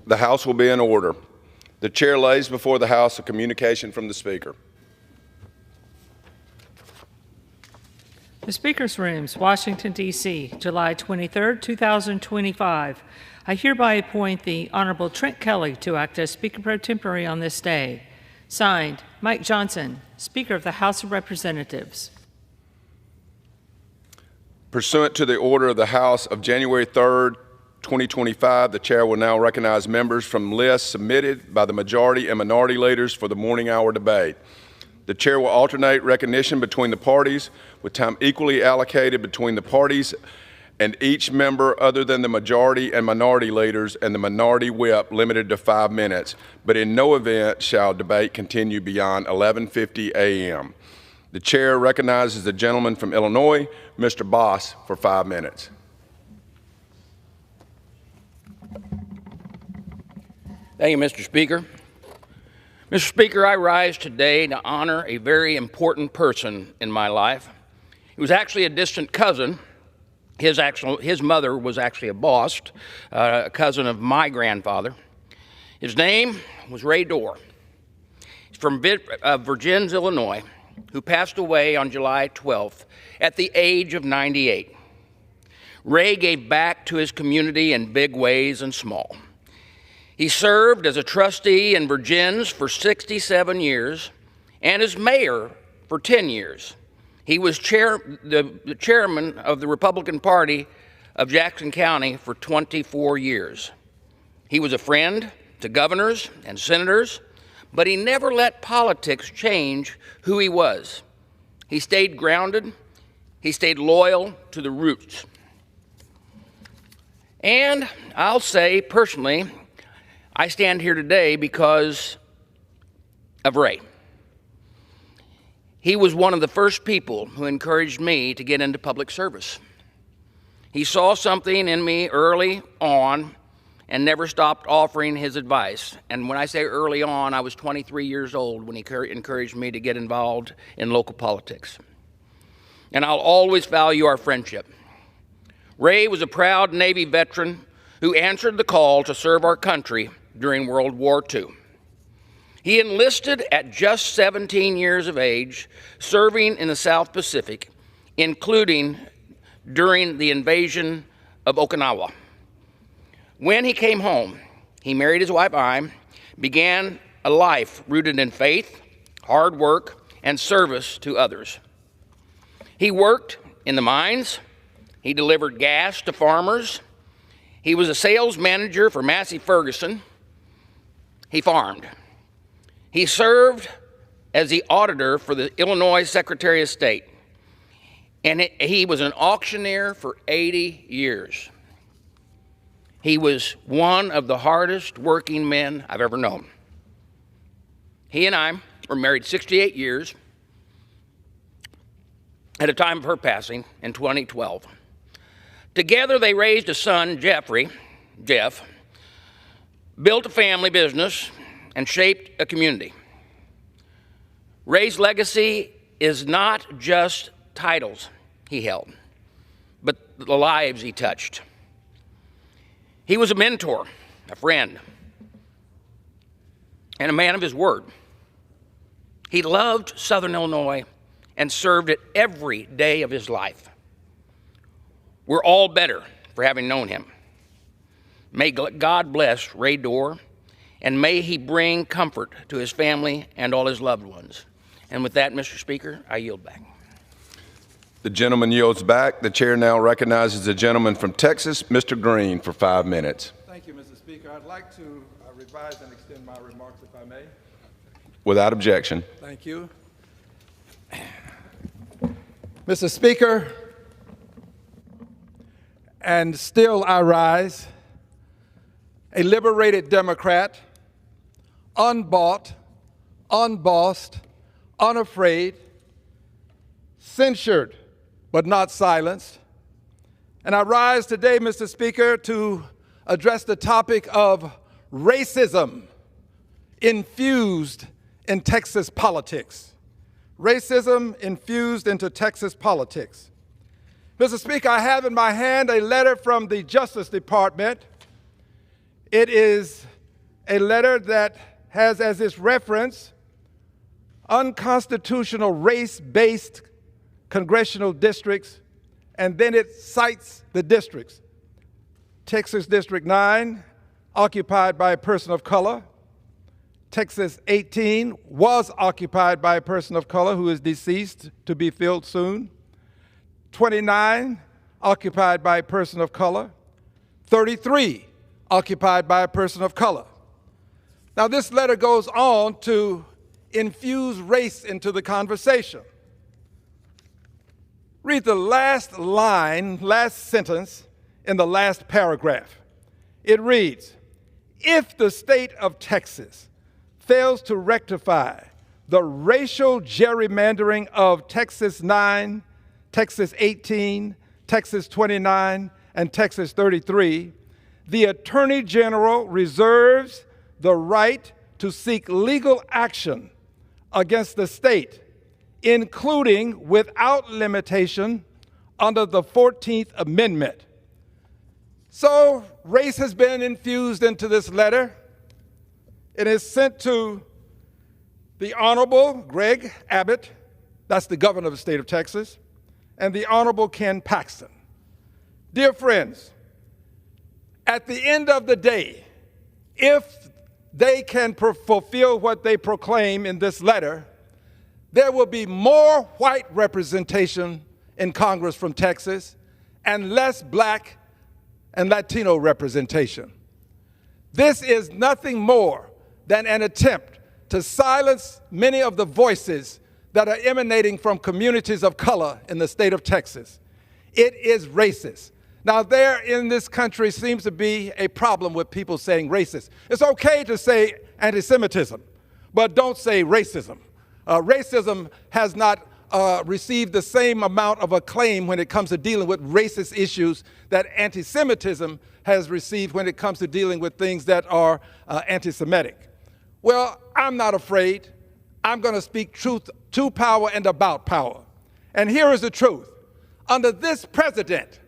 The House will be in order. The chair lays before the House a communication from the Speaker. The Speaker's Rooms, Washington, D.C., July 23, 2025. I hereby appoint the Honorable Trent Kelly to act as Speaker Pro Tempore on this day. Signed, Mike Johnson, Speaker of the House of Representatives. Pursuant to the order of the House of January 3, 2025, the chair will now recognize members from lists submitted by the majority and minority leaders for the morning hour debate. The chair will alternate recognition between the parties with time equally allocated between the parties and each member other than the majority and minority leaders and the minority whip limited to 5 minutes, but in no event shall debate continue beyond 11:50 a.m. The chair recognizes the gentleman from Illinois, Mr. Boss, for 5 minutes. Thank you, Mr. Speaker. Mr. Speaker, I rise today to honor a very important person in my life. He was actually a distant cousin. His mother was actually a boss, a cousin of my grandfather. His name was Ray Dorr. He's from Virgins, Illinois, who passed away on July 12th at the age of 98. Ray gave back to his community in big ways and small. He served as a trustee in Virgins for 67 years and as mayor for 10 years. He was the chairman of the Republican Party of Jackson County for 24 years. He was a friend to governors and senators, but he never let politics change who he was. He stayed grounded. He stayed loyal to the roots. And I'll say personally, I stand here today because of Ray. He was one of the first people who encouraged me to get into public service. He saw something in me early on and never stopped offering his advice. And when I say early on, I was 23 years old when he encouraged me to get involved in local politics. And I'll always value our friendship. Ray was a proud Navy veteran who answered the call to serve our country during World War II. He enlisted at just 17 years of age, serving in the South Pacific, including during the invasion of Okinawa. When he came home, he married his wife, began a life rooted in faith, hard work, and service to others. He worked in the mines. He delivered gas to farmers. He was a sales manager for Massey Ferguson. He farmed. He served as the auditor for the Illinois Secretary of State. And he was an auctioneer for 80 years. He was one of the hardest working men I've ever known. He and I were married 68 years at the time of her passing in 2012. Together they raised a son, Jeff, built a family business, and shaped a community. Ray's legacy is not just titles he held, but the lives he touched. He was a mentor, a friend, and a man of his word. He loved Southern Illinois and served it every day of his life. We're all better for having known him. May God bless Ray Dorr, and may he bring comfort to his family and all his loved ones. And with that, Mr. Speaker, I yield back. The gentleman yields back. The chair now recognizes the gentleman from Texas, Mr. Green, for 5 minutes. Thank you, Mr. Speaker. I'd like to revise and extend my remarks, if I may. Without objection. Thank you. Mr. Speaker, and still I rise, a liberated Democrat, unbought, unbossed, unafraid, censured but not silenced. And I rise today, Mr. Speaker, to address the topic of racism infused in Texas politics. Racism infused into Texas politics. Mr. Speaker, I have in my hand a letter from the Justice Department. It is a letter that has as its reference unconstitutional race-based congressional districts, and then it cites the districts. Texas District 9, occupied by a person of color. Texas 18 was occupied by a person of color who is deceased, to be filled soon. 29, occupied by a person of color. 33, occupied by a person of color. Now, this letter goes on to infuse race into the conversation. Read the last line, last sentence in the last paragraph. It reads, if the state of Texas fails to rectify the racial gerrymandering of Texas 9, Texas 18, Texas 29, and Texas 33, the Attorney General reserves the right to seek legal action against the state, including without limitation under the 14th Amendment. So race has been infused into this letter. It is sent to the Honorable Greg Abbott, that's the governor of the state of Texas, and the Honorable Ken Paxton. Dear friends, at the end of the day, if they can fulfill what they proclaim in this letter, there will be more white representation in Congress from Texas and less black and Latino representation. This is nothing more than an attempt to silence many of the voices that are emanating from communities of color in the state of Texas. It is racist. Now, there in this country seems to be a problem with people saying racist. It's okay to say anti-Semitism, but don't say racism. Racism has not received the same amount of acclaim when it comes to dealing with racist issues that anti-Semitism has received when it comes to dealing with things that are anti-Semitic. Well, I'm not afraid. I'm going to speak truth to power and about power. And here is the truth. Under this president,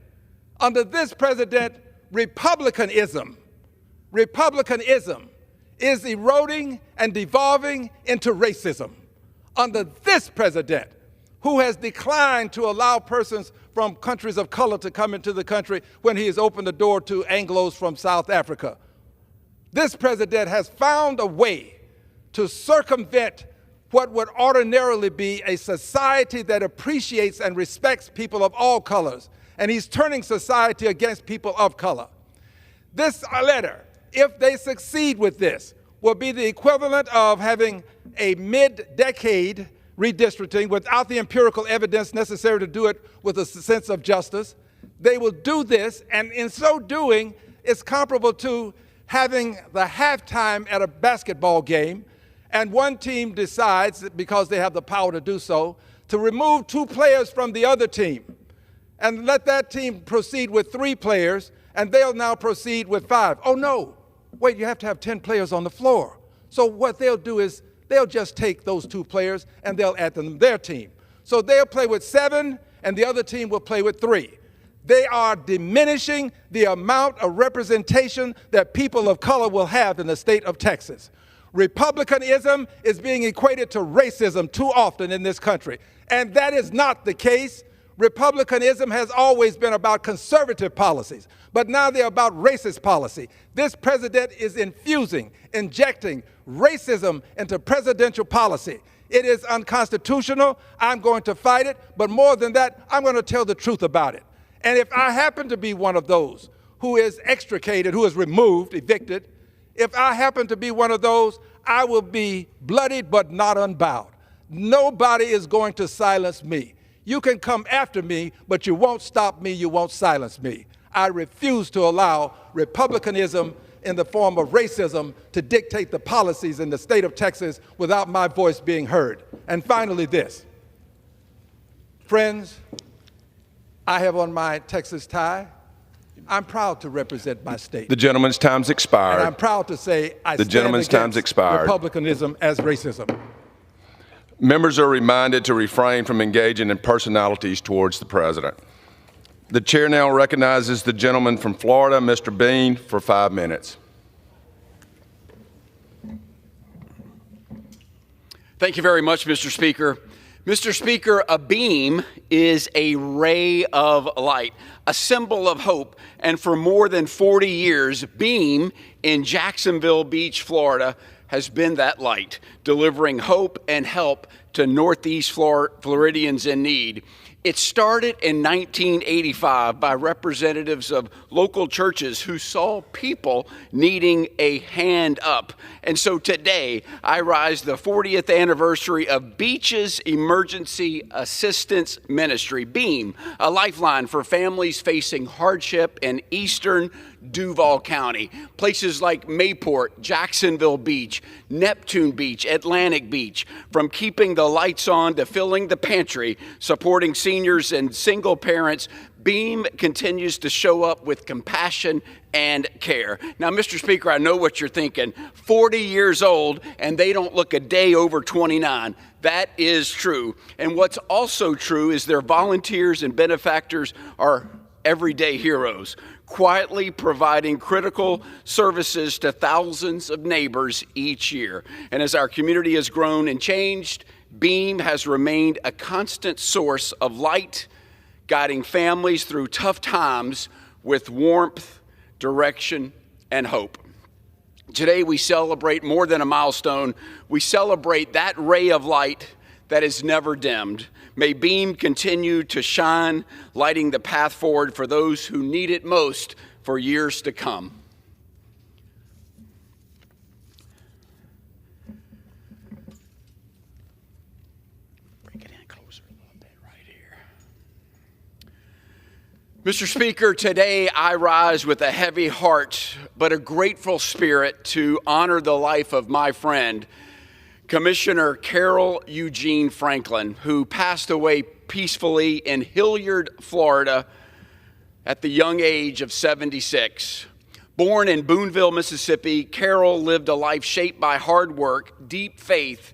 Republicanism is eroding and devolving into racism. Under this president, who has declined to allow persons from countries of color to come into the country when he has opened the door to Anglos from South Africa. This president has found a way to circumvent what would ordinarily be a society that appreciates and respects people of all colors, and he's turning society against people of color. This letter, if they succeed with this, will be the equivalent of having a mid-decade redistricting without the empirical evidence necessary to do it with a sense of justice. They will do this, and in so doing, it's comparable to having the halftime at a basketball game, and one team decides, because they have the power to do so, to remove 2 players from the other team and let that team proceed with 3 players, and they'll now proceed with 5. Oh, no. Wait, you have to have 10 players on the floor. So what they'll do is they'll just take those 2 players and they'll add them to their team. So they'll play with 7 and the other team will play with 3. They are diminishing the amount of representation that people of color will have in the state of Texas. Republicanism is being equated to racism too often in this country, and that is not the case. Republicanism has always been about conservative policies, but now they're about racist policy. This president is injecting racism into presidential policy. It is unconstitutional. I'm going to fight it, but more than that, I'm going to tell the truth about it. And if I happen to be one of those who is extricated, who is removed, evicted, if I happen to be one of those, I will be bloodied but not unbowed. Nobody is going to silence me. You can come after me, but you won't stop me, you won't silence me. I refuse to allow republicanism in the form of racism to dictate the policies in the state of Texas without my voice being heard. And finally this. Friends, I have on my Texas tie. I'm proud to represent my state. The gentleman's time's expired. And I'm proud to say I The gentleman's time's expired. republicanism as racism. Members are reminded to refrain from engaging in personalities towards the president. The chair now recognizes the gentleman from Florida, Mr. Bean, for 5 minutes. Thank you very much, Mr. Speaker. Mr. Speaker, a beam is a ray of light, a symbol of hope, and for more than 40 years, Beam in Jacksonville Beach, Florida, has been that light, delivering hope and help to Northeast Floridians in need. It started in 1985 by representatives of local churches who saw people needing a hand up. And so today, I rise the 40th anniversary of Beach's Emergency Assistance Ministry, BEAM, a lifeline for families facing hardship in eastern Duval County. Places like Mayport, Jacksonville Beach, Neptune Beach, Atlantic Beach, from keeping the lights on to filling the pantry, supporting seniors and single parents, BEAM continues to show up with compassion and care. Now, Mr. Speaker, I know what you're thinking. 40 years old, and they don't look a day over 29. That is true. And what's also true is their volunteers and benefactors are everyday heroes, quietly providing critical services to thousands of neighbors each year. And as our community has grown and changed, BEAM has remained a constant source of light, guiding families through tough times with warmth, direction, and hope. Today we celebrate more than a milestone. We celebrate that ray of light that is never dimmed. May BEAM continue to shine, lighting the path forward for those who need it most for years to come. Bring it in closer a little bit right here. Mr. Speaker, today I rise with a heavy heart, but a grateful spirit to honor the life of my friend, Commissioner Carol Eugene Franklin, who passed away peacefully in Hilliard, Florida, at the young age of 76. Born in Boonville, Mississippi, Carol lived a life shaped by hard work, deep faith,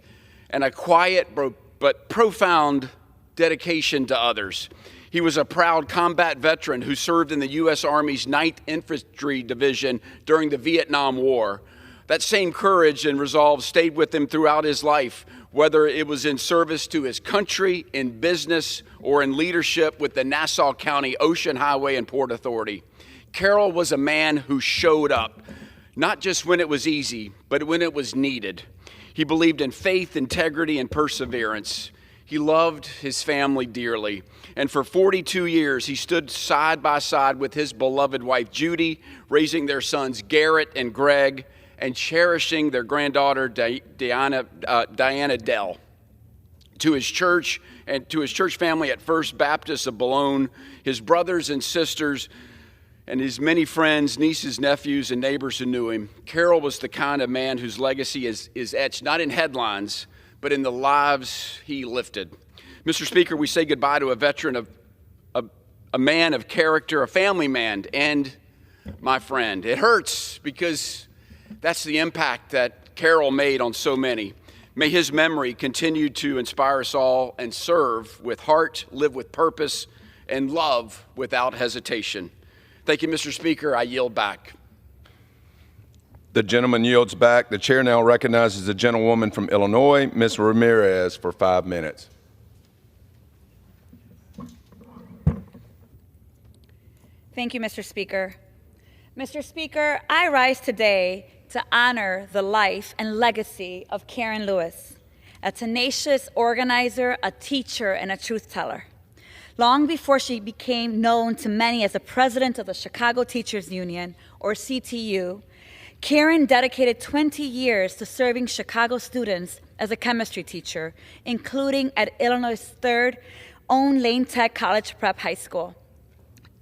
and a quiet but profound dedication to others. He was a proud combat veteran who served in the U.S. Army's 9th Infantry Division during the Vietnam War. That same courage and resolve stayed with him throughout his life, whether it was in service to his country, in business, or in leadership with the Nassau County Ocean Highway and Port Authority. Carol was a man who showed up, not just when it was easy, but when it was needed. He believed in faith, integrity, and perseverance. He loved his family dearly. And for 42 years, he stood side by side with his beloved wife, Judy, raising their sons, Garrett and Greg, and cherishing their granddaughter, Diana Dell. To his church and to his church family at First Baptist of Boulogne, his brothers and sisters, and his many friends, nieces, nephews, and neighbors who knew him, Carol was the kind of man whose legacy is etched not in headlines, but in the lives he lifted. Mr. Speaker, we say goodbye to a veteran, a man of character, a family man, and my friend. It hurts because that's the impact that Carol made on so many. May his memory continue to inspire us all and serve with heart, live with purpose, and love without hesitation. Thank you, Mr. Speaker. I yield back. The gentleman yields back. The chair now recognizes the gentlewoman from Illinois, Ms. Ramirez, for 5 minutes. Thank you, Mr. Speaker. Mr. Speaker, I rise today to honor the life and legacy of Karen Lewis, a tenacious organizer, a teacher, and a truth teller. Long before she became known to many as the president of the Chicago Teachers Union, or CTU, Karen dedicated 20 years to serving Chicago students as a chemistry teacher, including at Illinois' third own Lane Tech College Prep High School.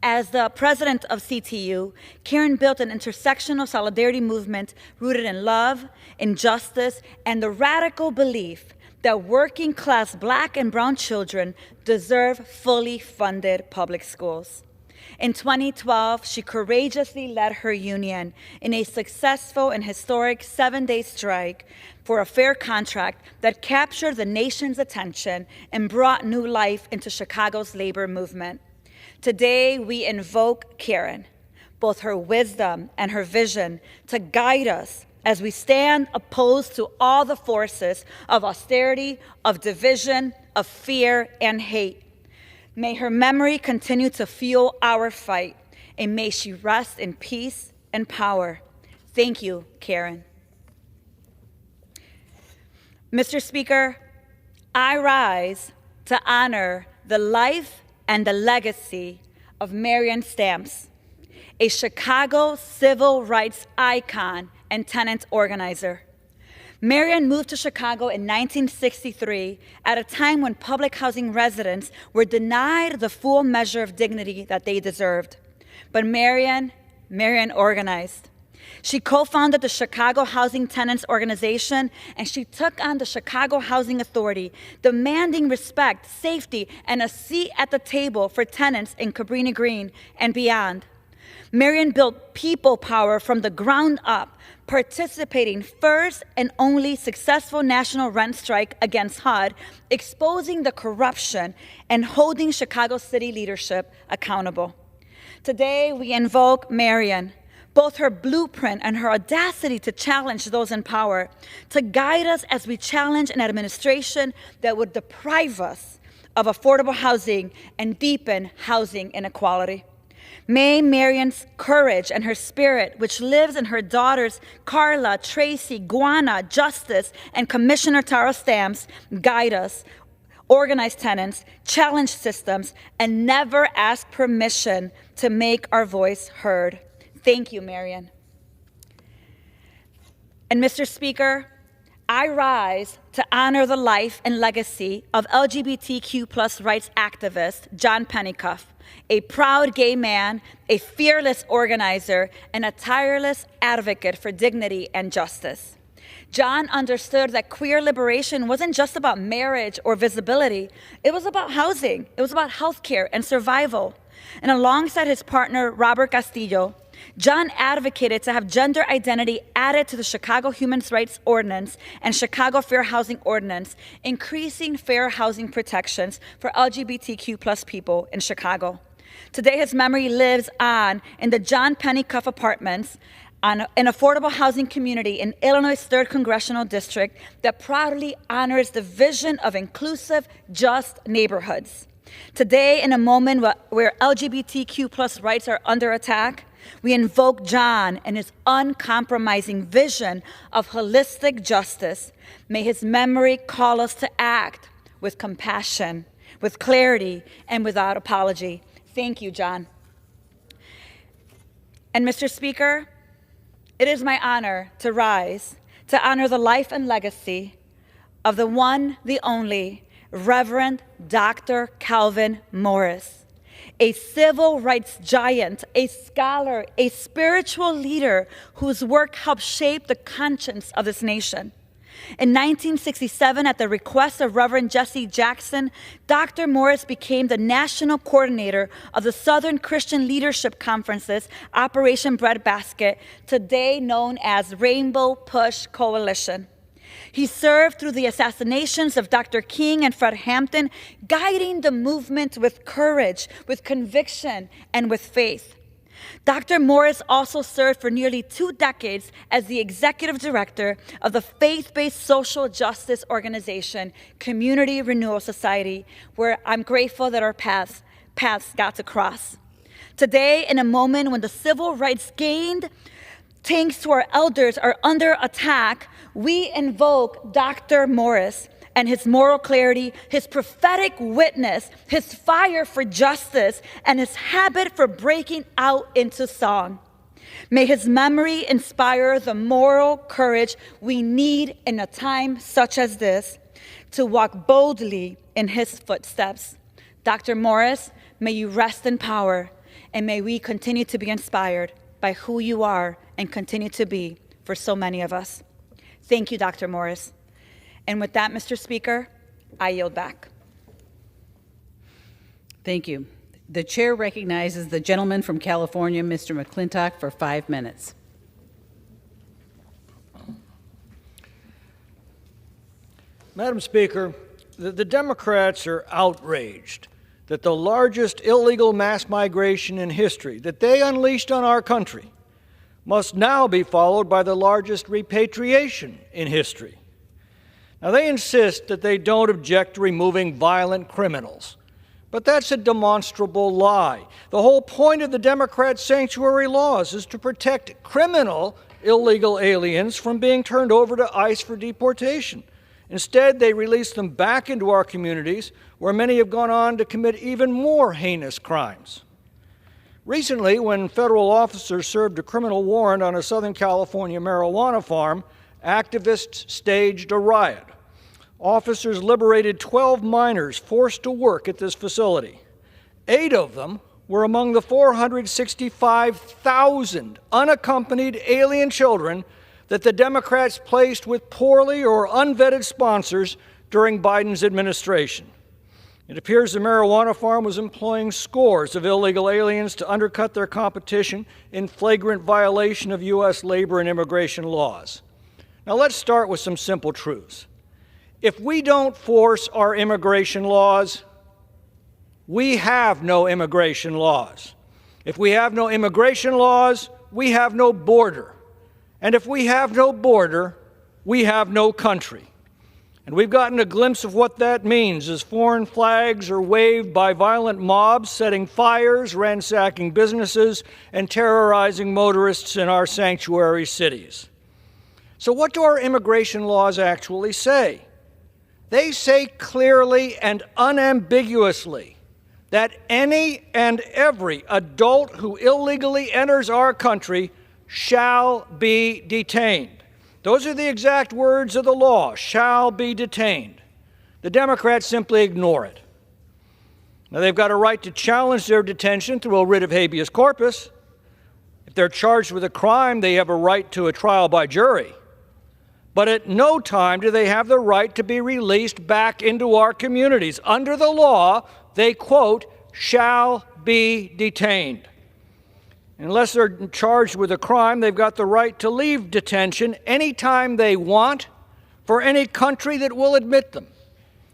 As the president of CTU, Karen built an intersectional solidarity movement rooted in love, injustice, and the radical belief that working class Black and brown children deserve fully funded public schools. In 2012, she courageously led her union in a successful and historic 7-day strike for a fair contract that captured the nation's attention and brought new life into Chicago's labor movement. Today, we invoke Karen, both her wisdom and her vision to guide us as we stand opposed to all the forces of austerity, of division, of fear, and hate. May her memory continue to fuel our fight, and may she rest in peace and power. Thank you, Karen. Mr. Speaker, I rise to honor the life and the legacy of Marian Stamps, a Chicago civil rights icon and tenant organizer. Marian moved to Chicago in 1963 at a time when public housing residents were denied the full measure of dignity that they deserved. But Marian organized. She co-founded the Chicago Housing Tenants Organization, and she took on the Chicago Housing Authority, demanding respect, safety, and a seat at the table for tenants in Cabrini Green and beyond. Marian built people power from the ground up, participating first and only successful national rent strike against HUD, exposing the corruption and holding Chicago city leadership accountable. Today, we invoke Marian, both her blueprint and her audacity to challenge those in power, to guide us as we challenge an administration that would deprive us of affordable housing and deepen housing inequality. May Marian's courage and her spirit, which lives in her daughters Carla, Tracy, Guana, Justice, and Commissioner Tara Stamps, guide us, organize tenants, challenge systems, and never ask permission to make our voice heard. Thank you, Marian. And Mr. Speaker, I rise to honor the life and legacy of LGBTQ+ rights activist John Pennycuff, a proud gay man, a fearless organizer, and a tireless advocate for dignity and justice. John understood that queer liberation wasn't just about marriage or visibility. It was about housing. It was about healthcare and survival. And alongside his partner, Robert Castillo, John advocated to have gender identity added to the Chicago Human Rights Ordinance and Chicago Fair Housing Ordinance, increasing fair housing protections for LGBTQ+ people in Chicago. Today, his memory lives on in the John Pennycuff Apartments, an affordable housing community in Illinois' 3rd Congressional District that proudly honors the vision of inclusive, just neighborhoods. Today, in a moment where LGBTQ+ rights are under attack, we invoke John and his uncompromising vision of holistic justice. May his memory call us to act with compassion, with clarity, and without apology. Thank you, John. And Mr. Speaker, it is my honor to rise to honor the life and legacy of the one, the only, Reverend Dr. Calvin Morris, a civil rights giant, a scholar, a spiritual leader whose work helped shape the conscience of this nation. In 1967, at the request of Reverend Jesse Jackson, Dr. Morris became the national coordinator of the Southern Christian Leadership Conference's Operation Breadbasket, today known as Rainbow Push Coalition. He served through the assassinations of Dr. King and Fred Hampton, guiding the movement with courage, with conviction, and with faith. Dr. Morris also served for nearly 2 decades as the executive director of the faith-based social justice organization, Community Renewal Society, where I'm grateful that our paths got to cross. Today, in a moment when the civil rights gained, thanks to our elders, are under attack, we invoke Dr. Morris and his moral clarity, his prophetic witness, his fire for justice, and his habit for breaking out into song. May his memory inspire the moral courage we need in a time such as this to walk boldly in his footsteps. Dr. Morris, may you rest in power, and may we continue to be inspired by who you are and continue to be for so many of us. Thank you, Dr. Morris. And with that, Mr. Speaker, I yield back. Thank you. The chair recognizes the gentleman from California, Mr. McClintock, for 5 minutes. Madam Speaker, the Democrats are outraged that the largest illegal mass migration in history that they unleashed on our country must now be followed by the largest repatriation in history. Now, they insist that they don't object to removing violent criminals, but that's a demonstrable lie. The whole point of the Democrat sanctuary laws is to protect criminal illegal aliens from being turned over to ICE for deportation. Instead, they release them back into our communities, where many have gone on to commit even more heinous crimes. Recently, when federal officers served a criminal warrant on a Southern California marijuana farm, activists staged a riot. Officers liberated 12 minors forced to work at this facility. 8 of them were among the 465,000 unaccompanied alien children that the Democrats placed with poorly or unvetted sponsors during Biden's administration. It appears the marijuana farm was employing scores of illegal aliens to undercut their competition in flagrant violation of U.S. labor and immigration laws. Now, let's start with some simple truths. If we don't force our immigration laws, we have no immigration laws. If we have no immigration laws, we have no border. And if we have no border, we have no country. And we've gotten a glimpse of what that means as foreign flags are waved by violent mobs setting fires, ransacking businesses, and terrorizing motorists in our sanctuary cities. So what do our immigration laws actually say? They say clearly and unambiguously that any and every adult who illegally enters our country shall be detained. Those are the exact words of the law, shall be detained. The Democrats simply ignore it. Now, they've got a right to challenge their detention through a writ of habeas corpus. If they're charged with a crime, they have a right to a trial by jury. But at no time do they have the right to be released back into our communities. Under the law, they, quote, shall be detained. Unless they're charged with a crime, they've got the right to leave detention anytime they want for any country that will admit them.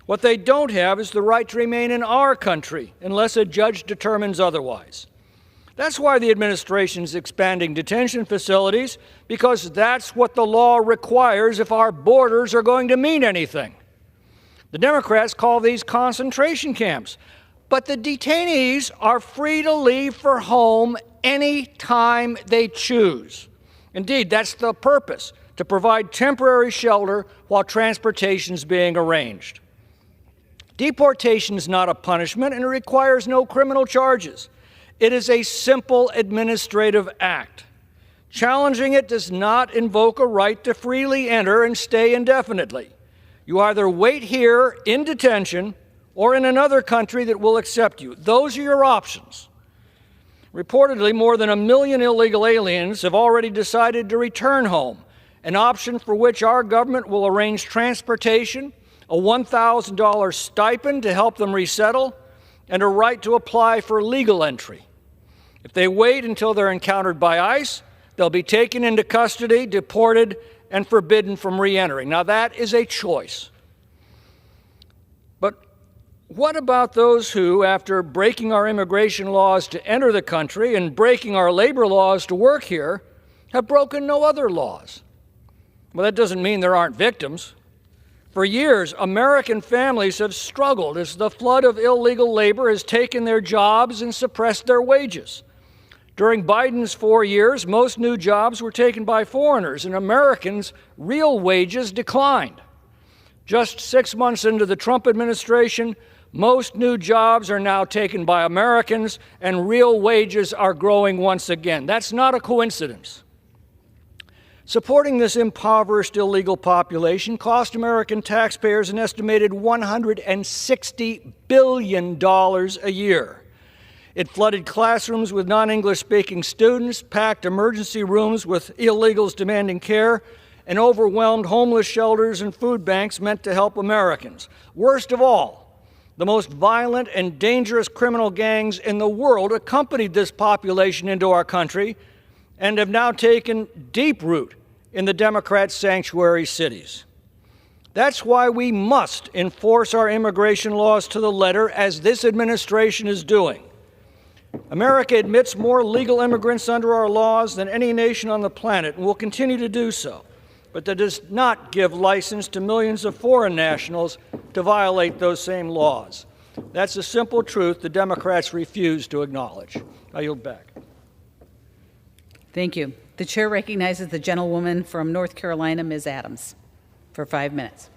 What they don't have is the right to remain in our country unless a judge determines otherwise. That's why the administration is expanding detention facilities, because that's what the law requires if our borders are going to mean anything. The Democrats call these concentration camps, but the detainees are free to leave for home any time they choose. Indeed, that's the purpose, to provide temporary shelter while transportation is being arranged. Deportation is not a punishment, and it requires no criminal charges. It is a simple administrative act. Challenging it does not invoke a right to freely enter and stay indefinitely. You either wait here in detention or in another country that will accept you. Those are your options. Reportedly, more than 1 million illegal aliens have already decided to return home, an option for which our government will arrange transportation, a $1,000 stipend to help them resettle, and a right to apply for legal entry. If they wait until they're encountered by ICE, they'll be taken into custody, deported, and forbidden from re-entering. Now, that is a choice. But what about those who, after breaking our immigration laws to enter the country and breaking our labor laws to work here, have broken no other laws? Well, that doesn't mean there aren't victims. For years, American families have struggled as the flood of illegal labor has taken their jobs and suppressed their wages. During Biden's 4 years, most new jobs were taken by foreigners, and Americans' real wages declined. Just 6 months into the Trump administration, most new jobs are now taken by Americans, and real wages are growing once again. That's not a coincidence. Supporting this impoverished illegal population cost American taxpayers an estimated $160 billion a year. It flooded classrooms with non-English speaking students, packed emergency rooms with illegals demanding care, and overwhelmed homeless shelters and food banks meant to help Americans. Worst of all, the most violent and dangerous criminal gangs in the world accompanied this population into our country and have now taken deep root in the Democrat sanctuary cities. That's why we must enforce our immigration laws to the letter, as this administration is doing. America admits more legal immigrants under our laws than any nation on the planet, and will continue to do so. But that does not give license to millions of foreign nationals to violate those same laws. That's a simple truth the Democrats refuse to acknowledge. I yield back. Thank you. The chair recognizes the gentlewoman from North Carolina, Ms. Adams, for 5 minutes.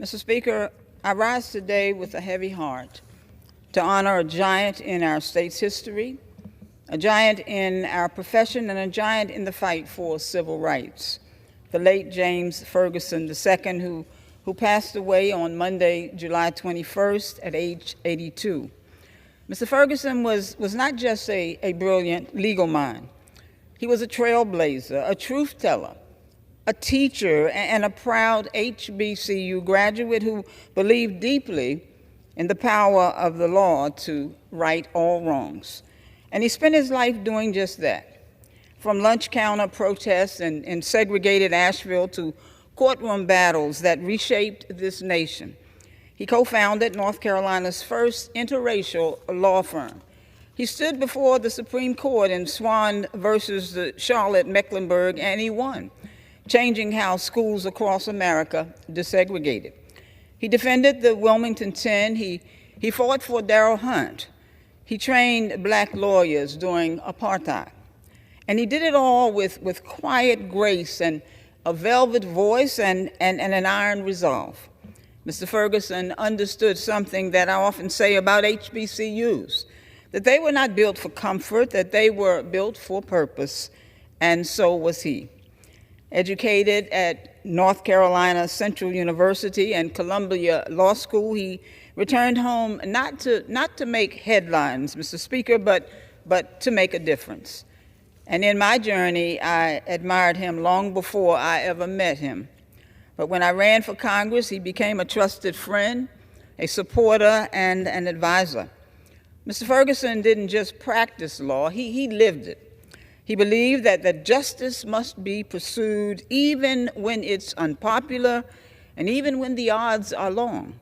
Mr. Speaker, I rise today with a heavy heart to honor a giant in our state's history, a giant in our profession, and a giant in the fight for civil rights, the late James Ferguson II, who passed away on Monday, July 21st at age 82. Mr. Ferguson was not just a brilliant legal mind. He was a trailblazer, a truth teller, a teacher, and a proud HBCU graduate who believed deeply in the power of the law to right all wrongs. And he spent his life doing just that. From lunch counter protests in segregated Asheville to courtroom battles that reshaped this nation, he co-founded North Carolina's first interracial law firm. He stood before the Supreme Court in Swan versus the Charlotte-Mecklenburg, and he won, changing how schools across America desegregated. He defended the Wilmington 10. He fought for Darrell Hunt. He trained black lawyers during apartheid. And he did it all with quiet grace and a velvet voice and an iron resolve. Mr. Ferguson understood something that I often say about HBCUs, that they were not built for comfort, that they were built for purpose, and so was he. Educated at North Carolina Central University and Columbia Law School, he returned home not to make headlines, Mr. Speaker, but to make a difference. And in my journey, I admired him long before I ever met him. But when I ran for Congress, he became a trusted friend, a supporter, and an advisor. Mr. Ferguson didn't just practice law, he lived it. He believed that justice must be pursued even when it's unpopular and even when the odds are long.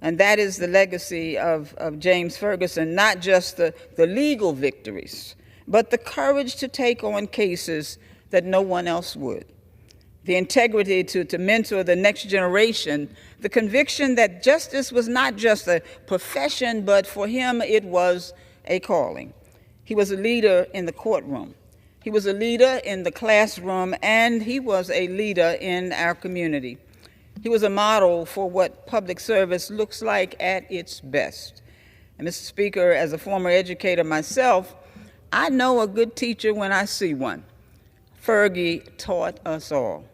And that is the legacy of James Ferguson, not just the legal victories, but the courage to take on cases that no one else would. The integrity to mentor the next generation, the conviction that justice was not just a profession, but for him it was a calling. He was a leader in the courtroom. He was a leader in the classroom, and he was a leader in our community. He was a model for what public service looks like at its best. And Mr. Speaker, as a former educator myself, I know a good teacher when I see one. Fergie taught us all.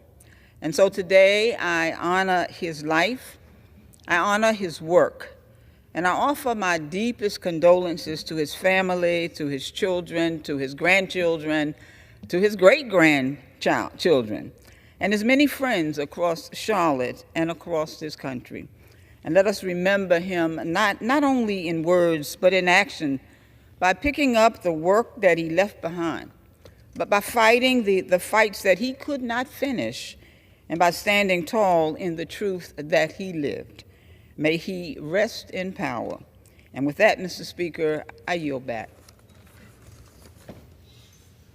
And so today I honor his life, I honor his work, and I offer my deepest condolences to his family, to his children, to his grandchildren, to his great-grandchildren, and his many friends across Charlotte and across this country. And let us remember him not only in words, but in action, by picking up the work that he left behind, but by fighting the fights that he could not finish, and by standing tall in the truth that he lived. May he rest in power. And with that, Mr. Speaker, I yield back.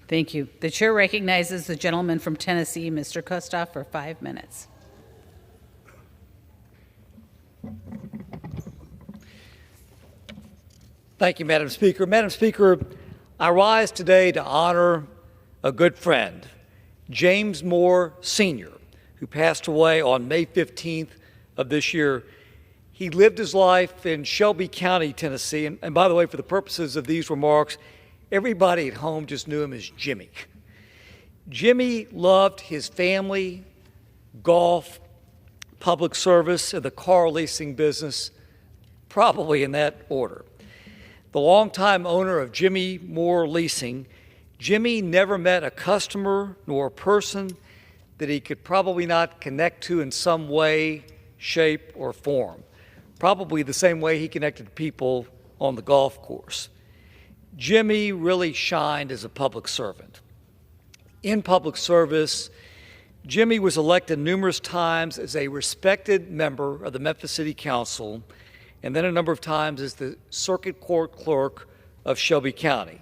Thank you. The chair recognizes the gentleman from Tennessee, Mr. Kustoff, for 5 minutes. Thank you, Madam Speaker. Madam Speaker, I rise today to honor a good friend, James Moore Sr., who passed away on May 15th of this year. He lived his life in Shelby County, Tennessee, and by the way, for the purposes of these remarks, everybody at home just knew him as Jimmy. Jimmy loved his family, golf, public service, and the car leasing business, probably in that order. The longtime owner of Jimmy Moore Leasing, Jimmy never met a customer nor a person that he could probably not connect to in some way, shape, or form. Probably the same way he connected to people on the golf course. Jimmy really shined as a public servant. In public service, Jimmy was elected numerous times as a respected member of the Memphis City Council, and then a number of times as the circuit court clerk of Shelby County.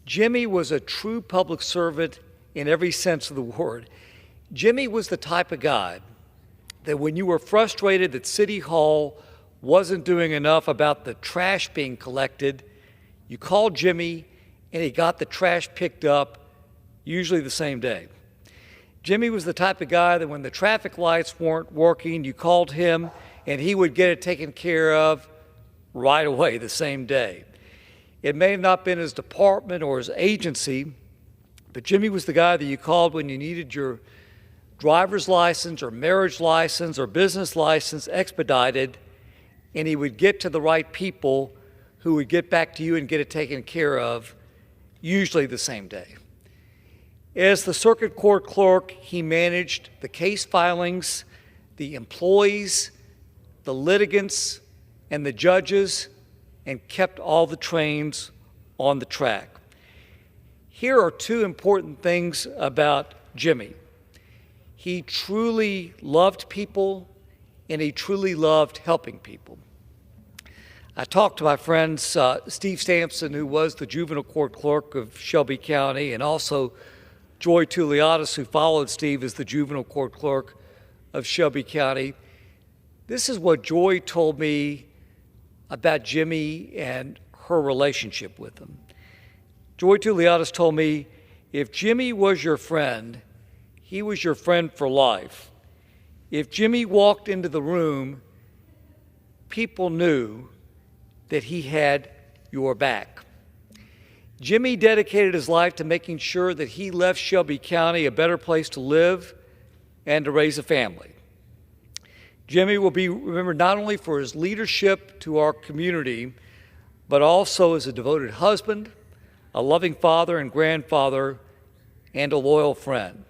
Jimmy was a true public servant in every sense of the word. Jimmy was the type of guy that when you were frustrated that City Hall wasn't doing enough about the trash being collected, you called Jimmy and he got the trash picked up, usually the same day. Jimmy was the type of guy that when the traffic lights weren't working, you called him and he would get it taken care of right away the same day. It may have not been his department or his agency, but Jimmy was the guy that you called when you needed your driver's license or marriage license or business license expedited, and he would get to the right people who would get back to you and get it taken care of, usually the same day. As the circuit court clerk, he managed the case filings, the employees, the litigants, and the judges, and kept all the trains on the track. Here are two important things about Jimmy. He truly loved people, and he truly loved helping people. I talked to my friend Steve Sampson, who was the juvenile court clerk of Shelby County, and also Joy Tuliadis, who followed Steve as the juvenile court clerk of Shelby County. This is what Joy told me about Jimmy and her relationship with him. Joy Tuliadis told me, if Jimmy was your friend, he was your friend for life. If Jimmy walked into the room, people knew that he had your back. Jimmy dedicated his life to making sure that he left Shelby County a better place to live and to raise a family. Jimmy will be remembered not only for his leadership to our community, but also as a devoted husband, a loving father and grandfather, and a loyal friend.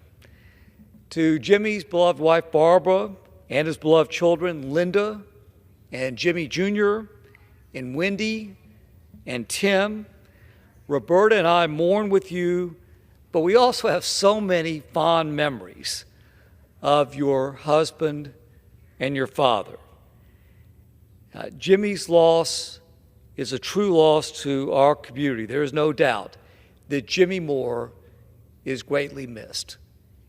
To Jimmy's beloved wife, Barbara, and his beloved children, Linda, and Jimmy Jr., and Wendy, and Tim, Roberta and I mourn with you, but we also have so many fond memories of your husband and your father. Jimmy's loss is a true loss to our community. There is no doubt that Jimmy Moore is greatly missed.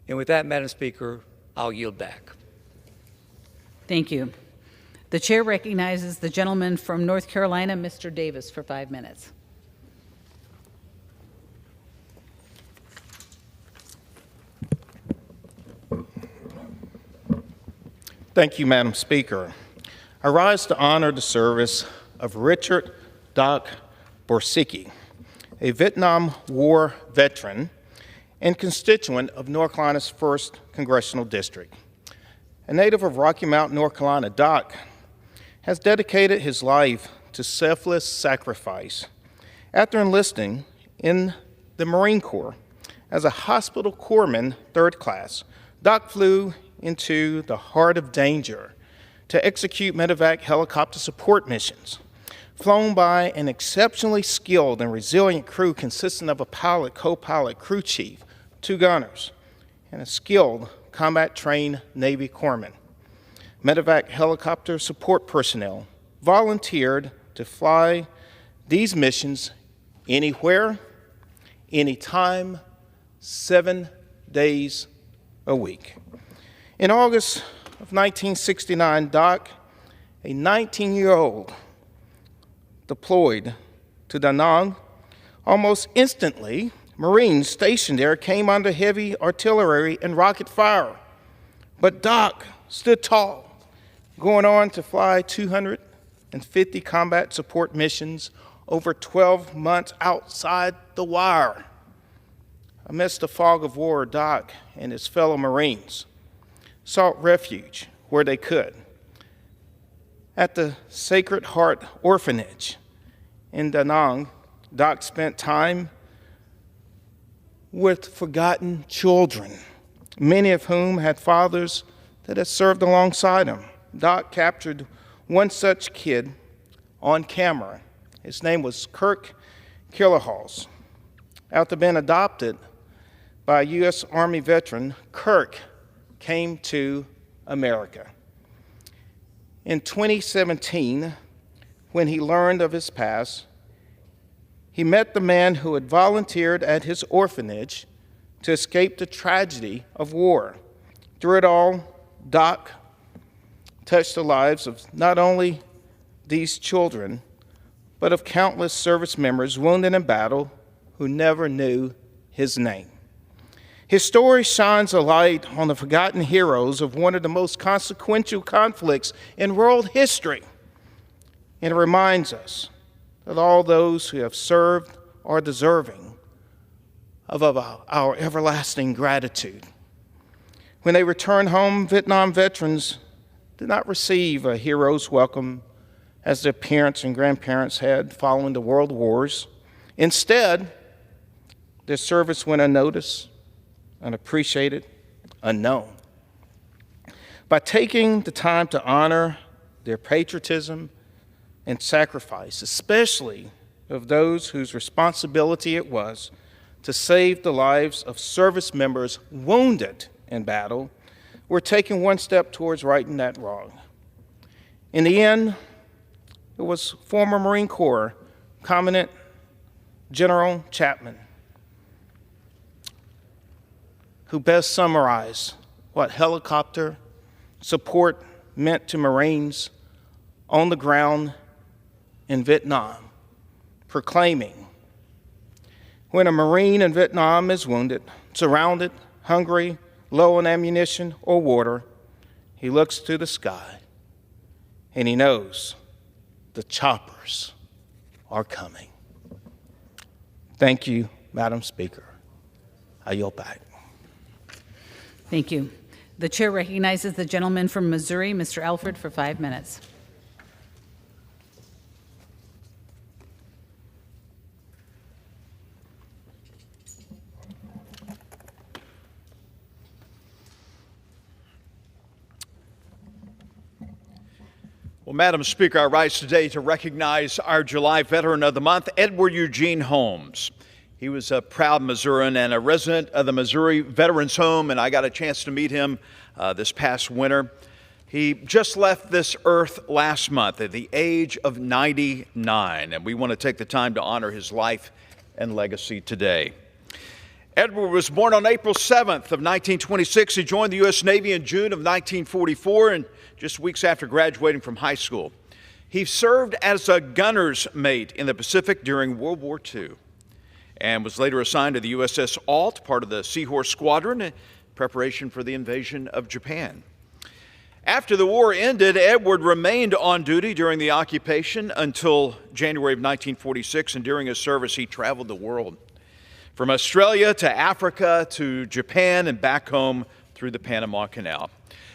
And with that, Madam Speaker, I'll yield back. Thank you. The chair recognizes the gentleman from North Carolina, Mr. Davis, for 5 minutes. Thank you, Madam Speaker. I rise to honor the service of Richard Doc Borsicki, a Vietnam War veteran and constituent of North Carolina's 1st Congressional District. A native of Rocky Mount, North Carolina, Doc has dedicated his life to selfless sacrifice. After enlisting in the Marine Corps as a hospital corpsman, 3rd class, Doc flew into the heart of danger to execute medevac helicopter support missions, flown by an exceptionally skilled and resilient crew consisting of a pilot, co-pilot, crew chief, 2 gunners, and a skilled combat-trained Navy corpsman. Medevac helicopter support personnel volunteered to fly these missions anywhere, anytime, 7 days a week. In August of 1969, Doc, a 19-year-old, deployed to Da Nang. Almost instantly, Marines stationed there came under heavy artillery and rocket fire. But Doc stood tall, going on to fly 250 combat support missions over 12 months outside the wire. Amidst the fog of war, Doc and his fellow Marines sought refuge where they could. At the Sacred Heart Orphanage in Da Nang, Doc spent time with forgotten children, many of whom had fathers that had served alongside him. Doc captured one such kid on camera His name was Kirk Killerhals. After being adopted by a U.S. Army veteran, Kirk came to America. In 2017, when he learned of his past, he met the man who had volunteered at his orphanage to escape the tragedy of war. Through it all, Doc touched the lives of not only these children, but of countless service members wounded in battle who never knew his name. His story shines a light on the forgotten heroes of one of the most consequential conflicts in world history. And it reminds us that all those who have served are deserving of our everlasting gratitude. When they return home, Vietnam veterans did not receive a hero's welcome as their parents and grandparents had following the world wars. Instead, their service went unnoticed, unappreciated, unknown. By taking the time to honor their patriotism and sacrifice, especially of those whose responsibility it was to save the lives of service members wounded in battle, we're taking one step towards righting that wrong. In the end, it was former Marine Corps Commandant General Chapman who best summarized what helicopter support meant to Marines on the ground in Vietnam, proclaiming, when a Marine in Vietnam is wounded, surrounded, hungry, low on ammunition or water, he looks to the sky and he knows the choppers are coming. Thank you, Madam Speaker. I yield back. Thank you. The chair recognizes the gentleman from Missouri, Mr. Alford, for 5 minutes. Well, Madam Speaker, I rise today to recognize our July Veteran of the Month, Edward Eugene Holmes. He was a proud Missourian and a resident of the Missouri Veterans Home, and I got a chance to meet him this past winter. He just left this earth last month at the age of 99, and we want to take the time to honor his life and legacy today. Edward was born on April 7th of 1926. He joined the U.S. Navy in June of 1944, and just weeks after graduating from high school. He served as a gunner's mate in the Pacific during World War II and was later assigned to the USS Alt, part of the Seahorse Squadron, in preparation for the invasion of Japan. After the war ended, Edward remained on duty during the occupation until January of 1946, and during his service he traveled the world, from Australia to Africa to Japan and back home through the Panama Canal.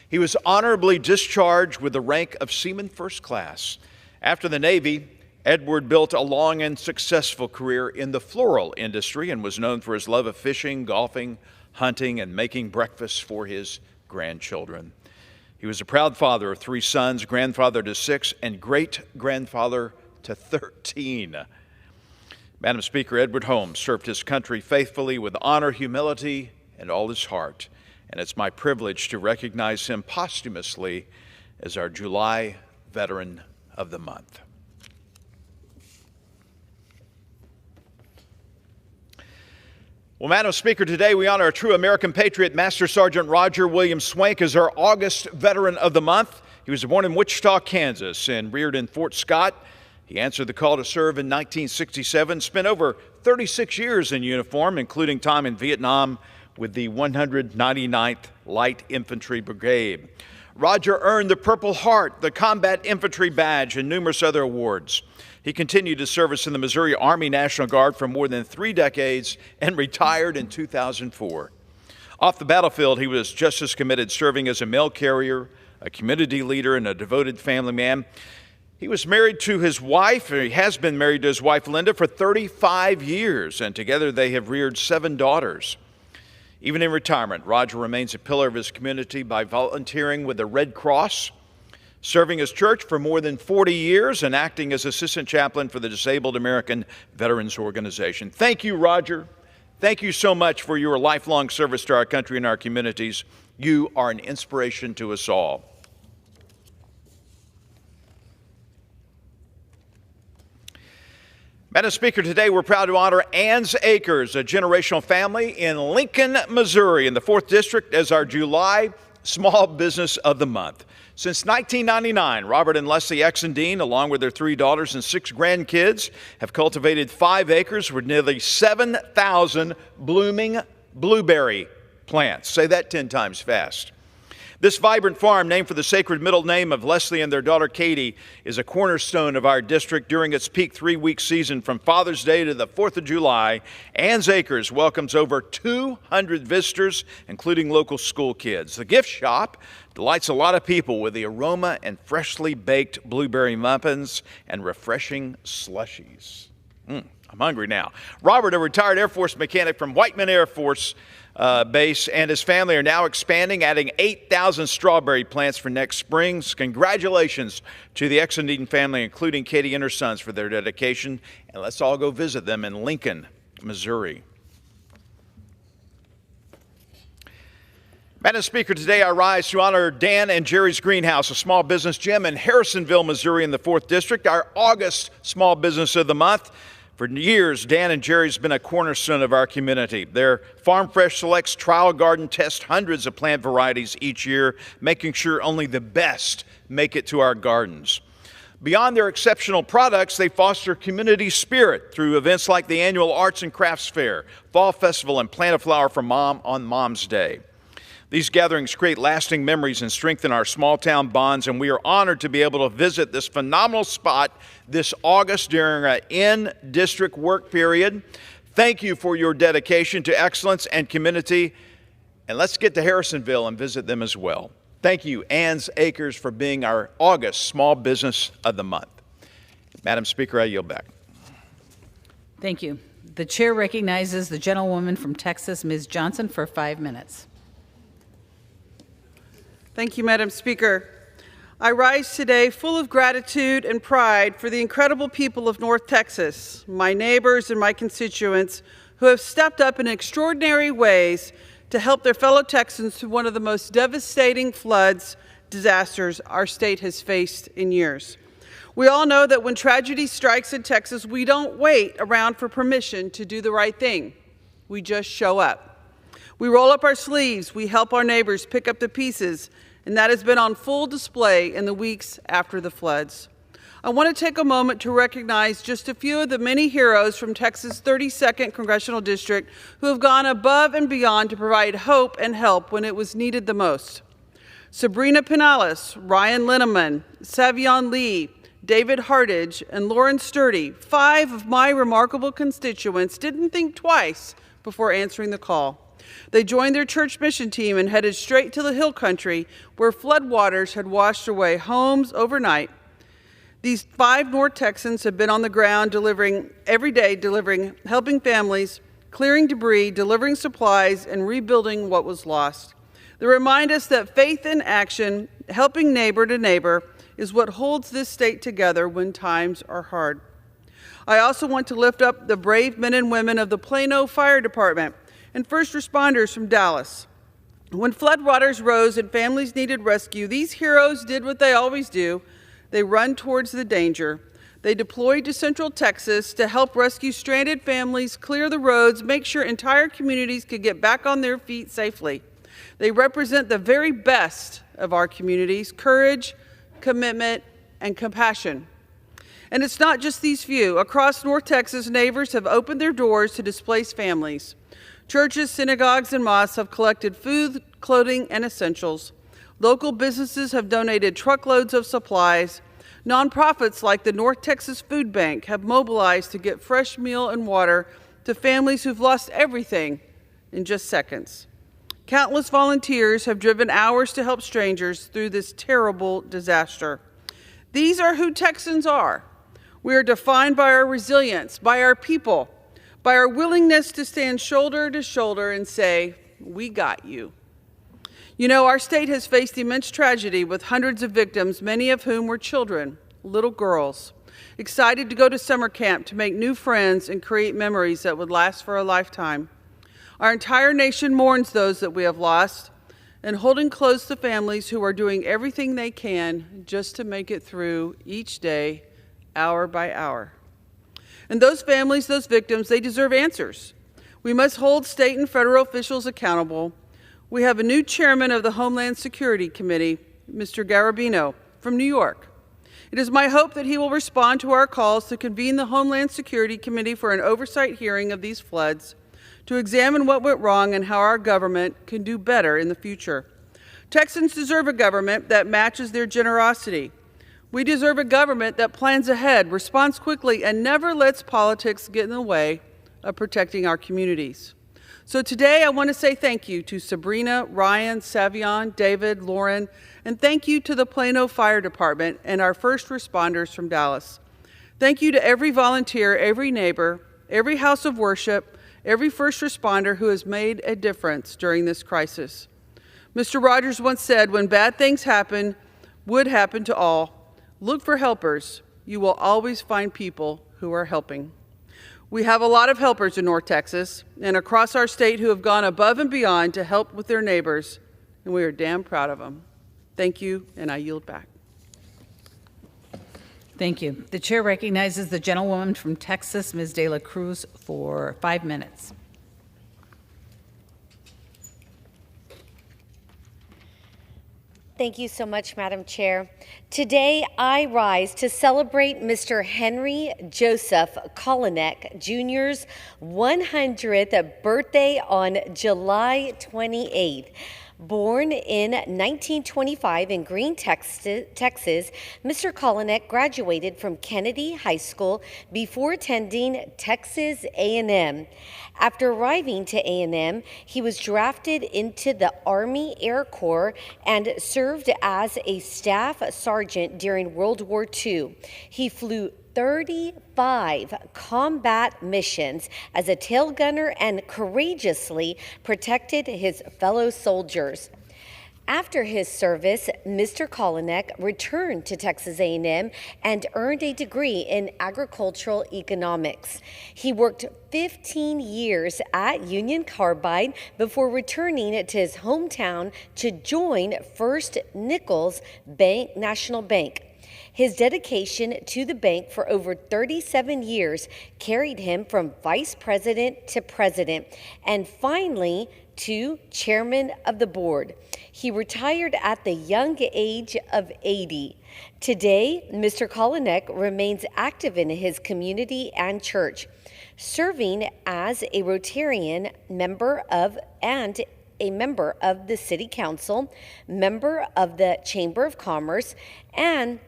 He was honorably discharged with the rank of Seaman First Class. After the Navy, Edward built a long and successful career in the floral industry and was known for his love of fishing, golfing, hunting, and making breakfast for his grandchildren. He was a proud father of 3 sons, grandfather to 6, and great-grandfather to 13. Madam Speaker, Edward Holmes served his country faithfully with honor, humility, and all his heart. And it's my privilege to recognize him posthumously as our July Veteran of the Month. Well, Madam Speaker, today we honor a true American patriot, Master Sergeant Roger William Swank, as our August Veteran of the Month. He was born in Wichita, Kansas, and reared in Fort Scott. He answered the call to serve in 1967, spent over 36 years in uniform, including time in Vietnam with the 199th Light Infantry Brigade. Roger earned the Purple Heart, the Combat Infantry Badge, and numerous other awards. He continued his service in the Missouri Army National Guard for more than 3 decades and retired in 2004. Off the battlefield, he was just as committed, serving as a mail carrier, a community leader, and a devoted family man. He was married to his wife, or he has been married to his wife, Linda, for 35 years, and together they have reared 7 daughters. Even in retirement, Roger remains a pillar of his community by volunteering with the Red Cross, serving his church for more than 40 years and acting as assistant chaplain for the Disabled American Veterans Organization. Thank you, Roger. Thank you so much for your lifelong service to our country and our communities. You are an inspiration to us all. Madam Speaker, today we're proud to honor Ann's Acres, a generational family in Lincoln, Missouri, in the 4th District, as our July Small Business of the Month. Since 1999, Robert and Leslie Exendine, along with their 3 daughters and 6 grandkids, have cultivated 5 acres with nearly 7,000 blooming blueberry plants. Say that 10 times fast. This vibrant farm, named for the sacred middle name of Leslie and their daughter Katie, is a cornerstone of our district during its peak 3-week season from Father's Day to the 4th of July. Ann's Acres welcomes over 200 visitors, including local school kids. The gift shop delights a lot of people with the aroma and freshly baked blueberry muffins and refreshing slushies. I'm hungry now. Robert, a retired Air Force mechanic from Whiteman Air Force Base, and his family are now expanding, adding 8,000 strawberry plants for next spring. Congratulations to the Exendine family, including Katie and her sons, for their dedication. And let's all go visit them in Lincoln, Missouri. Madam Speaker, today I rise to honor Dan and Jerry's Greenhouse, a small business gem in Harrisonville, Missouri, in the 4th District, our August Small Business of the Month. For years, Dan and Jerry's been a cornerstone of our community. Their Farm Fresh Selects trial garden tests hundreds of plant varieties each year, making sure only the best make it to our gardens. Beyond their exceptional products, they foster community spirit through events like the annual Arts and Crafts Fair, Fall Festival, and Plant a Flower for Mom on Mom's Day. These gatherings create lasting memories and strengthen our small-town bonds, and we are honored to be able to visit this phenomenal spot this August during an in-district work period. Thank you for your dedication to excellence and community, and let's get to Harrisonville and visit them as well. Thank you, Ann's Acres, for being our August Small Business of the Month. Madam Speaker, I yield back. Thank you. The chair recognizes the gentlewoman from Texas, Ms. Johnson, for 5 minutes. Thank you, Madam Speaker. I rise today full of gratitude and pride for the incredible people of North Texas, my neighbors and my constituents, who have stepped up in extraordinary ways to help their fellow Texans through one of the most devastating disasters our state has faced in years. We all know that when tragedy strikes in Texas, we don't wait around for permission to do the right thing. We just show up. We roll up our sleeves, we help our neighbors pick up the pieces, and that has been on full display in the weeks after the floods. I want to take a moment to recognize just a few of the many heroes from Texas' 32nd Congressional District who have gone above and beyond to provide hope and help when it was needed the most. Sabrina Pinales, Ryan Linneman, Savion Lee, David Hartage, and Lauren Sturdy, 5 of my remarkable constituents, didn't think twice before answering the call. They joined their church mission team and headed straight to the hill country where floodwaters had washed away homes overnight. These 5 North Texans have been on the ground every day, helping families, clearing debris, delivering supplies, and rebuilding what was lost. They remind us that faith in action, helping neighbor to neighbor, is what holds this state together when times are hard. I also want to lift up the brave men and women of the Plano Fire Department and first responders from Dallas. When floodwaters rose and families needed rescue, these heroes did what they always do. They run towards the danger. They deployed to Central Texas to help rescue stranded families, clear the roads, make sure entire communities could get back on their feet safely. They represent the very best of our communities: courage, commitment, and compassion. And it's not just these few. Across North Texas, neighbors have opened their doors to displaced families. Churches, synagogues, and mosques have collected food, clothing, and essentials. Local businesses have donated truckloads of supplies. Nonprofits like the North Texas Food Bank have mobilized to get fresh meal and water to families who've lost everything in just seconds. Countless volunteers have driven hours to help strangers through this terrible disaster. These are who Texans are. We are defined by our resilience, by our people, by our willingness to stand shoulder to shoulder and say, "We got you." You know, our state has faced immense tragedy with hundreds of victims, many of whom were children, little girls, excited to go to summer camp to make new friends and create memories that would last for a lifetime. Our entire nation mourns those that we have lost, and holding close the families who are doing everything they can just to make it through each day, hour by hour. And those families, those victims, they deserve answers. We must hold state and federal officials accountable. We have a new chairman of the Homeland Security Committee, Mr. Garabino, from New York. It is my hope that he will respond to our calls to convene the Homeland Security Committee for an oversight hearing of these floods, to examine what went wrong and how our government can do better in the future. Texans deserve a government that matches their generosity. We deserve a government that plans ahead, responds quickly, and never lets politics get in the way of protecting our communities. So today I want to say thank you to Sabrina, Ryan, Savion, David, Lauren, and thank you to the Plano Fire Department and our first responders from Dallas. Thank you to every volunteer, every neighbor, every house of worship, every first responder who has made a difference during this crisis. Mr. Rogers once said, when bad things happen, would happen to all, look for helpers. You will always find people who are helping. We have a lot of helpers in North Texas and across our state who have gone above and beyond to help with their neighbors, and we are damn proud of them. Thank you, and I yield back. Thank you. The chair recognizes the gentlewoman from Texas, Ms. De La Cruz, for 5 minutes. Thank you so much, Madam Chair. Today, I rise to celebrate Mr. Henry Joseph Kolinek Jr.'s 100th birthday on July 28th. Born in 1925 in Green, Texas, Mr. Kolinek graduated from Kennedy High School before attending Texas A&M. After arriving to A&M, he was drafted into the Army Air Corps and served as a staff sergeant during World War II. He flew 35 combat missions as a tail gunner and courageously protected his fellow soldiers. After his service, Mr. Kolinek returned to Texas A&M and earned a degree in agricultural economics. He worked 15 years at Union Carbide before returning to his hometown to join First Nichols Bank, National Bank. His dedication to the bank for over 37 years carried him from vice president to president, and finally to chairman of the board. He retired at the young age of 80. Today, Mr. Kolinek remains active in his community and church, serving as a Rotarian member of and a member of the City Council, member of the Chamber of Commerce, and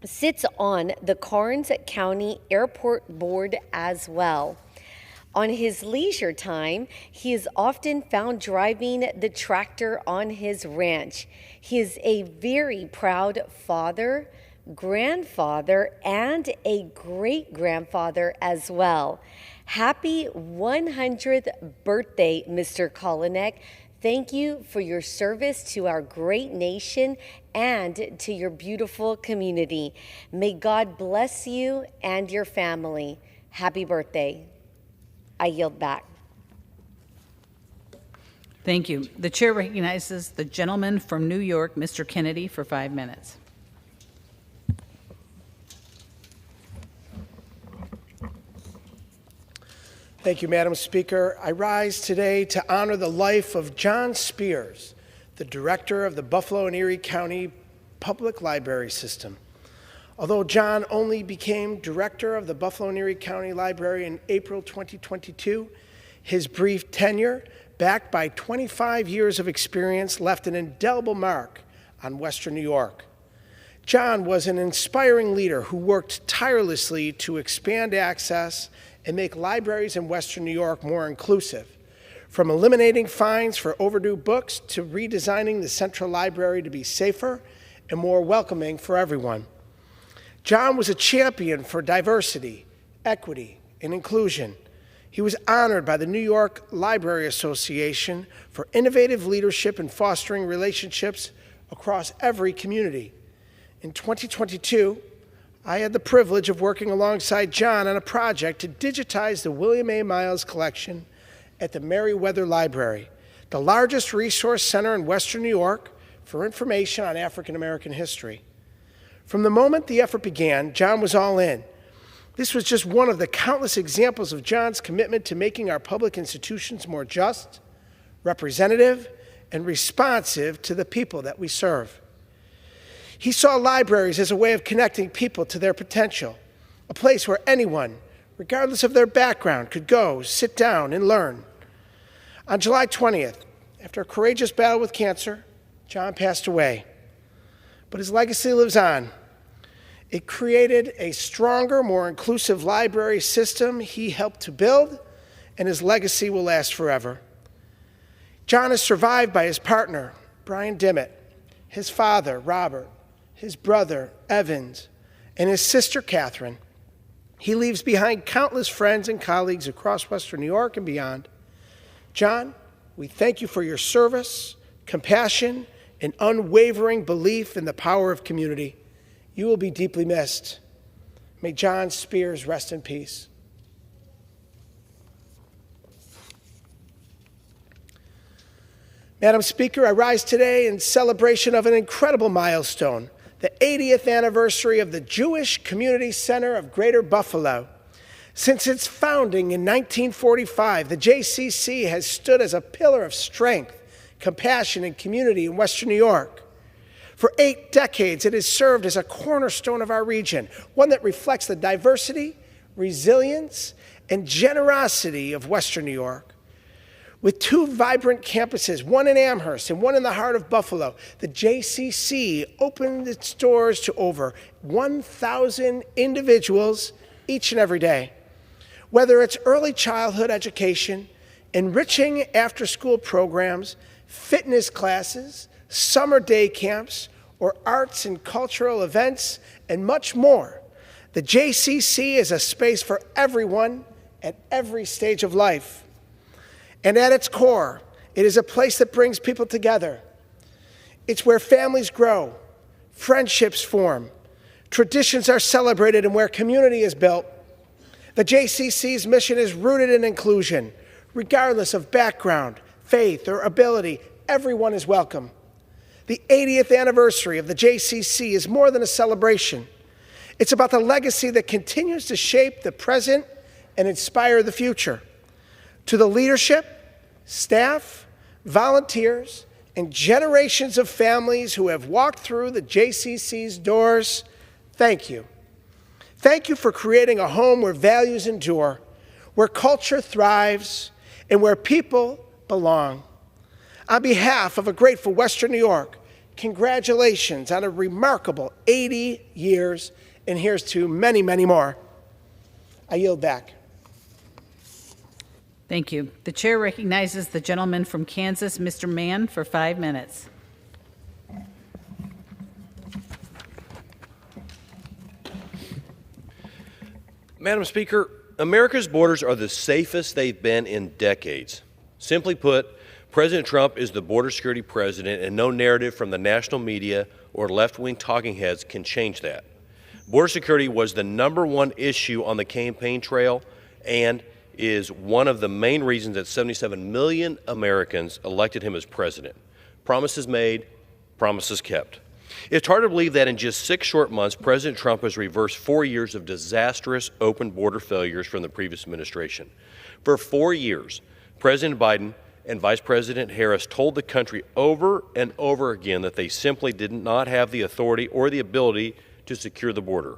sits on the Karnes County Airport Board as well. On his leisure time, he is often found driving the tractor on his ranch. He is a very proud father, grandfather, and a great-grandfather as well. Happy 100th birthday, Mr. Kolinek. Thank you for your service to our great nation and to your beautiful community. May God bless you and your family. Happy birthday. I yield back. Thank you. The chair recognizes the gentleman from New York, Mr. Kennedy, for 5 minutes. Thank you, Madam Speaker. I rise today to honor the life of John Spears, the director of the Buffalo and Erie County Public Library System. Although John only became director of the Buffalo and Erie County Library in April 2022, his brief tenure, backed by 25 years of experience, left an indelible mark on Western New York. John was an inspiring leader who worked tirelessly to expand access and make libraries in Western New York more inclusive, from eliminating fines for overdue books to redesigning the Central Library to be safer and more welcoming for everyone. John was a champion for diversity, equity, and inclusion. He was honored by the New York Library Association for innovative leadership in fostering relationships across every community. In 2022, I had the privilege of working alongside John on a project to digitize the William A. Miles collection at the Meriwether Library, the largest resource center in Western New York for information on African American history. From the moment the effort began, John was all in. This was just one of the countless examples of John's commitment to making our public institutions more just, representative, and responsive to the people that we serve. He saw libraries as a way of connecting people to their potential, a place where anyone, regardless of their background, could go, sit down, and learn. On July 20th, after a courageous battle with cancer, John passed away. But his legacy lives on. It created a stronger, more inclusive library system he helped to build, and his legacy will last forever. John is survived by his partner, Brian Dimmitt, his father, Robert, his brother, Evans, and his sister, Catherine. He leaves behind countless friends and colleagues across Western New York and beyond. John, we thank you for your service, compassion, and unwavering belief in the power of community. You will be deeply missed. May John Spears rest in peace. Madam Speaker, I rise today in celebration of an incredible milestone, the 80th anniversary of the Jewish Community Center of Greater Buffalo. Since its founding in 1945, the JCC has stood as a pillar of strength, compassion, and community in Western New York. For 8 decades, it has served as a cornerstone of our region, one that reflects the diversity, resilience, and generosity of Western New York. With 2 vibrant campuses, one in Amherst and one in the heart of Buffalo, the JCC opened its doors to over 1,000 individuals each and every day. Whether it's early childhood education, enriching after-school programs, fitness classes, summer day camps, or arts and cultural events, and much more, the JCC is a space for everyone at every stage of life. And at its core, it is a place that brings people together. It's where families grow, friendships form, traditions are celebrated, and where community is built. The JCC's mission is rooted in inclusion. Regardless of background, faith, or ability, everyone is welcome. The 80th anniversary of the JCC is more than a celebration. It's about the legacy that continues to shape the present and inspire the future. To the leadership, staff, volunteers, and generations of families who have walked through the JCC's doors, thank you. Thank you for creating a home where values endure, where culture thrives, and where people belong. On behalf of a grateful Western New York, congratulations on a remarkable 80 years, and here's to many, many more. I yield back. Thank you. The chair recognizes the gentleman from Kansas, Mr. Mann, for 5 minutes. Madam Speaker, America's borders are the safest they've been in decades. Simply put, President Trump is the border security president, and no narrative from the national media or left-wing talking heads can change that. Border security was the #1 issue on the campaign trail and is one of the main reasons that 77 million Americans elected him as president. Promises made, promises kept. It's hard to believe that in just 6 short months, President Trump has reversed 4 years of disastrous open border failures from the previous administration. For 4 years, President Biden and Vice President Harris told the country over and over again that they simply did not have the authority or the ability to secure the border.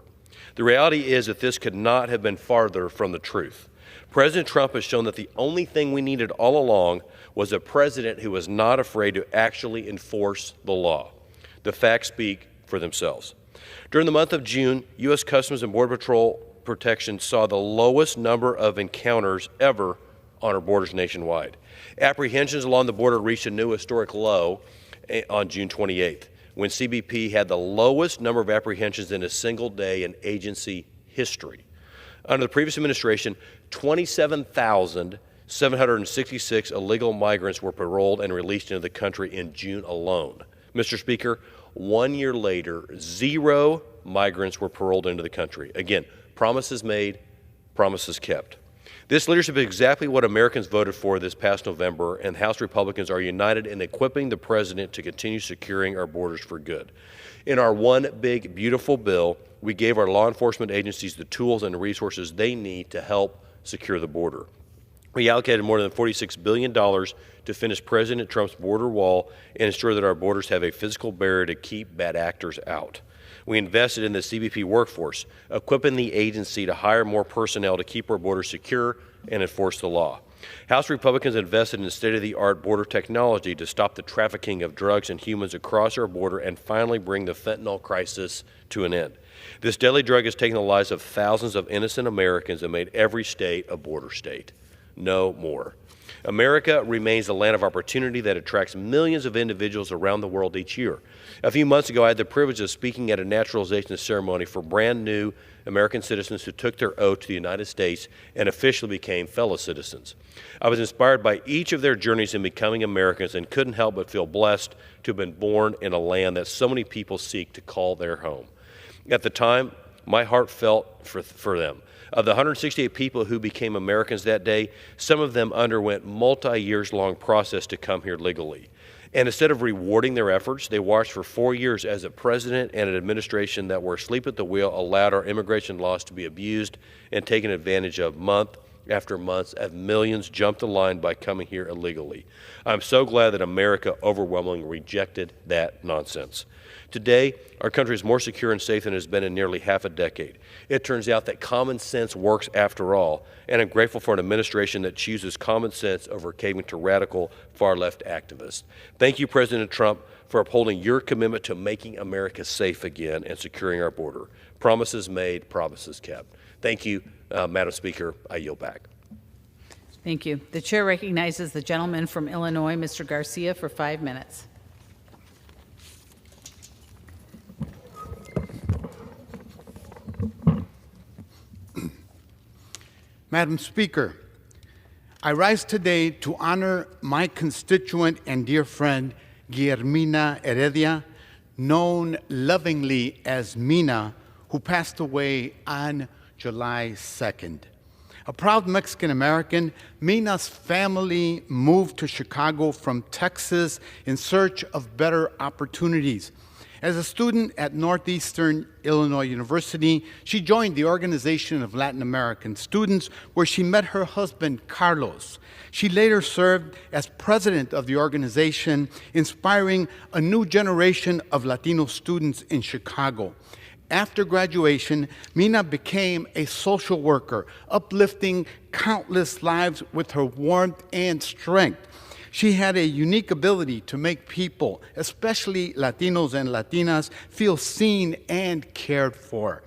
The reality is that this could not have been farther from the truth. President Trump has shown that the only thing we needed all along was a president who was not afraid to actually enforce the law. The facts speak for themselves. During the month of June, U.S. Customs and Border Patrol Protection saw the lowest number of encounters ever on our borders nationwide. Apprehensions along the border reached a new historic low on June 28th, when CBP had the lowest number of apprehensions in a single day in agency history. Under the previous administration, 27,766 illegal migrants were paroled and released into the country in June alone. Mr. Speaker, 1 year later, 0 migrants were paroled into the country. Again, promises made, promises kept. This leadership is exactly what Americans voted for this past November, and House Republicans are united in equipping the president to continue securing our borders for good. In our One Big Beautiful bill, we gave our law enforcement agencies the tools and resources they need to help secure the border. We allocated more than $46 billion to finish President Trump's border wall and ensure that our borders have a physical barrier to keep bad actors out. We invested in the CBP workforce, equipping the agency to hire more personnel to keep our borders secure and enforce the law. House Republicans invested in state-of-the-art border technology to stop the trafficking of drugs and humans across our border and finally bring the fentanyl crisis to an end. This deadly drug has taken the lives of thousands of innocent Americans and made every state a border state. No more. America remains a land of opportunity that attracts millions of individuals around the world each year. A few months ago, I had the privilege of speaking at a naturalization ceremony for brand new American citizens who took their oath to the United States and officially became fellow citizens. I was inspired by each of their journeys in becoming Americans and couldn't help but feel blessed to have been born in a land that so many people seek to call their home. At the time, my heart felt for them. Of the 168 people who became Americans that day, some of them underwent multi-years long process to come here legally. And instead of rewarding their efforts, they watched for 4 years as a president and an administration that were asleep at the wheel allowed our immigration laws to be abused and taken advantage of month after month as millions jumped the line by coming here illegally. I'm so glad that America overwhelmingly rejected that nonsense. Today, our country is more secure and safe than it has been in nearly half a decade. It turns out that common sense works after all, and I'm grateful for an administration that chooses common sense over caving to radical far-left activists. Thank you, President Trump, for upholding your commitment to making America safe again and securing our border. Promises made, promises kept. Thank you, Madam Speaker. I yield back. Thank you. The chair recognizes the gentleman from Illinois, Mr. Garcia, for 5 minutes. Madam Speaker, I rise today to honor my constituent and dear friend, Guillermina Heredia, known lovingly as Mina, who passed away on July 2nd. A proud Mexican-American, Mina's family moved to Chicago from Texas in search of better opportunities. As a student at Northeastern Illinois University, she joined the Organization of Latin American Students, where she met her husband, Carlos. She later served as president of the organization, inspiring a new generation of Latino students in Chicago. After graduation, Mina became a social worker, uplifting countless lives with her warmth and strength. She had a unique ability to make people, especially Latinos and Latinas, feel seen and cared for.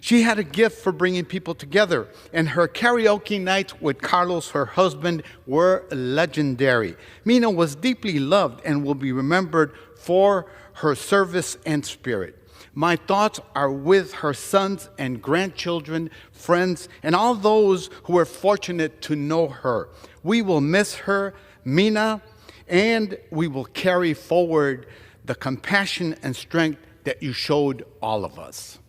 She had a gift for bringing people together, and her karaoke nights with Carlos, her husband, were legendary. Mina was deeply loved and will be remembered for her service and spirit. My thoughts are with her sons and grandchildren, friends, and all those who were fortunate to know her. We will miss her, Mina, and we will carry forward the compassion and strength that you showed all of us.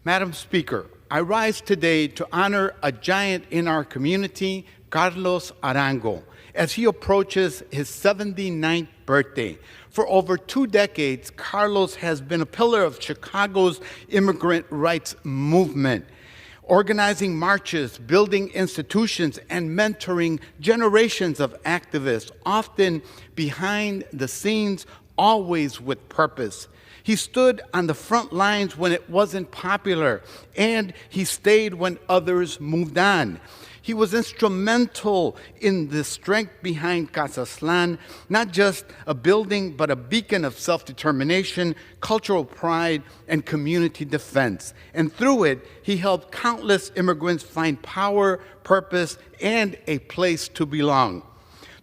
Madam Speaker, I rise today to honor a giant in our community, Carlos Arango, as he approaches his 79th birthday. For over 2 decades, Carlos has been a pillar of Chicago's immigrant rights movement, organizing marches, building institutions, and mentoring generations of activists, often behind the scenes, always with purpose. He stood on the front lines when it wasn't popular, and he stayed when others moved on. He was instrumental in the strength behind Casaslan, not just a building, but a beacon of self-determination, cultural pride, and community defense. And through it, he helped countless immigrants find power, purpose, and a place to belong.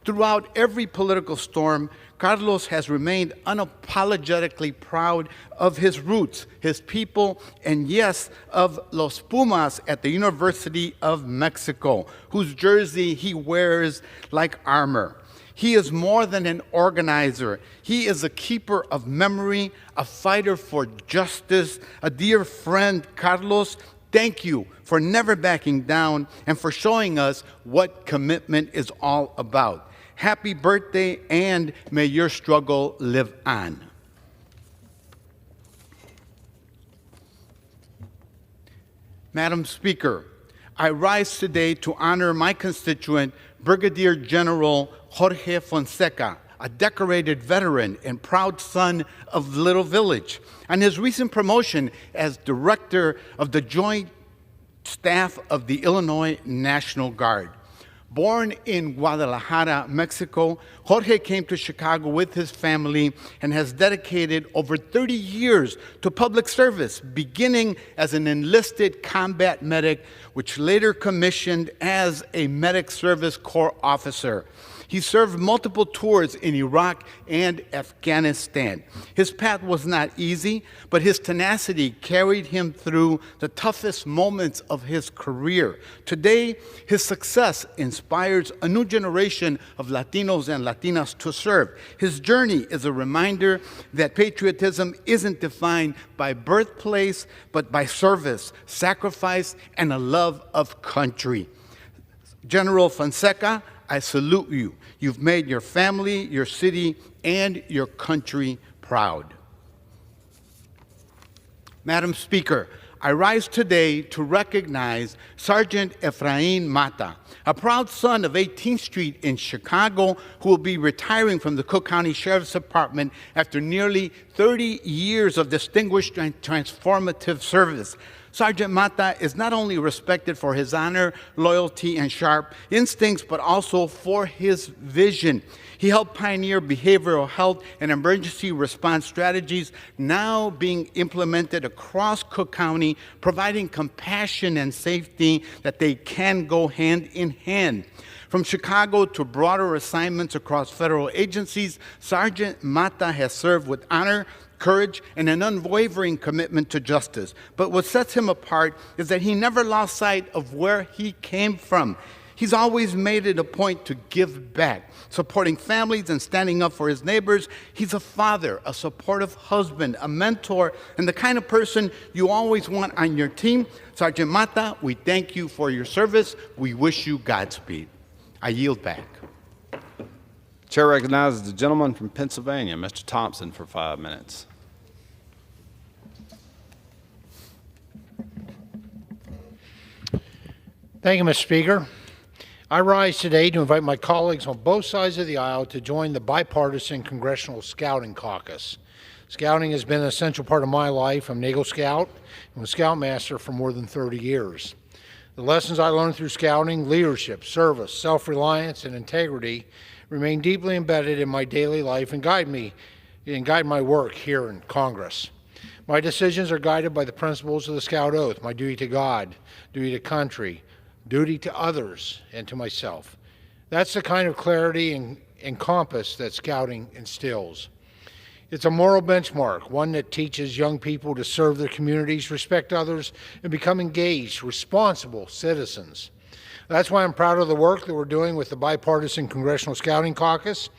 Throughout every political storm, Carlos has remained unapologetically proud of his roots, his people, and yes, of Los Pumas at the University of Mexico, whose jersey he wears like armor. He is more than an organizer. He is a keeper of memory, a fighter for justice, a dear friend. Carlos, thank you for never backing down and for showing us what commitment is all about. Happy birthday, and may your struggle live on. Madam Speaker, I rise today to honor my constituent, Brigadier General Jorge Fonseca, a decorated veteran and proud son of Little Village, on his recent promotion as Director of the Joint Staff of the Illinois National Guard. Born in Guadalajara, Mexico, Jorge came to Chicago with his family and has dedicated over 30 years to public service, beginning as an enlisted combat medic, which later commissioned as a Medic Service Corps officer. He served multiple tours in Iraq and Afghanistan. His path was not easy, but his tenacity carried him through the toughest moments of his career. Today, his success inspires a new generation of Latinos and Latinas to serve. His journey is a reminder that patriotism isn't defined by birthplace, but by service, sacrifice, and a love of country. General Fonseca, I salute you. You've made your family, your city, and your country proud. Madam Speaker, I rise today to recognize Sergeant Efrain Mata, a proud son of 18th Street in Chicago, who will be retiring from the Cook County Sheriff's Department after nearly 30 years of distinguished and transformative service. Sergeant Mata is not only respected for his honor, loyalty, and sharp instincts, but also for his vision. He helped pioneer behavioral health and emergency response strategies now being implemented across Cook County, providing compassion and safety that they can go hand in hand. From Chicago to broader assignments across federal agencies, Sergeant Mata has served with honor, courage, and an unwavering commitment to justice. But what sets him apart is that he never lost sight of where he came from. He's always made it a point to give back, supporting families and standing up for his neighbors. He's a father, a supportive husband, a mentor, and the kind of person you always want on your team. Sergeant Mata, we thank you for your service. We wish you Godspeed. I yield back. Chair recognizes the gentleman from Pennsylvania, Mr. Thompson, for 5 minutes. Thank you, Mr. Speaker. I rise today to invite my colleagues on both sides of the aisle to join the bipartisan Congressional Scouting Caucus. Scouting has been an essential part of my life. I'm an Eagle Scout and was Scoutmaster for more than 30 years. The lessons I learned through scouting, leadership, service, self-reliance, and integrity remain deeply embedded in my daily life and guide my work here in Congress. My decisions are guided by the principles of the Scout Oath: my duty to God, duty to country, duty to others, and to myself. That's the kind of clarity and compass that scouting instills. It's a moral benchmark, one that teaches young people to serve their communities, respect others, and become engaged, responsible citizens. That's why I'm proud of the work that we're doing with the bipartisan Congressional Scouting Caucus.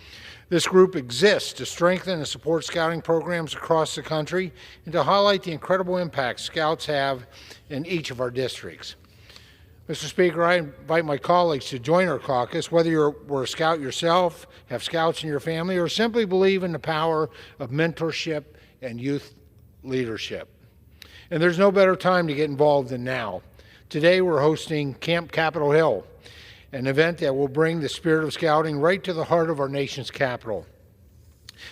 This group exists to strengthen and support scouting programs across the country and to highlight the incredible impact scouts have in each of our districts. Mr. Speaker, I invite my colleagues to join our caucus, whether you're a scout yourself, have scouts in your family, or simply believe in the power of mentorship and youth leadership. And there's no better time to get involved than now. Today we're hosting Camp Capitol Hill, an event that will bring the spirit of scouting right to the heart of our nation's capital.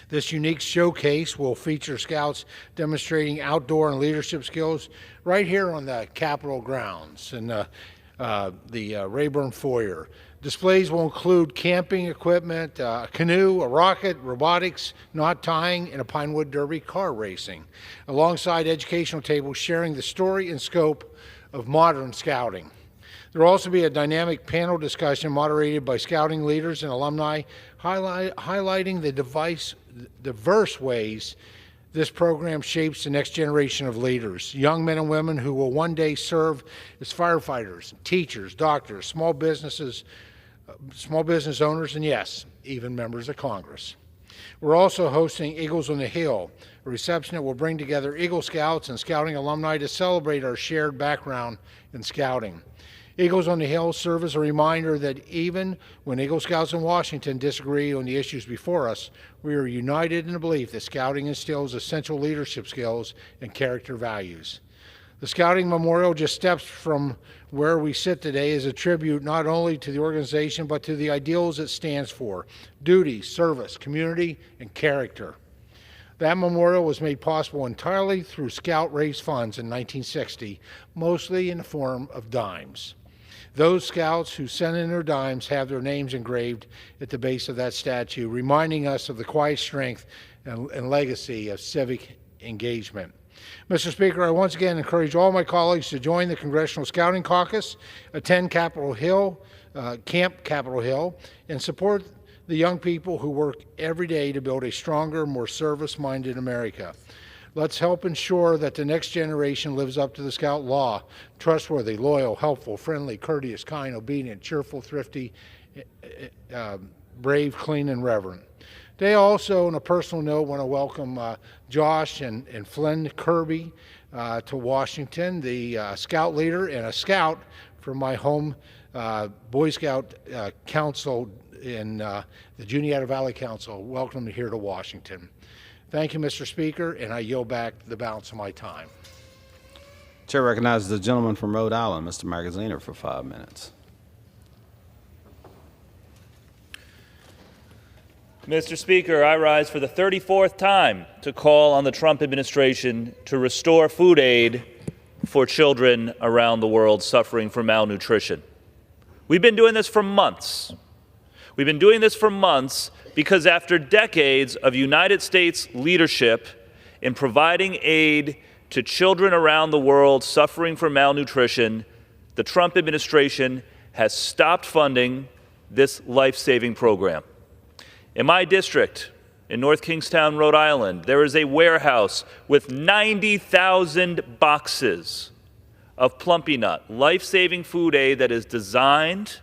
This unique showcase will feature scouts demonstrating outdoor and leadership skills right here on the Capitol grounds and the Rayburn Foyer. Displays will include camping equipment, a canoe, a rocket, robotics, knot tying, and a Pinewood Derby car racing, alongside educational tables sharing the story and scope of modern scouting. There will also be a dynamic panel discussion moderated by Scouting leaders and alumni, highlighting the diverse ways this program shapes the next generation of leaders, young men and women who will one day serve as firefighters, teachers, doctors, small business owners, and yes, even members of Congress. We're also hosting Eagles on the Hill, a reception that will bring together Eagle Scouts and Scouting alumni to celebrate our shared background in Scouting. Eagles on the Hill serve as a reminder that even when Eagle Scouts in Washington disagree on the issues before us, we are united in the belief that Scouting instills essential leadership skills and character values. The Scouting Memorial, just steps from where we sit today, is a tribute not only to the organization but to the ideals it stands for: duty, service, community, and character. That memorial was made possible entirely through Scout-raised funds in 1960, mostly in the form of dimes. Those Scouts who sent in their dimes have their names engraved at the base of that statue, reminding us of the quiet strength and legacy of civic engagement. Mr. Speaker, I once again encourage all my colleagues to join the Congressional Scouting Caucus, attend Camp Capitol Hill, and support the young people who work every day to build a stronger, more service-minded America. Let's help ensure that the next generation lives up to the Scout law: trustworthy, loyal, helpful, friendly, courteous, kind, obedient, cheerful, thrifty, brave, clean, and reverent. Today also, on a personal note, want to welcome Josh and Flynn Kirby to Washington, the Scout leader and a Scout from my home Boy Scout Council in the Juniata Valley Council. Welcome here to Washington. Thank you, Mr. Speaker, and I yield back the balance of my time. Chair recognizes the gentleman from Rhode Island, Mr. Magaziner, for 5 minutes. Mr. Speaker, I rise for the 34th time to call on the Trump administration to restore food aid for children around the world suffering from malnutrition. We've been doing this for months. We've been doing this for months because after decades of United States leadership in providing aid to children around the world suffering from malnutrition, the Trump administration has stopped funding this life-saving program. In my district, in North Kingstown, Rhode Island, there is a warehouse with 90,000 boxes of Plumpy Nut, life-saving food aid that is designed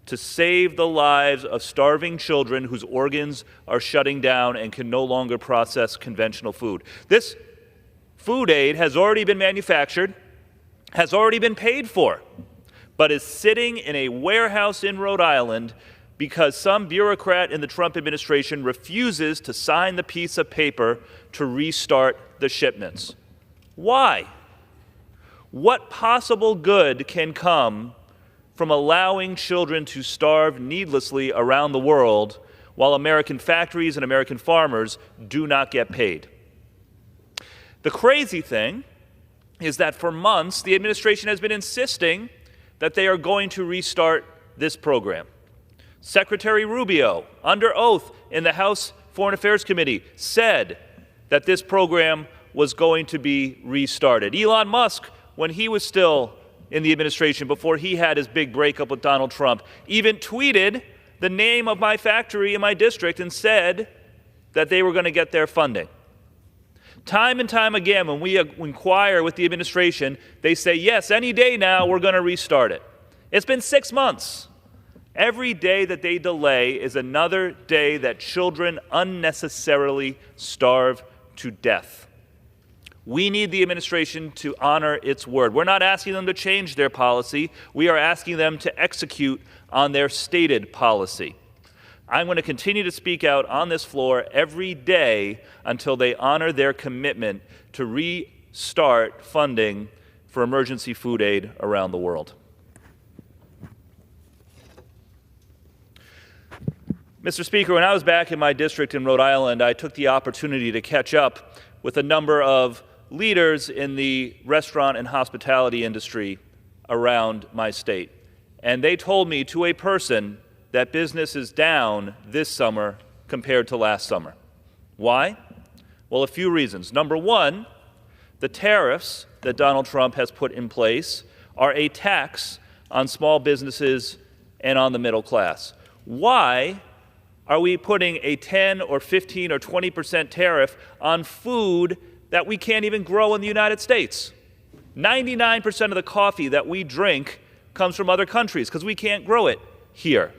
to save the lives of starving children whose organs are shutting down and can no longer process conventional food. This food aid has already been manufactured, has already been paid for, but is sitting in a warehouse in Rhode Island because some bureaucrat in the Trump administration refuses to sign the piece of paper to restart the shipments. Why? What possible good can come from allowing children to starve needlessly around the world while American factories and American farmers do not get paid? The crazy thing is that for months, the administration has been insisting that they are going to restart this program. Secretary Rubio, under oath in the House Foreign Affairs Committee, said that this program was going to be restarted. Elon Musk, when he was still in the administration, before he had his big breakup with Donald Trump, even tweeted the name of my factory in my district and said that they were going to get their funding. Time and time again, when we inquire with the administration, they say, yes, any day now we're going to restart it. It's been 6 months. Every day that they delay is another day that children unnecessarily starve to death. We need the administration to honor its word. We're not asking them to change their policy. We are asking them to execute on their stated policy. I'm going to continue to speak out on this floor every day until they honor their commitment to restart funding for emergency food aid around the world. Mr. Speaker, when I was back in my district in Rhode Island, I took the opportunity to catch up with a number of leaders in the restaurant and hospitality industry around my state. And they told me to a person that business is down this summer compared to last summer. Why? Well, a few reasons. Number one, the tariffs that Donald Trump has put in place are a tax on small businesses and on the middle class? Why are we putting a 10 or 15 or 20% tariff on food that we can't even grow in the United States? 99% of the coffee that we drink comes from other countries because we can't grow it here.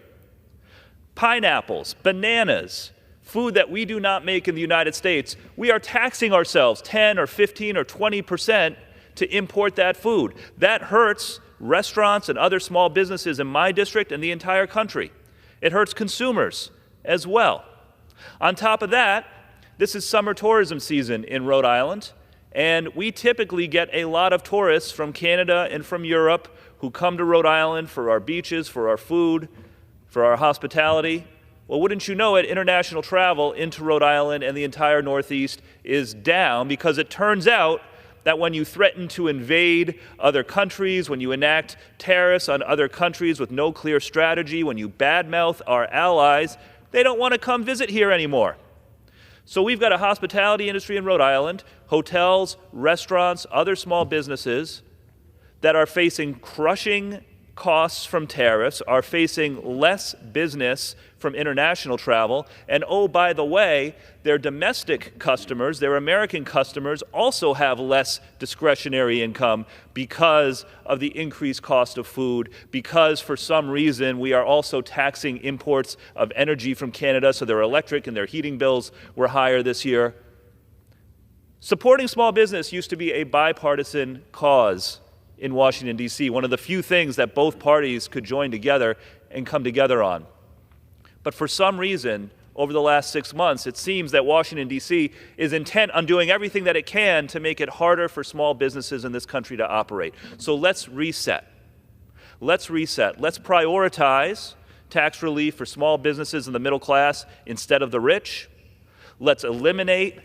Pineapples, bananas, food that we do not make in the United States, we are taxing ourselves 10 or 15 or 20% to import that food. That hurts restaurants and other small businesses in my district and the entire country. It hurts consumers as well. On top of that, this is summer tourism season in Rhode Island, and we typically get a lot of tourists from Canada and from Europe who come to Rhode Island for our beaches, for our food, for our hospitality. Well, wouldn't you know it, international travel into Rhode Island and the entire Northeast is down because it turns out that when you threaten to invade other countries, when you enact tariffs on other countries with no clear strategy, when you badmouth our allies, they don't want to come visit here anymore. So we've got a hospitality industry in Rhode Island, hotels, restaurants, other small businesses that are facing crushing costs from tariffs, are facing less business from international travel, and oh, by the way, their domestic customers, their American customers, also have less discretionary income because of the increased cost of food, because for some reason we are also taxing imports of energy from Canada, so their electric and their heating bills were higher this year. Supporting small business used to be a bipartisan cause in Washington, D.C., one of the few things that both parties could join together and come together on. But for some reason, over the last 6 months, it seems that Washington, D.C. is intent on doing everything that it can to make it harder for small businesses in this country to operate. So let's reset. Let's reset. Let's prioritize tax relief for small businesses in the middle class instead of the rich. Let's eliminate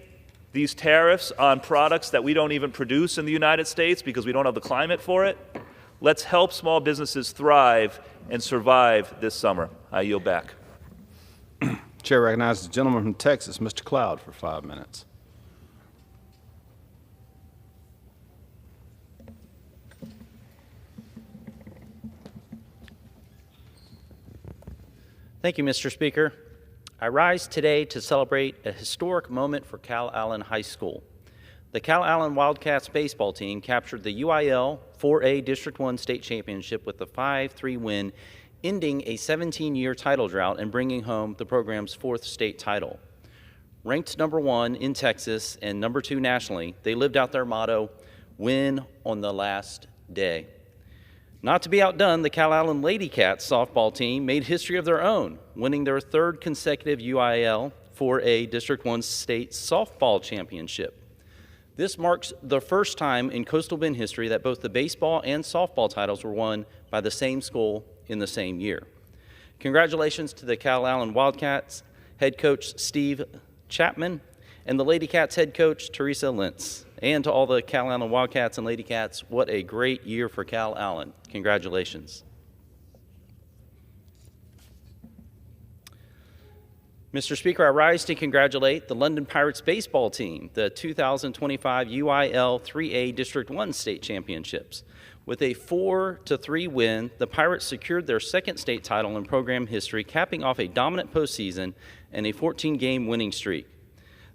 these tariffs on products that we don't even produce in the United States because we don't have the climate for it. Let's help small businesses thrive and survive this summer. I yield back. Chair recognizes the gentleman from Texas, Mr. Cloud, for 5 minutes. Thank you, Mr. Speaker. I rise today to celebrate a historic moment for Calallen High School. The Calallen Wildcats baseball team captured the UIL 4A District 1 state championship with a 5-3 win, ending a 17-year title drought and bringing home the program's 4th state title. Ranked number 1 in Texas and number 2 nationally, they lived out their motto, win on the last day. Not to be outdone, the Calallen Lady Cats softball team made history of their own, winning their 3rd consecutive UIL 4A District 1 state softball championship. This marks the first time in Coastal Bend history that both the baseball and softball titles were won by the same school in the same year. Congratulations to the Calallen Wildcats head coach Steve Chapman and the Lady Cats head coach Teresa Lentz. And to all the Calallen Wildcats and Lady Cats, what a great year for Calallen. Congratulations. Mr. Speaker, I rise to congratulate the London Pirates baseball team, the 2025 UIL 3A District 1 state championships. With a 4-3 win, the Pirates secured their 2nd state title in program history, capping off a dominant postseason and a 14-game winning streak.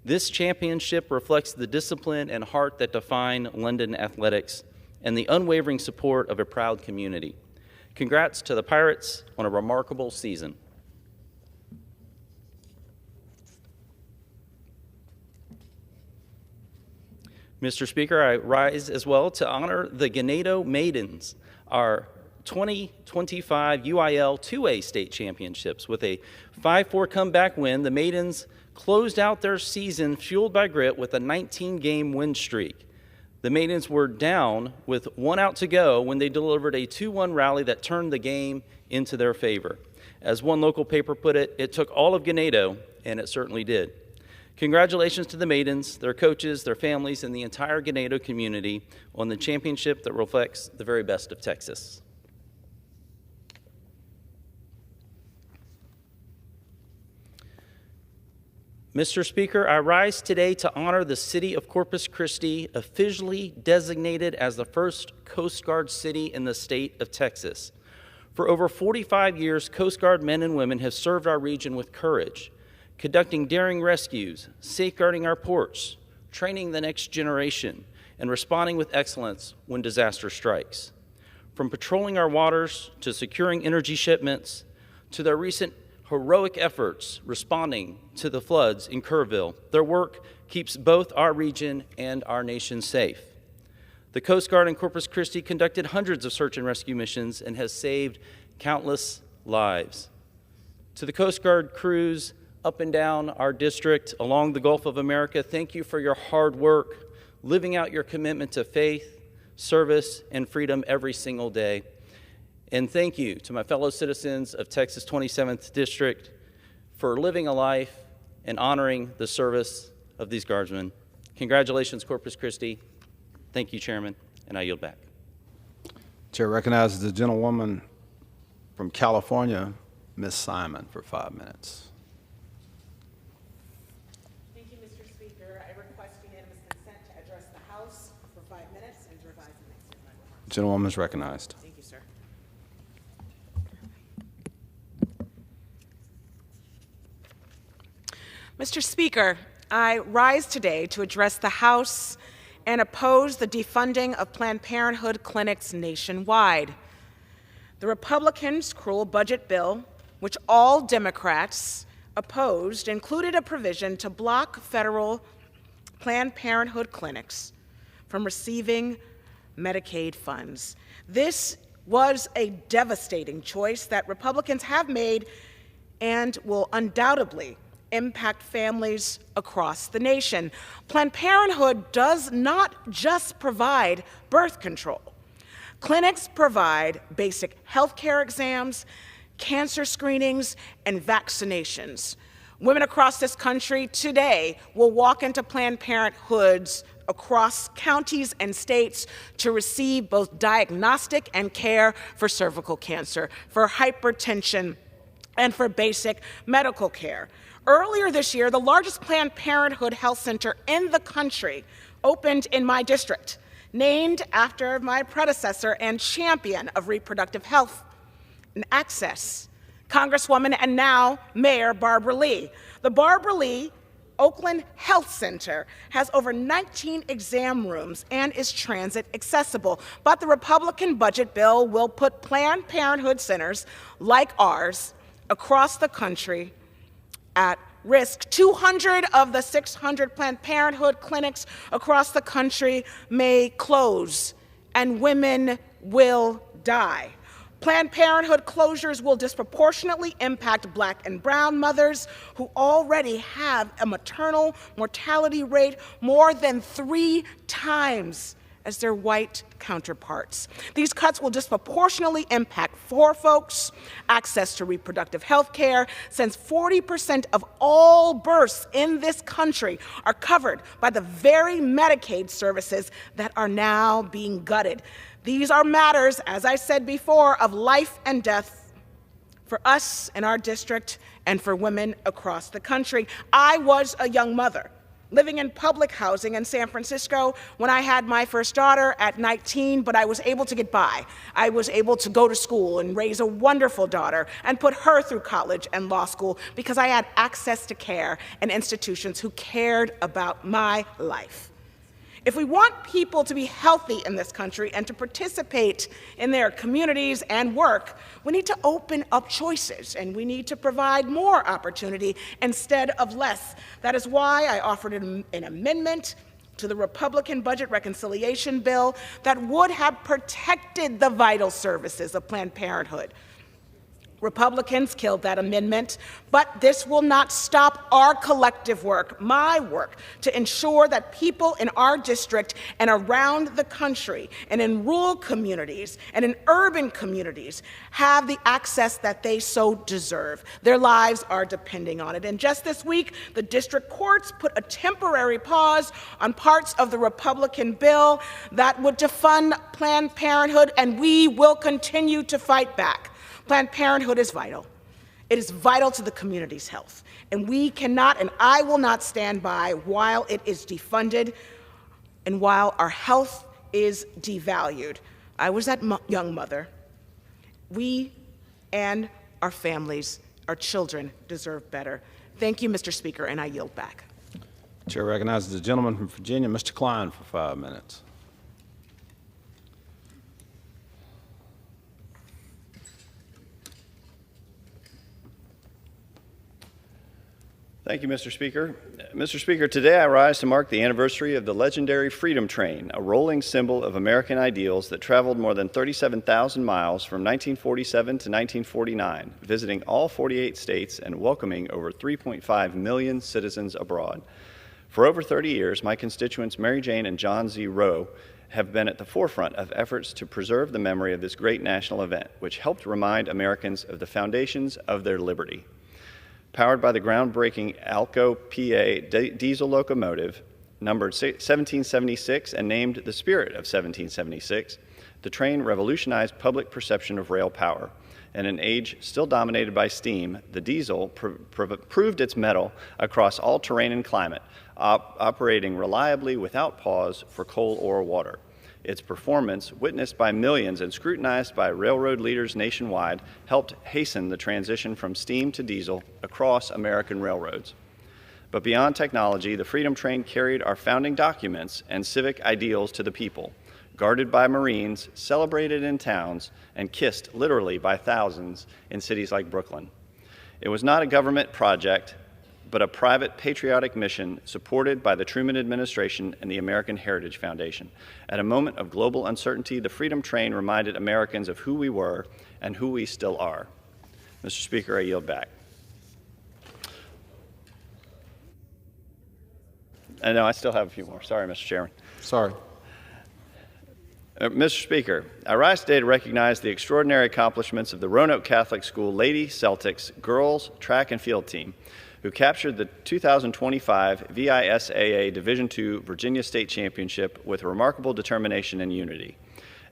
This championship reflects the discipline and heart that define London athletics and the unwavering support of a proud community. Congrats to the Pirates on a remarkable season. Mr. Speaker, I rise as well to honor the Ganado Maidens, our 2025 UIL 2A state championships. With a 5-4 comeback win, the Maidens closed out their season fueled by grit with a 19-game win streak. The Maidens were down with 1 out to go when they delivered a 2-1 rally that turned the game into their favor. As one local paper put it, it took all of Ganado, and it certainly did. Congratulations to the Maidens, their coaches, their families, and the entire Ganado community on the championship that reflects the very best of Texas. Mr. Speaker, I rise today to honor the city of Corpus Christi, officially designated as the first Coast Guard city in the state of Texas. For over 45 years, Coast Guard men and women have served our region with courage, conducting daring rescues, safeguarding our ports, training the next generation, and responding with excellence when disaster strikes. From patrolling our waters to securing energy shipments to their recent heroic efforts responding to the floods in Kerrville, their work keeps both our region and our nation safe. The Coast Guard in Corpus Christi conducted hundreds of search and rescue missions and has saved countless lives. To the Coast Guard crews up and down our district along the Gulf of America, thank you for your hard work, living out your commitment to faith, service, and freedom every single day. And thank you to my fellow citizens of Texas 27th District for living a life and honoring the service of these Guardsmen. Congratulations, Corpus Christi. Thank you, Chairman, and I yield back. Chair recognizes the gentlewoman from California, Ms. Simon, for 5 minutes. Thank you, Mr. Speaker. I request unanimous consent to address the House for 5 minutes and to revise the next of my remarks. Gentlewoman is recognized. Thank you, sir. Mr. Speaker, I rise today to address the House and oppose the defunding of Planned Parenthood clinics nationwide. The Republicans' cruel budget bill, which all Democrats opposed, included a provision to block federal Planned Parenthood clinics from receiving Medicaid funds. This was a devastating choice that Republicans have made and will undoubtedly impact families across the nation. Planned Parenthood does not just provide birth control. Clinics provide basic health care exams, cancer screenings, and vaccinations. Women across this country today will walk into Planned Parenthoods across counties and states to receive both diagnostic and care for cervical cancer, for hypertension, and for basic medical care. Earlier this year, the largest Planned Parenthood health center in the country opened in my district, named after my predecessor and champion of reproductive health and access, Congresswoman and now Mayor Barbara Lee. The Barbara Lee Oakland Health Center has over 19 exam rooms and is transit accessible. But the Republican budget bill will put Planned Parenthood centers like ours across the country at risk. 200 of the 600 Planned Parenthood clinics across the country may close, and women will die. Planned Parenthood closures will disproportionately impact Black and brown mothers who already have a maternal mortality rate more than 3 times as their white counterparts. These cuts will disproportionately impact poor folks' access to reproductive health care, since 40% of all births in this country are covered by the very Medicaid services that are now being gutted. These are matters, as I said before, of life and death for us in our district and for women across the country. I was a young mother living in public housing in San Francisco when I had my first daughter at 19, but I was able to get by. I was able to go to school and raise a wonderful daughter and put her through college and law school because I had access to care and institutions who cared about my life. If we want people to be healthy in this country and to participate in their communities and work, we need to open up choices, and we need to provide more opportunity instead of less. That is why I offered an amendment to the Republican budget reconciliation bill that would have protected the vital services of Planned Parenthood. Republicans killed that amendment, but this will not stop our collective work, my work, to ensure that people in our district and around the country and in rural communities and in urban communities have the access that they so deserve. Their lives are depending on it. And just this week, the district courts put a temporary pause on parts of the Republican bill that would defund Planned Parenthood, and we will continue to fight back. Planned Parenthood is vital. It is vital to the community's health. And we cannot, and I will not stand by while it is defunded and while our health is devalued. I was that young mother. We and our families, our children deserve better. Thank you, Mr. Speaker, and I yield back. Chair recognizes the gentleman from Virginia, Mr. Klein, for 5 minutes. Thank you, Mr. Speaker. Mr. Speaker, today I rise to mark the anniversary of the legendary Freedom Train, a rolling symbol of American ideals that traveled more than 37,000 miles from 1947 to 1949, visiting all 48 states and welcoming over 3.5 million citizens abroad. For over 30 years, my constituents Mary Jane and John Z. Rowe have been at the forefront of efforts to preserve the memory of this great national event, which helped remind Americans of the foundations of their liberty. Powered by the groundbreaking Alco PA diesel locomotive, numbered 1776 and named the Spirit of 1776, the train revolutionized public perception of rail power. In an age still dominated by steam, the diesel proved its mettle across all terrain and climate, operating reliably without pause for coal or water. Its performance, witnessed by millions and scrutinized by railroad leaders nationwide, helped hasten the transition from steam to diesel across American railroads. But beyond technology, the Freedom Train carried our founding documents and civic ideals to the people, guarded by Marines, celebrated in towns, and kissed literally by thousands in cities like Brooklyn. It was not a government project, but a private patriotic mission supported by the Truman administration and the American Heritage Foundation. At a moment of global uncertainty, the Freedom Train reminded Americans of who we were and who we still are. Mr. Speaker, I yield back. I know I still have a few more. Sorry, Mr. Chairman. Sorry. Mr. Speaker, I rise today to recognize the extraordinary accomplishments of the Roanoke Catholic School Lady Celtics girls track and field team, who captured the 2025 VISAA Division II Virginia State Championship with remarkable determination and unity.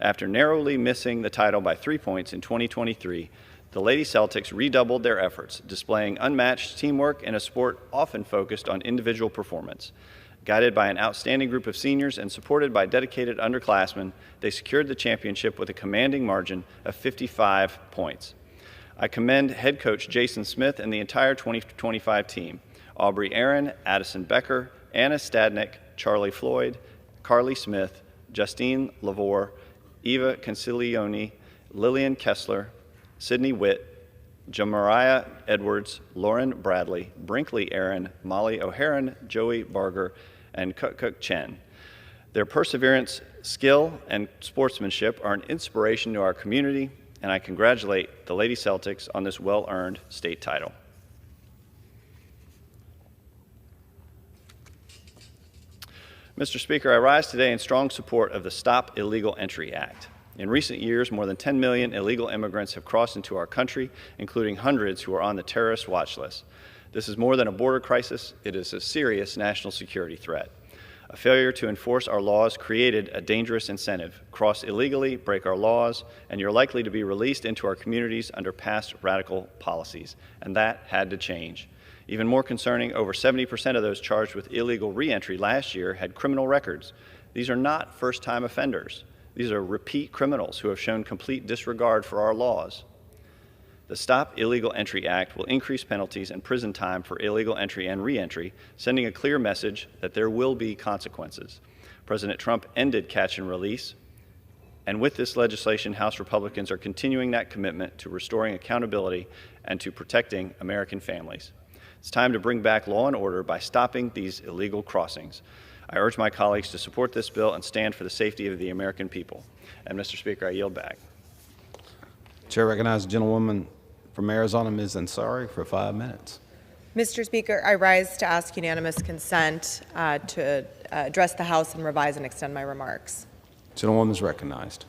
After narrowly missing the title by 3 points in 2023, the Lady Celtics redoubled their efforts, displaying unmatched teamwork in a sport often focused on individual performance. Guided by an outstanding group of seniors and supported by dedicated underclassmen, they secured the championship with a commanding margin of 55 points. I commend head coach Jason Smith and the entire 2025 team, Aubrey Aaron, Addison Becker, Anna Stadnick, Charlie Floyd, Carly Smith, Justine Lavore, Eva Concilioni, Lillian Kessler, Sydney Witt, Jamariah Edwards, Lauren Bradley, Brinkley Aaron, Molly O'Haron, Joey Barger, and Kuk Chen. Their perseverance, skill, and sportsmanship are an inspiration to our community, and I congratulate the Lady Celtics on this well-earned state title. Mr. Speaker, I rise today in strong support of the Stop Illegal Entry Act. In recent years, more than 10 million illegal immigrants have crossed into our country, including hundreds who are on the terrorist watch list. This is more than a border crisis. It is a serious national security threat. A failure to enforce our laws created a dangerous incentive. Cross illegally, break our laws, and you're likely to be released into our communities under past radical policies. And that had to change. Even more concerning, over 70% of those charged with illegal reentry last year had criminal records. These are not first-time offenders. These are repeat criminals who have shown complete disregard for our laws. The Stop Illegal Entry Act will increase penalties and prison time for illegal entry and reentry, sending a clear message that there will be consequences. President Trump ended catch and release, and with this legislation, House Republicans are continuing that commitment to restoring accountability and to protecting American families. It's time to bring back law and order by stopping these illegal crossings. I urge my colleagues to support this bill and stand for the safety of the American people. And Mr. Speaker, I yield back. Chair recognizes the gentlewoman from Arizona, Ms. Ansari, for 5 minutes. Mr. Speaker, I rise to ask unanimous consent to address the House and revise and extend my remarks. Gentlewoman is recognized.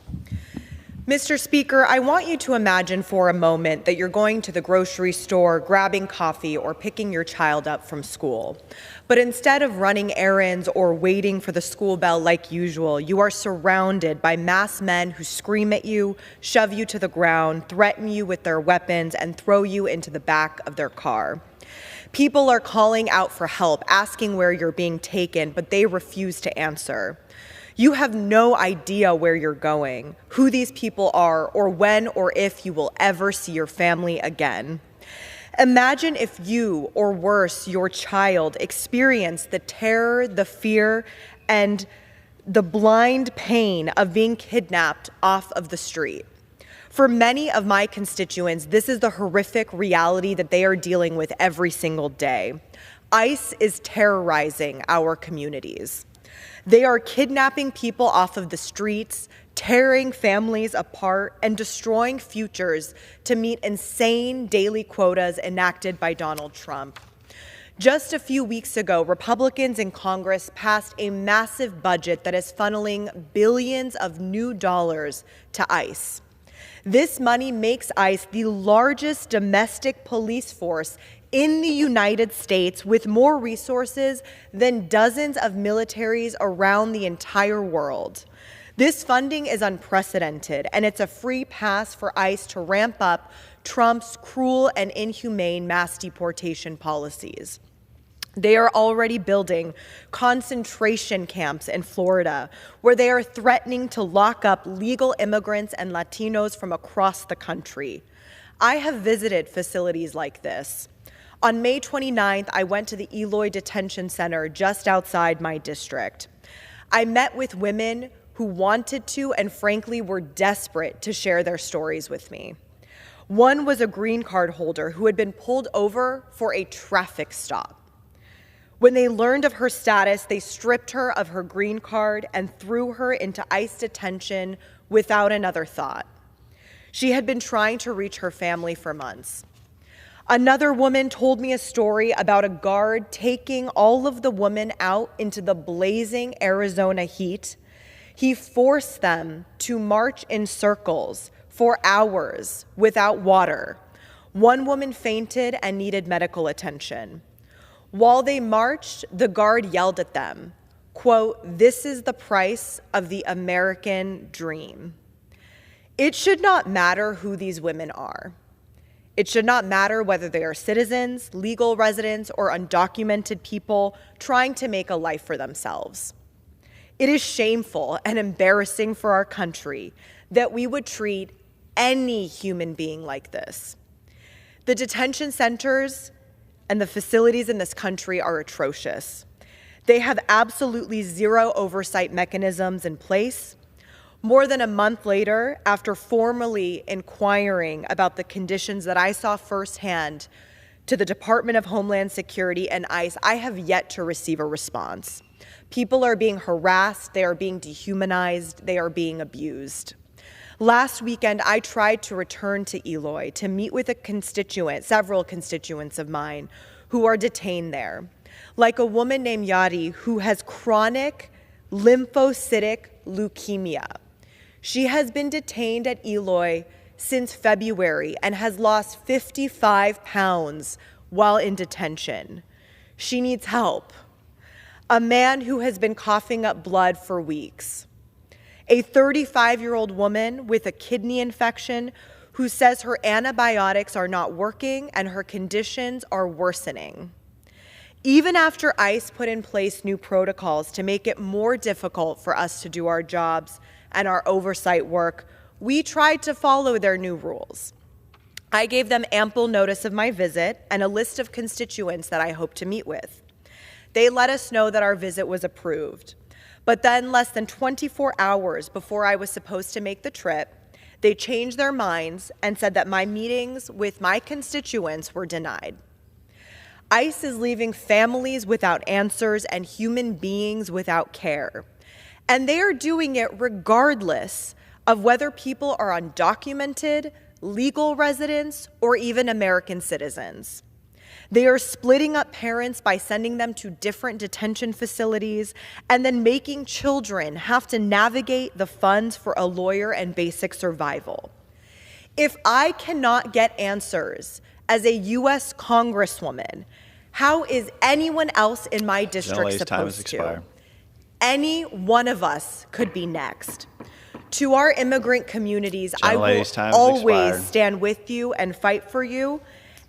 Mr. Speaker, I want you to imagine for a moment that you're going to the grocery store, grabbing coffee, or picking your child up from school. But instead of running errands or waiting for the school bell like usual, you are surrounded by masked men who scream at you, shove you to the ground, threaten you with their weapons, and throw you into the back of their car. People are calling out for help, asking where you're being taken, but they refuse to answer. You have no idea where you're going, who these people are, or when or if you will ever see your family again. Imagine if you, or worse, your child, experienced the terror, the fear, and the blind pain of being kidnapped off of the street. For many of my constituents, this is the horrific reality that they are dealing with every single day. ICE is terrorizing our communities. They are kidnapping people off of the streets, tearing families apart, and destroying futures to meet insane daily quotas enacted by Donald Trump. Just a few weeks ago, Republicans in Congress passed a massive budget that is funneling billions of new dollars to ICE. This money makes ICE the largest domestic police force in the United States, with more resources than dozens of militaries around the entire world. This funding is unprecedented, and it's a free pass for ICE to ramp up Trump's cruel and inhumane mass deportation policies. They are already building concentration camps in Florida, where they are threatening to lock up legal immigrants and Latinos from across the country. I have visited facilities like this. On May 29th, I went to the Eloy Detention Center just outside my district. I met with women who wanted to and frankly were desperate to share their stories with me. One was a green card holder who had been pulled over for a traffic stop. When they learned of her status, they stripped her of her green card and threw her into ICE detention without another thought. She had been trying to reach her family for months. Another woman told me a story about a guard taking all of the women out into the blazing Arizona heat. He forced them to march in circles for hours without water. One woman fainted and needed medical attention. While they marched, the guard yelled at them, quote, "This is the price of the American dream." It should not matter who these women are. It should not matter whether they are citizens, legal residents, or undocumented people trying to make a life for themselves. It is shameful and embarrassing for our country that we would treat any human being like this. The detention centers and the facilities in this country are atrocious. They have absolutely zero oversight mechanisms in place. More than a month later, after formally inquiring about the conditions that I saw firsthand to the Department of Homeland Security and ICE, I have yet to receive a response. People are being harassed, they are being dehumanized, they are being abused. Last weekend, I tried to return to Eloy to meet with several constituents of mine who are detained there, like a woman named Yadi who has chronic lymphocytic leukemia. She has been detained at Eloy since February and has lost 55 pounds while in detention. She needs help. A man who has been coughing up blood for weeks. A 35-year-old woman with a kidney infection who says her antibiotics are not working and her conditions are worsening. Even after ICE put in place new protocols to make it more difficult for us to do our jobs and our oversight work, we tried to follow their new rules. I gave them ample notice of my visit and a list of constituents that I hope to meet with. They let us know that our visit was approved. But then, less than 24 hours before I was supposed to make the trip, they changed their minds and said that my meetings with my constituents were denied. ICE is leaving families without answers and human beings without care. And they are doing it regardless of whether people are undocumented, legal residents, or even American citizens. They are splitting up parents by sending them to different detention facilities and then making children have to navigate the funds for a lawyer and basic survival. If I cannot get answers as a U.S. Congresswoman, how is anyone else in my district supposed to? Any one of us could be next. To our immigrant communities, I will always stand with you and fight for you,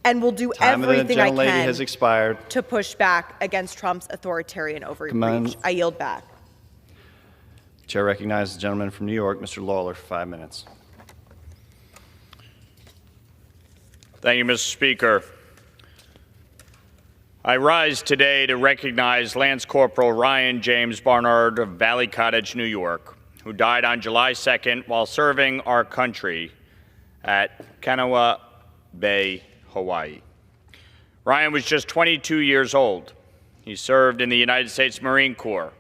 and will do everything I can to push back against Trump's authoritarian overreach. I yield back. Chair recognizes the gentleman from New York, Mr. Lawler, for 5 minutes. Thank you, Mr. Speaker. I rise today to recognize Lance Corporal Ryan James Barnard of Valley Cottage, New York, who died on July 2nd while serving our country at Kanawha Bay, Hawaii. Ryan was just 22 years old. He served in the United States Marine Corps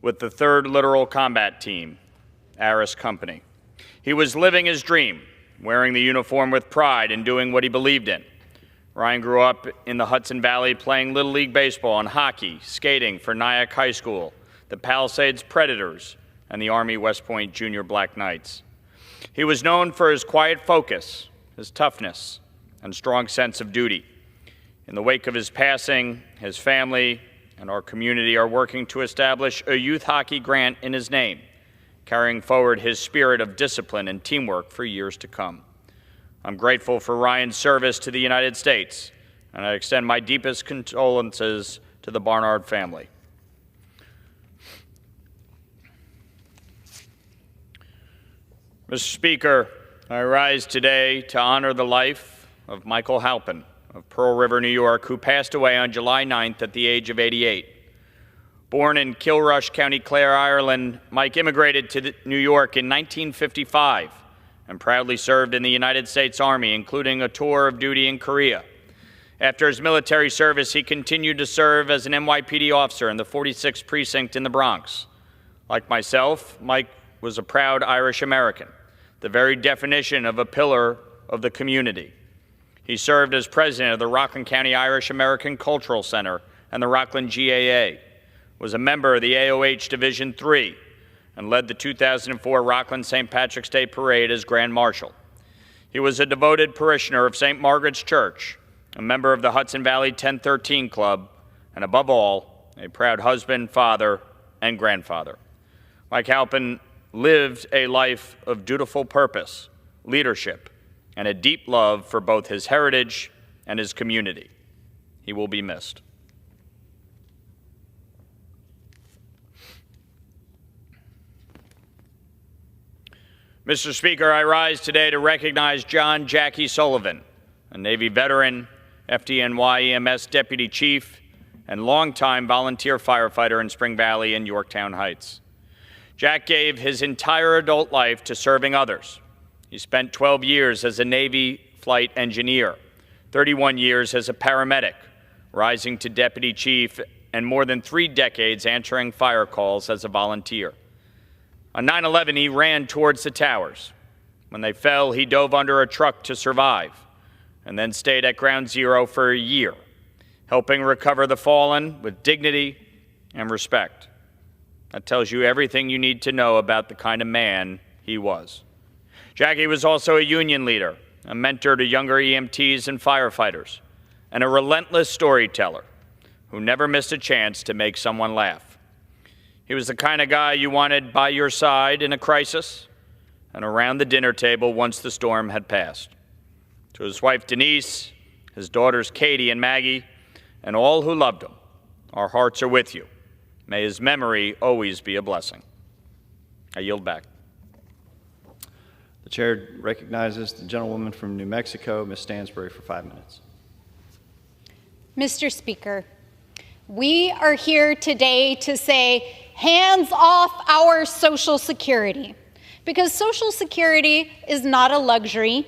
with the 3rd Littoral Combat Team, Aris Company. He was living his dream, wearing the uniform with pride and doing what he believed in. Ryan grew up in the Hudson Valley playing Little League Baseball and hockey, skating for Nyack High School, the Palisades Predators, and the Army West Point Junior Black Knights. He was known for his quiet focus, his toughness, and strong sense of duty. In the wake of his passing, his family and our community are working to establish a youth hockey grant in his name, carrying forward his spirit of discipline and teamwork for years to come. I'm grateful for Ryan's service to the United States, and I extend my deepest condolences to the Barnard family. Mr. Speaker, I rise today to honor the life of Michael Halpin of Pearl River, New York, who passed away on July 9th at the age of 88. Born in Kilrush, County Clare, Ireland, Mike immigrated to New York in 1955 and proudly served in the United States Army, including a tour of duty in Korea. After his military service, he continued to serve as an NYPD officer in the 46th Precinct in the Bronx. Like myself, Mike was a proud Irish American, the very definition of a pillar of the community. He served as president of the Rockland County Irish American Cultural Center and the Rockland GAA, was a member of the AOH Division III, and led the 2004 Rockland St. Patrick's Day Parade as Grand Marshal. He was a devoted parishioner of St. Margaret's Church, a member of the Hudson Valley 1013 Club, and above all, a proud husband, father, and grandfather. Mike Halpin lived a life of dutiful purpose, leadership, and a deep love for both his heritage and his community. He will be missed. Mr. Speaker, I rise today to recognize John Jackie Sullivan, a Navy veteran, FDNY EMS Deputy Chief, and longtime volunteer firefighter in Spring Valley and Yorktown Heights. Jack gave his entire adult life to serving others. He spent 12 years as a Navy flight engineer, 31 years as a paramedic, rising to Deputy Chief, and more than 3 decades answering fire calls as a volunteer. On 9/11, he ran towards the towers. When they fell, he dove under a truck to survive, and then stayed at Ground Zero for a year, helping recover the fallen with dignity and respect. That tells you everything you need to know about the kind of man he was. Jackie was also a union leader, a mentor to younger EMTs and firefighters, and a relentless storyteller who never missed a chance to make someone laugh. He was the kind of guy you wanted by your side in a crisis and around the dinner table once the storm had passed. To his wife Denise, his daughters Katie and Maggie, and all who loved him, our hearts are with you. May his memory always be a blessing. I yield back. The chair recognizes the gentlewoman from New Mexico, Ms. Stansbury, for 5 minutes. Mr. Speaker, we are here today to say, hands off our Social Security, because Social Security is not a luxury,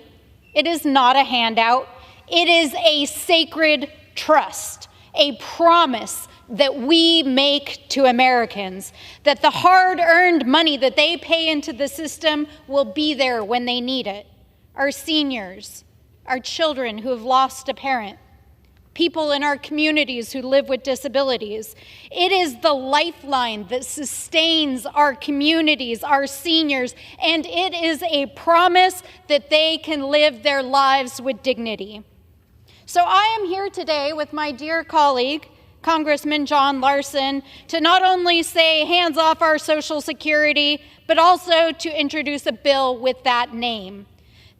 it is not a handout, it is a sacred trust, a promise that we make to Americans, that the hard-earned money that they pay into the system will be there when they need it. Our seniors, our children who have lost a parent, people in our communities who live with disabilities. It is the lifeline that sustains our communities, our seniors, and it is a promise that they can live their lives with dignity. So I am here today with my dear colleague, Congressman John Larson, to not only say hands off our Social Security, but also to introduce a bill with that name.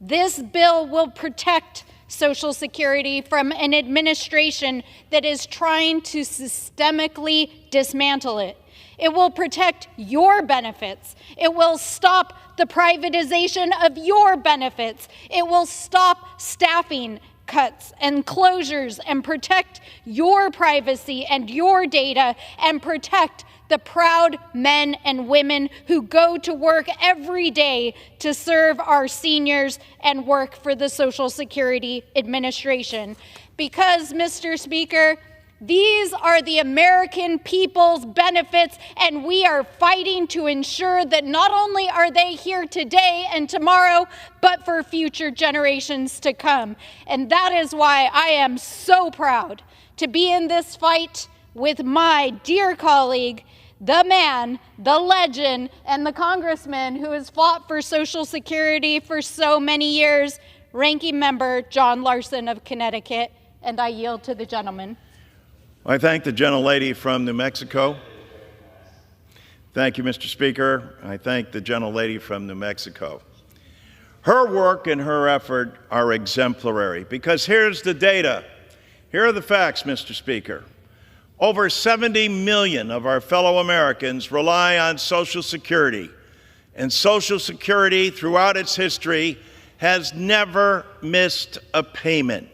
This bill will protect Social Security from an administration that is trying to systemically dismantle it. It will protect your benefits. It will stop the privatization of your benefits. It will stop staffing cuts and closures and protect your privacy and your data and protect the proud men and women who go to work every day to serve our seniors and work for the Social Security Administration. Because, Mr. Speaker, these are the American people's benefits, and we are fighting to ensure that not only are they here today and tomorrow, but for future generations to come. And that is why I am so proud to be in this fight with my dear colleague, the man, the legend, and the congressman who has fought for Social Security for so many years, Ranking Member John Larson of Connecticut. And I yield to the gentleman. I thank the gentlelady from New Mexico. Thank you, Mr. Speaker. I thank the gentlelady from New Mexico. Her work and her effort are exemplary because here's the data. Here are the facts, Mr. Speaker. Over 70 million of our fellow Americans rely on Social Security, and Social Security throughout its history has never missed a payment.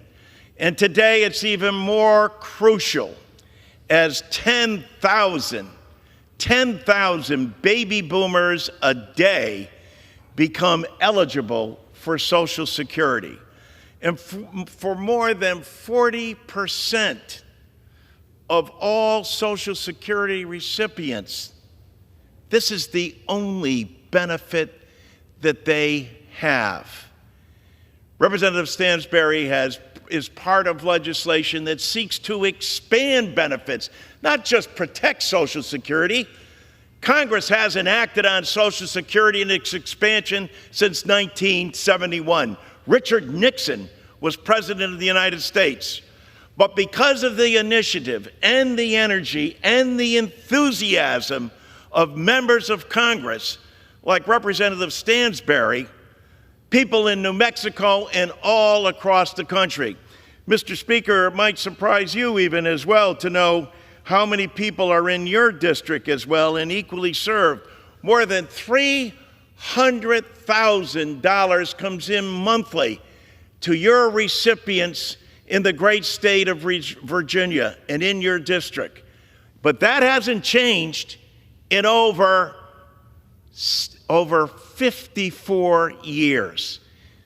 And today it's even more crucial as 10,000 baby boomers a day become eligible for Social Security. And for more than 40% of all Social Security recipients, this is the only benefit that they have. Representative Stansberry is part of legislation that seeks to expand benefits, not just protect Social Security. Congress hasn't acted on Social Security and its expansion since 1971. Richard Nixon was President of the United States. But because of the initiative and the energy and the enthusiasm of members of Congress, like Representative Stansberry, people in New Mexico and all across the country. Mr. Speaker, it might surprise you even as well to know how many people are in your district as well and equally served. More than $300,000 comes in monthly to your recipients in the great state of Virginia and in your district. But that hasn't changed in over 54 years.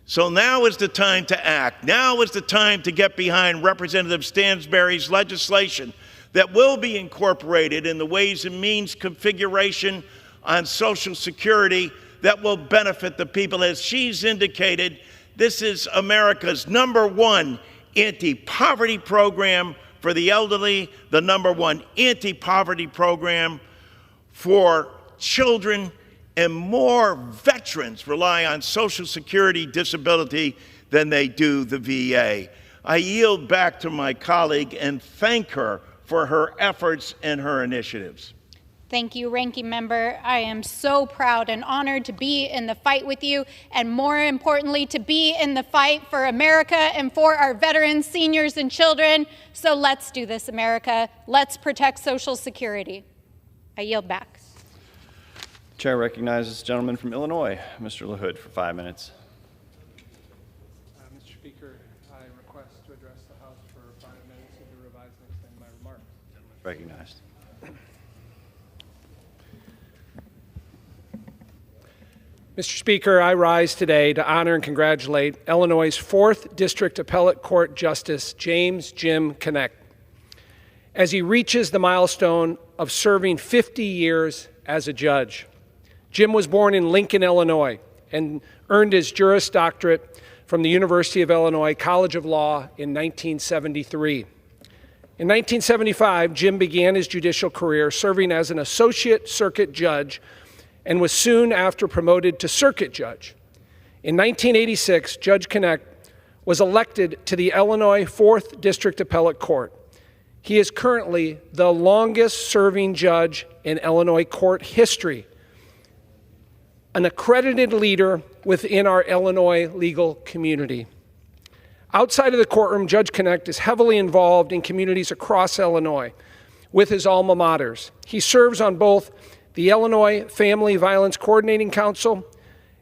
So now is the time to act. Now is the time to get behind Representative Stansberry's legislation that will be incorporated in the Ways and Means configuration on Social Security that will benefit the people. As she's indicated, this is America's #1 anti-poverty program for the elderly, the #1 anti-poverty program for children, and more veterans rely on Social Security disability than they do the VA. I yield back to my colleague and thank her for her efforts and her initiatives. Thank you, Ranking Member. I am so proud and honored to be in the fight with you, and more importantly, to be in the fight for America and for our veterans, seniors, and children. So let's do this, America. Let's protect Social Security. I yield back. Chair recognizes the gentleman from Illinois, Mr. LaHood, for 5 minutes. Mr. Speaker, I request to address the House for 5 minutes and to revise and extend my remarks. Recognized. Mr. Speaker, I rise today to honor and congratulate Illinois' 4th District Appellate Court Justice James Jim Connect as he reaches the milestone of serving 50 years as a judge. Jim was born in Lincoln, Illinois, and earned his Juris Doctorate from the University of Illinois College of Law in 1973. In 1975, Jim began his judicial career serving as an associate circuit judge and was soon after promoted to circuit judge. In 1986, Judge Connect was elected to the Illinois 4th District Appellate Court. He is currently the longest-serving judge in Illinois court history, an accredited leader within our Illinois legal community. Outside of the courtroom, Judge Connect is heavily involved in communities across Illinois, with his alma maters. He serves on both the Illinois Family Violence Coordinating Council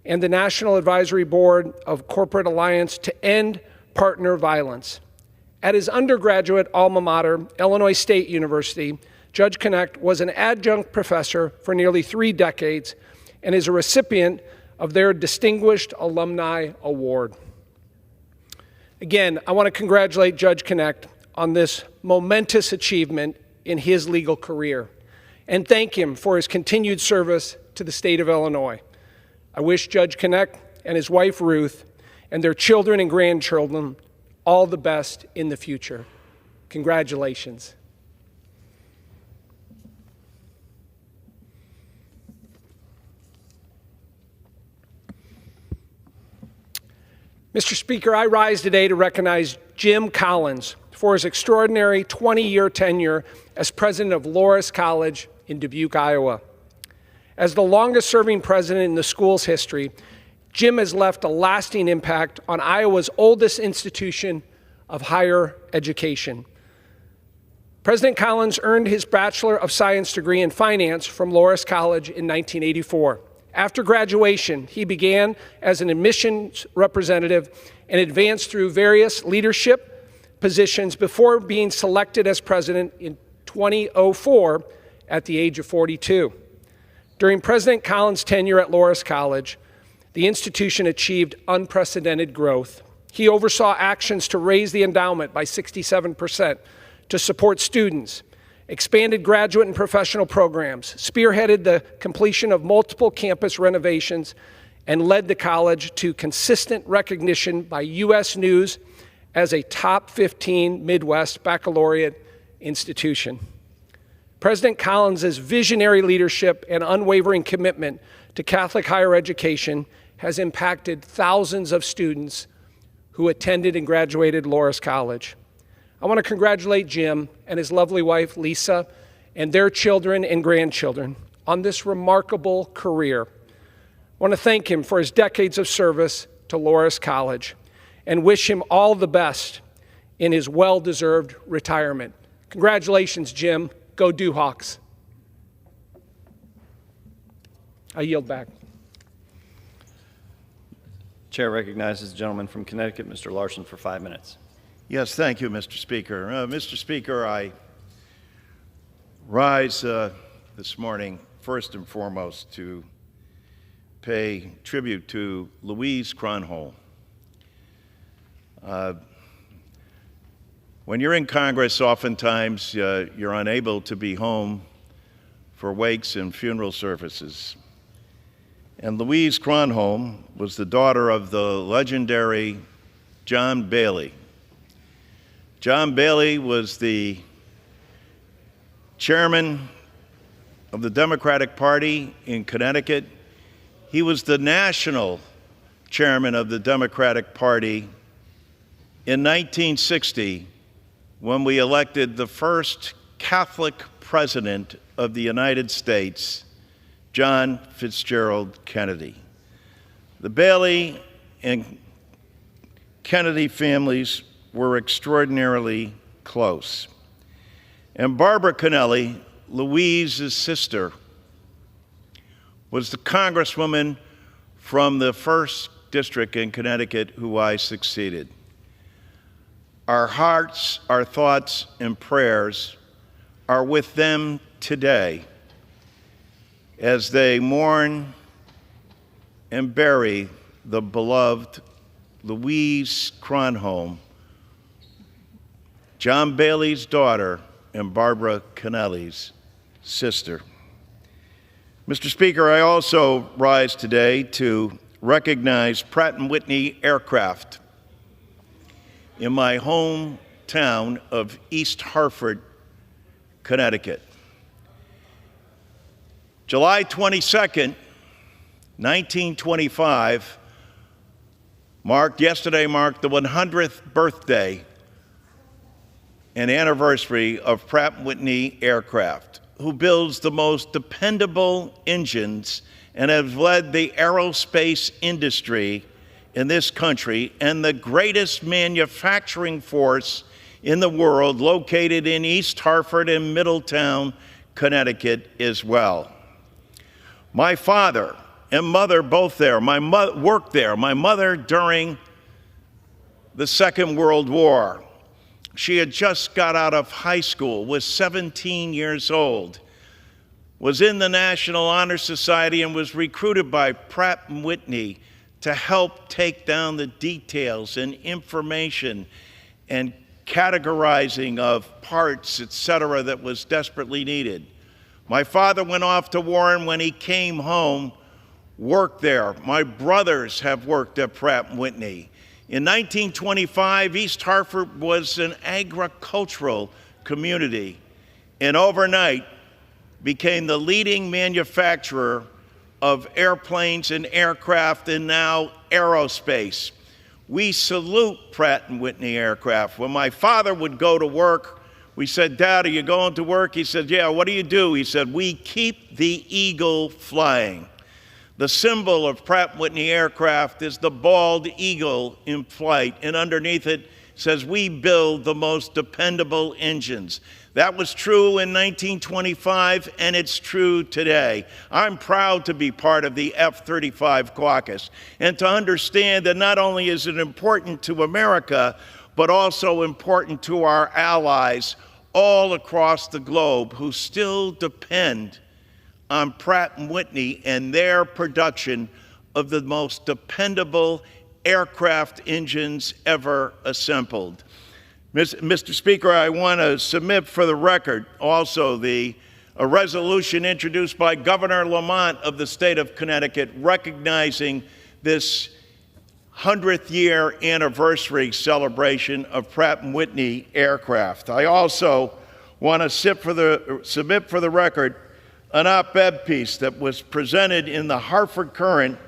and the National Advisory Board of Corporate Alliance to End Partner Violence. At his undergraduate alma mater, Illinois State University, Judge Connect was an adjunct professor for nearly 3 decades and is a recipient of their Distinguished Alumni Award. Again, I want to congratulate Judge Connect on this momentous achievement in his legal career and thank him for his continued service to the state of Illinois. I wish Judge Connect and his wife Ruth and their children and grandchildren all the best in the future. Congratulations. Mr. Speaker, I rise today to recognize Jim Collins for his extraordinary 20-year tenure as president of Loras College in Dubuque, Iowa. As the longest-serving president in the school's history, Jim has left a lasting impact on Iowa's oldest institution of higher education. President Collins earned his Bachelor of Science degree in finance from Loras College in 1984. After graduation, he began as an admissions representative and advanced through various leadership positions before being selected as president in 2004 at the age of 42. During President Collins' tenure at Loras College, the institution achieved unprecedented growth. He oversaw actions to raise the endowment by 67%, to support students, expanded graduate and professional programs, spearheaded the completion of multiple campus renovations, and led the college to consistent recognition by U.S. News as a top 15 Midwest baccalaureate institution. President Collins' visionary leadership and unwavering commitment to Catholic higher education has impacted thousands of students who attended and graduated Loras College. I want to congratulate Jim and his lovely wife, Lisa, and their children and grandchildren on this remarkable career. I want to thank him for his decades of service to Loras College and wish him all the best in his well-deserved retirement. Congratulations, Jim. Go Dewhawks. I yield back. Chair recognizes the gentleman from Connecticut, Mr. Larson, for 5 minutes. Yes, thank you, Mr. Speaker. Mr. Speaker, I rise this morning first and foremost to pay tribute to Louise Kronholm. When you're in Congress, oftentimes you're unable to be home for wakes and funeral services. And Louise Kronholm was the daughter of the legendary John Bailey. John Bailey was the chairman of the Democratic Party in Connecticut. He was the national chairman of the Democratic Party in 1960 when we elected the first Catholic president of the United States, John Fitzgerald Kennedy. The Bailey and Kennedy families were extraordinarily close. And Barbara Kennelly, Louise's sister, was the congresswoman from the 1st District in Connecticut who I succeeded. Our hearts, our thoughts, and prayers are with them today as they mourn and bury the beloved Louise Kronholm, John Bailey's daughter and Barbara Kennelly's sister. Mr. Speaker, I also rise today to recognize Pratt & Whitney Aircraft in my hometown of East Hartford, Connecticut. July 22nd, 1925, yesterday marked the 100th birthday and anniversary of Pratt & Whitney Aircraft, who builds the most dependable engines and has led the aerospace industry in this country and the greatest manufacturing force in the world, located in East Hartford and Middletown, Connecticut as well. My father and mother both there. Worked there. My mother during the Second World War. She had just got out of high school, was 17 years old, was in the National Honor Society, and was recruited by Pratt & Whitney to help take down the details and information and categorizing of parts, etc., that was desperately needed. My father went off to war, and when he came home, worked there. My brothers have worked at Pratt & Whitney. In 1925, East Hartford was an agricultural community, and overnight became the leading manufacturer of airplanes and aircraft, and now aerospace. We salute Pratt & Whitney aircraft. When my father would go to work, we said, "Dad, are you going to work?" He said, "Yeah." "What do you do?" He said, "We keep the eagle flying." The symbol of Pratt & Whitney aircraft is the bald eagle in flight, and underneath it says, "We build the most dependable engines." That was true in 1925, and it's true today. I'm proud to be part of the F-35 caucus and to understand that not only is it important to America, but also important to our allies all across the globe who still depend on Pratt & Whitney and their production of the most dependable aircraft engines ever assembled. Mr. Speaker, I want to submit for the record also a resolution introduced by Governor Lamont of the state of Connecticut recognizing this 100th year anniversary celebration of Pratt & Whitney aircraft. I also want to submit for the record an op-ed piece that was presented in the Hartford Courant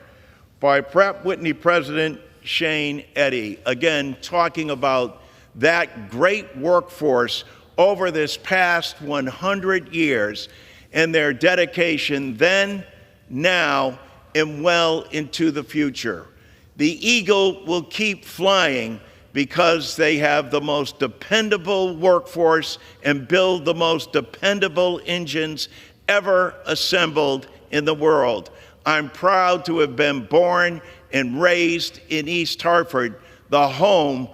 by Pratt & Whitney President Shane Eddy, again talking about that great workforce over this past 100 years and their dedication then, now, and well into the future. The Eagle will keep flying because they have the most dependable workforce and build the most dependable engines ever assembled in the world. I'm proud to have been born and raised in East Hartford, the home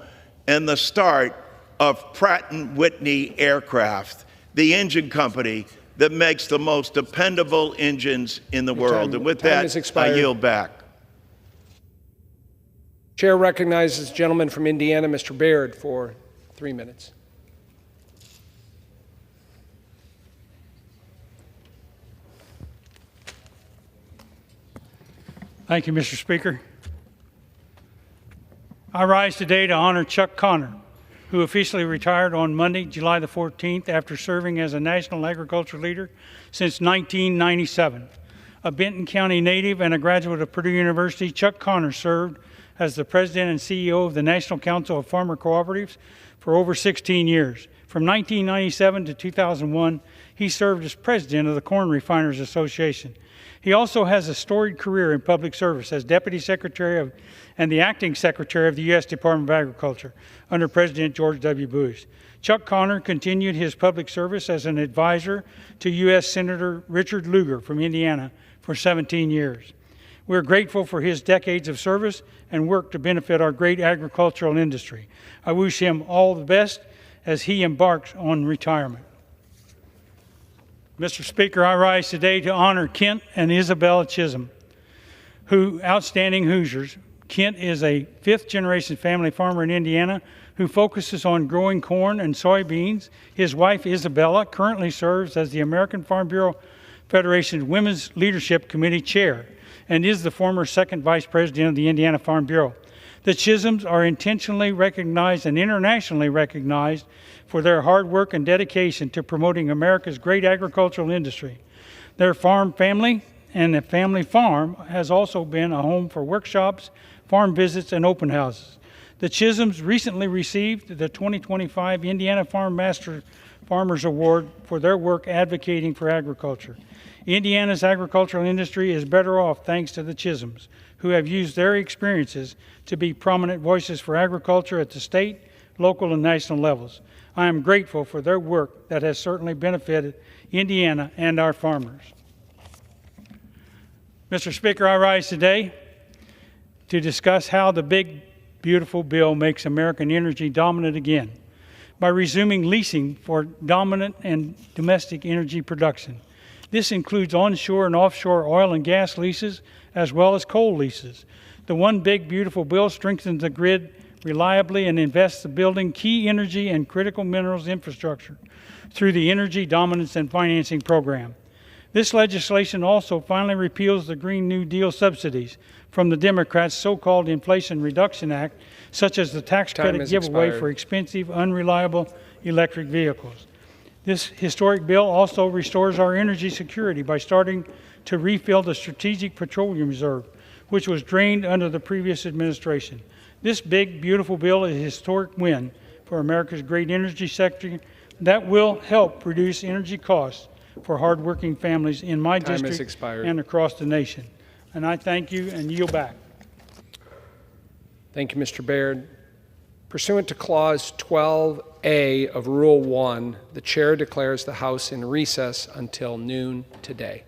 and the start of Pratt & Whitney aircraft, the engine company that makes the most dependable engines in the world. And with that, I yield back. Chair recognizes the gentleman from Indiana, Mr. Baird, for 3 minutes. Thank you, Mr. Speaker. I rise today to honor Chuck Connor, who officially retired on Monday, July the 14th, after serving as a national agriculture leader since 1997. A Benton County native and a graduate of Purdue University, Chuck Connor served as the president and CEO of the National Council of Farmer Cooperatives for over 16 years. From 1997 to 2001, he served as president of the Corn Refiners Association. He also has a storied career in public service as Deputy Secretary and the Acting Secretary of the U.S. Department of Agriculture under President George W. Bush. Chuck Connor continued his public service as an advisor to U.S. Senator Richard Lugar from Indiana for 17 years. We're grateful for his decades of service and work to benefit our great agricultural industry. I wish him all the best as he embarks on retirement. Mr. Speaker, I rise today to honor Kent and Isabella Chisholm, outstanding Hoosiers. Kent is a fifth-generation family farmer in Indiana who focuses on growing corn and soybeans. His wife, Isabella, currently serves as the American Farm Bureau Federation's Women's Leadership Committee Chair and is the former second vice president of the Indiana Farm Bureau. The Chisholms are intentionally recognized and internationally recognized for their hard work and dedication to promoting America's great agricultural industry. Their family and the family farm has also been a home for workshops, farm visits, and open houses. The Chisholms recently received the 2025 Indiana Farm Master Farmers Award for their work advocating for agriculture. Indiana's agricultural industry is better off thanks to the Chisholms, who have used their experiences to be prominent voices for agriculture at the state, local and national levels. I am grateful for their work that has certainly benefited Indiana and our farmers. Mr. Speaker, I rise today to discuss how the big, beautiful bill makes American energy dominant again by resuming leasing for dominant and domestic energy production. This includes onshore and offshore oil and gas leases as well as coal leases. The One Big Beautiful Bill strengthens the grid reliably and invests in building key energy and critical minerals infrastructure through the Energy Dominance and Financing Program. This legislation also finally repeals the Green New Deal subsidies from the Democrats' so-called Inflation Reduction Act, such as the tax credit giveaway for expensive, unreliable electric vehicles. This historic bill also restores our energy security by starting to refill the Strategic Petroleum Reserve, which was drained under the previous administration. This big, beautiful bill is a historic win for America's great energy sector that will help reduce energy costs for hardworking families in my district and across the nation. And I thank you and yield back. Thank you, Mr. Baird. Pursuant to Clause 12A of Rule 1, the Chair declares the House in recess until noon today.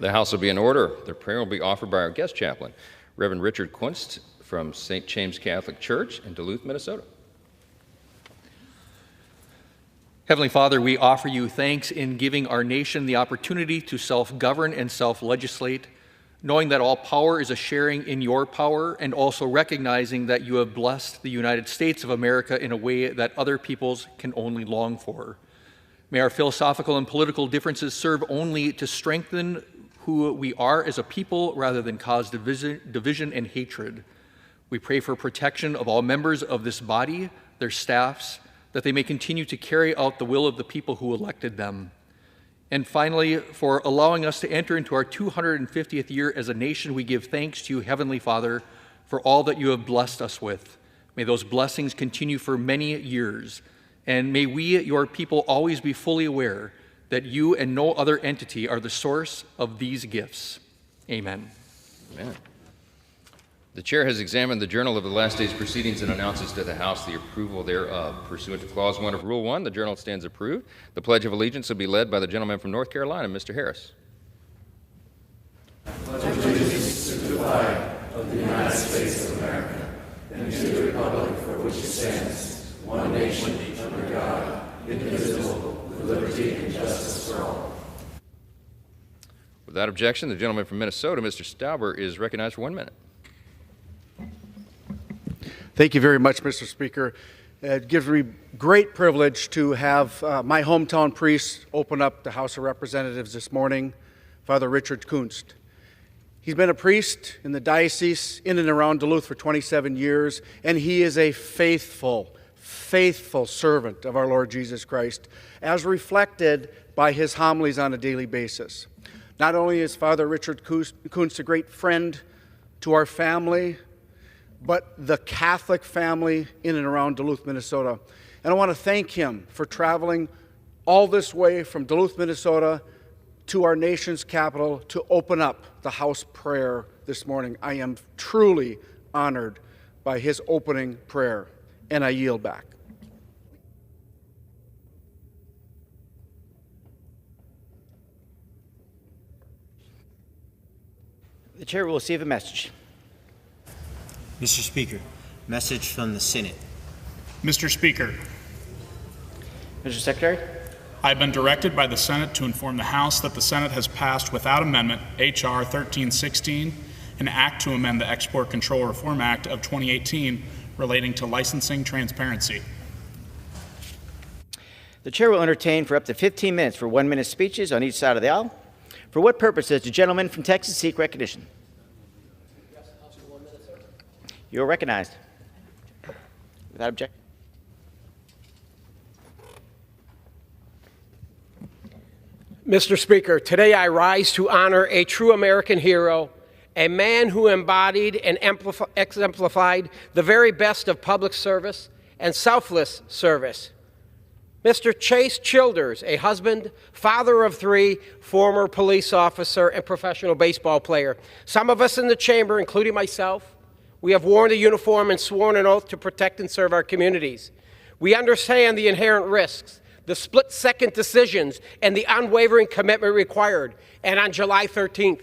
The House will be in order. The prayer will be offered by our guest chaplain, Reverend Richard Kunst from St. James Catholic Church in Duluth, Minnesota. Heavenly Father, we offer you thanks in giving our nation the opportunity to self-govern and self-legislate, knowing that all power is a sharing in your power, and also recognizing that you have blessed the United States of America in a way that other peoples can only long for. May our philosophical and political differences serve only to strengthen who we are as a people rather than cause division and hatred. We pray for protection of all members of this body, their staffs, that they may continue to carry out the will of the people who elected them. And finally, for allowing us to enter into our 250th year as a nation, we give thanks to you, Heavenly Father, for all that you have blessed us with. May those blessings continue for many years, and may we, your people, always be fully aware that you and no other entity are the source of these gifts. Amen. Amen. The chair has examined the Journal of the Last Day's Proceedings and announces to the House the approval thereof. Pursuant to Clause 1 of Rule 1, the Journal stands approved. The Pledge of Allegiance will be led by the gentleman from North Carolina, Mr. Harris. I pledge allegiance to the flag of the United States of America and to the republic for which it stands, one nation, under God, indivisible, with liberty and justice for all. Without objection, the gentleman from Minnesota, Mr. Stauber, is recognized for 1 minute. Thank you very much, Mr. Speaker. It gives me great privilege to have my hometown priest open up the House of Representatives this morning, Father Richard Kunst. He's been a priest in the diocese in and around Duluth for 27 years, and he is a faithful servant of our Lord Jesus Christ, as reflected by his homilies on a daily basis. Not only is Father Richard Kunst a great friend to our family, but the Catholic family in and around Duluth, Minnesota. And I want to thank him for traveling all this way from Duluth, Minnesota to our nation's capital to open up the house prayer this morning. I am truly honored by his opening prayer, and I yield back. The chair will receive a message. Mr. Speaker, message from the Senate. Mr. Speaker. Mr. Secretary. I've been directed by the Senate to inform the House that the Senate has passed without amendment H.R. 1316, an act to amend the Export Control Reform Act of 2018 relating to licensing transparency. The chair will entertain for up to 15 minutes for 1-minute speeches on each side of the aisle. For what purpose does the gentleman from Texas seek recognition? You are recognized. Without objection. Mr. Speaker, today I rise to honor a true American hero, a man who embodied and exemplified the very best of public service and selfless service. Mr. Chase Childers, a husband, father of 3, former police officer, and professional baseball player. Some of us in the chamber, including myself, we have worn the uniform and sworn an oath to protect and serve our communities. We understand the inherent risks, the split-second decisions, and the unwavering commitment required. And on July 13th,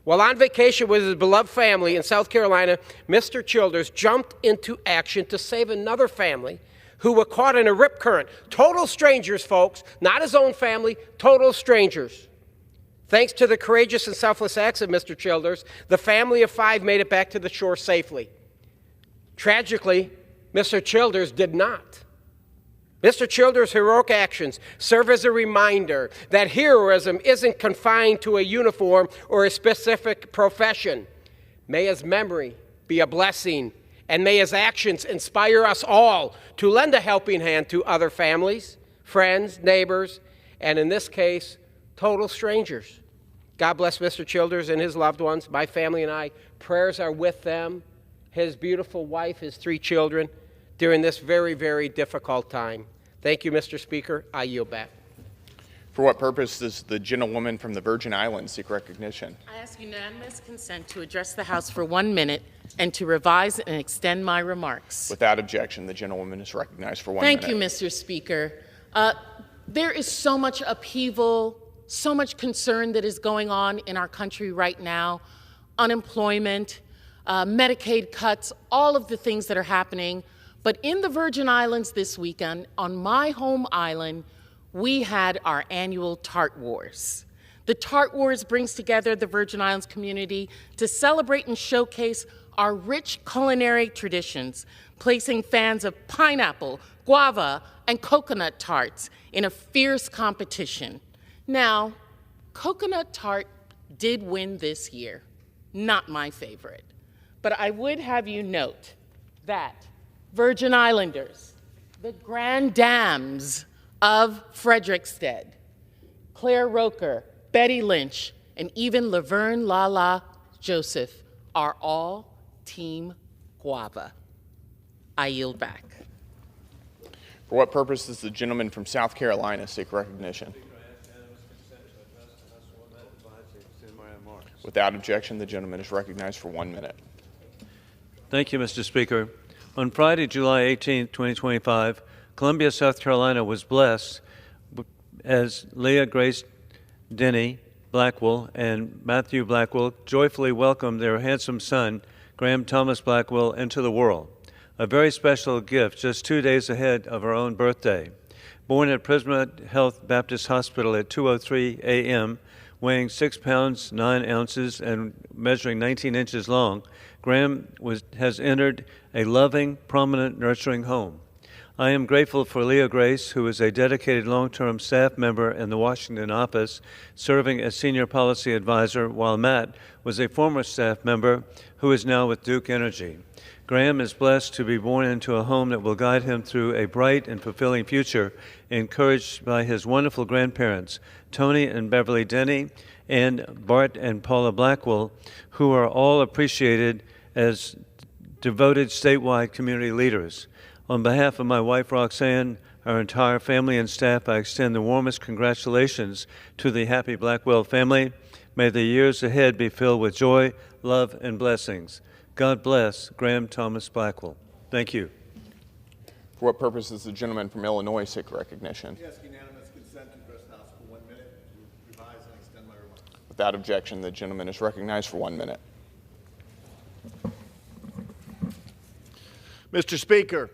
while on vacation with his beloved family in South Carolina, Mr. Childers jumped into action to save another family who were caught in a rip current. Total strangers, folks, not his own family, total strangers. Thanks to the courageous and selfless acts of Mr. Childers, the family of 5 made it back to the shore safely. Tragically, Mr. Childers did not. Mr. Childers' heroic actions serve as a reminder that heroism isn't confined to a uniform or a specific profession. May his memory be a blessing, and may his actions inspire us all to lend a helping hand to other families, friends, neighbors, and in this case, total strangers. God bless Mr. Childers and his loved ones. My family and I, prayers are with them, his beautiful wife, his 3 children, during this very, very difficult time. Thank you, Mr. Speaker. I yield back. For what purpose does the gentlewoman from the Virgin Islands seek recognition? I ask unanimous consent to address the House for 1 minute and to revise and extend my remarks. Without objection, the gentlewoman is recognized for 1 minute. Thank you, Mr. Speaker. There is so much upheaval so much concern that is going on in our country right now, unemployment, Medicaid cuts, all of the things that are happening. But in the Virgin Islands this weekend, on my home island, we had our annual Tart Wars. The Tart Wars brings together the Virgin Islands community to celebrate and showcase our rich culinary traditions, placing fans of pineapple, guava, and coconut tarts in a fierce competition. Now, coconut tart did win this year. Not my favorite. But I would have you note that Virgin Islanders, the grand dames of Frederiksted, Claire Roker, Betty Lynch, and even Laverne Lala Joseph are all Team Guava. I yield back. For what purpose does the gentleman from South Carolina seek recognition? Without objection, the gentleman is recognized for 1 minute. Thank you, Mr. Speaker. On Friday, July 18, 2025, Columbia, South Carolina was blessed as Leah Grace Denny Blackwell and Matthew Blackwell joyfully welcomed their handsome son, Graham Thomas Blackwell, into the world. A very special gift just 2 days ahead of our own birthday. Born at Prisma Health Baptist Hospital at 2:03 a.m., weighing 6 pounds 9 ounces and measuring 19 inches long, Graham has entered a loving, prominent, nurturing home. I am grateful for Leah Grace, who is a dedicated long-term staff member in the Washington office, serving as senior policy advisor, while Matt was a former staff member who is now with Duke Energy. Graham is blessed to be born into a home that will guide him through a bright and fulfilling future, encouraged by his wonderful grandparents, Tony and Beverly Denny, and Bart and Paula Blackwell, who are all appreciated as devoted statewide community leaders. On behalf of my wife, Roxanne, our entire family and staff, I extend the warmest congratulations to the happy Blackwell family. May the years ahead be filled with joy, love, and blessings. God bless Graham Thomas Blackwell. Thank you. For what purpose does the gentleman from Illinois seek recognition? Yes, unanimous consent to address the House for 1 minute to revise and extend my remarks. Without objection, the gentleman is recognized for 1 minute. Mr. Speaker,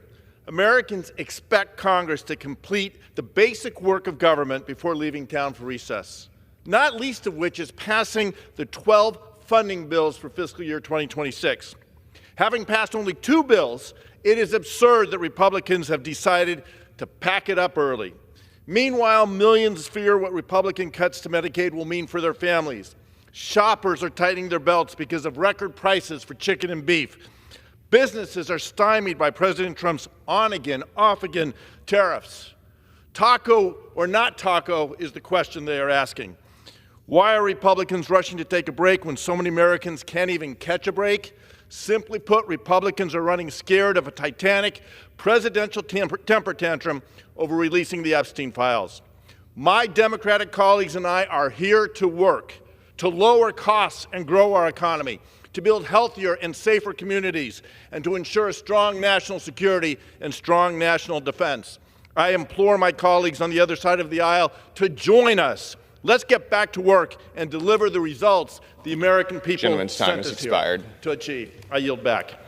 Americans expect Congress to complete the basic work of government before leaving town for recess, not least of which is passing the 12 funding bills for fiscal year 2026. Having passed only 2 bills, it is absurd that Republicans have decided to pack it up early. Meanwhile, millions fear what Republican cuts to Medicaid will mean for their families. Shoppers are tightening their belts because of record prices for chicken and beef. Businesses are stymied by President Trump's on-again, off-again tariffs. Taco or not taco is the question they are asking. Why are Republicans rushing to take a break when so many Americans can't even catch a break? Simply put, Republicans are running scared of a titanic presidential temper tantrum over releasing the Epstein files. My Democratic colleagues and I are here to work, to lower costs and grow our economy, to build healthier and safer communities, and to ensure strong national security and strong national defense. I implore my colleagues on the other side of the aisle to join us. Let's get back to work and deliver the results the American people Gentleman's time has expired. To achieve. I yield back.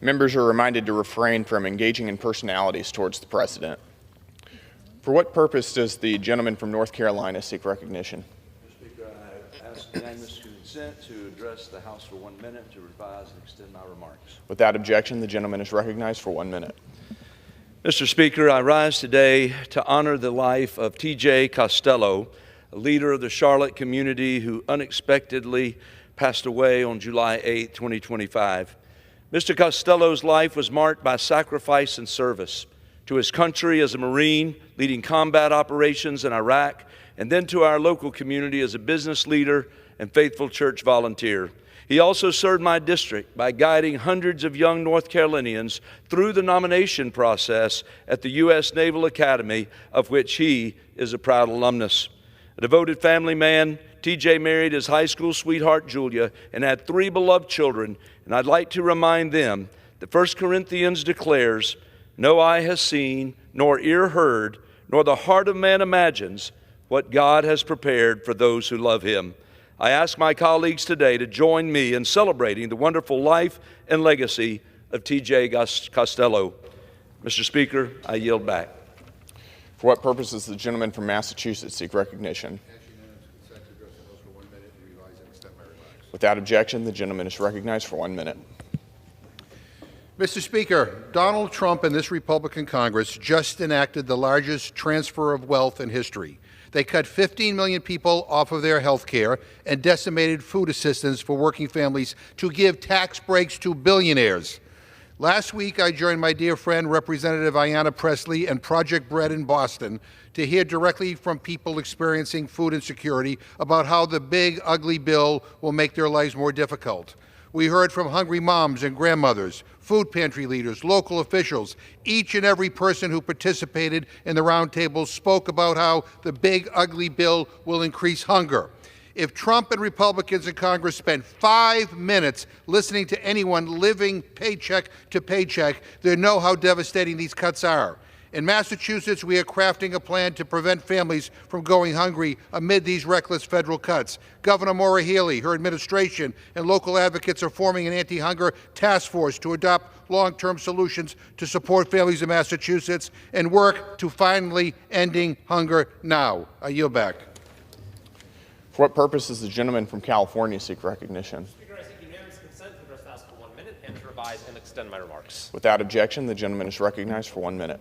Members are reminded to refrain from engaging in personalities towards the President. For what purpose does the gentleman from North Carolina seek recognition? Mr. Speaker, I ask unanimous consent to address the House for 1 minute to revise and extend my remarks. Without objection, the gentleman is recognized for 1 minute. Mr. Speaker, I rise today to honor the life of T.J. Costello, a leader of the Charlotte community who unexpectedly passed away on July 8, 2025. Mr. Costello's life was marked by sacrifice and service to his country as a Marine, leading combat operations in Iraq, and then to our local community as a business leader and faithful church volunteer. He also served my district by guiding hundreds of young North Carolinians through the nomination process at the U.S. Naval Academy, of which he is a proud alumnus. A devoted family man, TJ married his high school sweetheart, Julia, and had 3 beloved children. And I'd like to remind them that 1 Corinthians declares, "No eye has seen, nor ear heard, nor the heart of man imagines what God has prepared for those who love him. I ask my colleagues today to join me in celebrating the wonderful life and legacy of T.J. Costello. Mr. Speaker, I yield back. For what purpose does the gentleman from Massachusetts seek recognition? Without objection, the gentleman is recognized for 1 minute. Mr. Speaker, Donald Trump and this Republican Congress just enacted the largest transfer of wealth in history. They cut 15 million people off of their health care and decimated food assistance for working families to give tax breaks to billionaires. Last week, I joined my dear friend, Representative Ayanna Pressley, and Project Bread in Boston to hear directly from people experiencing food insecurity about how the big, ugly bill will make their lives more difficult. We heard from hungry moms and grandmothers, food pantry leaders, local officials. Each and every person who participated in the roundtable spoke about how the big, ugly bill will increase hunger. If Trump and Republicans in Congress spent 5 minutes listening to anyone living paycheck to paycheck, they'd know how devastating these cuts are. In Massachusetts, we are crafting a plan to prevent families from going hungry amid these reckless federal cuts. Governor Maura Healey, her administration, and local advocates are forming an anti-hunger task force to adopt long-term solutions to support families in Massachusetts and work to finally ending hunger now. I yield back. For what purpose does the gentleman from California seek recognition? Speaker, I seek unanimous consent to address the House for 1 minute and to revise and extend my remarks. Without objection, the gentleman is recognized for 1 minute.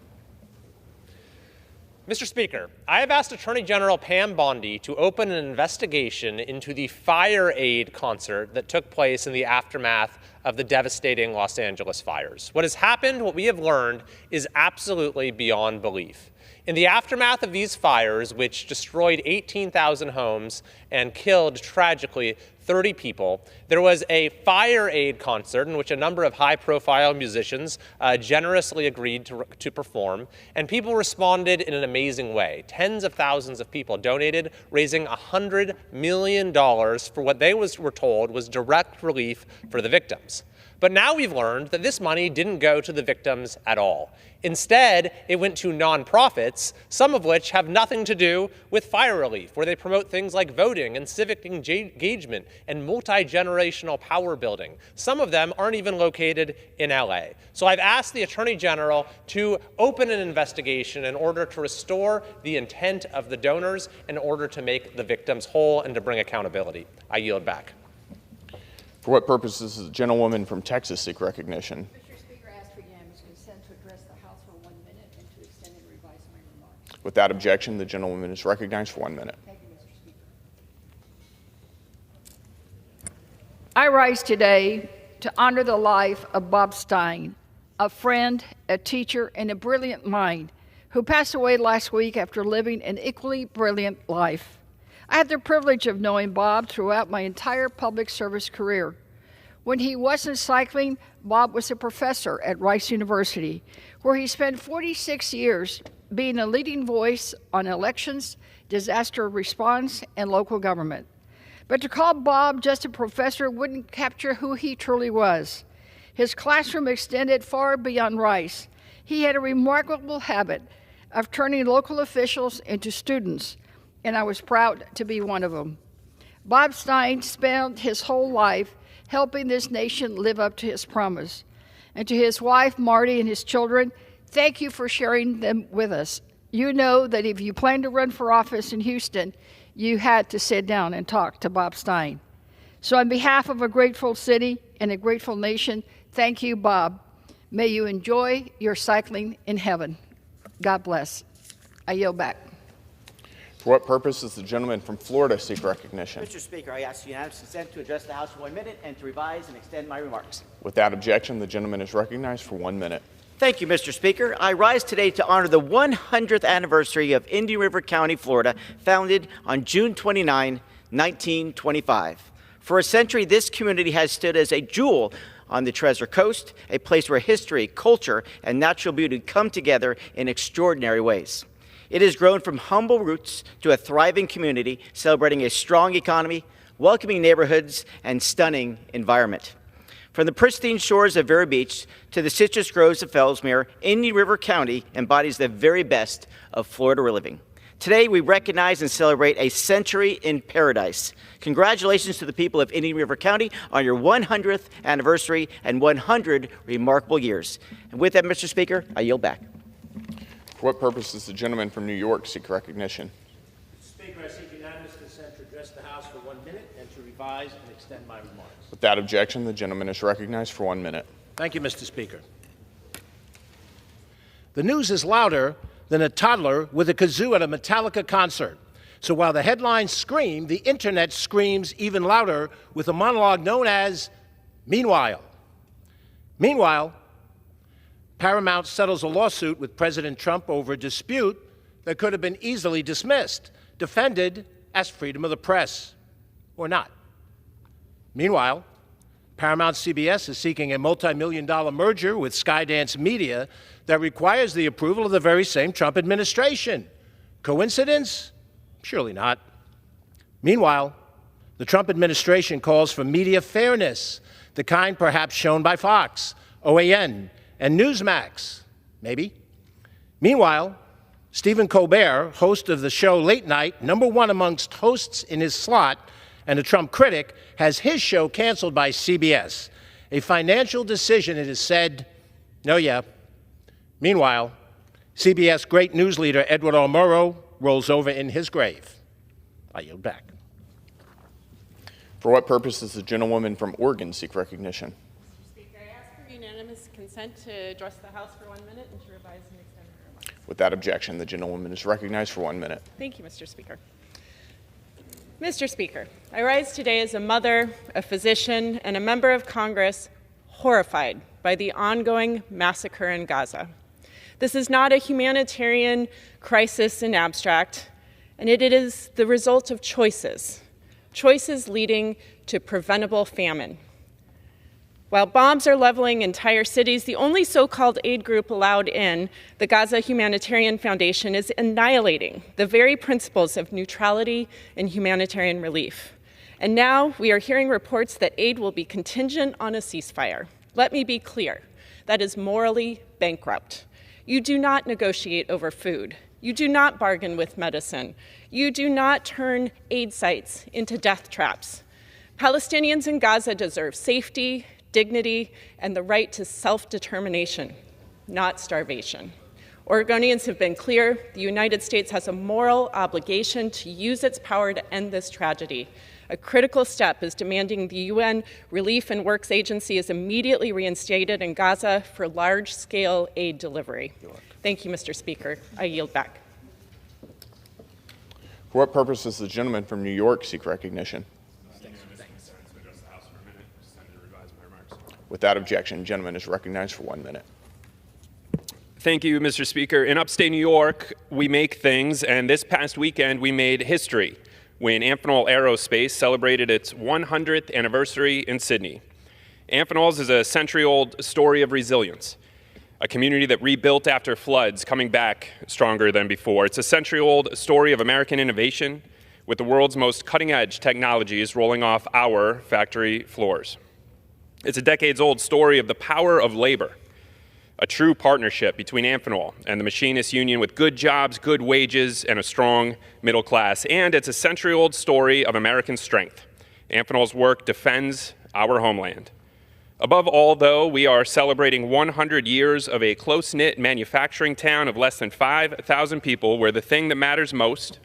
Mr. Speaker, I have asked Attorney General Pam Bondi to open an investigation into the Fire Aid concert that took place in the aftermath of the devastating Los Angeles fires. What has happened, what we have learned, is absolutely beyond belief. In the aftermath of these fires, which destroyed 18,000 homes and killed, tragically, 30 people, there was a Fire Aid concert in which a number of high-profile musicians generously agreed to perform, and people responded in an amazing way. Tens of thousands of people donated, raising $100 million for what they were told was direct relief for the victims. But now we've learned that this money didn't go to the victims at all. Instead, it went to nonprofits, some of which have nothing to do with fire relief, where they promote things like voting and civic engagement and multi-generational power building. Some of them aren't even located in LA. So I've asked the Attorney General to open an investigation in order to restore the intent of the donors, in order to make the victims whole and to bring accountability. I yield back. For what purpose does the gentlewoman from Texas seek recognition? Mr. Speaker, I ask for unanimous consent to address the House for 1 minute and to extend and revise my remarks. Without objection, the gentlewoman is recognized for 1 minute. Thank you, Mr. Speaker. I rise today to honor the life of Bob Stein, a friend, a teacher, and a brilliant mind who passed away last week after living an equally brilliant life. I had the privilege of knowing Bob throughout my entire public service career. When he wasn't cycling, Bob was a professor at Rice University, where he spent 46 years being a leading voice on elections, disaster response, and local government. But to call Bob just a professor wouldn't capture who he truly was. His classroom extended far beyond Rice. He had a remarkable habit of turning local officials into students, and I was proud to be one of them. Bob Stein spent his whole life helping this nation live up to his promise. And to his wife, Marty, and his children, thank you for sharing them with us. You know that if you plan to run for office in Houston, you had to sit down and talk to Bob Stein. So on behalf of a grateful city and a grateful nation, thank you, Bob. May you enjoy your cycling in heaven. God bless. I yield back. For what purpose does the gentleman from Florida seek recognition? Mr. Speaker, I ask unanimous consent to address the House for 1 minute and to revise and extend my remarks. Without objection, the gentleman is recognized for 1 minute. Thank you, Mr. Speaker. I rise today to honor the 100th anniversary of Indian River County, Florida, founded on June 29, 1925. For a century, this community has stood as a jewel on the Treasure Coast, a place where history, culture, and natural beauty come together in extraordinary ways. It has grown from humble roots to a thriving community, celebrating a strong economy, welcoming neighborhoods, and stunning environment. From the pristine shores of Vero Beach to the citrus groves of Fellsmere, Indian River County embodies the very best of Florida living. Today, we recognize and celebrate a century in paradise. Congratulations to the people of Indian River County on your 100th anniversary and 100 remarkable years. And with that, Mr. Speaker, I yield back. For what purpose does the gentleman from New York seek recognition? Speaker, I seek unanimous consent to address the House for 1 minute and to revise and extend my remarks. Without objection, the gentleman is recognized for 1 minute. Thank you, Mr. Speaker. The news is louder than a toddler with a kazoo at a Metallica concert. So while the headlines scream, the internet screams even louder with a monologue known as Meanwhile. Meanwhile, Paramount settles a lawsuit with President Trump over a dispute that could have been easily dismissed, defended as freedom of the press, or not. Meanwhile, Paramount CBS is seeking a multi-million-dollar merger with Skydance Media that requires the approval of the very same Trump administration. Coincidence? Surely not. Meanwhile, the Trump administration calls for media fairness, the kind perhaps shown by Fox, OAN, and Newsmax, maybe. Meanwhile, Stephen Colbert, host of the show Late Night, #1 amongst hosts in his slot, and a Trump critic, has his show canceled by CBS. A financial decision, it is said. No, yeah. Meanwhile, CBS great news leader Edward R. Murrow rolls over in his grave. I yield back. For what purpose does the gentlewoman from Oregon seek recognition? Mr. Speaker, I ask for unanimous consent to address the House for 1 minute and to revise and extend my remarks. Without objection, the gentlewoman is recognized for 1 minute. Thank you, Mr. Speaker. Mr. Speaker, I rise today as a mother, a physician, and a member of Congress horrified by the ongoing massacre in Gaza. This is not a humanitarian crisis in abstract, and it is the result of choices leading to preventable famine. While bombs are leveling entire cities, the only so-called aid group allowed in, the Gaza Humanitarian Foundation, is annihilating the very principles of neutrality and humanitarian relief. And now we are hearing reports that aid will be contingent on a ceasefire. Let me be clear, that is morally bankrupt. You do not negotiate over food. You do not bargain with medicine. You do not turn aid sites into death traps. Palestinians in Gaza deserve safety, dignity, and the right to self-determination, not starvation. Oregonians have been clear. The United States has a moral obligation to use its power to end this tragedy. A critical step is demanding the UN Relief and Works Agency is immediately reinstated in Gaza for large-scale aid delivery. Thank you, Mr. Speaker. I yield back. For what purpose does the gentleman from New York seek recognition? Without objection, gentleman is recognized for 1 minute. Thank you, Mr. Speaker. In upstate New York, we make things, and this past weekend we made history when Amphenol Aerospace celebrated its 100th anniversary in Sydney. Amphenol's is a century-old story of resilience, a community that rebuilt after floods, coming back stronger than before. It's a century-old story of American innovation with the world's most cutting-edge technologies rolling off our factory floors. It's a decades-old story of the power of labor, a true partnership between Amphenol and the Machinists Union with good jobs, good wages, and a strong middle class. And it's a century-old story of American strength. Amphenol's work defends our homeland. Above all, though, we are celebrating 100 years of a close-knit manufacturing town of less than 5,000 people where the thing that matters most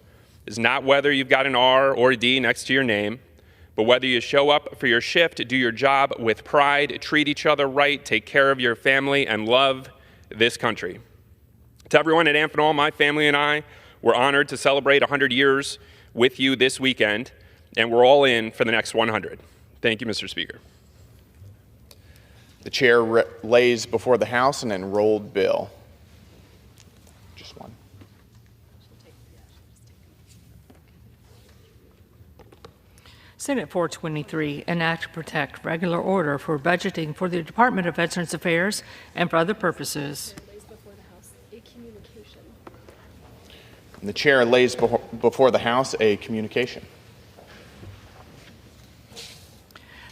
is not whether you've got an R or a D next to your name, but whether you show up for your shift, do your job with pride, treat each other right, take care of your family, and love this country. To everyone at Amphenol, my family and I were honored to celebrate 100 years with you this weekend, and we're all in for the next 100. Thank you, Mr. Speaker. The chair lays before the House an enrolled bill. Just one. Senate 423, an act to protect regular order for budgeting for the Department of Veterans Affairs and for other purposes. And the chair lays before the House a communication.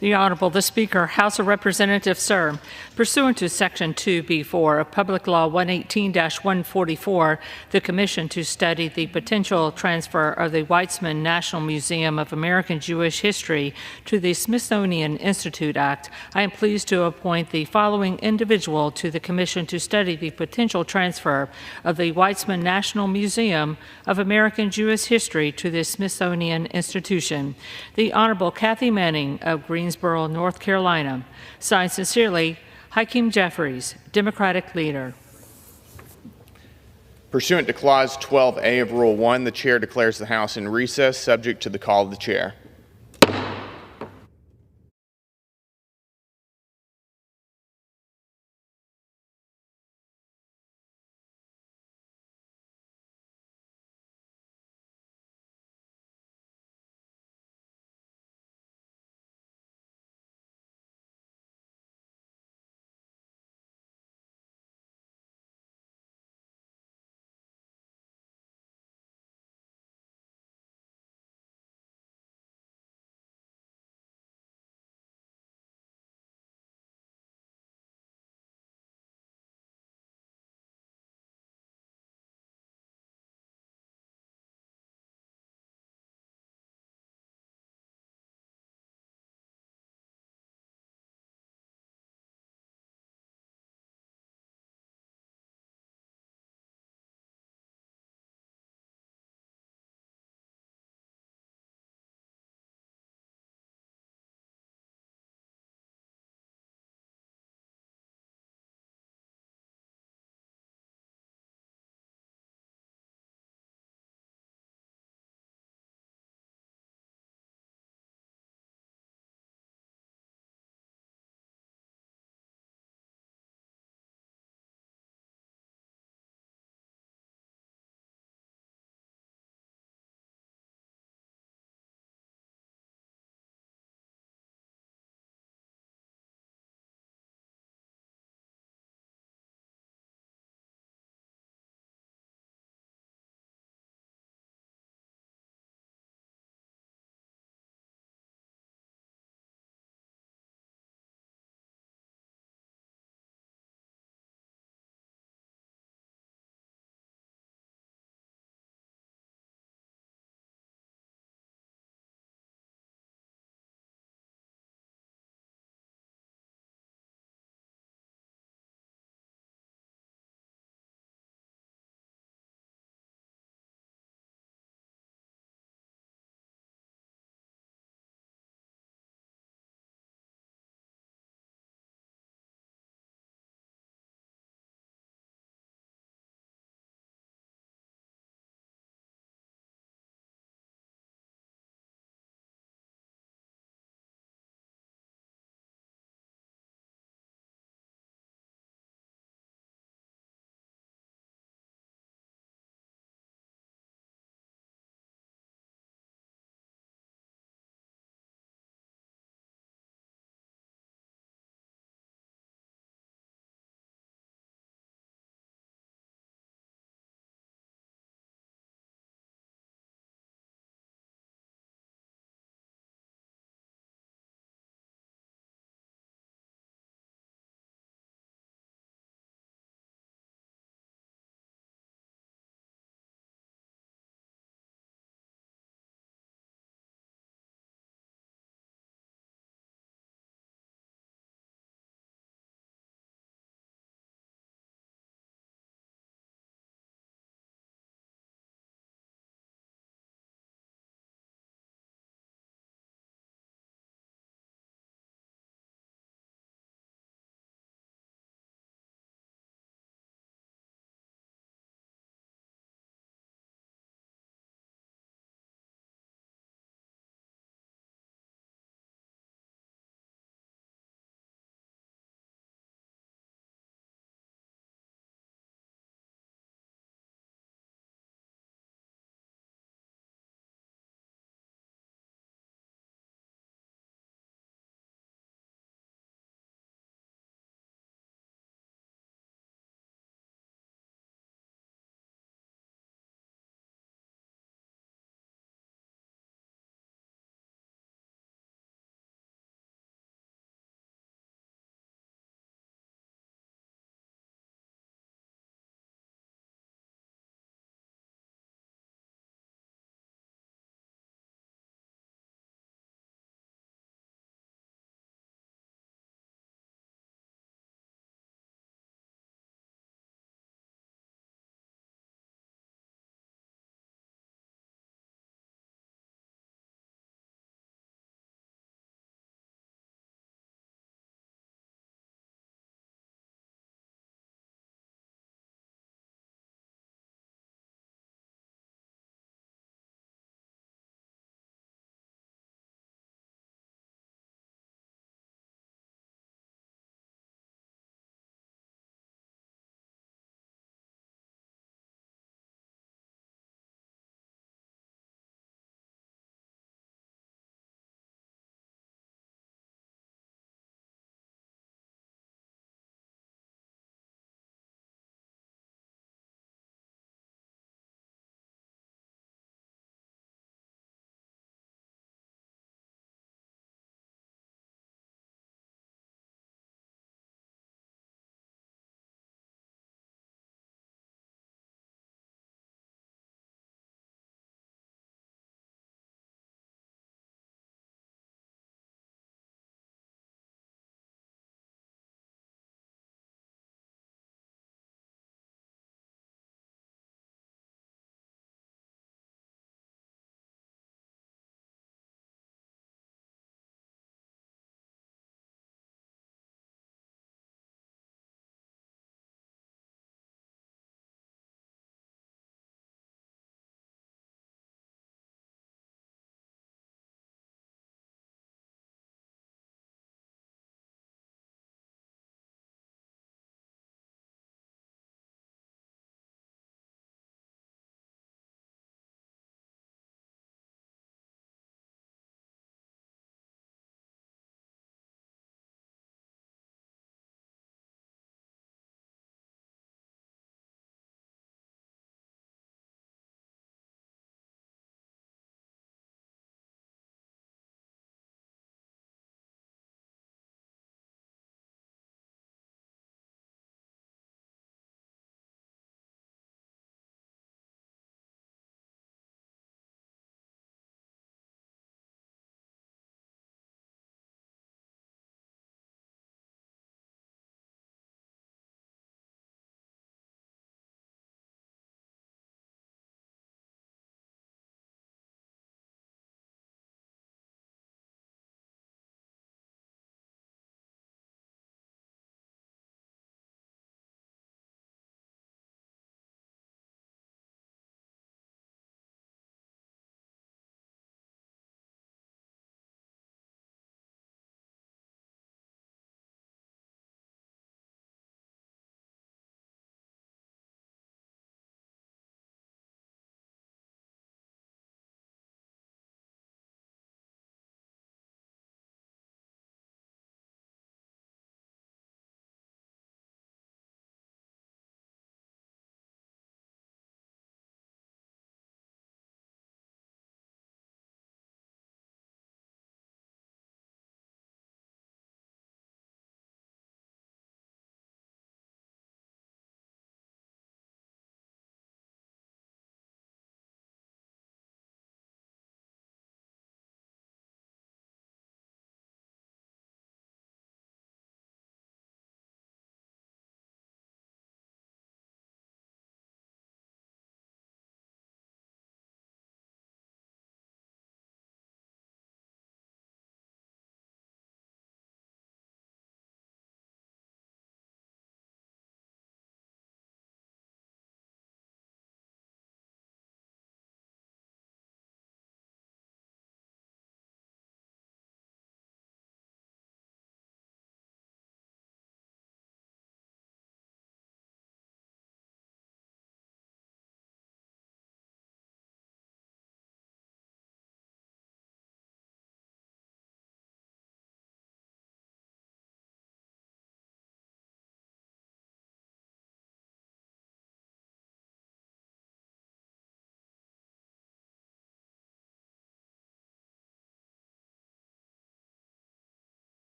The Honorable the Speaker, House of Representatives, sir. Pursuant to Section 2B4 of Public Law 118-144, the Commission to study the potential transfer of the Weizmann National Museum of American Jewish History to the Smithsonian Institute Act, I am pleased to appoint the following individual to the Commission to study the potential transfer of the Weizmann National Museum of American Jewish History to the Smithsonian Institution. The Honorable Kathy Manning of Greensboro, North Carolina. Signed sincerely, Hakeem Jeffries, Democratic Leader. Pursuant to Clause 12A of Rule 1, the Chair declares the House in recess, subject to the call of the Chair.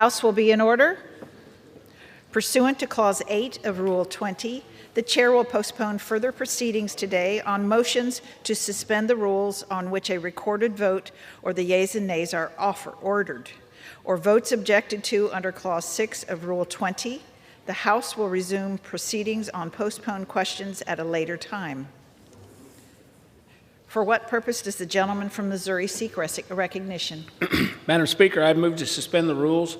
House will be in order. Pursuant to Clause 8 of Rule 20, the Chair will postpone further proceedings today on motions to suspend the rules on which a recorded vote or the yeas and nays are ordered, or votes objected to under Clause 6 of Rule 20. The House will resume proceedings on postponed questions at a later time. For what purpose does the gentleman from Missouri seek recognition? Madam Speaker, I move to suspend the rules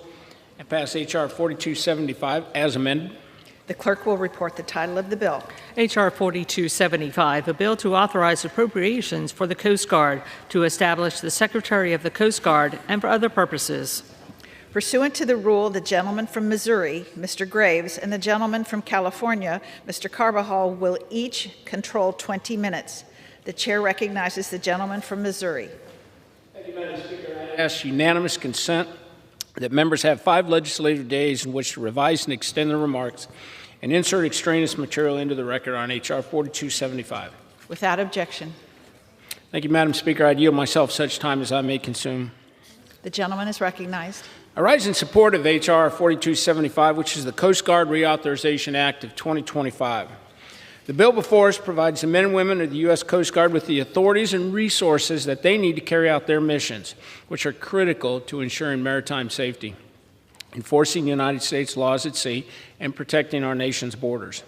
and pass H.R. 4275 as amended. The clerk will report the title of the bill. H.R. 4275, a bill to authorize appropriations for the Coast Guard to establish the Secretary of the Coast Guard and for other purposes. Pursuant to the rule, the gentleman from Missouri, Mr. Graves, and the gentleman from California, Mr. Carbajal, will each control 20 minutes. The chair recognizes the gentleman from Missouri. Thank you, Madam Speaker. I ask unanimous consent that members have 5 legislative days in which to revise and extend their remarks and insert extraneous material into the record on H.R. 4275. Without objection. Thank you, Madam Speaker. I yield myself such time as I may consume. The gentleman is recognized. I rise in support of H.R. 4275, which is the Coast Guard Reauthorization Act of 2025. The bill before us provides the men and women of the U.S. Coast Guard with the authorities and resources that they need to carry out their missions, which are critical to ensuring maritime safety, enforcing United States laws at sea, and protecting our nation's borders.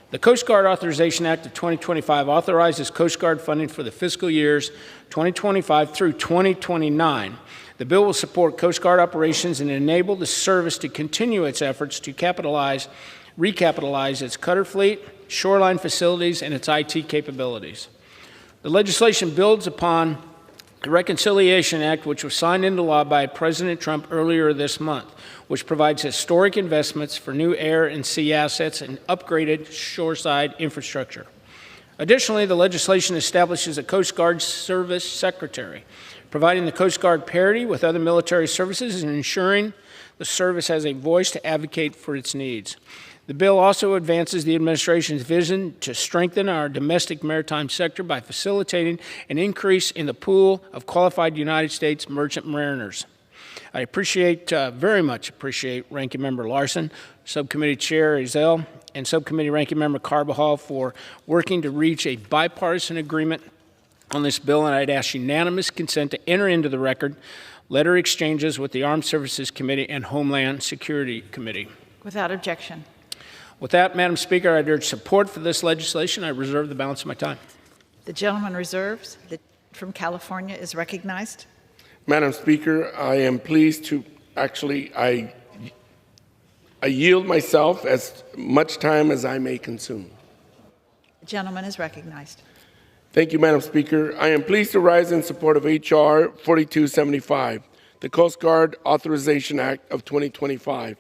The Coast Guard Authorization Act of 2025 authorizes Coast Guard funding for the fiscal years 2025 through 2029. The bill will support Coast Guard operations and enable the service to continue its efforts to recapitalize its cutter fleet, shoreline facilities, and its IT capabilities. The legislation builds upon the Reconciliation Act, which was signed into law by President Trump earlier this month, which provides historic investments for new air and sea assets and upgraded shoreside infrastructure. Additionally, the legislation establishes a Coast Guard Service Secretary, providing the Coast Guard parity with other military services and ensuring the service has a voice to advocate for its needs. The bill also advances the administration's vision to strengthen our domestic maritime sector by facilitating an increase in the pool of qualified United States merchant mariners. I very much appreciate Ranking Member Larson, Subcommittee Chair Ezell, and Subcommittee Ranking Member Carbajal for working to reach a bipartisan agreement on this bill, and I'd ask unanimous consent to enter into the record letter exchanges with the Armed Services Committee and Homeland Security Committee. Without objection. With that, Madam Speaker, I urge support for this legislation. I reserve the balance of my time. The gentleman reserves from California is recognized. Madam Speaker, I am pleased to I yield myself as much time as I may consume. The gentleman is recognized. Thank you, Madam Speaker. I am pleased to rise in support of H.R. 4275, the Coast Guard Authorization Act of 2025.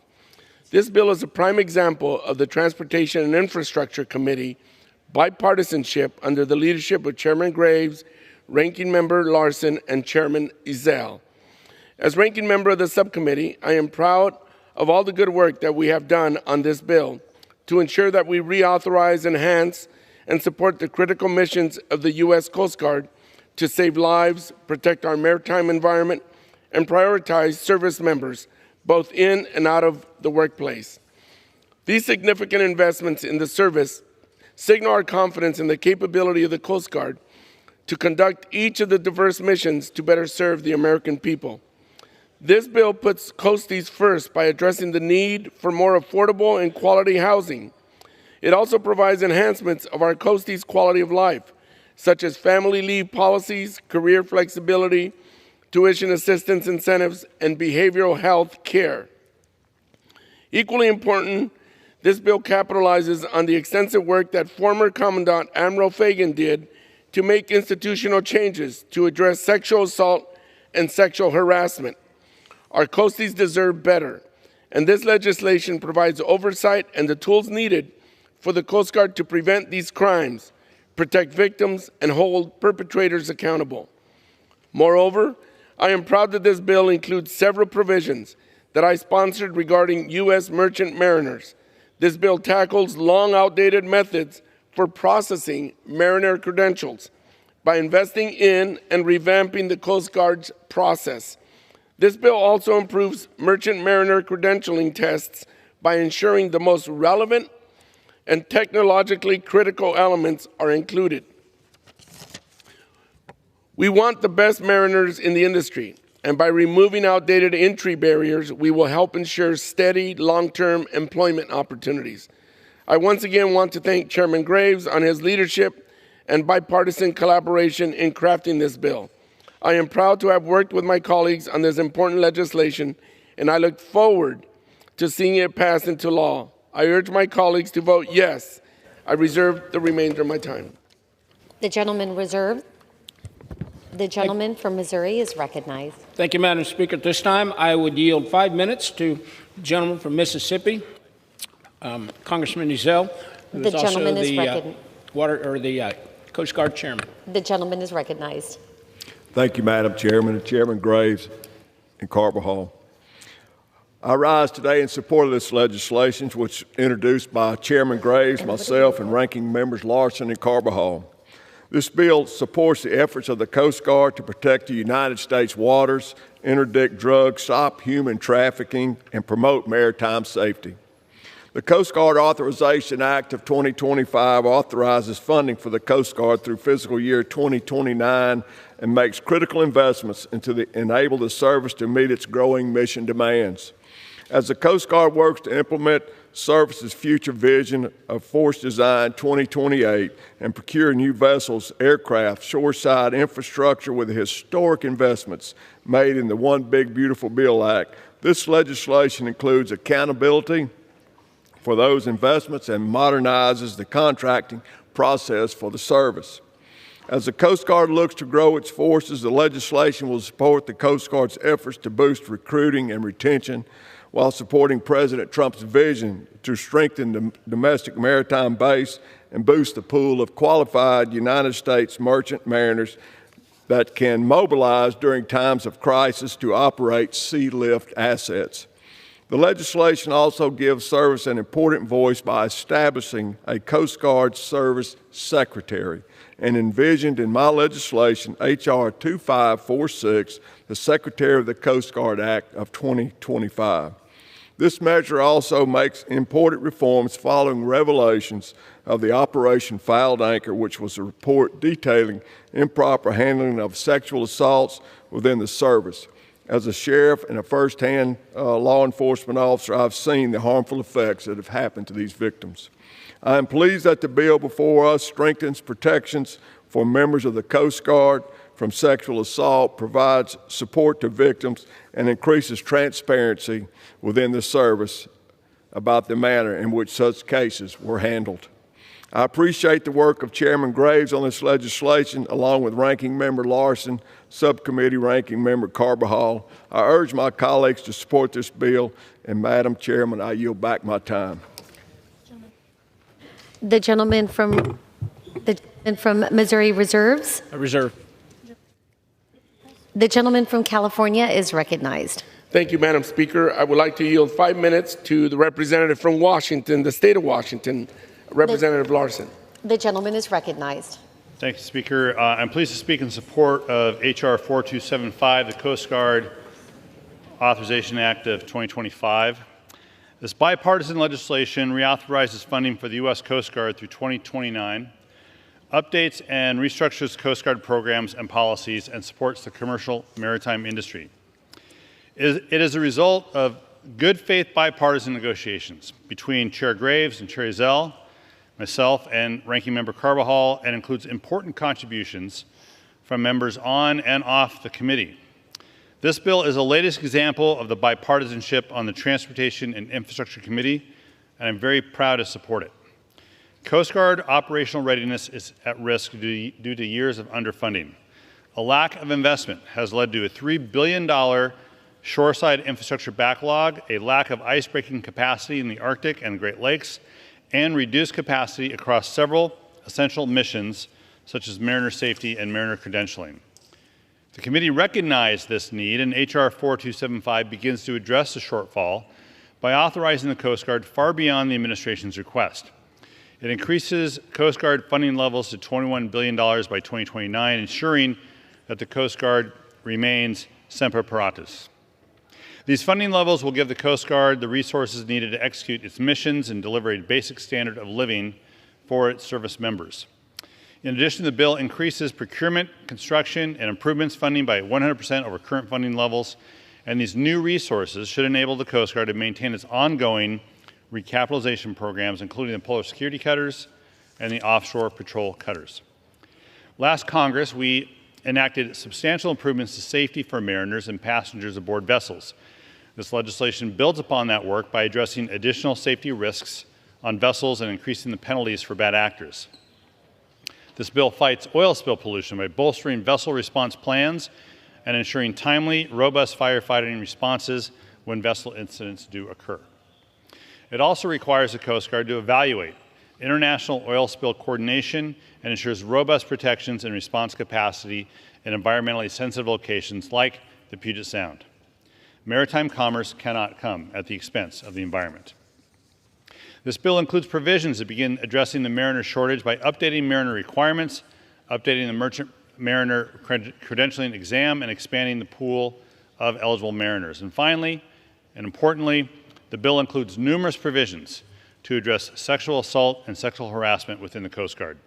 This bill is a prime example of the Transportation and Infrastructure Committee bipartisanship under the leadership of Chairman Graves, Ranking Member Larson, and Chairman Ezell. As Ranking Member of the subcommittee, I am proud of all the good work that we have done on this bill to ensure that we reauthorize, enhance, and support the critical missions of the U.S. Coast Guard to save lives, protect our maritime environment, and prioritize service members both in and out of the workplace. These significant investments in the service signal our confidence in the capability of the Coast Guard to conduct each of the diverse missions to better serve the American people. This bill puts coasties first by addressing the need for more affordable and quality housing. It also provides enhancements of our coasties' quality of life, such as family leave policies, career flexibility, tuition assistance incentives, and behavioral health care. Equally important, this bill capitalizes on the extensive work that former Commandant Admiral Fagan did to make institutional changes to address sexual assault and sexual harassment. Our coasties deserve better, and this legislation provides oversight and the tools needed for the Coast Guard to prevent these crimes, protect victims, and hold perpetrators accountable. Moreover, I am proud that this bill includes several provisions that I sponsored regarding U.S. merchant mariners. This bill tackles long outdated methods for processing mariner credentials by investing in and revamping the Coast Guard's process. This bill also improves merchant mariner credentialing tests by ensuring the most relevant and technologically critical elements are included. We want the best mariners in the industry, and by removing outdated entry barriers, we will help ensure steady, long-term employment opportunities. I once again want to thank Chairman Graves on his leadership and bipartisan collaboration in crafting this bill. I am proud to have worked with my colleagues on this important legislation, and I look forward to seeing it pass into law. I urge my colleagues to vote yes. I reserve the remainder of my time. The gentleman reserved. The gentleman from Missouri is recognized. Thank you, Madam Speaker. At this time, I would yield 5 minutes to the gentleman from Mississippi, Congressman Ezell, who The is also gentleman is the Coast Guard Chairman. The gentleman is recognized. Thank you, Madam Chairman, and Chairman Graves and Carbajal. I rise today in support of this legislation, which was introduced by Chairman Graves, myself, and Ranking Members Larson and Carbajal. This bill supports the efforts of the Coast Guard to protect the United States waters, interdict drugs, stop human trafficking, and promote maritime safety. The Coast Guard Authorization Act of 2025 authorizes funding for the Coast Guard through fiscal year 2029 and makes critical investments to enable the service to meet its growing mission demands. As the Coast Guard works to implement service's future vision of Force Design 2028 and procure new vessels, aircraft, shoreside infrastructure with the historic investments made in the One Big Beautiful Bill Act, this legislation includes accountability for those investments and modernizes the contracting process for the service. As the Coast Guard looks to grow its forces, the legislation will support the Coast Guard's efforts to boost recruiting and retention while supporting President Trump's vision to strengthen the domestic maritime base and boost the pool of qualified United States merchant mariners that can mobilize during times of crisis to operate sea lift assets. The legislation also gives service an important voice by establishing a Coast Guard Service Secretary, and envisioned in my legislation, H.R. 2546, the Secretary of the Coast Guard Act of 2025. This measure also makes important reforms following revelations of the Operation Fouled Anchor, which was a report detailing improper handling of sexual assaults within the service. As a sheriff and a first-hand law enforcement officer, I've seen the harmful effects that have happened to these victims. I am pleased that the bill before us strengthens protections for members of the Coast Guard from sexual assault, provides support to victims, and increases transparency within the service about the manner in which such cases were handled. I appreciate the work of Chairman Graves on this legislation, along with Ranking Member Larson, Subcommittee Ranking Member Carbajal. I urge my colleagues to support this bill, and Madam Chairman, I yield back my time. The gentleman from Missouri reserves. I reserve. The gentleman from California is recognized. Thank you, Madam Speaker. I would like to yield 5 minutes to the representative from Washington, the state of Washington, Representative Larson. The gentleman is recognized. Thank you, Speaker. I'm pleased to speak in support of H.R. 4275, the Coast Guard Authorization Act of 2025. This bipartisan legislation reauthorizes funding for the U.S. Coast Guard through 2029, updates and restructures Coast Guard programs and policies, and supports the commercial maritime industry. It is a result of good faith bipartisan negotiations between Chair Graves and Chair Ezell, myself, and Ranking Member Carbajal, and includes important contributions from members on and off the committee. This bill is the latest example of the bipartisanship on the Transportation and Infrastructure Committee, and I'm very proud to support it. Coast Guard operational readiness is at risk due to years of underfunding. A lack of investment has led to a $3 billion shoreside infrastructure backlog, a lack of icebreaking capacity in the Arctic and Great Lakes, and reduced capacity across several essential missions, such as mariner safety and mariner credentialing. The committee recognized this need, and H.R. 4275 begins to address the shortfall by authorizing the Coast Guard far beyond the administration's request. It increases Coast Guard funding levels to $21 billion by 2029, ensuring that the Coast Guard remains semper paratus. These funding levels will give the Coast Guard the resources needed to execute its missions and deliver a basic standard of living for its service members. In addition, the bill increases procurement, construction, and improvements funding by 100% over current funding levels, and these new resources should enable the Coast Guard to maintain its ongoing recapitalization programs, including the polar security cutters and the offshore patrol cutters. Last Congress, we enacted substantial improvements to safety for mariners and passengers aboard vessels. This legislation builds upon that work by addressing additional safety risks on vessels and increasing the penalties for bad actors. This bill fights oil spill pollution by bolstering vessel response plans and ensuring timely, robust firefighting responses when vessel incidents do occur. It also requires the Coast Guard to evaluate international oil spill coordination and ensures robust protections and response capacity in environmentally sensitive locations like the Puget Sound. Maritime commerce cannot come at the expense of the environment. This bill includes provisions that begin addressing the mariner shortage by updating mariner requirements, updating the merchant mariner credentialing exam, and expanding the pool of eligible mariners. And finally, and importantly, the bill includes numerous provisions to address sexual assault and sexual harassment within the Coast Guard.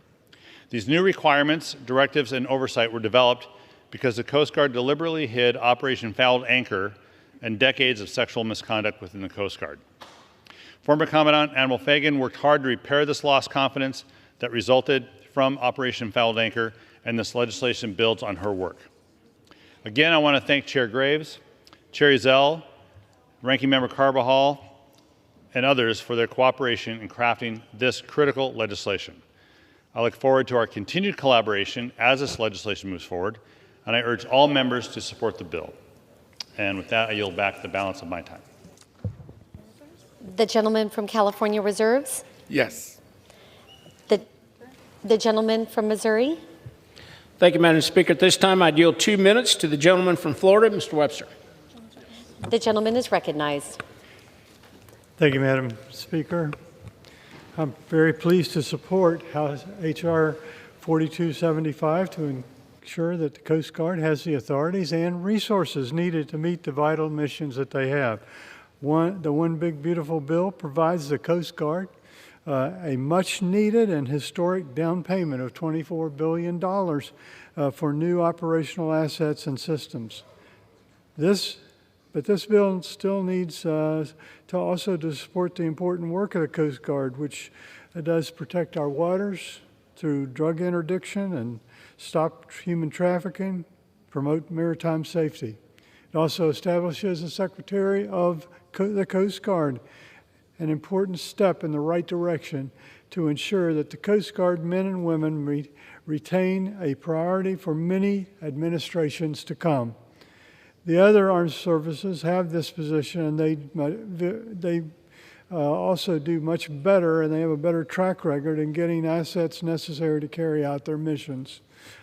These new requirements, directives, and oversight were developed because the Coast Guard deliberately hid Operation Fouled Anchor and decades of sexual misconduct within the Coast Guard. Former Commandant Admiral Fagan worked hard to repair this lost confidence that resulted from Operation Fouled Anchor, and this legislation builds on her work. Again, I want to thank Chair Graves, Chair Ezell, Ranking Member Carbajal, and others for their cooperation in crafting this critical legislation. I look forward to our continued collaboration as this legislation moves forward, and I urge all members to support the bill. And with that, I yield back the balance of my time. The gentleman from California reserves? Yes. The gentleman from Missouri? Thank you, Madam Speaker. At this time, I'd yield 2 minutes to the gentleman from Florida, Mr. Webster. The gentleman is recognized. Thank you, Madam Speaker. I'm very pleased to support House H.R. 4275 to ensure that the Coast Guard has the authorities and resources needed to meet the vital missions that they have. The One Big Beautiful Bill provides the Coast Guard a much-needed and historic down payment of $24 billion for new operational assets and systems. But this bill still needs to support the important work of the Coast Guard, which does protect our waters through drug interdiction and stop human trafficking, promote maritime safety. It also establishes a Secretary of the Coast Guard, an important step in the right direction to ensure that the Coast Guard men and women retain a priority for many administrations to come. The other armed services have this position, and they also do much better, and they have a better track record in getting assets necessary to carry out their missions.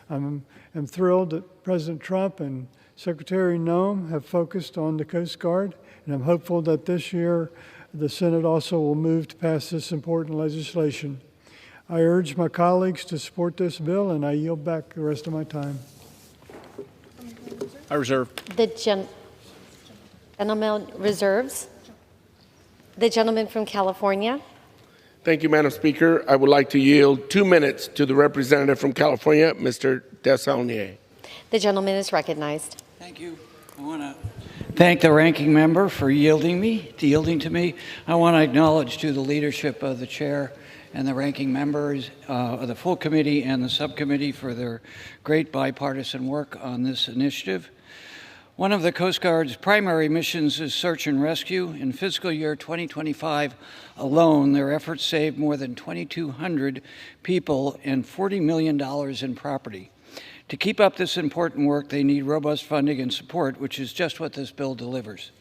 I'm thrilled that President Trump and Secretary Noem have focused on the Coast Guard, and I'm hopeful that this year the Senate also will move to pass this important legislation. I urge my colleagues to support this bill, and I yield back the rest of my time. I reserve. The gentleman reserves. The gentleman from California. Thank you, Madam Speaker. I would like to yield 2 minutes to the representative from California, Mr. Desaulnier. The gentleman is recognized. Thank you. I want to thank the ranking member for yielding to me. I want to acknowledge to the leadership of the chair and the ranking members of the full committee and the subcommittee for their great bipartisan work on this initiative. One of the Coast Guard's primary missions is search and rescue. In fiscal year 2025 alone, their efforts saved more than 2,200 people and $40 million in property. To keep up this important work, they need robust funding and support, which is just what this bill delivers.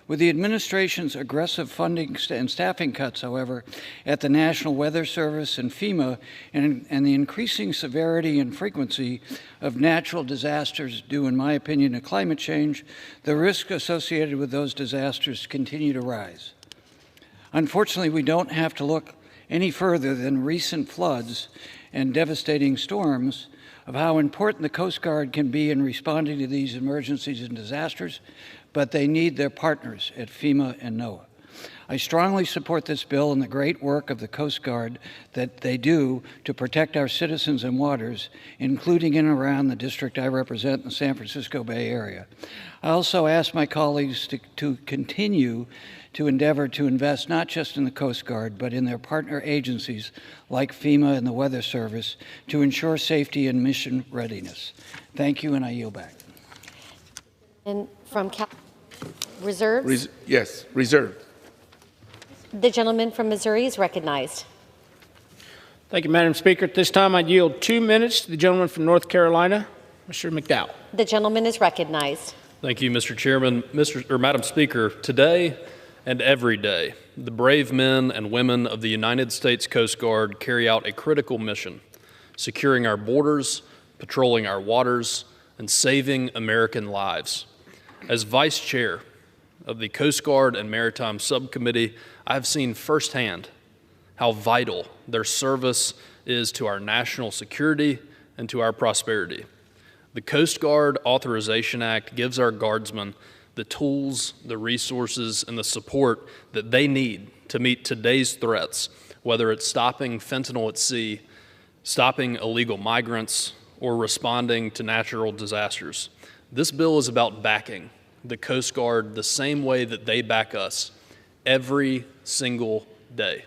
With the administration's aggressive funding and staffing cuts, however, at the National Weather Service and FEMA, and the increasing severity and frequency of natural disasters due, in my opinion, to climate change, the risk associated with those disasters continue to rise. Unfortunately, we don't have to look any further than recent floods and devastating storms of how important the Coast Guard can be in responding to these emergencies and disasters, but they need their partners at FEMA and NOAA. I strongly support this bill and the great work of the Coast Guard that they do to protect our citizens and waters, including in and around the district I represent in the San Francisco Bay Area. I also ask my colleagues to continue to endeavor to invest not just in the Coast Guard, but in their partner agencies like FEMA and the Weather Service to ensure safety and mission readiness. Thank you, and I yield back. And from reserves? Yes, reserved. The gentleman from Missouri is recognized. Thank you, Madam Speaker. At this time, I'd yield 2 minutes to the gentleman from North Carolina, Mr. McDowell. The gentleman is recognized. Thank you, Mr. Chairman. Madam Speaker, today and every day, the brave men and women of the United States Coast Guard carry out a critical mission, securing our borders, patrolling our waters, and saving American lives. As Vice Chair of the Coast Guard and Maritime Subcommittee, I have seen firsthand how vital their service is to our national security and to our prosperity. The Coast Guard Authorization Act gives our guardsmen the tools, the resources, and the support that they need to meet today's threats, whether it's stopping fentanyl at sea, stopping illegal migrants, or responding to natural disasters. This bill is about backing the Coast Guard the same way that they back us every single day.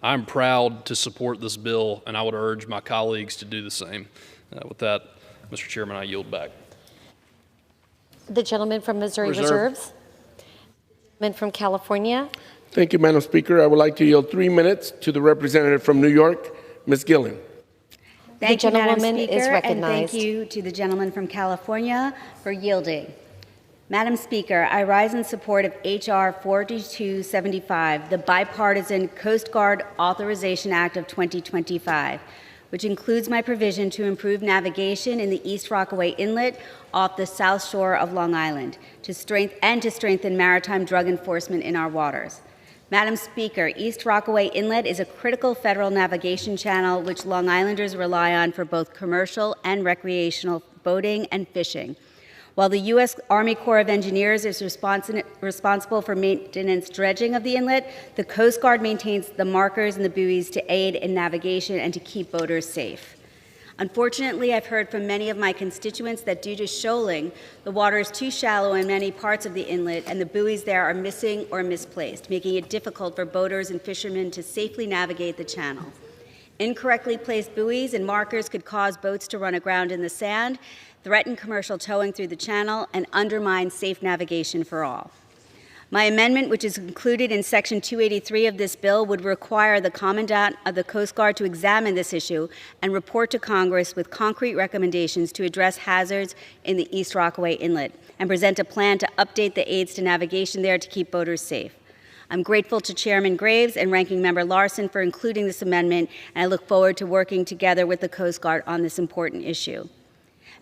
I'm proud to support this bill, and I would urge my colleagues to do the same. With that, Mr. Chairman, I yield back. The gentleman from Missouri reserves. The gentleman from California. Thank you, Madam Speaker. I would like to yield 3 minutes to the representative from New York, Ms. Gillen. Thank you, Madam Speaker, is recognized. and thank you to the gentleman from California for yielding. Madam Speaker, I rise in support of H.R. 4275, the Bipartisan Coast Guard Authorization Act of 2025, which includes my provision to improve navigation in the East Rockaway Inlet off the south shore of Long Island to strengthen maritime drug enforcement in our waters. Madam Speaker, East Rockaway Inlet is a critical federal navigation channel which Long Islanders rely on for both commercial and recreational boating and fishing. While the U.S. Army Corps of Engineers is responsible for maintenance dredging of the inlet, the Coast Guard maintains the markers and the buoys to aid in navigation and to keep boaters safe. Unfortunately, I've heard from many of my constituents that due to shoaling, the water is too shallow in many parts of the inlet and the buoys there are missing or misplaced, making it difficult for boaters and fishermen to safely navigate the channel. Incorrectly placed buoys and markers could cause boats to run aground in the sand, threaten commercial towing through the channel, and undermine safe navigation for all. My amendment, which is included in Section 283 of this bill, would require the Commandant of the Coast Guard to examine this issue and report to Congress with concrete recommendations to address hazards in the East Rockaway Inlet and present a plan to update the aids to navigation there to keep boaters safe. I'm grateful to Chairman Graves and Ranking Member Larson for including this amendment, and I look forward to working together with the Coast Guard on this important issue.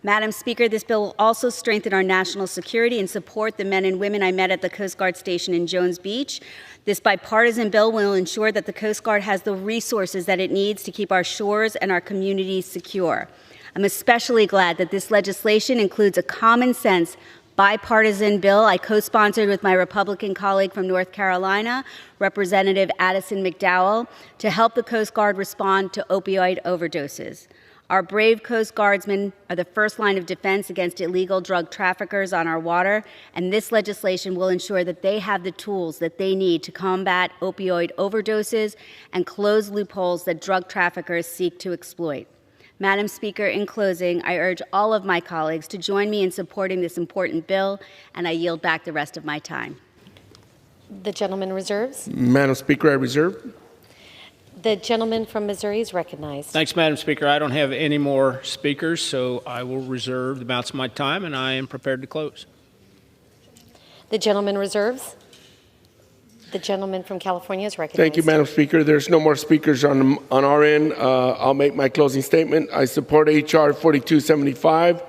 Madam Speaker, this bill will also strengthen our national security and support the men and women I met at the Coast Guard station in Jones Beach. This bipartisan bill will ensure that the Coast Guard has the resources that it needs to keep our shores and our communities secure. I'm especially glad that this legislation includes a common sense bipartisan bill I co-sponsored with my Republican colleague from North Carolina, Representative Addison McDowell, to help the Coast Guard respond to opioid overdoses. Our brave Coast Guardsmen are the first line of defense against illegal drug traffickers on our water, and this legislation will ensure that they have the tools that they need to combat opioid overdoses and close loopholes that drug traffickers seek to exploit. Madam Speaker, in closing, I urge all of my colleagues to join me in supporting this important bill, and I yield back the rest of my time. The gentleman reserves. Madam Speaker, I reserve. The gentleman from Missouri is recognized. Thanks, Madam Speaker. I don't have any more speakers, so I will reserve the balance of my time, and I am prepared to close. The gentleman reserves. The gentleman from California is recognized. Thank you, Madam Speaker. There's no more speakers on our end. I'll make my closing statement. I support H.R. 4275,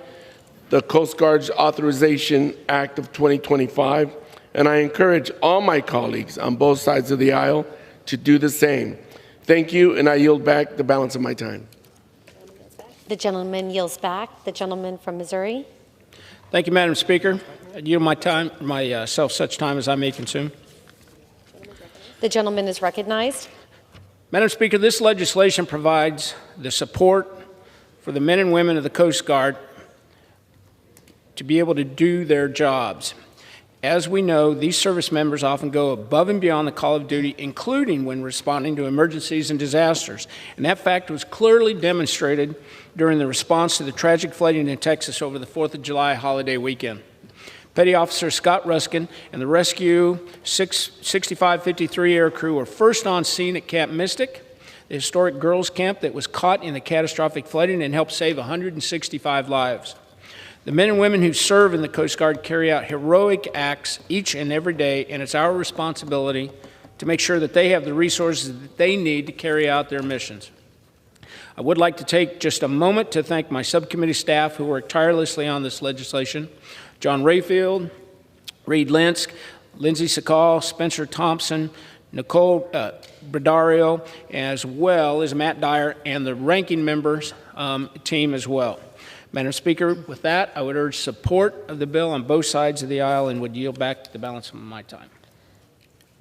the Coast Guard's Authorization Act of 2025, and I encourage all my colleagues on both sides of the aisle to do the same. Thank you, and I yield back the balance of my time. The gentleman yields back. The gentleman from Missouri. Thank you, Madam Speaker. I yield myself such time as I may consume. The gentleman is recognized. Madam Speaker, this legislation provides the support for the men and women of the Coast Guard to be able to do their jobs. As we know, these service members often go above and beyond the call of duty, including when responding to emergencies and disasters. And that fact was clearly demonstrated during the response to the tragic flooding in Texas over the 4th of July holiday weekend. Petty Officer Scott Ruskin and the Rescue 6553 air crew were first on scene at Camp Mystic, the historic girls' camp that was caught in the catastrophic flooding and helped save 165 lives. The men and women who serve in the Coast Guard carry out heroic acts each and every day, and it's our responsibility to make sure that they have the resources that they need to carry out their missions. I would like to take just a moment to thank my subcommittee staff who worked tirelessly on this legislation. John Rayfield, Reed Linsk, Lindsay Sakal, Spencer Thompson, Nicole Bredario, as well as Matt Dyer and the ranking members team as well. Madam Speaker, with that, I would urge support of the bill on both sides of the aisle and would yield back the balance of my time.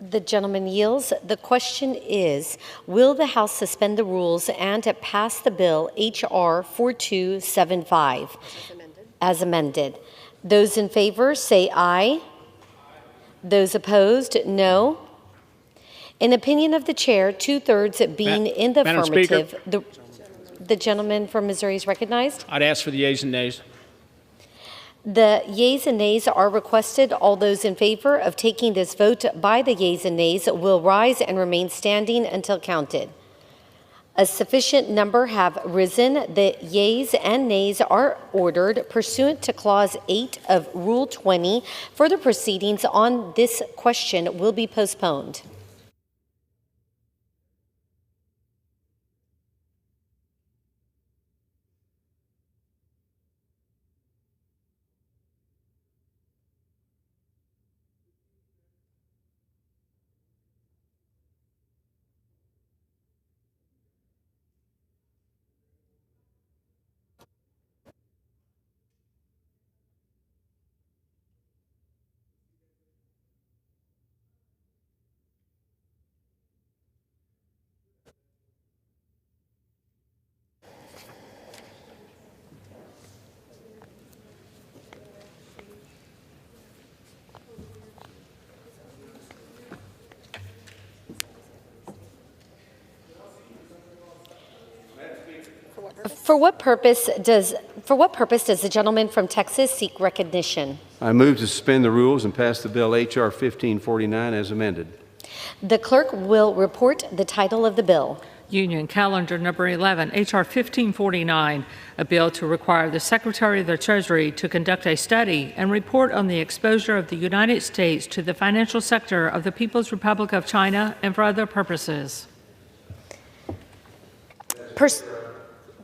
The gentleman yields. The question is, will the House suspend the rules and pass the bill H.R. 4275 as amended? Those in favor say aye. Those opposed, no. In opinion of the chair, 2/3 being in the Madam affirmative, Speaker. the gentleman from Missouri is recognized. I'd ask for the yeas and nays. The yeas and nays are requested. All those in favor of taking this vote by the yeas and nays will rise and remain standing until counted. A sufficient number have risen. The yeas and nays are ordered pursuant to Clause 8 of Rule 20. Further proceedings on this question will be postponed. For what purpose does the gentleman from Texas seek recognition? I move to suspend the rules and pass the bill H.R. 1549 as amended. The clerk will report the title of the bill. Union Calendar Number 11, H.R. 1549, a bill to require the Secretary of the Treasury to conduct a study and report on the exposure of the United States to the financial sector of the People's Republic of China and for other purposes.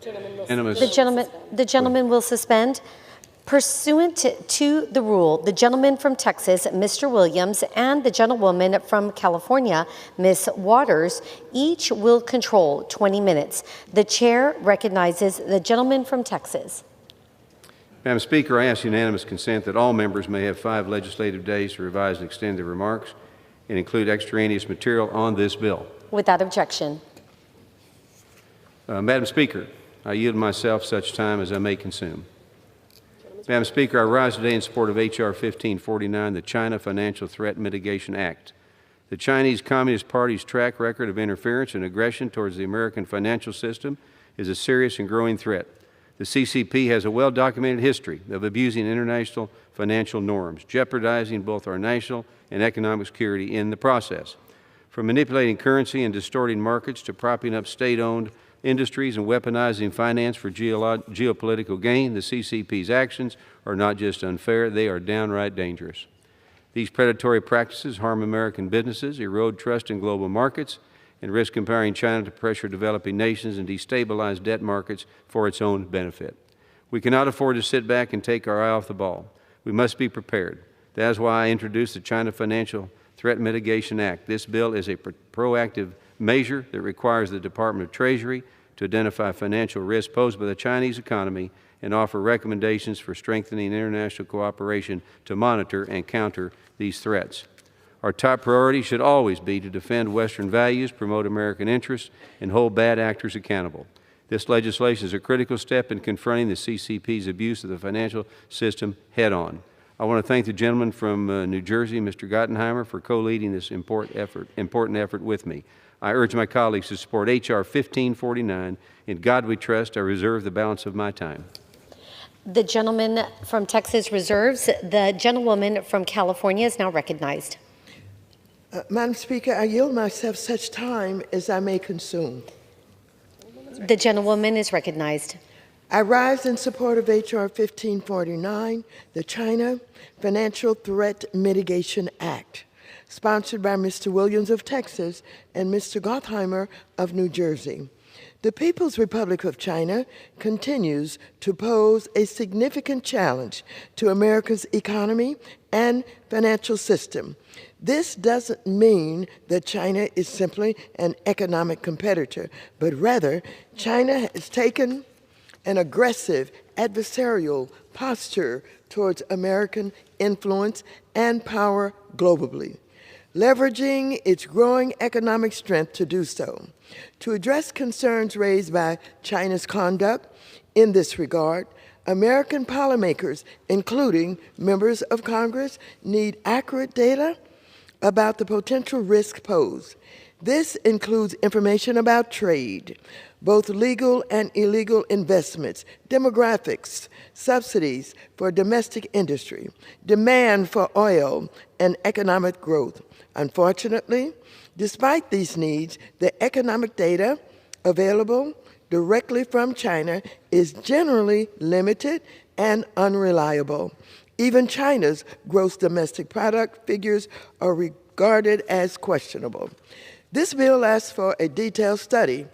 The gentleman will suspend. Pursuant to the rule, the gentleman from Texas, Mr. Williams, and the gentlewoman from California, Ms. Waters, each will control 20 minutes. The chair recognizes the gentleman from Texas. Madam Speaker, I ask unanimous consent that all members may have 5 legislative days to revise and extend their remarks and include extraneous material on this bill. Without objection. Madam Speaker, I yield myself such time as I may consume. Madam Speaker, I rise today in support of H.R. 1549, the China Financial Threat Mitigation Act. The Chinese Communist Party's track record of interference and aggression towards the American financial system is a serious and growing threat. The CCP has a well-documented history of abusing international financial norms, jeopardizing both our national and economic security in the process. From manipulating currency and distorting markets to propping up state-owned industries and weaponizing finance for geopolitical gain, the CCP's actions are not just unfair, they are downright dangerous. These predatory practices harm American businesses, erode trust in global markets, and risk empowering China to pressure developing nations and destabilize debt markets for its own benefit. We cannot afford to sit back and take our eye off the ball. We must be prepared. That is why I introduced the China Financial Threat Mitigation Act. This bill is a proactive measure that requires the Department of Treasury to identify financial risks posed by the Chinese economy and offer recommendations for strengthening international cooperation to monitor and counter these threats. Our top priority should always be to defend Western values, promote American interests, and hold bad actors accountable. This legislation is a critical step in confronting the CCP's abuse of the financial system head-on. I want to thank the gentleman from New Jersey, Mr. Gottenheimer, for co-leading this important effort with me. I urge my colleagues to support H.R. 1549. In God we trust. I reserve the balance of my time. The gentleman from Texas reserves. The gentlewoman from California is now recognized. Madam Speaker, I yield myself such time as I may consume. The gentlewoman is recognized. I rise in support of H.R. 1549, the China Financial Threat Mitigation Act, sponsored by Mr. Williams of Texas and Mr. Gottheimer of New Jersey. The People's Republic of China continues to pose a significant challenge to America's economy and financial system. This doesn't mean that China is simply an economic competitor, but rather China has taken an aggressive adversarial posture towards American influence and power globally, leveraging its growing economic strength to do so. To address concerns raised by China's conduct in this regard, American policymakers, including members of Congress, need accurate data about the potential risk posed. This includes information about trade, both legal and illegal investments, demographics, subsidies for domestic industry, demand for oil, and economic growth. Unfortunately, despite these needs, the economic data available directly from China is generally limited and unreliable. Even China's gross domestic product figures are regarded as questionable. This bill asks for a detailed study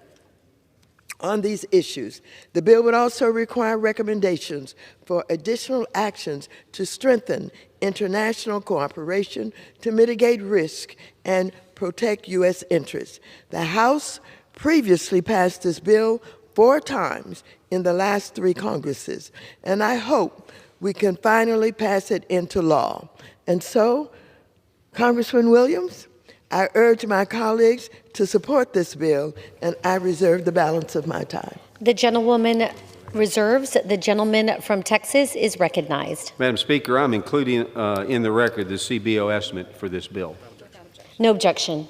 on these issues. The bill would also require recommendations for additional actions to strengthen international cooperation to mitigate risk and protect U.S. interests. The House previously passed this bill 4 times in the last 3 Congresses, and I hope we can finally pass it into law. And so, Congressman Williams, I urge my colleagues to support this bill, and I reserve the balance of my time. The gentlewoman reserves. The gentleman from Texas is recognized. Madam Speaker, I'm including in the record the CBO estimate for this bill. No objection.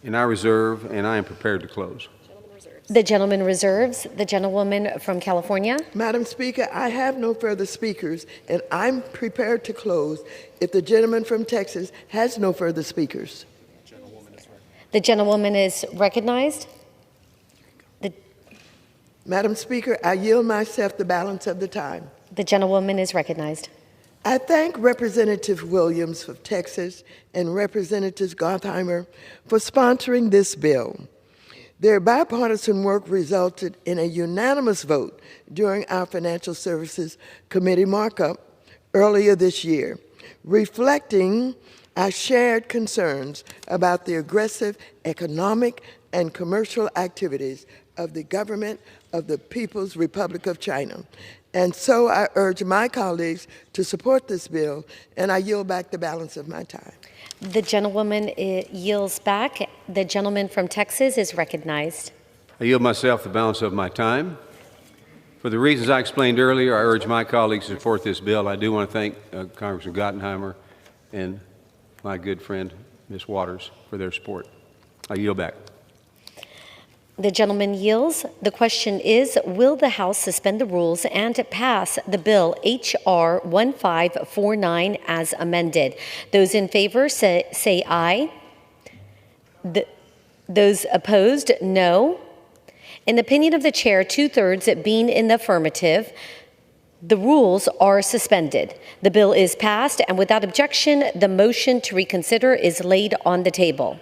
And I reserve, and I am prepared to close. The gentleman reserves. The gentlewoman from California. Madam Speaker, I have no further speakers, and I'm prepared to close if the gentleman from Texas has no further speakers. The gentlewoman is recognized. Madam Speaker, I yield myself the balance of the time. The gentlewoman is recognized. I thank Representative Williams of Texas and Representative Gottheimer for sponsoring this bill. Their bipartisan work resulted in a unanimous vote during our Financial Services Committee markup earlier this year, reflecting our shared concerns about the aggressive economic and commercial activities of the government of the People's Republic of China. And so I urge my colleagues to support this bill, and I yield back the balance of my time. The gentlewoman yields back. The gentleman from Texas is recognized. I yield myself the balance of my time. For the reasons I explained earlier, I urge my colleagues to support this bill. I do want to thank Congressman Gottenheimer and my good friend, Ms. Waters, for their support. I yield back. The gentleman yields. The question is, will the House suspend the rules and pass the bill H.R. 1549 as amended? Those in favor say aye. Those opposed, no. In the opinion of the chair, 2/3 being in the affirmative, the rules are suspended. The bill is passed, and without objection, the motion to reconsider is laid on the table.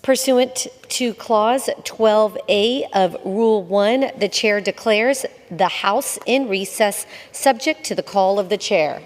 Pursuant to Clause 12A of Rule 1, the chair declares the House in recess, subject to the call of the chair.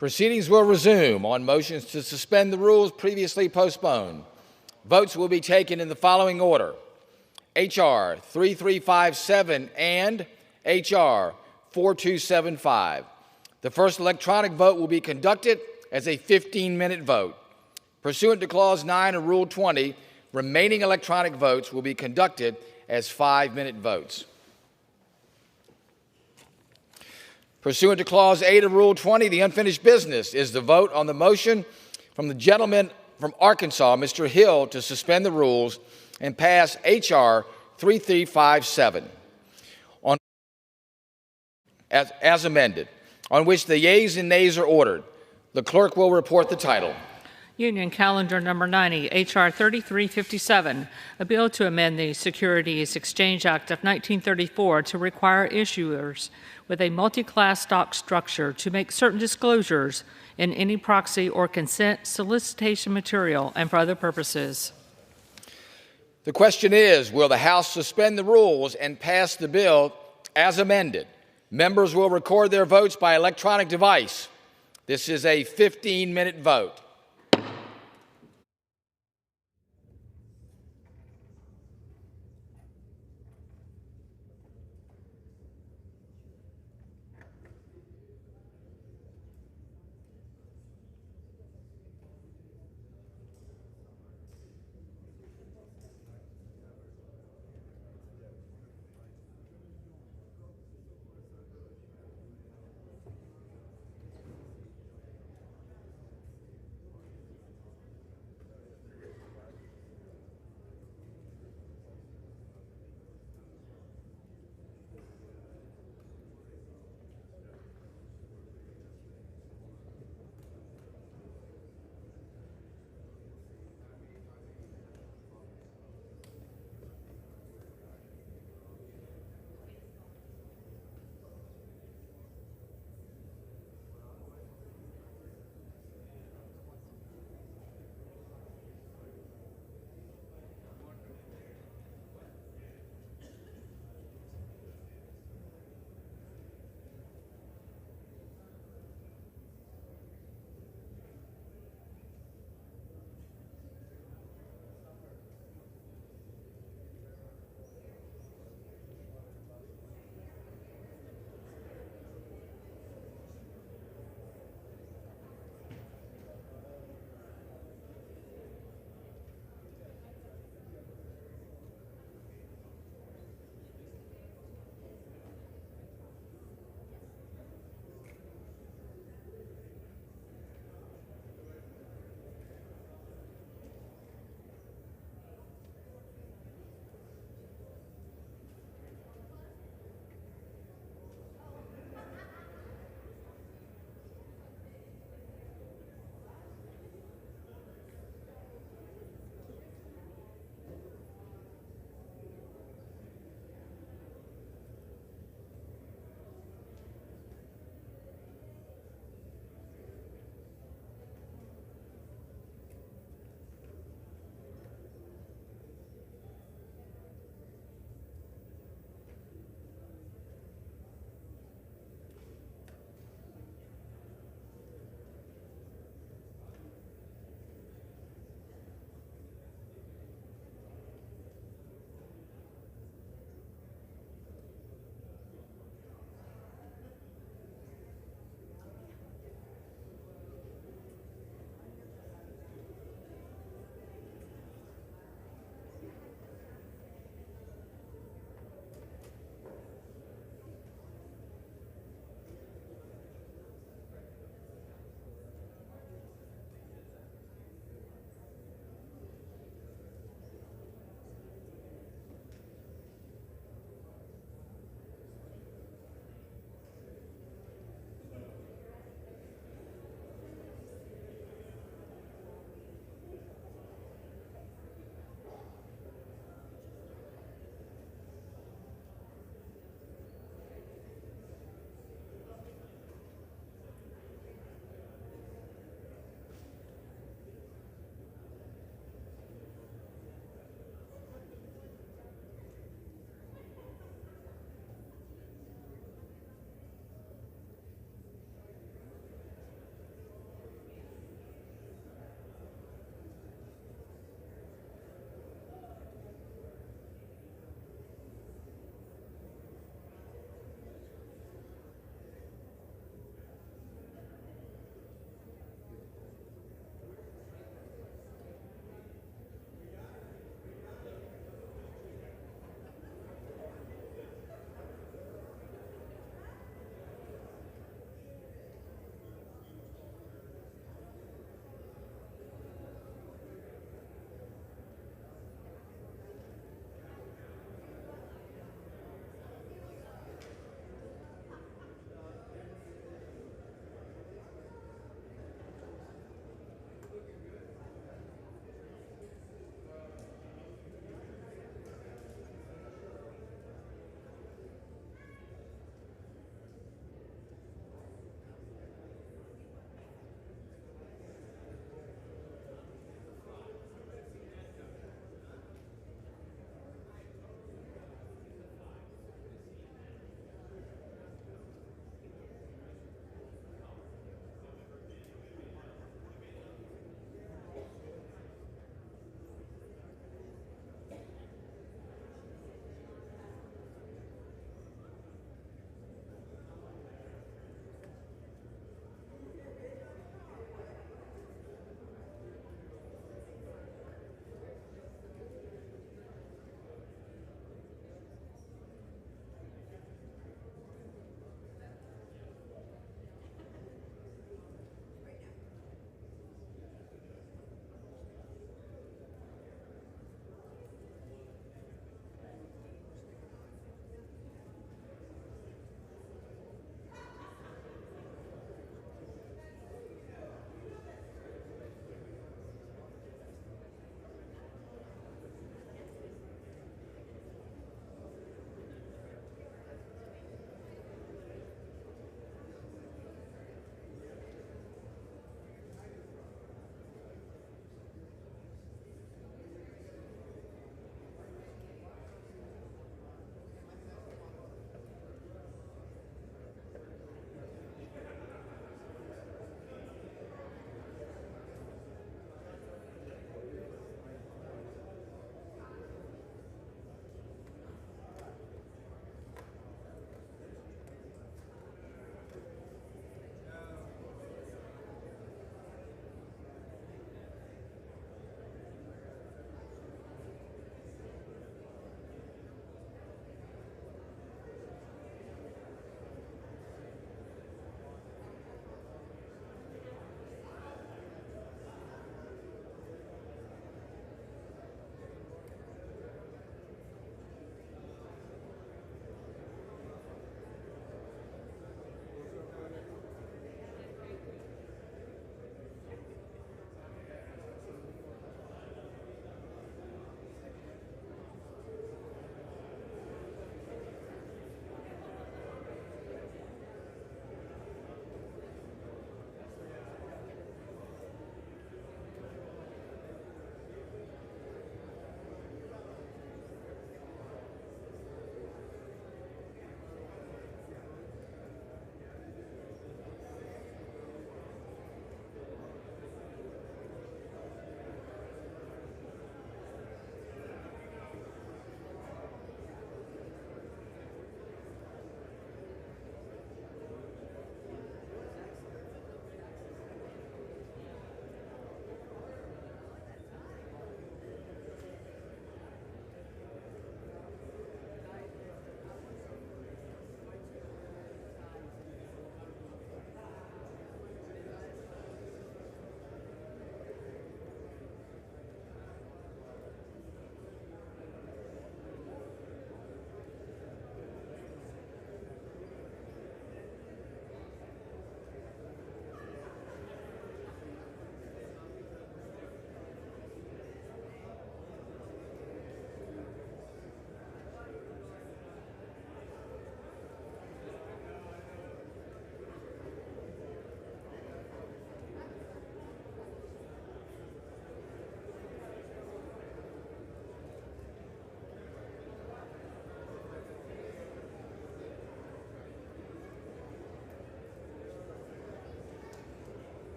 Proceedings will resume on motions to suspend the rules previously postponed. Votes will be taken in the following order: H.R. 3357 and H.R. 4275. The first electronic vote will be conducted as a 15-minute vote. Pursuant to Clause 9 of Rule 20, remaining electronic votes will be conducted as 5-minute votes. Pursuant to Clause 8 of Rule 20, the unfinished business is the vote on the motion from the gentleman from Arkansas, Mr. Hill, to suspend the rules and pass H.R. 3357 as amended, on which the yeas and nays are ordered. The clerk will report the title. Union Calendar Number 90, H.R. 3357, a bill to amend the Securities Exchange Act of 1934 to require issuers with a multi-class stock structure to make certain disclosures in any proxy or consent solicitation material and for other purposes. The question is, will the House suspend the rules and pass the bill as amended? Members will record their votes by electronic device. This is a 15-minute vote.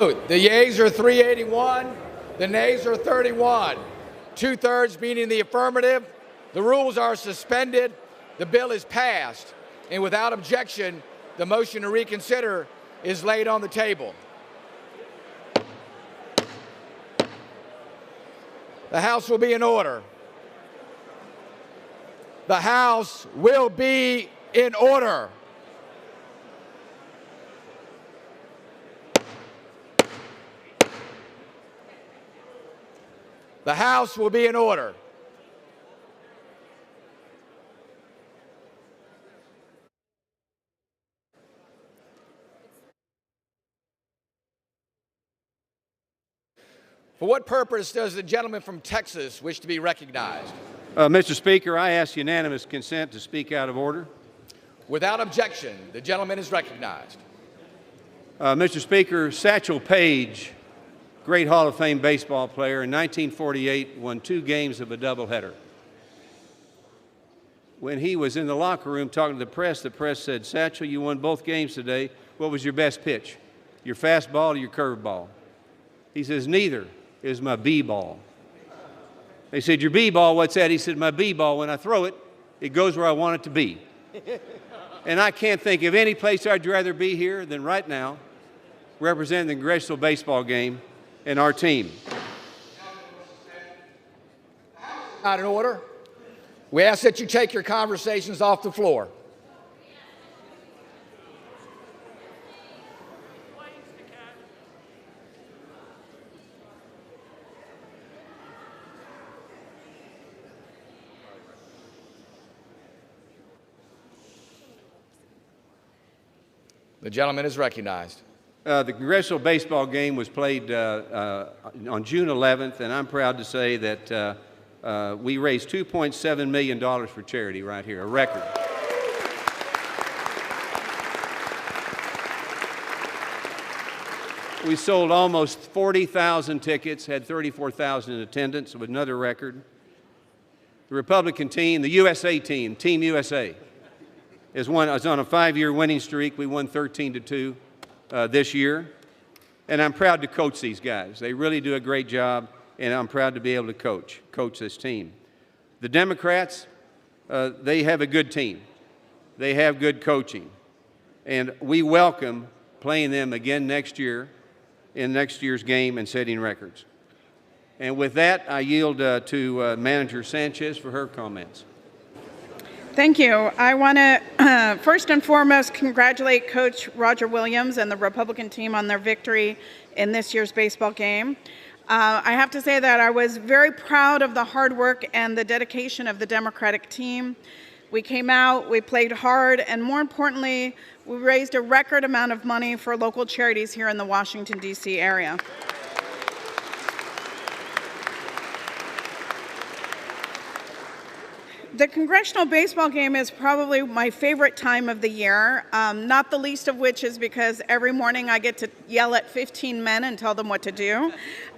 The yeas are 381, the nays are 31. 2/3 being in the affirmative. The rules are suspended. The bill is passed. And without objection, the motion to reconsider is laid on the table. The House will be in order. The House will be in order. The House will be in order. For what purpose does the gentleman from Texas wish to be recognized? Mr. Speaker, I ask unanimous consent to speak out of order. Without objection, the gentleman is recognized. Mr. Speaker, Satchel Paige, great Hall of Fame baseball player, in 1948 won 2 games of a doubleheader. When he was in the locker room talking to the press said, "Satchel, you won both games today. What was your best pitch? Your fastball or your curveball?" He says, "Neither is my B-ball." They said, "Your B-ball, what's that?" He said, "My B-ball, when I throw it, it goes where I want it to be." And I can't think of any place I'd rather be here than right now, representing the Congressional baseball game and our team. Out in order. We ask that you take your conversations off the floor. The gentleman is recognized. The Congressional baseball game was played on June 11th, and I'm proud to say that we raised $2.7 million for charity right here, a record. We sold almost 40,000 tickets, had 34,000 in attendance, with another record. The Republican team, the USA team, Team USA, is on a 5-year winning streak. We won 13-2 this year. And I'm proud to coach these guys. They really do a great job, and I'm proud to be able to coach this team. The Democrats, they have a good team. They have good coaching. And we welcome playing them again next year in next year's game and setting records. And with that, I yield to Manager Sanchez for her comments. Thank you. I want to first and foremost congratulate Coach Roger Williams and the Republican team on their victory in this year's baseball game. I have to say that I was very proud of the hard work and the dedication of the Democratic team. We came out, we played hard, and more importantly, we raised a record amount of money for local charities here in the Washington, D.C. area. The Congressional baseball game is probably my favorite time of the year, not the least of which is because every morning I get to yell at 15 men and tell them what to do.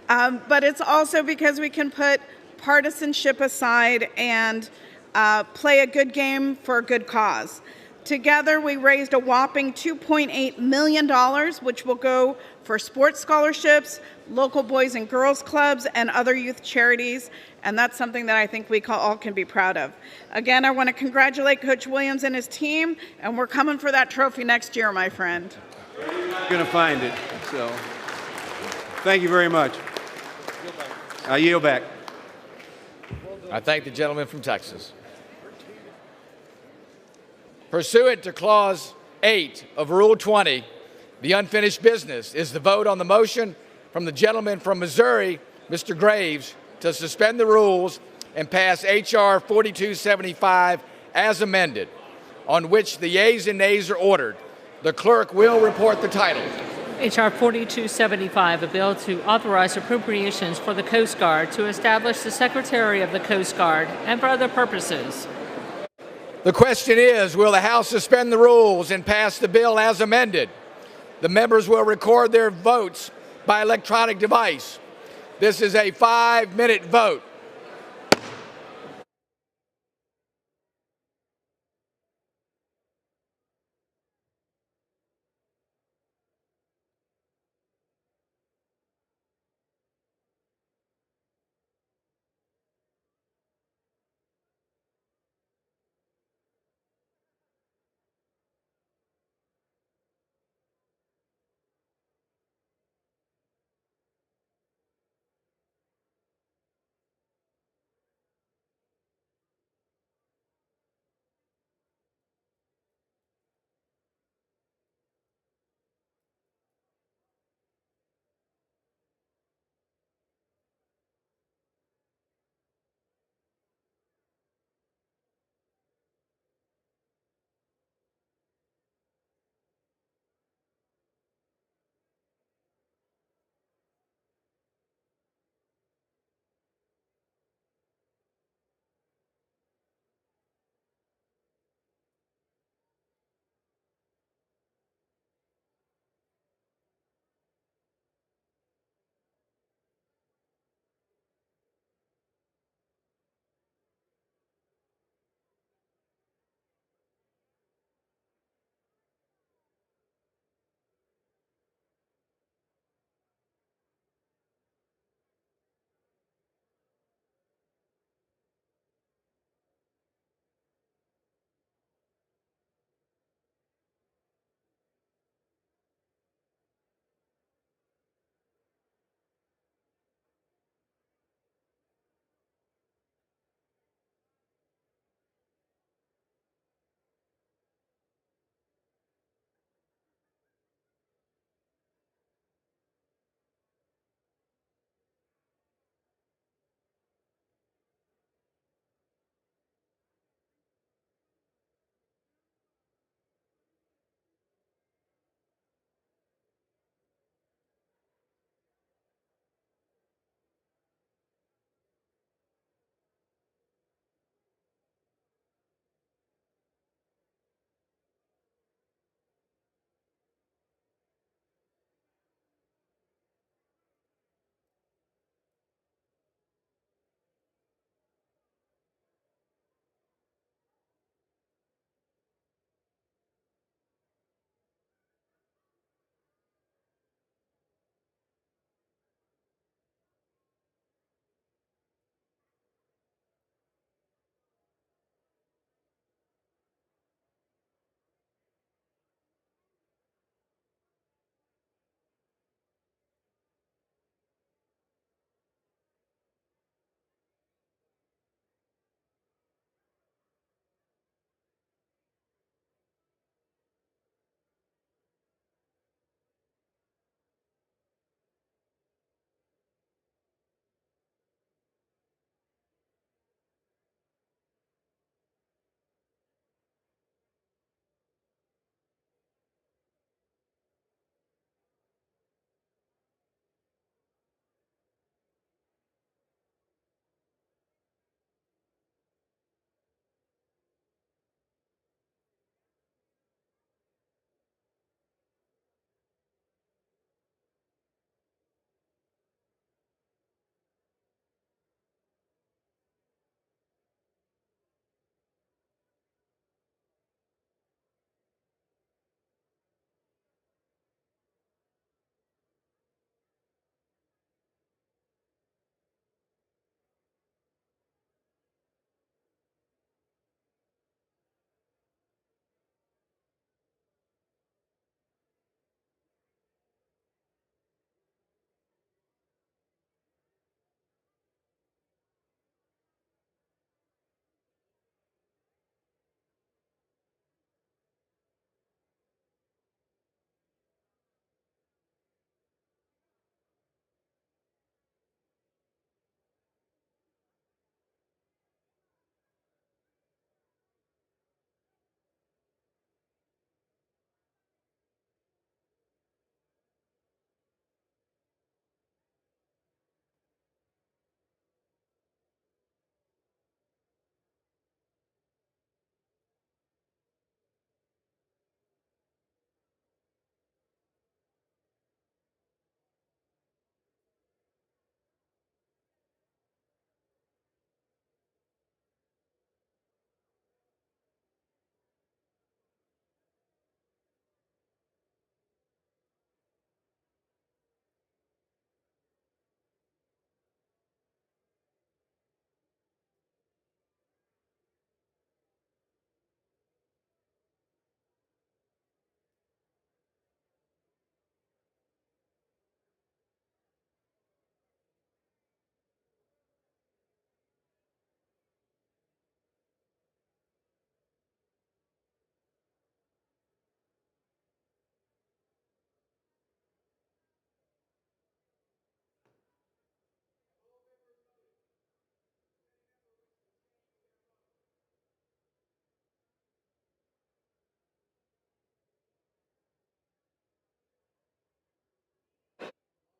But it's also because we can put partisanship aside and play a good game for a good cause. Together, we raised a whopping $2.8 million, which will go for sports scholarships, local boys and girls clubs, and other youth charities. And that's something that I think we all can be proud of. Again, I want to congratulate Coach Williams and his team, and we're coming for that trophy next year, my friend. You're going to find it. So, thank you very much. I yield back. I thank the gentleman from Texas. Pursuant to Clause 8 of Rule 20, the unfinished business is the vote on the motion from the gentleman from Missouri, Mr. Graves, to suspend the rules and pass H.R. 4275 as amended, on which the yeas and nays are ordered. The clerk will report the title. H.R. 4275, a bill to authorize appropriations for the Coast Guard to establish the Secretary of the Coast Guard and for other purposes. The question is, will the House suspend the rules and pass the bill as amended? The members will record their votes by electronic device. This is a 5-minute vote.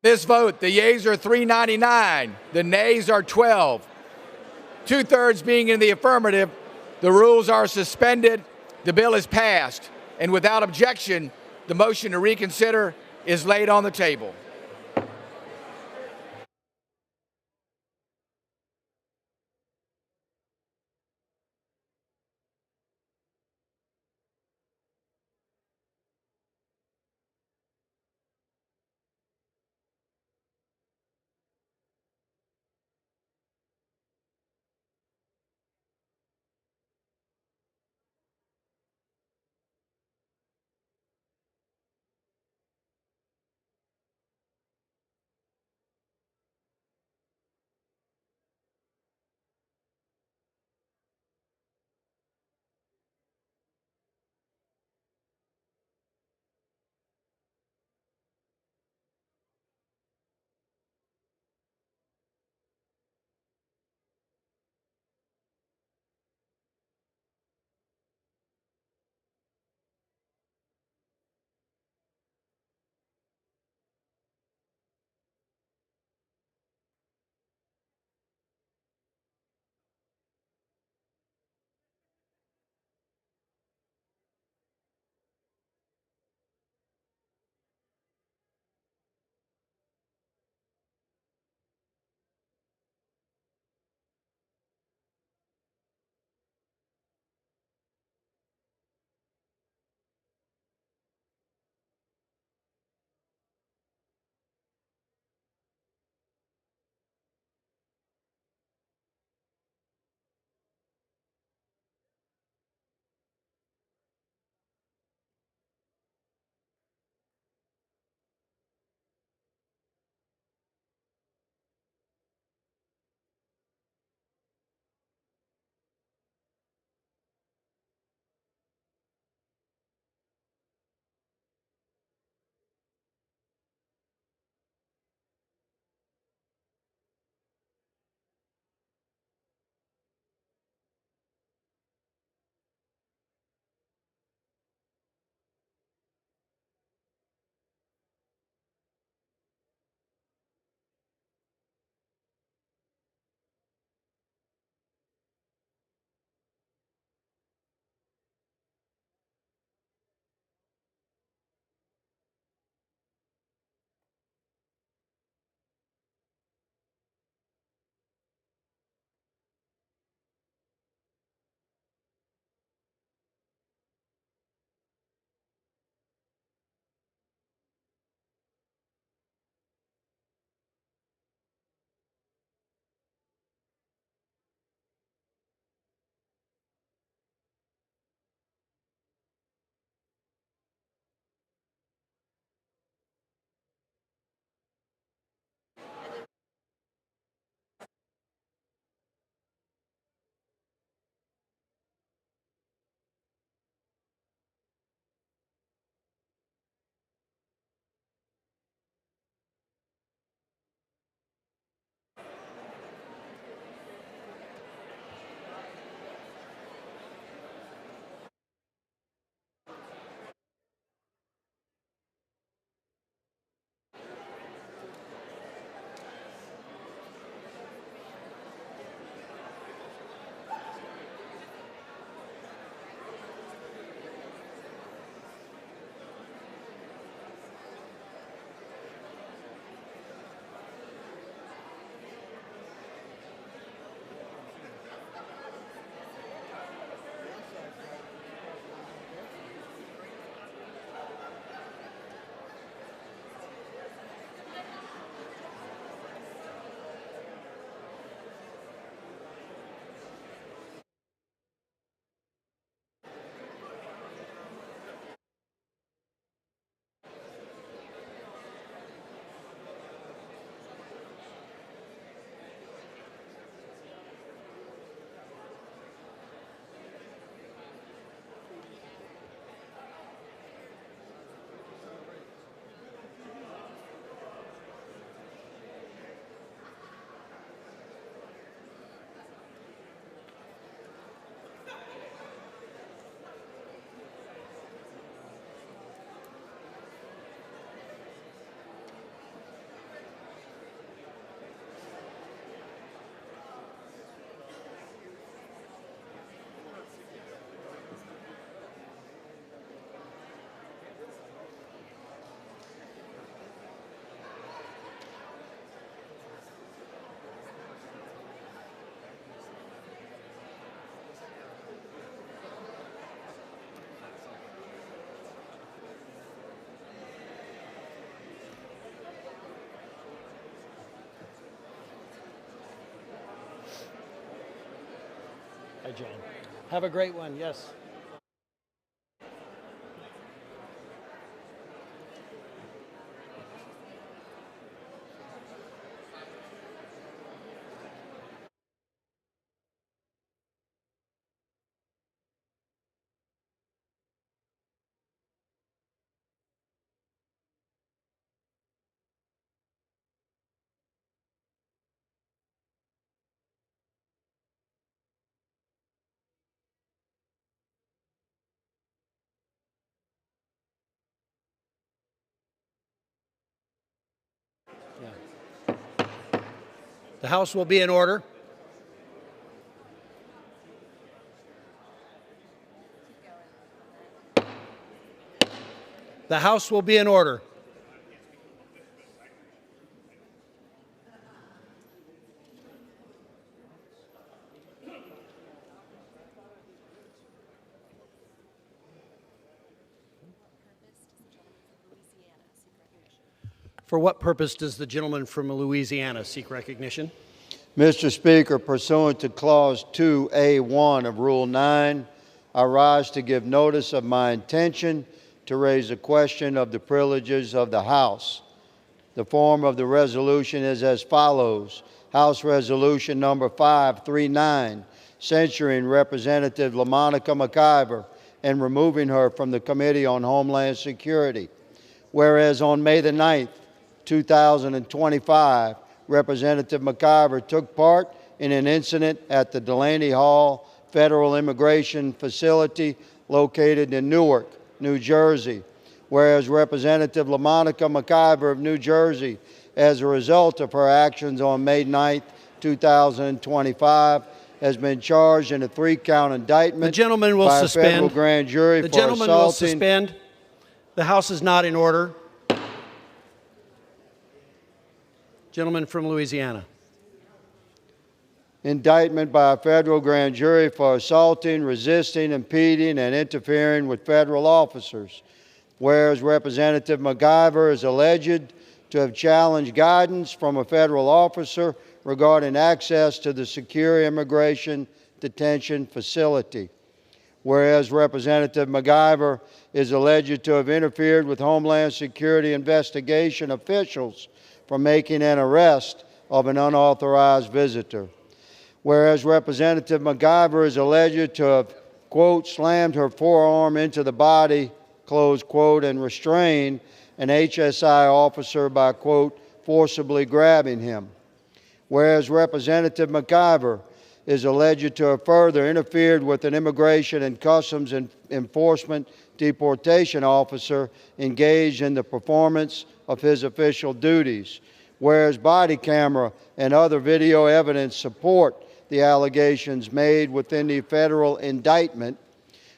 This vote, the yeas are 399, the nays are 12. Two-thirds being in the affirmative, the rules are suspended, the bill is passed, and without objection, the motion to reconsider is laid on the table. Hi, John. Have a great one. Yes. The House will be in order. The House will be in order. For what purpose does the gentleman from Louisiana seek recognition? Mr. Speaker, pursuant to Clause 2A1 of Rule 9, I rise to give notice of my intention to raise a question of the privileges of the House. The form of the resolution is as follows. House Resolution Number 539, censuring Representative LaMonica McIver and removing her from the Committee on Homeland Security. Whereas on May the 9th, 2025, Representative McIver took part in an incident at the Delaney Hall Federal Immigration Facility located in Newark, New Jersey. Whereas Representative LaMonica McIver of New Jersey, as a result of her actions on May 9, 2025, has been charged in a 3-count indictment. The gentleman will by suspend. A federal grand jury the for gentleman assaulting. will suspend. The House is not in order. Gentleman from Louisiana. Indictment by a federal grand jury for assaulting, resisting, impeding, and interfering with federal officers. Whereas Representative McIver is alleged to have challenged guidance from a federal officer regarding access to the secure immigration detention facility. Whereas Representative McIver is alleged to have interfered with Homeland Security investigation officials for making an arrest of an unauthorized visitor. Whereas Representative McIver is alleged to have, quote, slammed her forearm into the body, close quote, and restrained an HSI officer by, quote, forcibly grabbing him. Whereas Representative McIver is alleged to have further interfered with an Immigration and Customs Enforcement deportation officer engaged in the performance of his official duties. Whereas body camera and other video evidence support the allegations made within the federal indictment,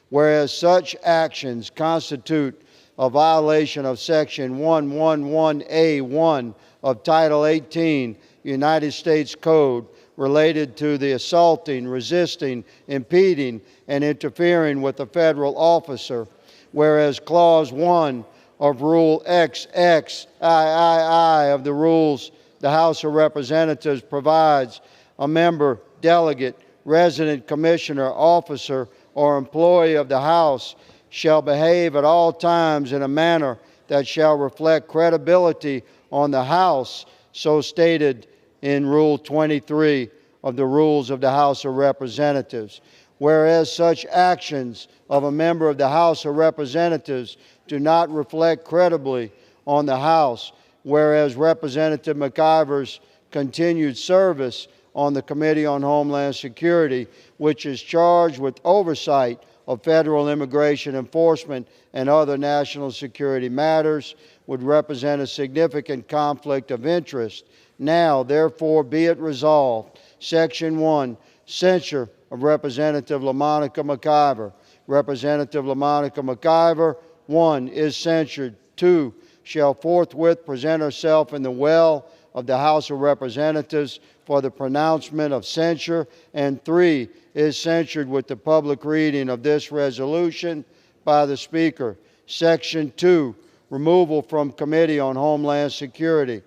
whereas such actions constitute a violation of Section 111A1 of Title 18 United States Code related to the assaulting, resisting, impeding, and interfering with a federal officer, whereas Clause 1 of Rule XXIII of the Rules the House of Representatives provides a member, delegate, resident commissioner, officer, or employee of the House shall behave at all times in a manner that shall reflect credibility on the House, so stated in Rule 23 of the Rules of the House of Representatives. Whereas such actions of a member of the House of Representatives do not reflect credibly on the House, whereas Representative McIver's continued service on the Committee on Homeland Security, which is charged with oversight of federal immigration enforcement and other national security matters, would represent a significant conflict of interest. Now, therefore, be it resolved, Section 1, censure of Representative LaMonica McIver. Representative LaMonica McIver, 1, is censured. 2, shall forthwith present herself in the well of the House of Representatives for the pronouncement of censure. And 3, is censured with the public reading of this resolution by the Speaker. Section 2, removal from Committee on Homeland Security.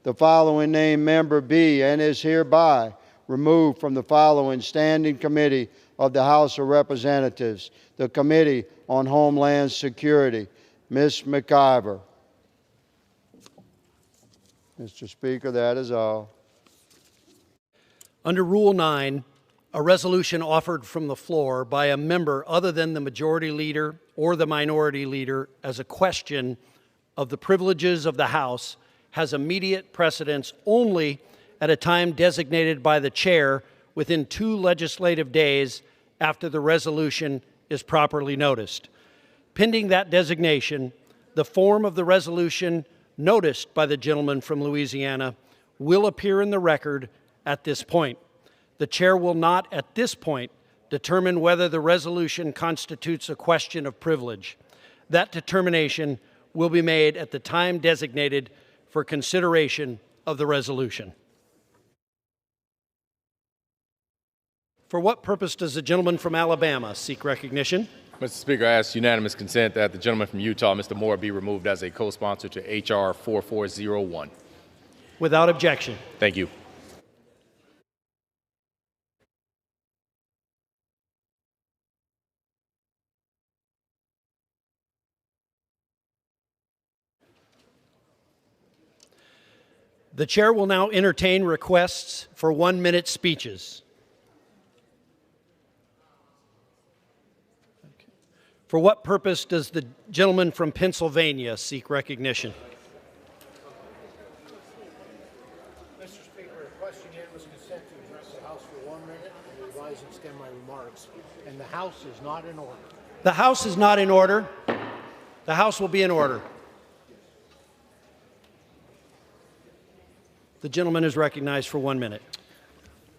The following named member be and is hereby removed from the following standing committee of the House of Representatives, the Committee on Homeland Security. Ms. McIver. Mr. Speaker, that is all. Under Rule 9, a resolution offered from the floor by a member other than the majority leader or the minority leader as a question of the privileges of the House has immediate precedence only at a time designated by the chair within 2 legislative days after the resolution is properly noticed. Pending that designation, the form of the resolution noticed by the gentleman from Louisiana will appear in the record at this point. The chair will not, at this point, determine whether the resolution constitutes a question of privilege. That determination will be made at the time designated for consideration of the resolution. For what purpose does the gentleman from Alabama seek recognition? Mr. Speaker, I ask unanimous consent that the gentleman from Utah, Mr. Moore, be removed as a co-sponsor to H.R. 4401. Without objection. Thank you. The chair will now entertain requests for 1-minute speeches. For what purpose does the gentleman from Pennsylvania seek recognition? Mr. Speaker, I request unanimous consent to address the House for 1 minute and revise and extend my remarks. And the House is not in order. The House is not in order. The House will be in order. The gentleman is recognized for 1 minute.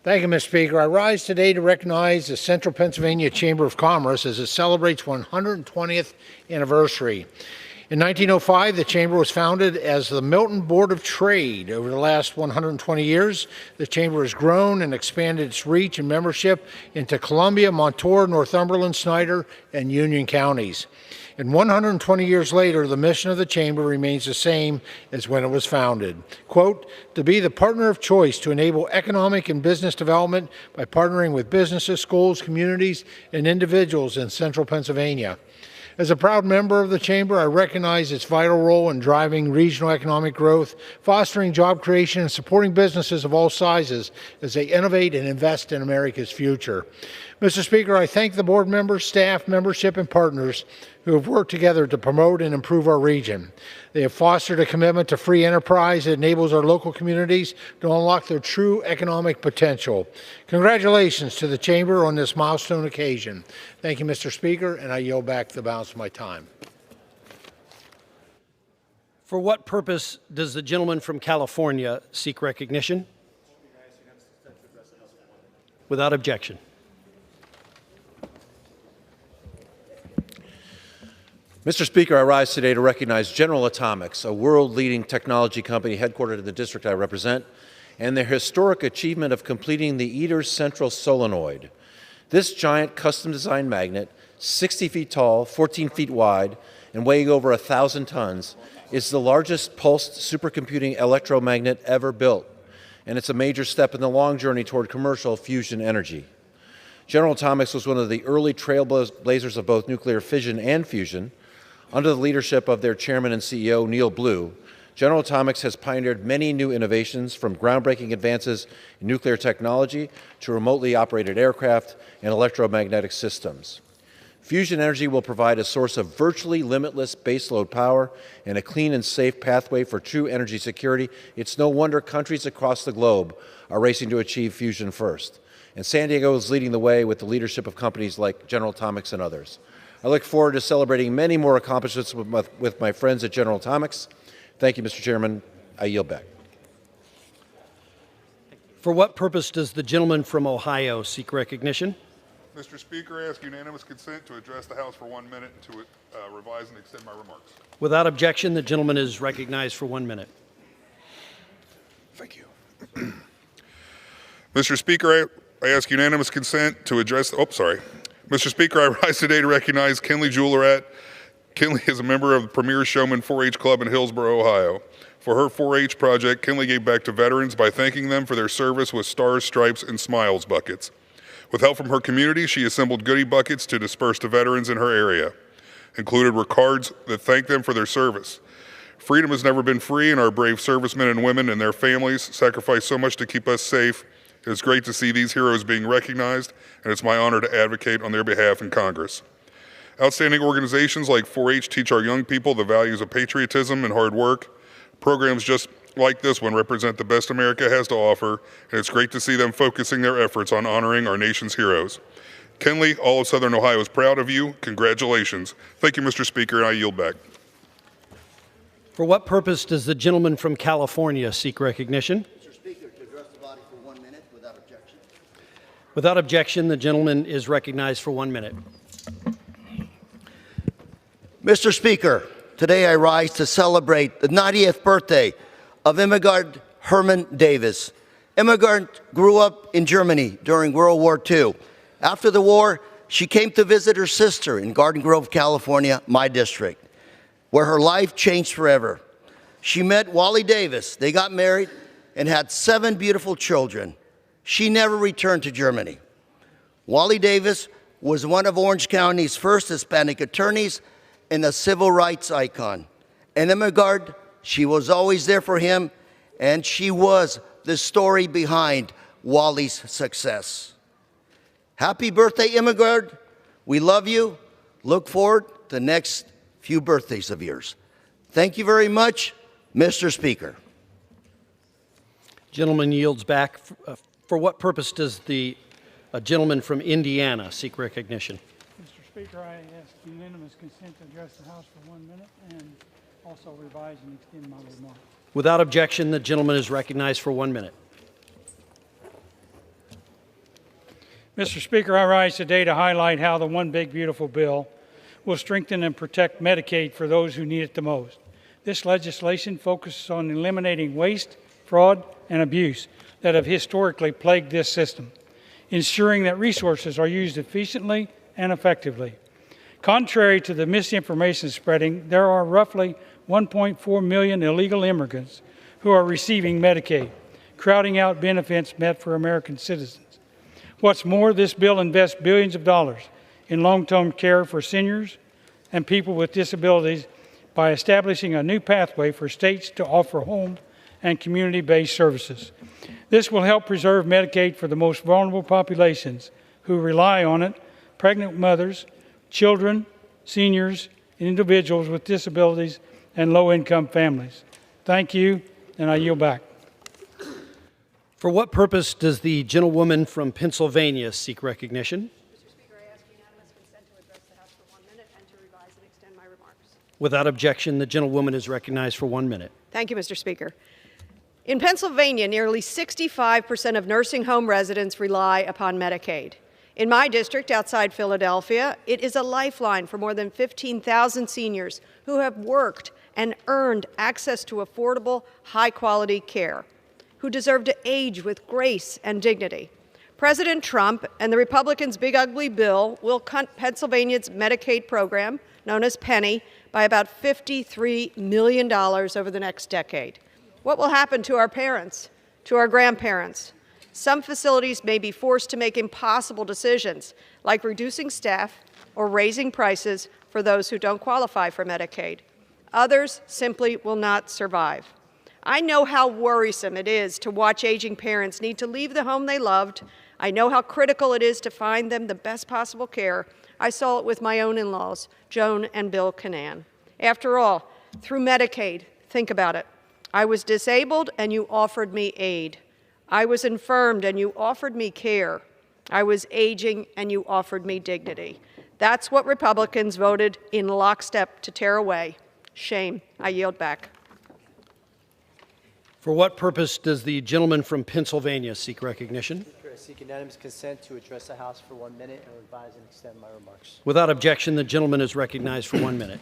Thank you, Mr. Speaker. I rise today to recognize the Central Pennsylvania Chamber of Commerce as it celebrates 120th anniversary. In 1905, the Chamber was founded as the Milton Board of Trade. Over the last 120 years, the Chamber has grown and expanded its reach and membership into Columbia, Montour, Northumberland, Snyder, and Union counties. And 120 years later, the mission of the Chamber remains the same as when it was founded. Quote, to be the partner of choice to enable economic and business development by partnering with businesses, schools, communities, and individuals in central Pennsylvania. As a proud member of the Chamber, I recognize its vital role in driving regional economic growth, fostering job creation, and supporting businesses of all sizes as they innovate and invest in America's future. Mr. Speaker, I thank the board members, staff, membership, and partners who have worked together to promote and improve our region. They have fostered a commitment to free enterprise that enables our local communities to unlock their true economic potential. Congratulations to the Chamber on this milestone occasion. Thank you, Mr. Speaker, and I yield back the balance of my time. For what purpose does the gentleman from California seek recognition? Without objection. Mr. Speaker, I rise today to recognize General Atomics, a world-leading technology company headquartered in the district I represent, and their historic achievement of completing the ITER Central Solenoid. This giant custom-designed magnet, 60 feet tall, 14 feet wide, and weighing over 1,000 tons, is the largest pulsed supercomputing electromagnet ever built, and it's a major step in the long journey toward commercial fusion energy. General Atomics was one of the early trailblazers of both nuclear fission and fusion. Under the leadership of their chairman and CEO, Neil Blue, General Atomics has pioneered many new innovations, from groundbreaking advances in nuclear technology to remotely operated aircraft and electromagnetic systems. Fusion energy will provide a source of virtually limitless baseload power and a clean and safe pathway for true energy security. It's no wonder countries across the globe are racing to achieve fusion first. And San Diego is leading the way with the leadership of companies like General Atomics and others. I look forward to celebrating many more accomplishments with my friends at General Atomics. Thank you, Mr. Chairman. I yield back. For what purpose does the gentleman from Ohio seek recognition? Mr. Speaker, I ask unanimous consent to address the House for 1 minute and to revise and extend my remarks. Without objection, the gentleman is recognized for 1 minute. Thank you. Mr. Speaker, I ask unanimous consent to address, Mr. Speaker, I rise today to recognize Kenley Jewelrat, Kinley is a member of the Premier Showman 4-H Club in Hillsborough, Ohio. For her 4-H project, Kinley gave back to veterans by thanking them for their service with stars, stripes, and smiles buckets. With help from her community, she assembled goodie buckets to disperse to veterans in her area. Included were cards that thank them for their service. Freedom has never been free, and our brave servicemen and women and their families sacrifice so much to keep us safe. It is great to see these heroes being recognized, and it's my honor to advocate on their behalf in Congress. Outstanding organizations like 4-H teach our young people the values of patriotism and hard work. Programs just like this one represent the best America has to offer, and it's great to see them focusing their efforts on honoring our nation's heroes. Kinley, all of Southern Ohio is proud of you. Congratulations. Thank you, Mr. Speaker, and I yield back. For what purpose does the gentleman from California seek recognition? Mr. Speaker, to address the body for 1 minute without objection. Without objection, the gentleman is recognized for 1 minute. Mr. Speaker, today I rise to celebrate the 90th birthday of Immigrant Herman Davis. Immigrant grew up in Germany during World War II. After the war, she came to visit her sister in Garden Grove, California, my district, where her life changed forever. She met Wally Davis. They got married and had 7 beautiful children. She never returned to Germany. Wally Davis was one of Orange County's first Hispanic attorneys and a civil rights icon. And Immigrant, she was always there for him, and she was the story behind Wally's success. Happy birthday, Immigrant. We love you. Look forward to the next few birthdays of yours. Thank you very much, Mr. Speaker. Gentleman yields back. For what purpose does the gentleman from Indiana seek recognition? Mr. Speaker, I ask unanimous consent to address the House for 1 minute and also revise and extend my remarks. Without objection, the gentleman is recognized for 1 minute. Mr. Speaker, I rise today to highlight how the One Big Beautiful Bill will strengthen and protect Medicaid for those who need it the most. This legislation focuses on eliminating waste, fraud, and abuse that have historically plagued this system, ensuring that resources are used efficiently and effectively. Contrary to the misinformation spreading, there are roughly 1.4 million illegal immigrants who are receiving Medicaid, crowding out benefits meant for American citizens. What's more, this bill invests billions of dollars in long-term care for seniors and people with disabilities by establishing a new pathway for states to offer home and community-based services. This will help preserve Medicaid for the most vulnerable populations who rely on it: pregnant mothers, children, seniors, individuals with disabilities, and low-income families. Thank you, and I yield back. For what purpose does the gentlewoman from Pennsylvania seek recognition? Mr. Speaker, I ask unanimous consent to address the House for 1 minute and to revise and extend my remarks. Without objection, the gentlewoman is recognized for 1 minute. Thank you, Mr. Speaker. In Pennsylvania, nearly 65% of nursing home residents rely upon Medicaid. In my district outside Philadelphia, it is a lifeline for more than 15,000 seniors who have worked and earned access to affordable, high-quality care, who deserve to age with grace and dignity. President Trump and the Republicans' big ugly bill will cut Pennsylvania's Medicaid program, known as Penny, by about $53 million over the next decade. What will happen to our parents, to our grandparents? Some facilities may be forced to make impossible decisions, like reducing staff or raising prices for those who don't qualify for Medicaid. Others simply will not survive. I know how worrisome it is to watch aging parents need to leave the home they loved. I know how critical it is to find them the best possible care. I saw it with my own in-laws, Joan and Bill Canan. After all, through Medicaid, think about it. I was disabled and you offered me aid. I was infirmed and you offered me care. I was aging and you offered me dignity. That's what Republicans voted in lockstep to tear away. Shame. I yield back. For what purpose does the gentleman from Pennsylvania seek recognition? I seek unanimous consent to address the House for 1 minute and revise and extend my remarks. Without objection, the gentleman is recognized for 1 minute.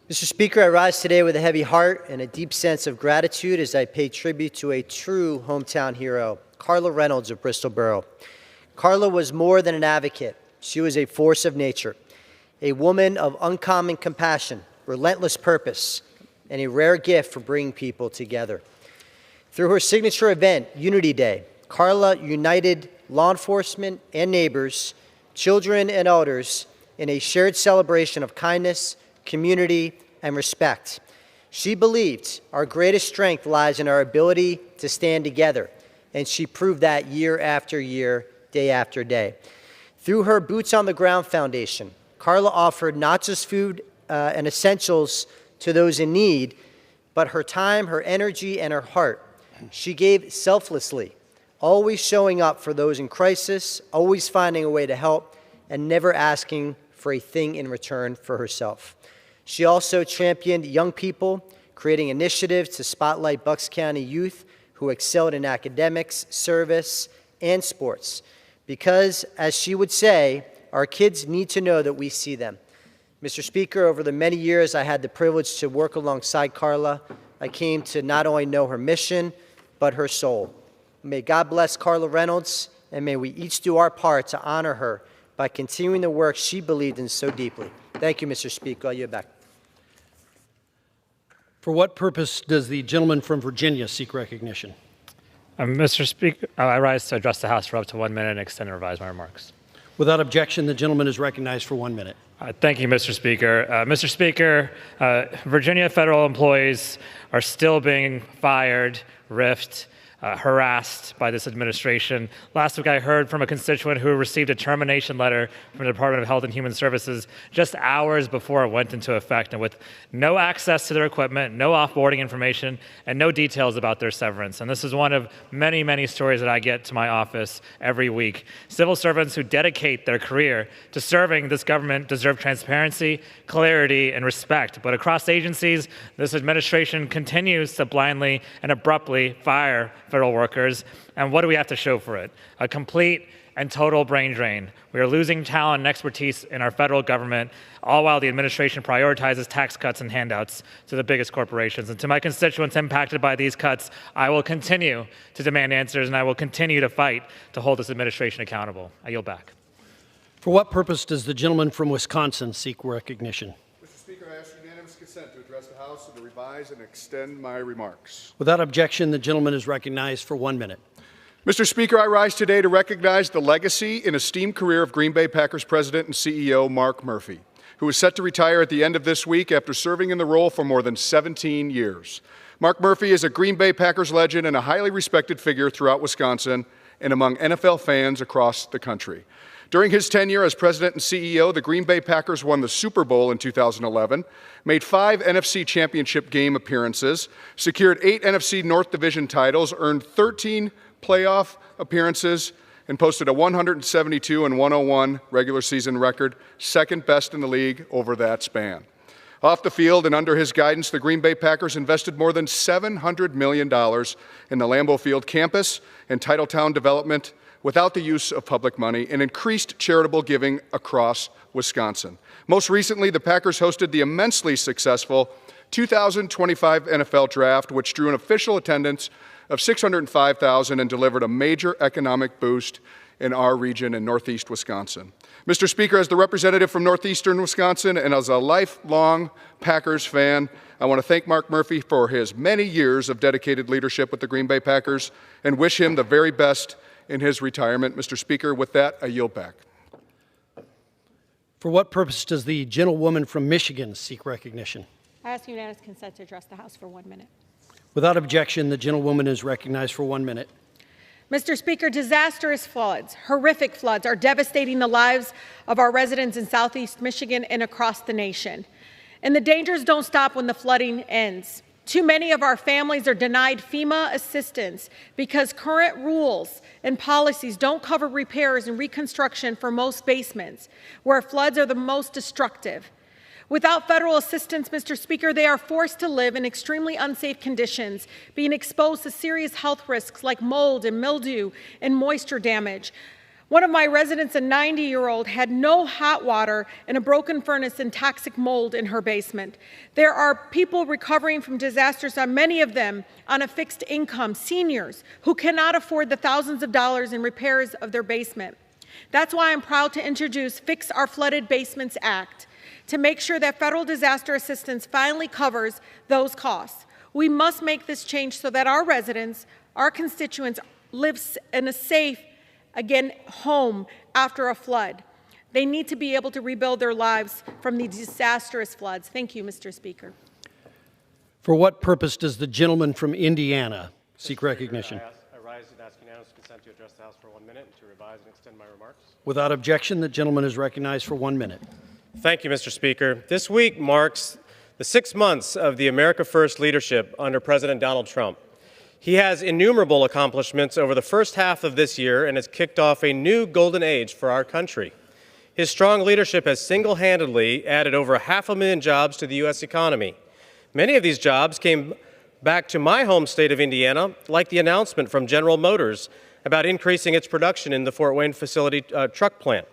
Mr. Speaker, I rise today with a heavy heart and a deep sense of gratitude as I pay tribute to a true hometown hero, Carla Reynolds of Bristol Borough. Carla was more than an advocate. She was a force of nature. a woman of uncommon compassion, relentless purpose, and a rare gift for bringing people together. Through her signature event, Unity Day, Carla united law enforcement and neighbors, children and elders in a shared celebration of kindness, community, and respect. She believed our greatest strength lies in our ability to stand together, and she proved that year after year, day after day. Through her Boots on the Ground Foundation, Carla offered not just food and essentials to those in need, but her time, her energy, and her heart. She gave selflessly, always showing up for those in crisis, always finding a way to help, and never asking for a thing in return for herself. She also championed young people, creating initiatives to spotlight Bucks County youth who excelled in academics, service, and sports. Because, as she would say, our kids need to know that we see them. Mr. Speaker, over the many years I had the privilege to work alongside Carla, I came to not only know her mission, but her soul. May God bless Carla Reynolds, and may we each do our part to honor her by continuing the work she believed in so deeply. Thank you, Mr. Speaker. I'll yield back. For what purpose does the gentleman from Virginia seek recognition? Mr. Speaker, I rise to address the House for up to 1 minute and extend and revise my remarks. Without objection, the gentleman is recognized for 1 minute. Thank you, Mr. Speaker. Mr. Speaker, Virginia federal employees are still being fired, riffed, harassed by this administration. Last week I heard from a constituent who received a termination letter from the Department of Health and Human Services just hours before it went into effect, and with no access to their equipment, no offboarding information, and no details about their severance. And this is one of many, many stories that I get to my office every week. Civil servants who dedicate their career to serving this government deserve transparency, clarity, and respect. But across agencies, this administration continues to blindly and abruptly fire federal workers, and what do we have to show for it? A complete and total brain drain. We are losing talent and expertise in our federal government, all while the administration prioritizes tax cuts and handouts to the biggest corporations. And to my constituents impacted by these cuts, I will continue to demand answers, and I will continue to fight to hold this administration accountable. I yield back. For what purpose does the gentleman from Wisconsin seek recognition? Mr. Speaker, I ask unanimous consent to address the House and to revise and extend my remarks. Without objection, the gentleman is recognized for 1 minute. Mr. Speaker, I rise today to recognize the legacy and esteemed career of Green Bay Packers president and CEO Mark Murphy, who is set to retire at the end of this week after serving in the role for more than 17 years. Mark Murphy is a Green Bay Packers legend and a highly respected figure throughout Wisconsin and among NFL fans across the country. During his tenure as president and CEO, the Green Bay Packers won the Super Bowl in 2011, made 5 NFC Championship game appearances, secured 8 NFC North Division titles, earned 13 playoff appearances, and posted a 172-101 regular season record, second best in the league over that span. Off the field and under his guidance, the Green Bay Packers invested more than $700 million in the Lambeau Field campus and Titletown development without the use of public money, and increased charitable giving across Wisconsin. Most recently, the Packers hosted the immensely successful 2025 NFL Draft, which drew an official attendance of 605,000 and delivered a major economic boost in our region in northeast Wisconsin. Mr. Speaker, as the representative from northeastern Wisconsin and as a lifelong Packers fan, I want to thank Mark Murphy for his many years of dedicated leadership with the Green Bay Packers and wish him the very best in his retirement. Mr. Speaker, with that, I yield back. For what purpose does the gentlewoman from Michigan seek recognition? I ask unanimous consent to address the House for 1 minute. Without objection, the gentlewoman is recognized for 1 minute. Mr. Speaker, disastrous floods, horrific floods, are devastating the lives of our residents in southeast Michigan and across the nation. And the dangers don't stop when the flooding ends. Too many of our families are denied FEMA assistance because current rules and policies don't cover repairs and reconstruction for most basements, where floods are the most destructive. Without federal assistance, Mr. Speaker, they are forced to live in extremely unsafe conditions, being exposed to serious health risks like mold and mildew and moisture damage. One of my residents, a 90-year-old, had no hot water and a broken furnace and toxic mold in her basement. There are people recovering from disasters, many of them on a fixed income, seniors who cannot afford the thousands of dollars in repairs of their basement. That's why I'm proud to introduce Fix Our Flooded Basements Act. to make sure that federal disaster assistance finally covers those costs. We must make this change so that our residents, our constituents, live in a safe, again, home after a flood. They need to be able to rebuild their lives from these disastrous floods. Thank you, Mr. Speaker. For what purpose does the gentleman from Indiana seek recognition? I rise and ask unanimous consent to address the House for 1 minute and to revise and extend my remarks. Without objection, the gentleman is recognized for 1 minute. Thank you, Mr. Speaker. This week marks the 6 months of the America First leadership under President Donald Trump. He has innumerable accomplishments over the first half of this year and has kicked off a new golden age for our country. His strong leadership has single-handedly added over 500,000 jobs to the U.S. economy. Many of these jobs came back to my home state of Indiana, like the announcement from General Motors about increasing its production in the Fort Wayne facility truck plant.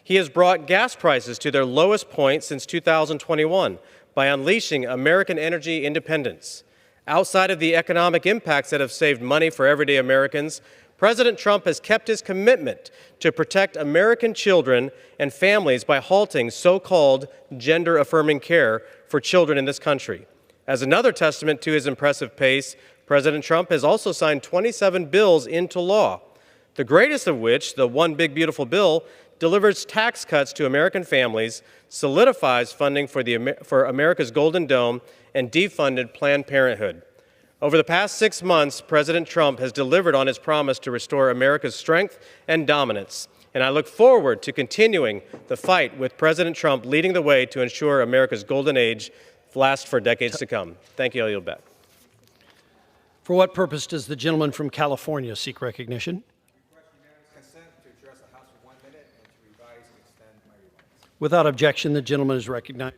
He has brought gas prices to their lowest point since 2021 by unleashing American energy independence. Outside of the economic impacts that have saved money for everyday Americans, President Trump has kept his commitment to protect American children and families by halting so-called gender-affirming care for children in this country. As another testament to his impressive pace, President Trump has also signed 27 bills into law, the greatest of which, the One Big Beautiful Bill, delivers tax cuts to American families, solidifies funding for America's Golden Dome, and defunded Planned Parenthood. Over the past 6 months, President Trump has delivered on his promise to restore America's strength and dominance, and I look forward to continuing the fight with President Trump leading the way to ensure America's golden age lasts for decades to come. Thank you. I'll yield back. For what purpose does the gentleman from California seek recognition? Without objection, the gentleman is recognized.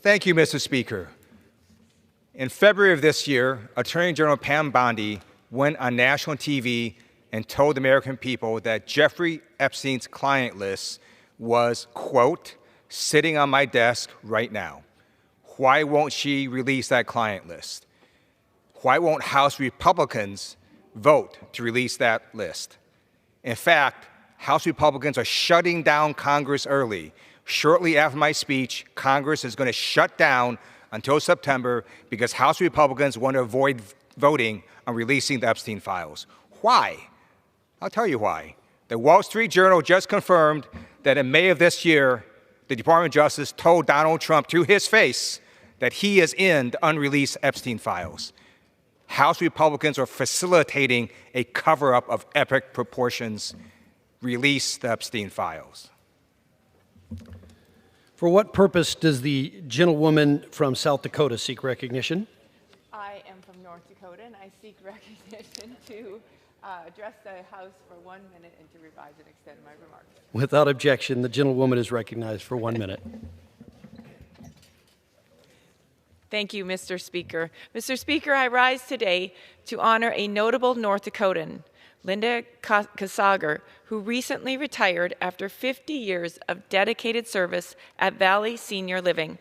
Thank you, Mr. Speaker. In February of this year, Attorney General Pam Bondi went on national TV and told the American people that Jeffrey Epstein's client list was, quote, sitting on my desk right now. Why won't she release that client list? Why won't House Republicans vote to release that list? In fact, House Republicans are shutting down Congress early. Shortly after my speech, Congress is going to shut down until September because House Republicans want to avoid voting on releasing the Epstein files. Why? I'll tell you why. The Wall Street Journal just confirmed that in May of this year, the Department of Justice told Donald Trump to his face that he is in the unreleased Epstein files. House Republicans are facilitating a cover-up of epic proportions. Release the Epstein files. For what purpose does the gentlewoman from South Dakota seek recognition? I am from North Dakota, and I seek recognition to address the House for 1 minute and to revise and extend my remarks. Without objection, the gentlewoman is recognized for 1 minute. Thank you, Mr. Speaker. Mr. Speaker, I rise today to honor a notable North Dakotan, Linda Kasager, who recently retired after 50 years of dedicated service at Valley Senior Living.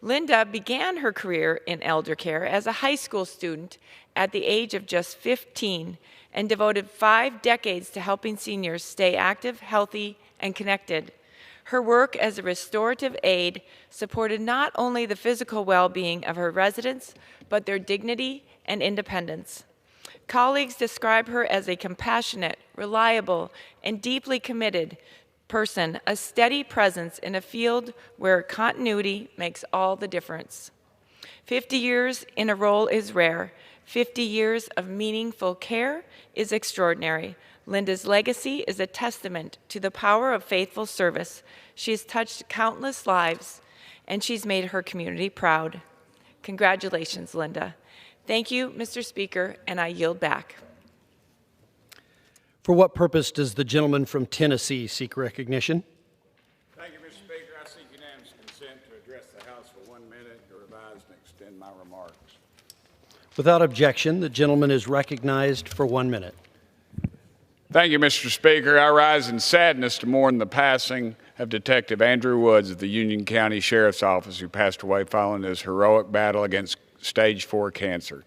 Linda began her career in elder care as a high school student at the age of just 15 and devoted 5 decades to helping seniors stay active, healthy, and connected. Her work as a restorative aide supported not only the physical well-being of her residents, but their dignity and independence. Colleagues describe her as a compassionate, reliable, and deeply committed person, a steady presence in a field where continuity makes all the difference. 50 years in a role is rare. 50 years of meaningful care is extraordinary. Linda's legacy is a testament to the power of faithful service. She has touched countless lives, and she's made her community proud. Congratulations, Linda. Thank you, Mr. Speaker, and I yield back. For what purpose does the gentleman from Tennessee seek recognition? Thank you, Mr. Speaker. I seek unanimous consent to address the House for 1 minute to revise and extend my remarks. Without objection, the gentleman is recognized for 1 minute. Thank you, Mr. Speaker. I rise in sadness to mourn the passing of Detective Andrew Woods of the Union County Sheriff's Office, who passed away following his heroic battle against stage 4 cancer.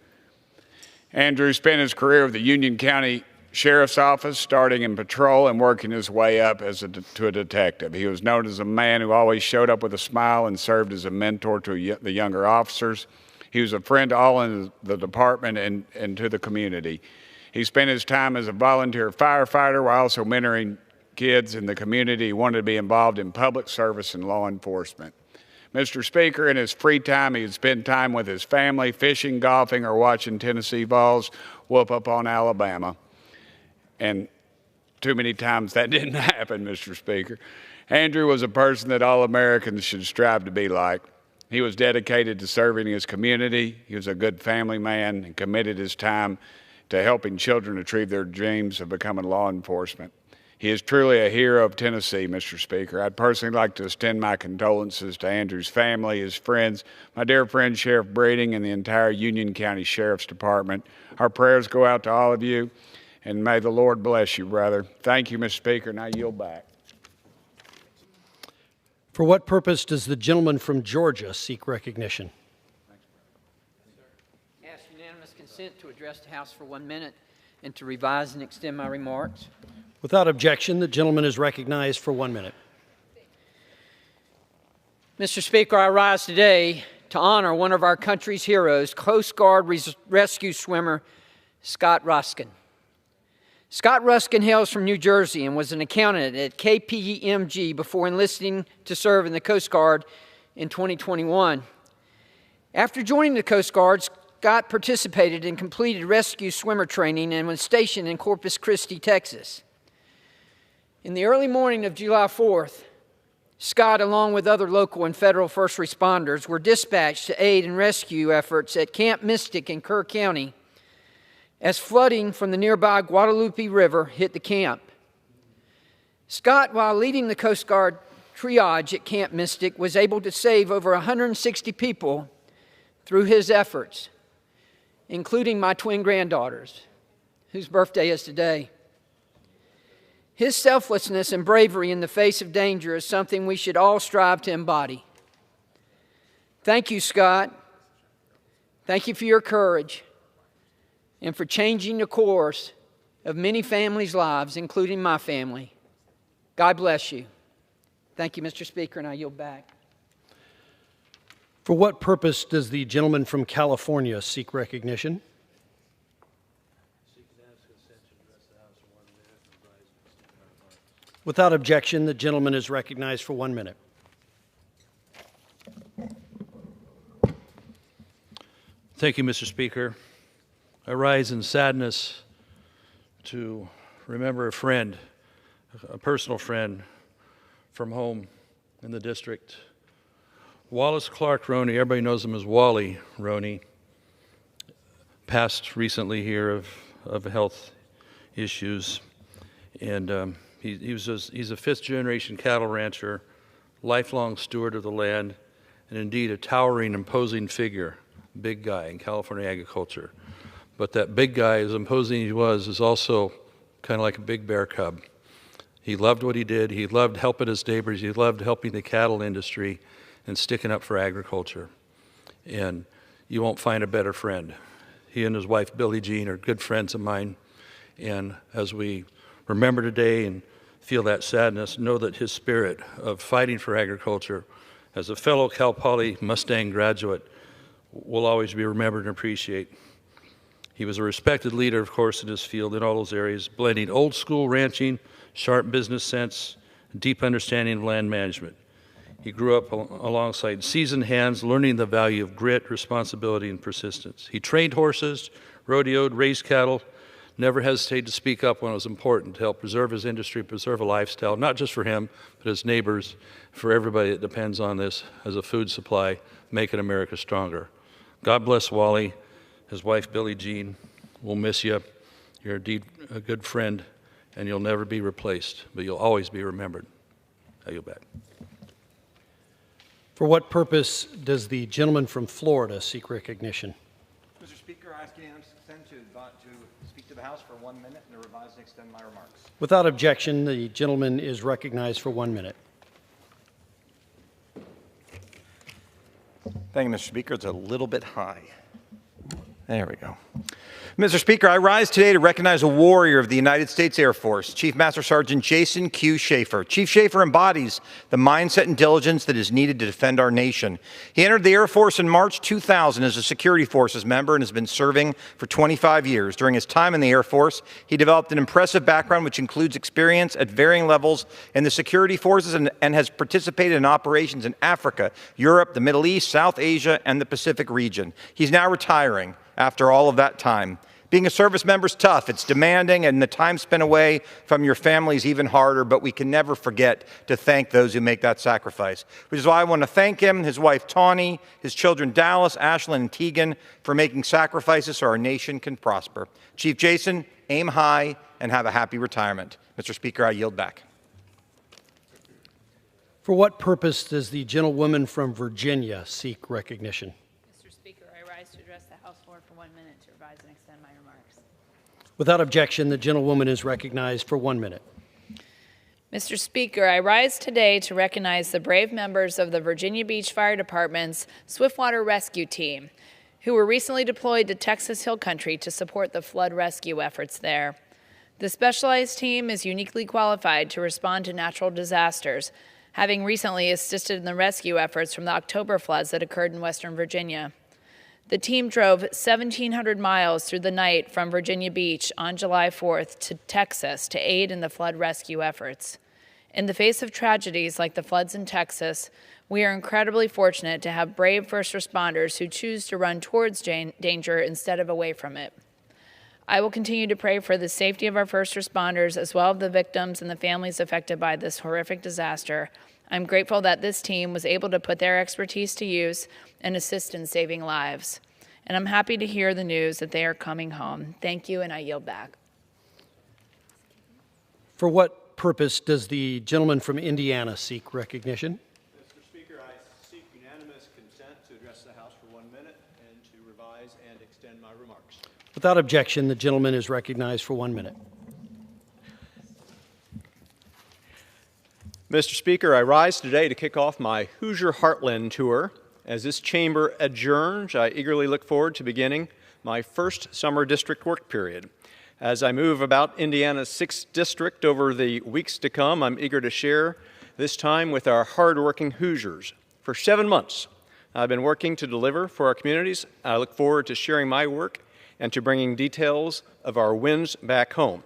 Andrew spent his career with the Union County sheriff's office, starting in patrol and working his way up to a detective. He was known as a man who always showed up with a smile and served as a mentor to the younger officers. He was a friend to all in the department and to the community. He spent his time as a volunteer firefighter while also mentoring kids in the community. He wanted to be involved in public service and law enforcement. Mr. Speaker, in his free time, he would spend time with his family, fishing, golfing, or watching Tennessee Vols whoop up on Alabama. And too many times that didn't happen, Mr. Speaker. Andrew was a person that all Americans should strive to be like. He was dedicated to serving his community. He was a good family man and committed his time to helping children achieve their dreams of becoming law enforcement. He is truly a hero of Tennessee, Mr. Speaker. I'd personally like to extend my condolences to Andrew's family, his friends, my dear friend Sheriff Breeding, and the entire Union County Sheriff's Department. Our prayers go out to all of you, and may the Lord bless you, brother. Thank you, Mr. Speaker, and I yield back. For what purpose does the gentleman from Georgia seek recognition? Ask unanimous consent to address the House for 1 minute and to revise and extend my remarks. Without objection, the gentleman is recognized for 1 minute. Mr. Speaker, I rise today to honor one of our country's heroes, Coast Guard rescue swimmer Scott Ruskin. Scott Ruskin hails from New Jersey and was an accountant at KPMG before enlisting to serve in the Coast Guard in 2021. After joining the Coast Guard, Scott participated and completed rescue swimmer training and was stationed in Corpus Christi, Texas. In the early morning of July 4th, Scott, along with other local and federal first responders, were dispatched to aid and rescue efforts at Camp Mystic in Kerr County as flooding from the nearby Guadalupe River hit the camp. Scott, while leading the Coast Guard triage at Camp Mystic, was able to save over 160 people through his efforts, including my twin granddaughters, whose birthday is today. His selflessness and bravery in the face of danger is something we should all strive to embody. Thank you, Scott. Thank you for your courage and for changing the course of many families' lives, including my family. God bless you. Thank you, Mr. Speaker, and I yield back. For what purpose does the gentleman from California seek recognition? Without objection, the gentleman is recognized for 1 minute. Thank you, Mr. Speaker. I rise in sadness to remember a friend, a personal friend from home in the district. Wallace Clark Roney, everybody knows him as Wally Roney, passed recently here of health issues. And he's a fifth-generation cattle rancher, lifelong steward of the land, and indeed a towering, imposing figure, big guy in California agriculture. But that big guy, as imposing as he was, is also kind of like a big bear cub. He loved what he did. He loved helping his neighbors. He loved helping the cattle industry and sticking up for agriculture. And you won't find a better friend. He and his wife, Billie Jean, are good friends of mine. And as we remember today and feel that sadness, know that his spirit of fighting for agriculture as a fellow Cal Poly Mustang graduate will always be remembered and appreciated. He was a respected leader, of course, in his field in all those areas, blending old school ranching, sharp business sense, deep understanding of land management. He grew up alongside seasoned hands, learning the value of grit, responsibility, and persistence. He trained horses, rodeoed, raised cattle, never hesitated to speak up when it was important to help preserve his industry, preserve a lifestyle, not just for him, but his neighbors, for everybody that depends on this as a food supply, making America stronger. God bless Wally. His wife, Billie Jean, we'll miss you. You're indeed a good friend, and you'll never be replaced, but you'll always be remembered. I yield back. For what purpose does the gentleman from Florida seek recognition? Mr. Speaker, I ask unanimous consent to speak to the House for 1 minute and to revise and extend my remarks. Without objection, the gentleman is recognized for 1 minute. Thank you, Mr. Speaker. It's a little bit high. There we go. Mr. Speaker, I rise today to recognize a warrior of the United States Air Force, Chief Master Sergeant Jason Q. Schaefer. Chief Schaefer embodies the mindset and diligence that is needed to defend our nation. He entered the Air Force in March 2000 as a security forces member and has been serving for 25 years. During his time in the Air Force, he developed an impressive background which includes experience at varying levels in the security forces and has participated in operations in Africa, Europe, the Middle East, South Asia, and the Pacific region. He's now retiring after all of that time. Being a service member is tough, it's demanding, and the time spent away from your family is even harder, but we can never forget to thank those who make that sacrifice. Which is why I want to thank him, his wife Tawny, his children Dallas, Ashlyn, and Tegan for making sacrifices so our nation can prosper. Chief Jason, aim high and have a happy retirement. Mr. Speaker, I yield back. For what purpose does the gentlewoman from Virginia seek recognition? To address the House floor for 1 minute to revise and extend my remarks. Without objection, the gentlewoman is recognized for 1 minute. Mr. Speaker, I rise today to recognize the brave members of the Virginia Beach Fire Department's Swiftwater Rescue Team, who were recently deployed to Texas Hill Country to support the flood rescue efforts there. The specialized team is uniquely qualified to respond to natural disasters, having recently assisted in the rescue efforts from the October floods that occurred in Western Virginia. The team drove 1,700 miles through the night from Virginia Beach on July 4th to Texas to aid in the flood rescue efforts. In the face of tragedies like the floods in Texas, we are incredibly fortunate to have brave first responders who choose to run towards danger instead of away from it. I will continue to pray for the safety of our first responders as well as the victims and the families affected by this horrific disaster. I'm grateful that this team was able to put their expertise to use and assist in saving lives. And I'm happy to hear the news that they are coming home. Thank you, and I yield back. For what purpose does the gentleman from Indiana seek recognition? Mr. Speaker, I seek unanimous consent to address the House for 1 minute and to revise and extend my remarks. Without objection, the gentleman is recognized for 1 minute. Mr. Speaker, I rise today to kick off my Hoosier Heartland tour. As this chamber adjourns, I eagerly look forward to beginning my first summer district work period. As I move about Indiana's 6th district over the weeks to come, I'm eager to share this time with our hardworking Hoosiers. For 7 months, I've been working to deliver for our communities. I look forward to sharing my work and to bringing details of our wins back home.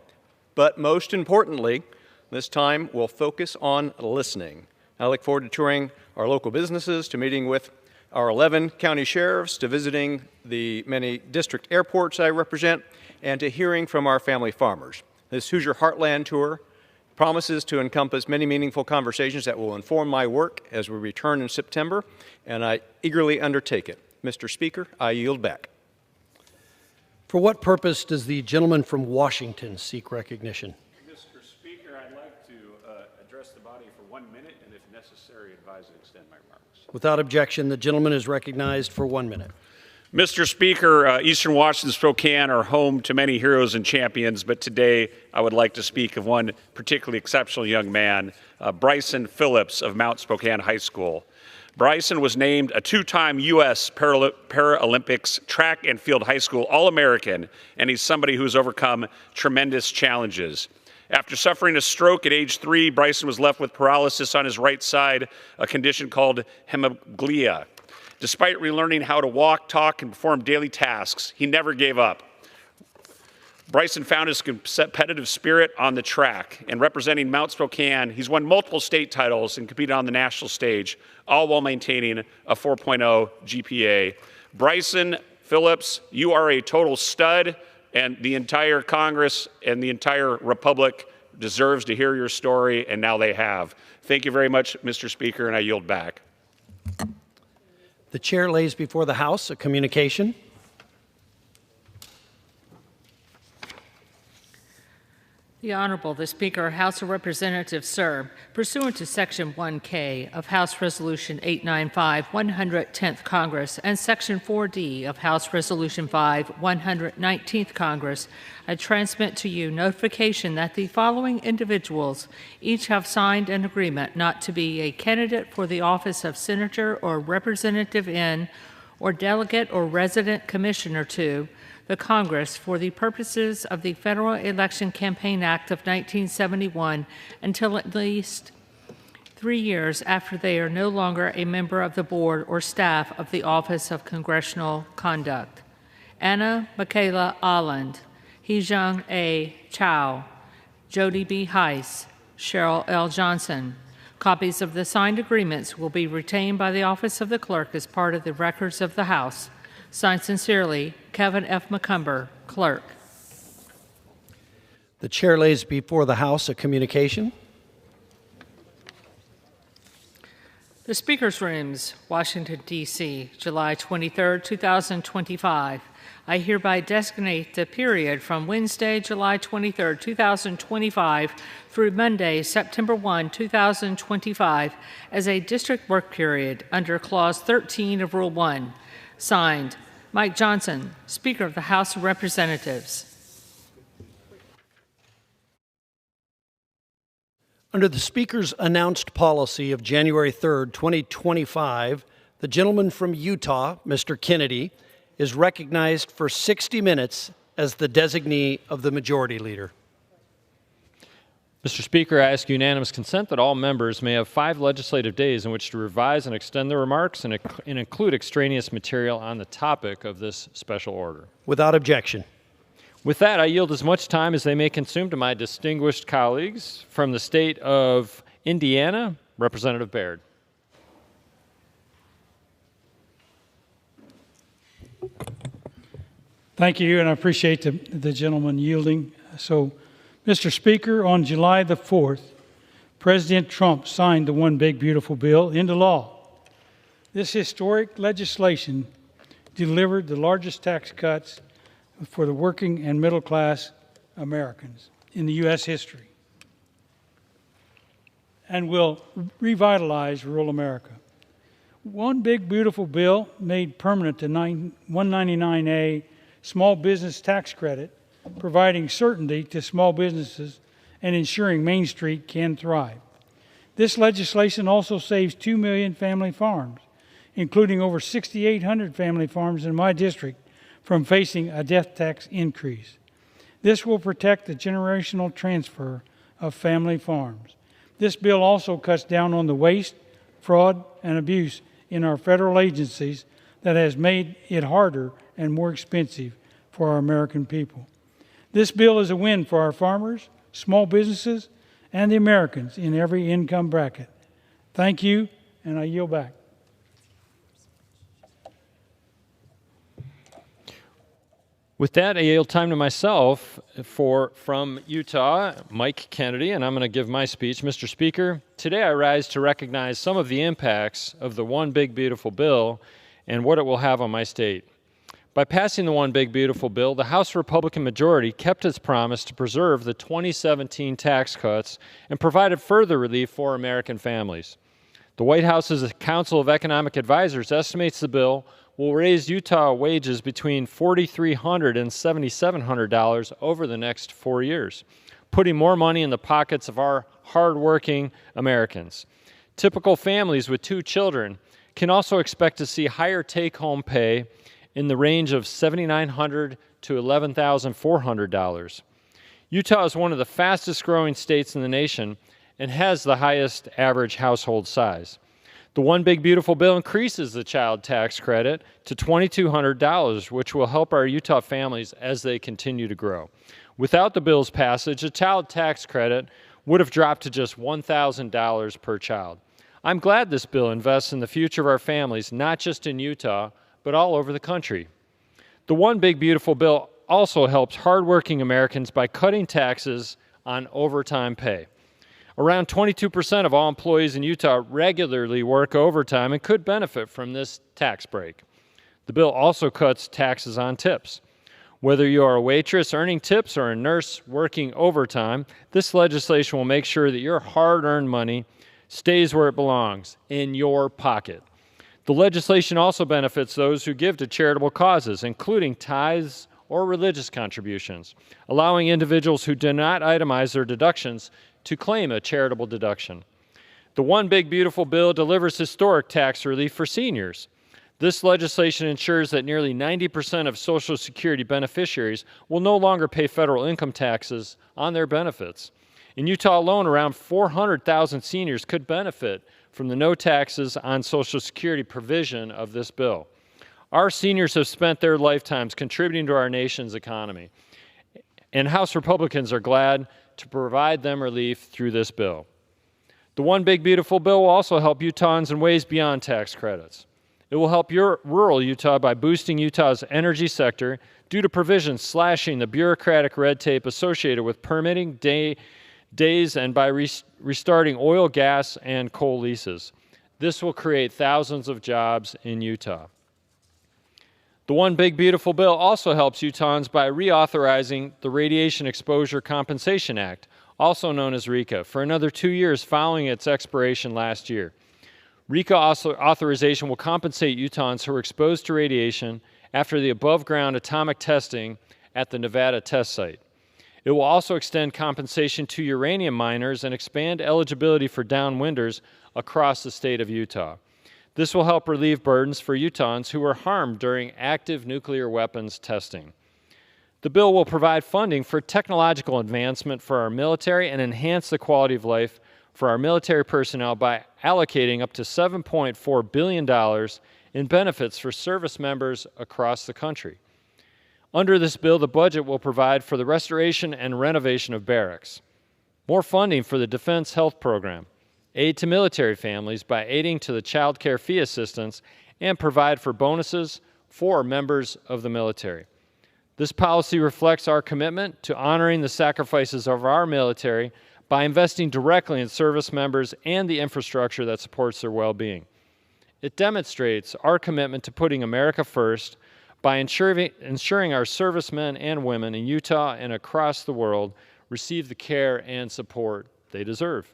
But most importantly, this time we'll focus on listening. I look forward to touring our local businesses, to meeting with our 11 county sheriffs, to visiting the many district airports I represent, and to hearing from our family farmers. This Hoosier Heartland tour promises to encompass many meaningful conversations that will inform my work as we return in September, and I eagerly undertake it. Mr. Speaker, I yield back. For what purpose does the gentleman from Washington seek recognition? Mr. Speaker, I'd like to address the body for 1 minute and, if necessary, advise and extend my remarks. Without objection, the gentleman is recognized for 1 minute. Mr. Speaker, Eastern Washington, Spokane are home to many heroes and champions, but today I would like to speak of one particularly exceptional young man, Bryson Phillips of Mount Spokane High School. Bryson was named a two-time U.S. Paralympics track and field high school All-American, and he's somebody who's overcome tremendous challenges. After suffering a stroke at age 3, Bryson was left with paralysis on his right side, a condition called hemiplegia. Despite relearning how to walk, talk, and perform daily tasks, he never gave up. Bryson found his competitive spirit on the track, and representing Mount Spokane, he's won multiple state titles and competed on the national stage, all while maintaining a 4.0 GPA. Bryson Phillips, you are a total stud, and the entire Congress and the entire Republic deserves to hear your story, and now they have. Thank you very much, Mr. Speaker, and I yield back. The chair lays before the House a communication. The Honorable, the Speaker, House of Representatives, sir, pursuant to Section 1K of House Resolution 895, 110th Congress, and Section 4D of House Resolution 5, 119th Congress, I transmit to you notification that the following individuals each have signed an agreement not to be a candidate for the office of Senator or Representative in or delegate or resident commissioner to the Congress for the purposes of the Federal Election Campaign Act of 1971 until at least 3 years after they are no longer a member of the board or staff of the Office of Congressional Conduct. Anna Michaela Alland, Heejung A. Chow, Jody B. Heiss, Cheryl L. Johnson. Copies of the signed agreements will be retained by the Office of the Clerk as part of the records of the House. Signed sincerely, Kevin F. McCumber, Clerk. The chair lays before the House a communication. The Speaker's Rooms, Washington, D.C., July 23, 2025. I hereby designate the period from Wednesday, July 23, 2025 through Monday, September 1, 2025 as a district work period under Clause 13 of Rule 1. Signed, Mike Johnson, Speaker of the House of Representatives. Under the Speaker's announced policy of January 3, 2025, the gentleman from Utah, Mr. Kennedy, is recognized for 60 minutes as the designee of the Majority Leader. Mr. Speaker, I ask unanimous consent that all members may have 5 legislative days in which to revise and extend their remarks and include extraneous material on the topic of this special order. Without objection. With that, I yield as much time as they may consume to my distinguished colleagues from the state of Indiana, Representative Baird. Thank you, and I appreciate the gentleman yielding. So, Mr. Speaker, on July the 4th, President Trump signed the One Big Beautiful Bill into law. This historic legislation delivered the largest tax cuts for the working and middle class Americans in the U.S. history and will revitalize rural America. One Big Beautiful Bill made permanent the 199A small business tax credit, providing certainty to small businesses and ensuring Main Street can thrive. This legislation also saves 2 million family farms, including over 6,800 family farms in my district, from facing a death tax increase. This will protect the generational transfer of family farms. This bill also cuts down on the waste, fraud, and abuse in our federal agencies that has made it harder and more expensive for our American people. This bill is a win for our farmers, small businesses, and the Americans in every income bracket. Thank you, and I yield back. With that, I yield time to myself from Utah, Mike Kennedy, and I'm going to give my speech. Mr. Speaker, today I rise to recognize some of the impacts of the One Big Beautiful Bill and what it will have on my state. By passing the One Big Beautiful Bill, the House Republican majority kept its promise to preserve the 2017 tax cuts and provided further relief for American families. The White House's Council of Economic Advisors estimates the bill will raise Utah wages between $4,300 and $7,700 over the next 4 years, putting more money in the pockets of our hardworking Americans. Typical families with 2 children can also expect to see higher take-home pay in the range of $7,900 to $11,400. Utah is one of the fastest growing states in the nation and has the highest average household size. The One Big Beautiful Bill increases the child tax credit to $2,200, which will help our Utah families as they continue to grow. Without the bill's passage, the child tax credit would have dropped to just $1,000 per child. I'm glad this bill invests in the future of our families, not just in Utah, but all over the country. The One Big Beautiful Bill also helps hardworking Americans by cutting taxes on overtime pay. Around 22% of all employees in Utah regularly work overtime and could benefit from this tax break. The bill also cuts taxes on tips. Whether you are a waitress earning tips or a nurse working overtime, this legislation will make sure that your hard-earned money stays where it belongs, in your pocket. The legislation also benefits those who give to charitable causes, including tithes or religious contributions, allowing individuals who do not itemize their deductions to claim a charitable deduction. The One Big Beautiful Bill delivers historic tax relief for seniors. This legislation ensures that nearly 90% of Social Security beneficiaries will no longer pay federal income taxes on their benefits. In Utah alone, around 400,000 seniors could benefit from the no taxes on Social Security provision of this bill. Our seniors have spent their lifetimes contributing to our nation's economy, and House Republicans are glad to provide them relief through this bill. The One Big Beautiful Bill will also help Utahns in ways beyond tax credits. It will help rural Utah by boosting Utah's energy sector due to provisions slashing the bureaucratic red tape associated with permitting days and by restarting oil, gas, and coal leases. This will create thousands of jobs in Utah. The One Big Beautiful Bill also helps Utahns by reauthorizing the Radiation Exposure Compensation Act, also known as RECA, for another 2 years following its expiration last year. RECA authorization will compensate Utahns who were exposed to radiation after the above-ground atomic testing at the Nevada test site. It will also extend compensation to uranium miners and expand eligibility for downwinders across the state of Utah. This will help relieve burdens for Utahns who were harmed during active nuclear weapons testing. The bill will provide funding for technological advancement for our military and enhance the quality of life for our military personnel by allocating up to $7.4 billion in benefits for service members across the country. Under this bill, the budget will provide for the restoration and renovation of barracks, more funding for the Defense Health Program, aid to military families by aiding to the child care fee assistance, and provide for bonuses for members of the military. This policy reflects our commitment to honoring the sacrifices of our military by investing directly in service members and the infrastructure that supports their well-being. It demonstrates our commitment to putting America first by ensuring our servicemen and women in Utah and across the world receive the care and support they deserve.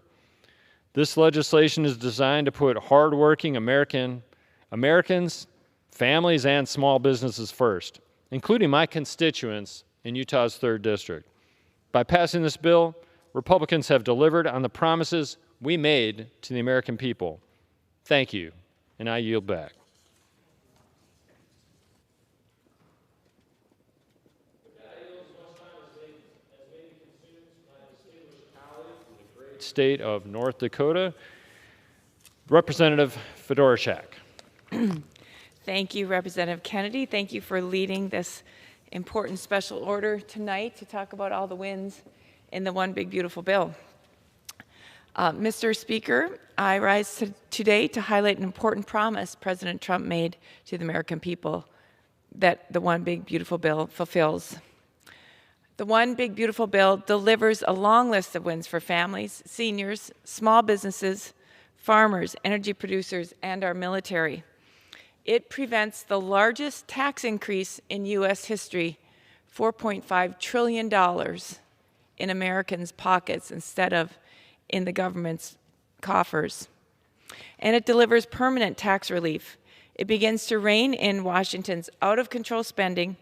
This legislation is designed to put hardworking Americans, families, and small businesses first, including my constituents in Utah's 3rd District. By passing this bill, Republicans have delivered on the promises we made to the American people. Thank you, and I yield back. State of North Dakota, Representative Fedorchak. Thank you, Representative Kennedy. Thank you for leading this important special order tonight to talk about all the wins in the One Big Beautiful Bill. Mr. Speaker, I rise today to highlight an important promise President Trump made to the American people that the One Big Beautiful Bill fulfills. The One Big Beautiful Bill delivers a long list of wins for families, seniors, small businesses, farmers, energy producers, and our military. It prevents the largest tax increase in U.S. history, $4.5 trillion in Americans' pockets instead of in the government's coffers. And it delivers permanent tax relief. It begins to rein in Washington's out-of-control spending,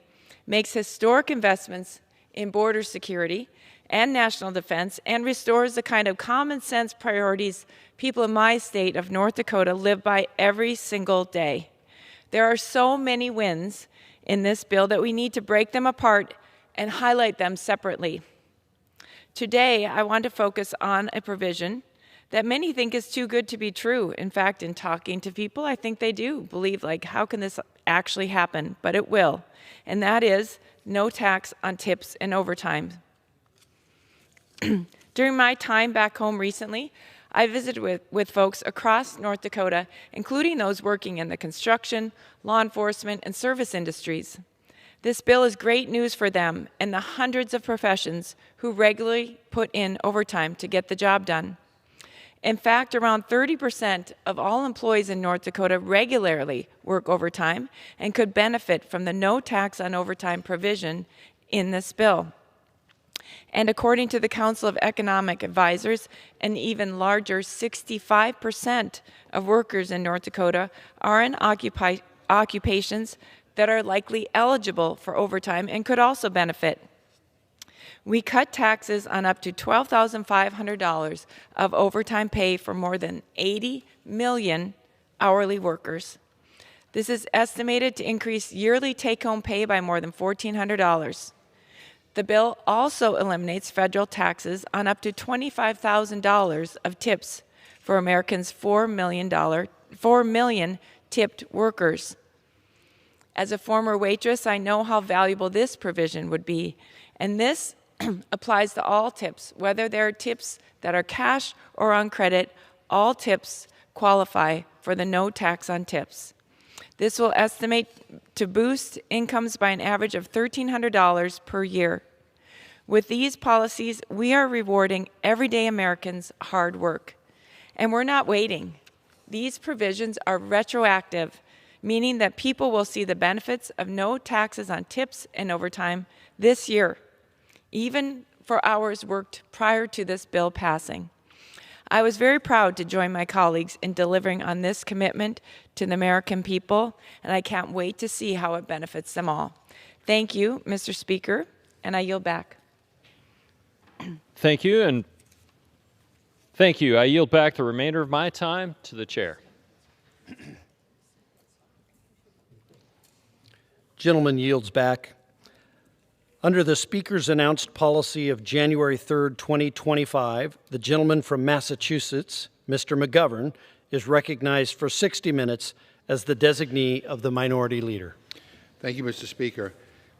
makes historic investments in border security and national defense, and restores the kind of common sense priorities people in my state of North Dakota live by every single day. There are so many wins in this bill that we need to break them apart and highlight them separately. Today, I want to focus on a provision that many think is too good to be true. In fact, in talking to people, I think they do believe, like, how can this actually happen? But it will. And that is no tax on tips and overtime. During my time back home recently, I visited with folks across North Dakota, including those working in the construction, law enforcement, and service industries. This bill is great news for them and the hundreds of professions who regularly put in overtime to get the job done. In fact, around 30% of all employees in North Dakota regularly work overtime and could benefit from the no tax on overtime provision in this bill. And according to the Council of Economic Advisors, an even larger 65% of workers in North Dakota are in occupations that are likely eligible for overtime and could also benefit. We cut taxes on up to $12,500 of overtime pay for more than 80 million hourly workers. This is estimated to increase yearly take-home pay by more than $1,400. The bill also eliminates federal taxes on up to $25,000 of tips for Americans' 4 million tipped workers. As a former waitress, I know how valuable this provision would be, and this applies to all tips, whether they're tips that are cash or on credit. All tips qualify for the no tax on tips. This will estimate to boost incomes by an average of $1,300 per year. With these policies, we are rewarding everyday Americans' hard work. And we're not waiting. These provisions are retroactive, meaning that people will see the benefits of no taxes on tips and overtime this year, even for hours worked prior to this bill passing. I was very proud to join my colleagues in delivering on this commitment to the American people, and I can't wait to see how it benefits them all. Thank you, Mr. Speaker, and I yield back. Thank you, and thank you. I yield back the remainder of my time to the chair. Gentleman yields back. Under the Speaker's announced policy of January 3rd, 2025, the gentleman from Massachusetts, Mr. McGovern, is recognized for 60 minutes as the designee of the Minority Leader. Thank you, Mr. Speaker.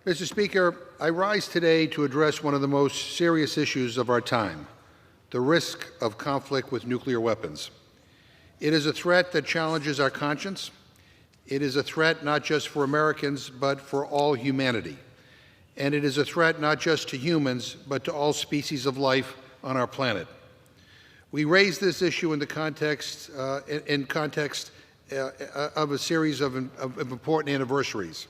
Mr. Speaker, I rise today to address one of the most serious issues of our time, the risk of conflict with nuclear weapons. It is a threat that challenges our conscience. It is a threat not just for Americans, but for all humanity. And it is a threat not just to humans, but to all species of life on our planet. We raise this issue in the context of a series of important anniversaries.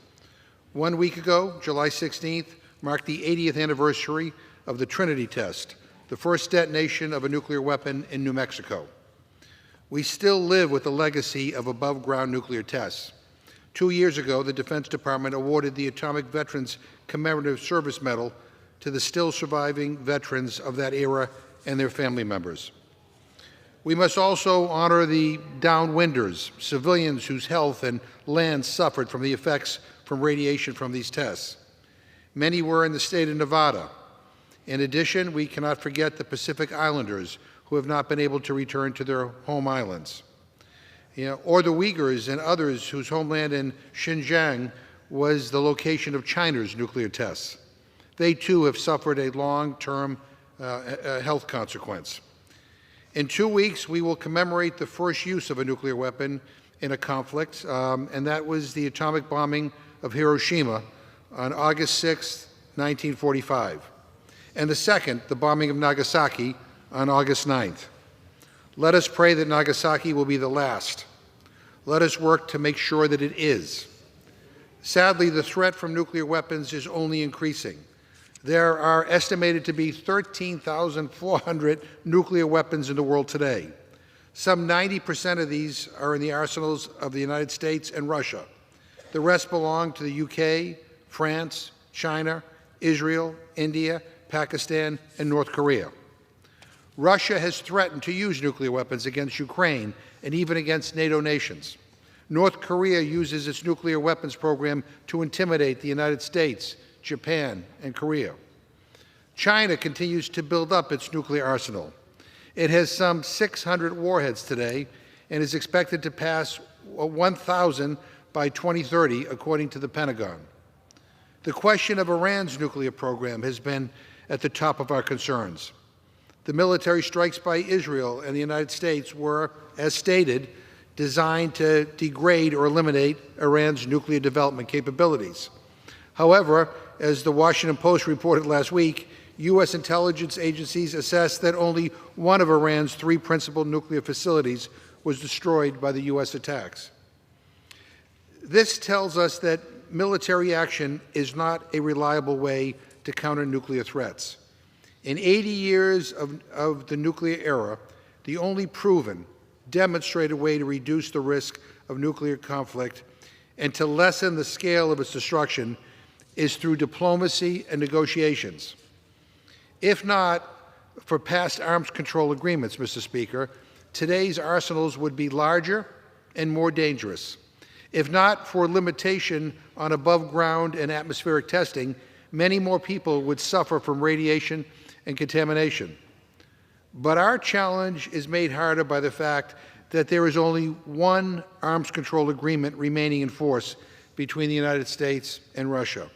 1 week ago, July 16th, marked the 80th anniversary of the Trinity test, the first detonation of a nuclear weapon in New Mexico. We still live with the legacy of above-ground nuclear tests. 2 years ago, the Defense Department awarded the Atomic Veterans Commemorative Service Medal to the still surviving veterans of that era and their family members. We must also honor the downwinders, civilians whose health and land suffered from the effects from radiation from these tests. Many were in the state of Nevada. In addition, we cannot forget the Pacific Islanders who have not been able to return to their home islands. Or the Uyghurs and others whose homeland in Xinjiang was the location of China's nuclear tests. They too have suffered a long-term health consequence. In 2 weeks, we will commemorate the first use of a nuclear weapon in a conflict, and that was the atomic bombing of Hiroshima on August 6, 1945, and the second, the bombing of Nagasaki, on August 9th. Let us pray that Nagasaki will be the last. Let us work to make sure that it is. Sadly, the threat from nuclear weapons is only increasing. There are estimated to be 13,400 nuclear weapons in the world today. Some 90% of these are in the arsenals of the United States and Russia. The rest belong to the UK, France, China, Israel, India, Pakistan, and North Korea. Russia has threatened to use nuclear weapons against Ukraine and even against NATO nations. North Korea uses its nuclear weapons program to intimidate the United States, Japan, and Korea. China continues to build up its nuclear arsenal. It has some 600 warheads today and is expected to pass 1,000 by 2030, according to the Pentagon. The question of Iran's nuclear program has been at the top of our concerns. The military strikes by Israel and the United States were, as stated, designed to degrade or eliminate Iran's nuclear development capabilities. However, as the Washington Post reported last week, U.S. intelligence agencies assessed that only one of Iran's 3 principal nuclear facilities was destroyed by the U.S. attacks. This tells us that military action is not a reliable way to counter nuclear threats. In 80 years of the nuclear era, the only proven, demonstrated way to reduce the risk of nuclear conflict and to lessen the scale of its destruction is through diplomacy and negotiations. If not for past arms control agreements, Mr. Speaker, today's arsenals would be larger and more dangerous. If not for limitation on above ground and atmospheric testing, many more people would suffer from radiation and contamination. But our challenge is made harder by the fact that there is only one arms control agreement remaining in force between the United States and Russia.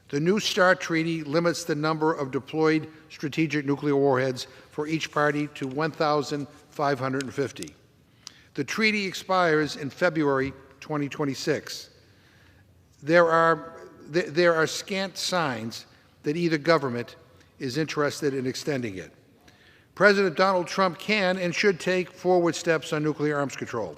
The New START Treaty limits the number of deployed strategic nuclear warheads for each party to 1,550. The treaty expires in February 2026. There are scant signs that either government is interested in extending it. President Donald Trump can and should take forward steps on nuclear arms control.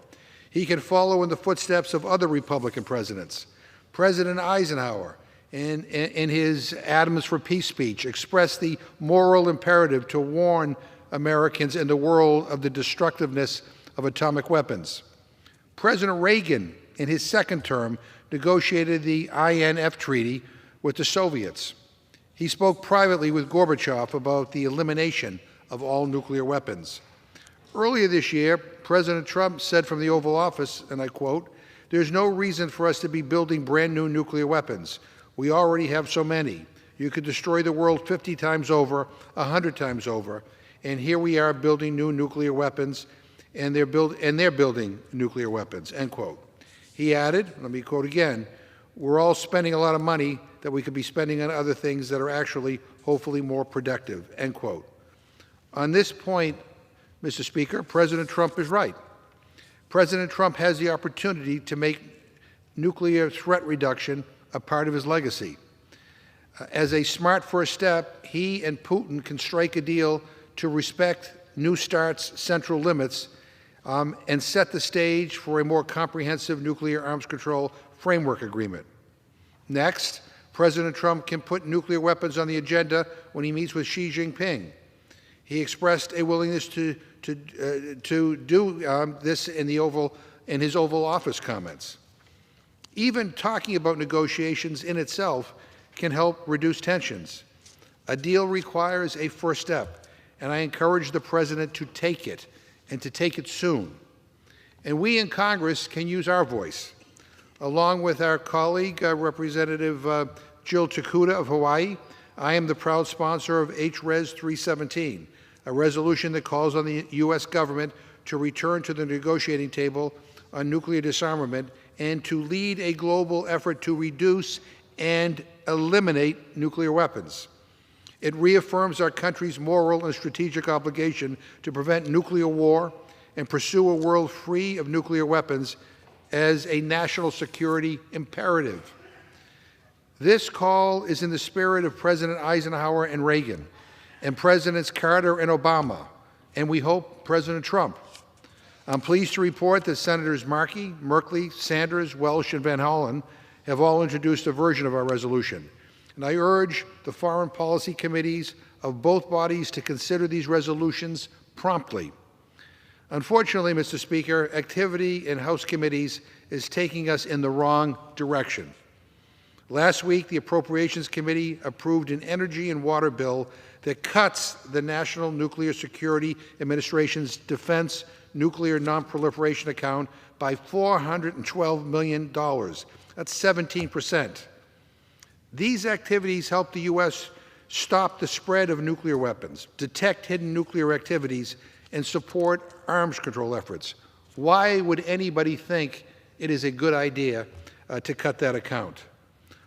He can follow in the footsteps of other Republican presidents. President Eisenhower, in his Atoms for Peace speech, expressed the moral imperative to warn Americans and the world of the destructiveness of atomic weapons. President Reagan, in his second term, negotiated the INF Treaty with the Soviets. He spoke privately with Gorbachev about the elimination of all nuclear weapons. Earlier this year, President Trump said from the Oval Office, and I quote, "There's no reason for us to be building brand new nuclear weapons. We already have so many. You could destroy the world 50 times over, 100 times over, and here we are building new nuclear weapons, and they're building nuclear weapons," end quote. He added, let me quote again, "We're all spending a lot of money that we could be spending on other things that are actually, hopefully, more productive," end quote. On this point, Mr. Speaker, President Trump is right. President Trump has the opportunity to make nuclear threat reduction a part of his legacy. As a smart first step, he and Putin can strike a deal to respect New START's central limits and set the stage for a more comprehensive nuclear arms control framework agreement. Next, President Trump can put nuclear weapons on the agenda when he meets with Xi Jinping. He expressed a willingness to do this in his Oval Office comments. Even talking about negotiations in itself can help reduce tensions. A deal requires a first step, and I encourage the President to take it, and to take it soon. And we in Congress can use our voice. Along with our colleague, Representative Jill Takuda of Hawaii, I am the proud sponsor of HRES 317, a resolution that calls on the U.S. government to return to the negotiating table on nuclear disarmament and to lead a global effort to reduce and eliminate nuclear weapons. It reaffirms our country's moral and strategic obligation to prevent nuclear war and pursue a world free of nuclear weapons as a national security imperative. This call is in the spirit of President Eisenhower and Reagan, and Presidents Carter and Obama, and we hope President Trump. I'm pleased to report that Senators Markey, Merkley, Sanders, Welsh, and Van Hollen have all introduced a version of our resolution. And I urge the foreign policy committees of both bodies to consider these resolutions promptly. Unfortunately, Mr. Speaker, activity in House committees is taking us in the wrong direction. Last week, the Appropriations Committee approved an energy and water bill that cuts the National Nuclear Security Administration's Defense Nuclear Nonproliferation Account by $412 million. That's 17%. These activities help the U.S. stop the spread of nuclear weapons, detect hidden nuclear activities, and support arms control efforts. Why would anybody think it is a good idea to cut that account?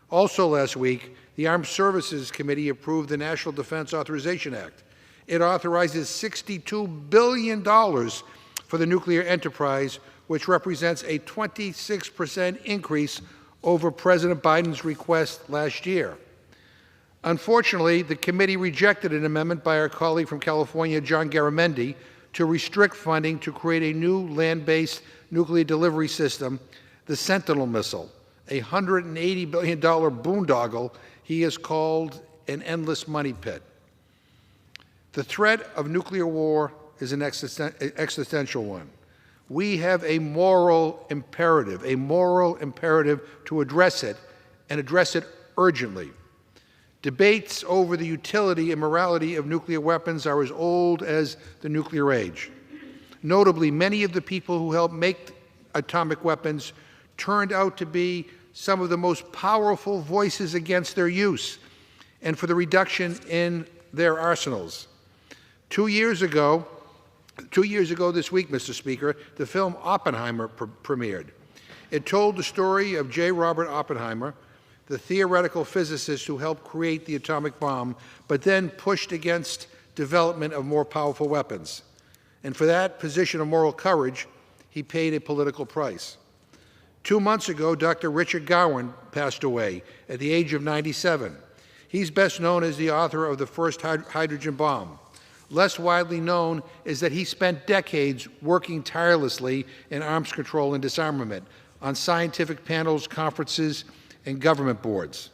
Also last week, the Armed Services Committee approved the National Defense Authorization Act. It authorizes $62 billion for the nuclear enterprise, which represents a 26% increase over President Biden's request last year. Unfortunately, the committee rejected an amendment by our colleague from California, John Garamendi, to restrict funding to create a new land-based nuclear delivery system, the Sentinel missile, a $180 billion boondoggle he has called an endless money pit. The threat of nuclear war is an existential one. We have a moral imperative to address it, and address it urgently. Debates over the utility and morality of nuclear weapons are as old as the nuclear age. Notably, many of the people who helped make atomic weapons turned out to be some of the most powerful voices against their use and for the reduction in their arsenals. 2 years ago this week, Mr. Speaker, the film Oppenheimer premiered. It told the story of J. Robert Oppenheimer, the theoretical physicist who helped create the atomic bomb, but then pushed against development of more powerful weapons. And for that position of moral courage, he paid a political price. 2 months ago, Dr. Richard Gowan passed away at the age of 97. He's best known as the author of the first hydrogen bomb. Less widely known is that he spent decades working tirelessly in arms control and disarmament on scientific panels, conferences, and government boards.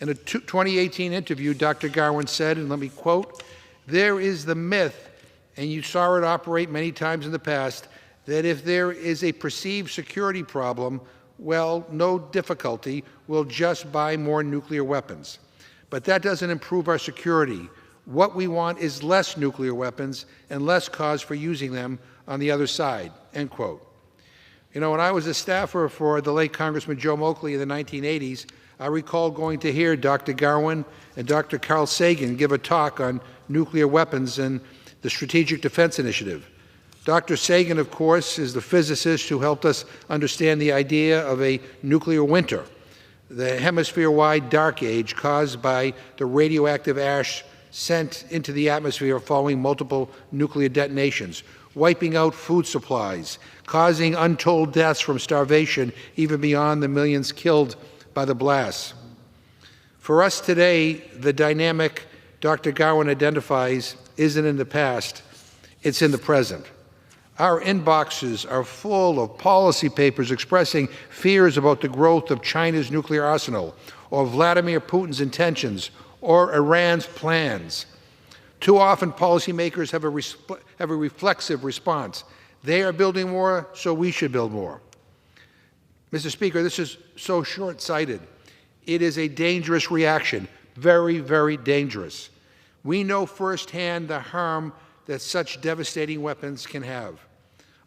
In a 2018 interview, Dr. Gowan said, and let me quote, "There is the myth, and you saw it operate many times in the past, that if there is a perceived security problem, well, no difficulty, we'll just buy more nuclear weapons. But that doesn't improve our security. What we want is less nuclear weapons and less cause for using them on the other side," end quote. You know, when I was a staffer for the late Congressman Joe Moakley in the 1980s, I recall going to hear Dr. Gowan and Dr. Carl Sagan give a talk on nuclear weapons and the Strategic Defense Initiative. Dr. Sagan, of course, is the physicist who helped us understand the idea of a nuclear winter, the hemisphere-wide dark age caused by the radioactive ash sent into the atmosphere following multiple nuclear detonations, wiping out food supplies, causing untold deaths from starvation, even beyond the millions killed by the blasts. For us today, the dynamic Dr. Gowan identifies isn't in the past, it's in the present. Our inboxes are full of policy papers expressing fears about the growth of China's nuclear arsenal, or Vladimir Putin's intentions, or Iran's plans. Too often, policymakers have a reflexive response. They are building more, so we should build more. Mr. Speaker, this is so short-sighted. It is a dangerous reaction, very, very dangerous. We know firsthand the harm that such devastating weapons can have.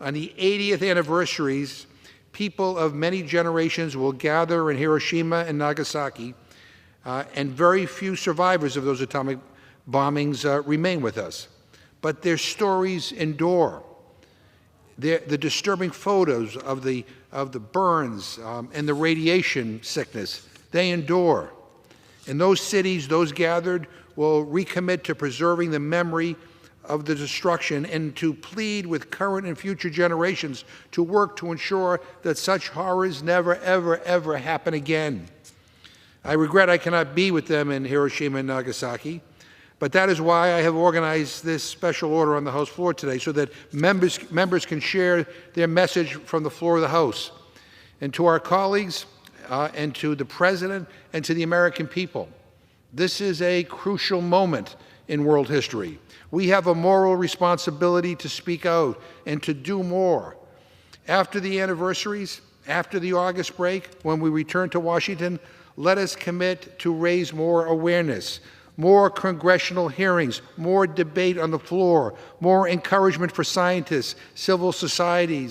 On the 80th anniversaries, people of many generations will gather in Hiroshima and Nagasaki, and very few survivors of those atomic bombings remain with us. But their stories endure. The disturbing photos of the burns and the radiation sickness, they endure. In those cities, those gathered will recommit to preserving the memory of the destruction and to plead with current and future generations to work to ensure that such horrors never, ever, ever happen again. I regret I cannot be with them in Hiroshima and Nagasaki, but that is why I have organized this special order on the House floor today, so that members can share their message from the floor of the House. And to our colleagues, and to the President, and to the American people, this is a crucial moment in world history. We have a moral responsibility to speak out and to do more. After the anniversaries, after the August break, when we return to Washington, let us commit to raise more awareness, more congressional hearings, more debate on the floor, more encouragement for scientists, civil society,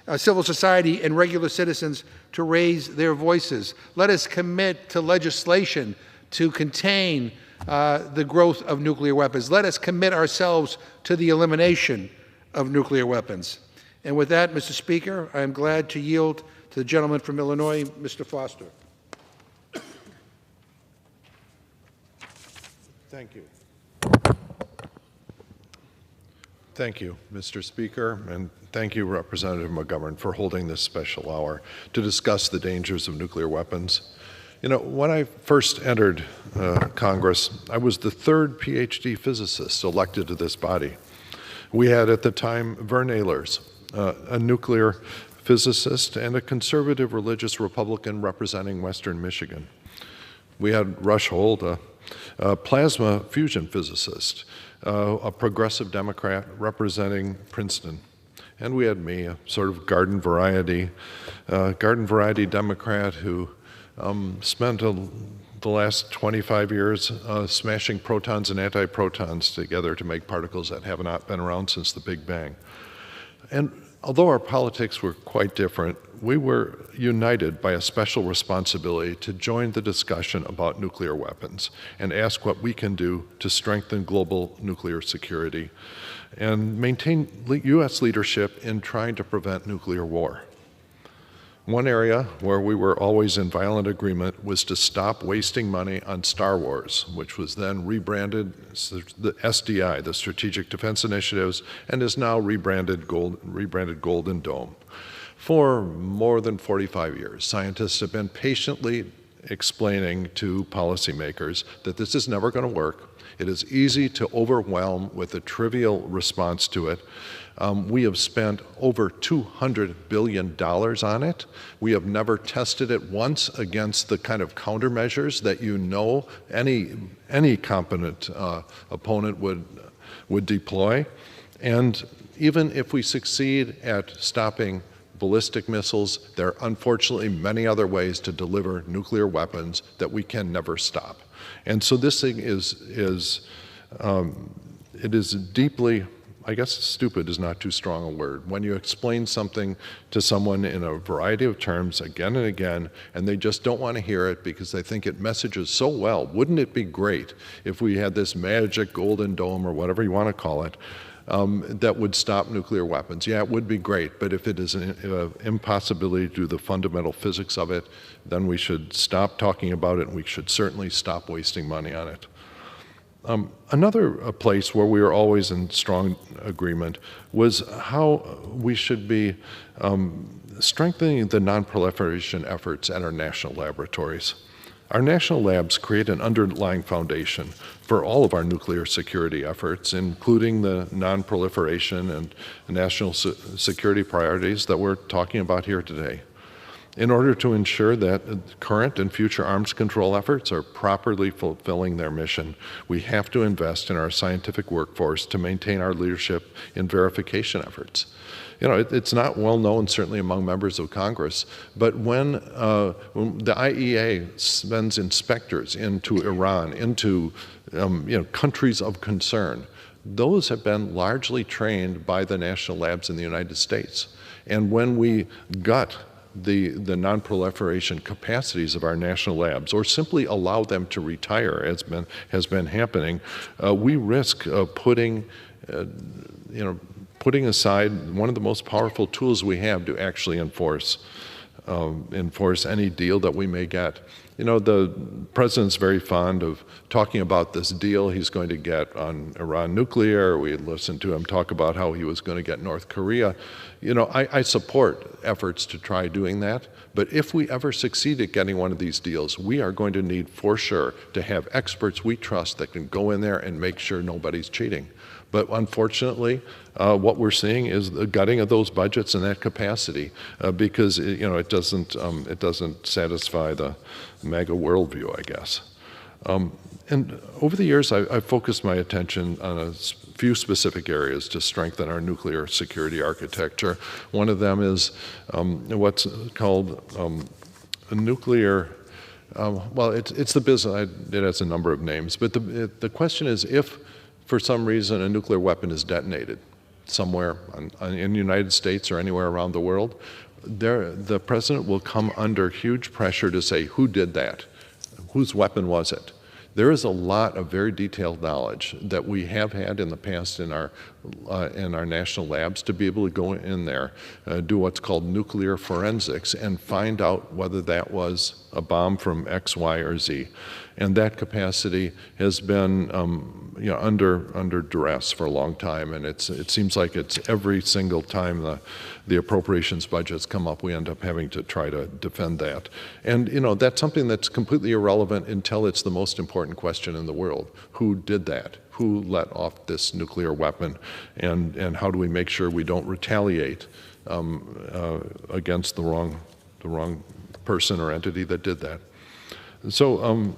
and regular citizens to raise their voices. Let us commit to legislation to contain the growth of nuclear weapons. Let us commit ourselves to the elimination of nuclear weapons. And with that, Mr. Speaker, I am glad to yield to the gentleman from Illinois, Mr. Foster. Thank you. Thank you, Mr. Speaker, and thank you, Representative McGovern, for holding this special hour to discuss the dangers of nuclear weapons. You know, when I first entered Congress, I was the third PhD physicist elected to this body. We had at the time Vern Ehlers, a nuclear physicist and a conservative religious Republican representing Western Michigan. We had Rush Holt, a plasma fusion physicist, a progressive Democrat representing Princeton. And we had me, a sort of garden variety Democrat who spent the last 25 years smashing protons and antiprotons together to make particles that have not been around since the Big Bang. And Although our politics were quite different, we were united by a special responsibility to join the discussion about nuclear weapons and ask what we can do to strengthen global nuclear security and maintain U.S. leadership in trying to prevent nuclear war. One area where we were always in violent agreement was to stop wasting money on Star Wars, which was then rebranded the SDI, the Strategic Defense Initiatives, and is now rebranded Golden Dome. For more than 45 years, scientists have been patiently explaining to policymakers that this is never going to work. It is easy to overwhelm with a trivial response to it. We have spent over $200 billion on it. We have never tested it once against the kind of countermeasures that any competent opponent would deploy. And even if we succeed at stopping ballistic missiles, there are unfortunately many other ways to deliver nuclear weapons that we can never stop. And so this thing is deeply, I guess stupid is not too strong a word. When you explain something to someone in a variety of terms again and again, and they just don't want to hear it because they think it messages so well, wouldn't it be great if we had this magic golden dome or whatever you want to call it, that would stop nuclear weapons? Yeah, it would be great, but if it is an impossibility due to the fundamental physics of it, then we should stop talking about it, and we should certainly stop wasting money on it. Another place where we were always in strong agreement was how we should be strengthening the non-proliferation efforts at our national laboratories. Our national labs create an underlying foundation for all of our nuclear security efforts, including the non-proliferation and national security priorities that we're talking about here today. In order to ensure that current and future arms control efforts are properly fulfilling their mission, we have to invest in our scientific workforce to maintain our leadership in verification efforts. You know, it's not well known, certainly among members of Congress, but when the IEA sends inspectors into Iran, into countries of concern, those have been largely trained by the national labs in the United States. And when we gut the non-proliferation capacities of our national labs, or simply allow them to retire, as has been happening, we risk putting aside one of the most powerful tools we have to actually enforce any deal that we may get. You know, the president's very fond of talking about this deal he's going to get on Iran nuclear. We listened to him talk about how he was going to get North Korea. You know, I support efforts to try doing that, but if we ever succeed at getting one of these deals, we are going to need, for sure, to have experts we trust that can go in there and make sure nobody's cheating. But unfortunately, what we're seeing is the gutting of those budgets and that capacity because it doesn't satisfy the MAGA worldview, I guess. And over the years, I've focused my attention on a few specific areas to strengthen our nuclear security architecture. One of them is what's called a nuclear. Well, it's the business. It has a number of names, but the question is, if for some reason a nuclear weapon is detonated somewhere in the United States or anywhere around the world, the president will come under huge pressure to say, who did that? Whose weapon was it? There is a lot of very detailed knowledge that we have had in the past in our national labs to be able to go in there, do what's called nuclear forensics, and find out whether that was a bomb from X, Y, or Z. And that capacity has been under duress for a long time, and it seems like it's every single time the appropriations budgets come up, we end up having to try to defend that. And that's something that's completely irrelevant until it's the most important question in the world. Who did that? Who let off this nuclear weapon? And how do we make sure we don't retaliate against the wrong person or entity that did that? So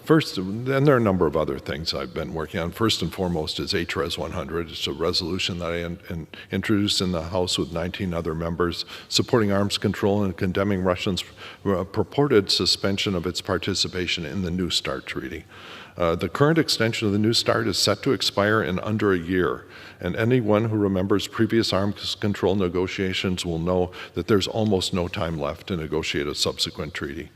First, and there are a number of other things I've been working on. First and foremost is HRES 100. It's a resolution that I introduced in the House with 19 other members, supporting arms control and condemning Russia's purported suspension of its participation in the New START treaty. The current extension of the New START is set to expire in under a year, and anyone who remembers previous arms control negotiations will know that there's almost no time left to negotiate a subsequent treaty.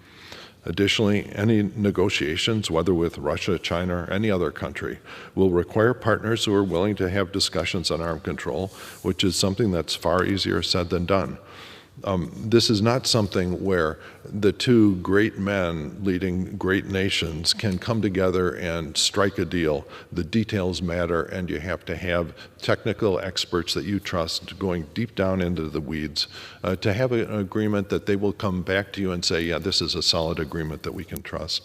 Additionally, any negotiations, whether with Russia, China, or any other country, will require partners who are willing to have discussions on arms control, which is something that's far easier said than done. This is not something where the two great men leading great nations can come together and strike a deal. The details matter, and you have to have technical experts that you trust going deep down into the weeds to have an agreement that they will come back to you and say, yeah, this is a solid agreement that we can trust.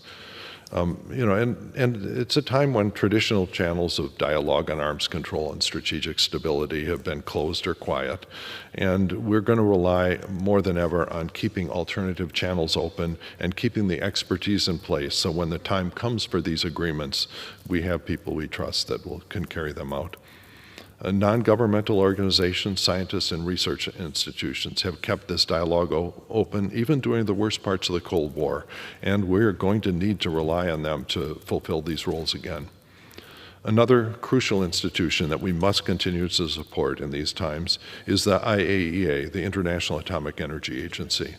And it's a time when traditional channels of dialogue on arms control and strategic stability have been closed or quiet. And we're going to rely more than ever on keeping alternative channels open and keeping the expertise in place so when the time comes for these agreements, we have people we trust that can carry them out. Non-governmental organizations, scientists, and research institutions have kept this dialogue open even during the worst parts of the Cold War, and we're going to need to rely on them to fulfill these roles again. Another crucial institution that we must continue to support in these times is the IAEA, the International Atomic Energy Agency.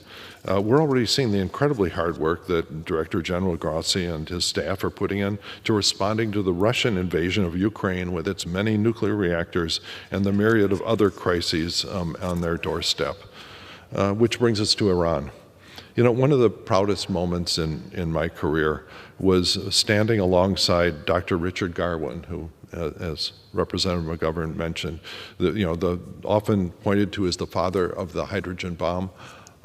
We're already seeing the incredibly hard work that Director General Grossi and his staff are putting in to responding to the Russian invasion of Ukraine with its many nuclear reactors and the myriad of other crises on their doorstep. Which brings us to Iran. One of the proudest moments in my career was standing alongside Dr. Richard Garwin, who, as Representative McGovern mentioned, often pointed to as the father of the hydrogen bomb.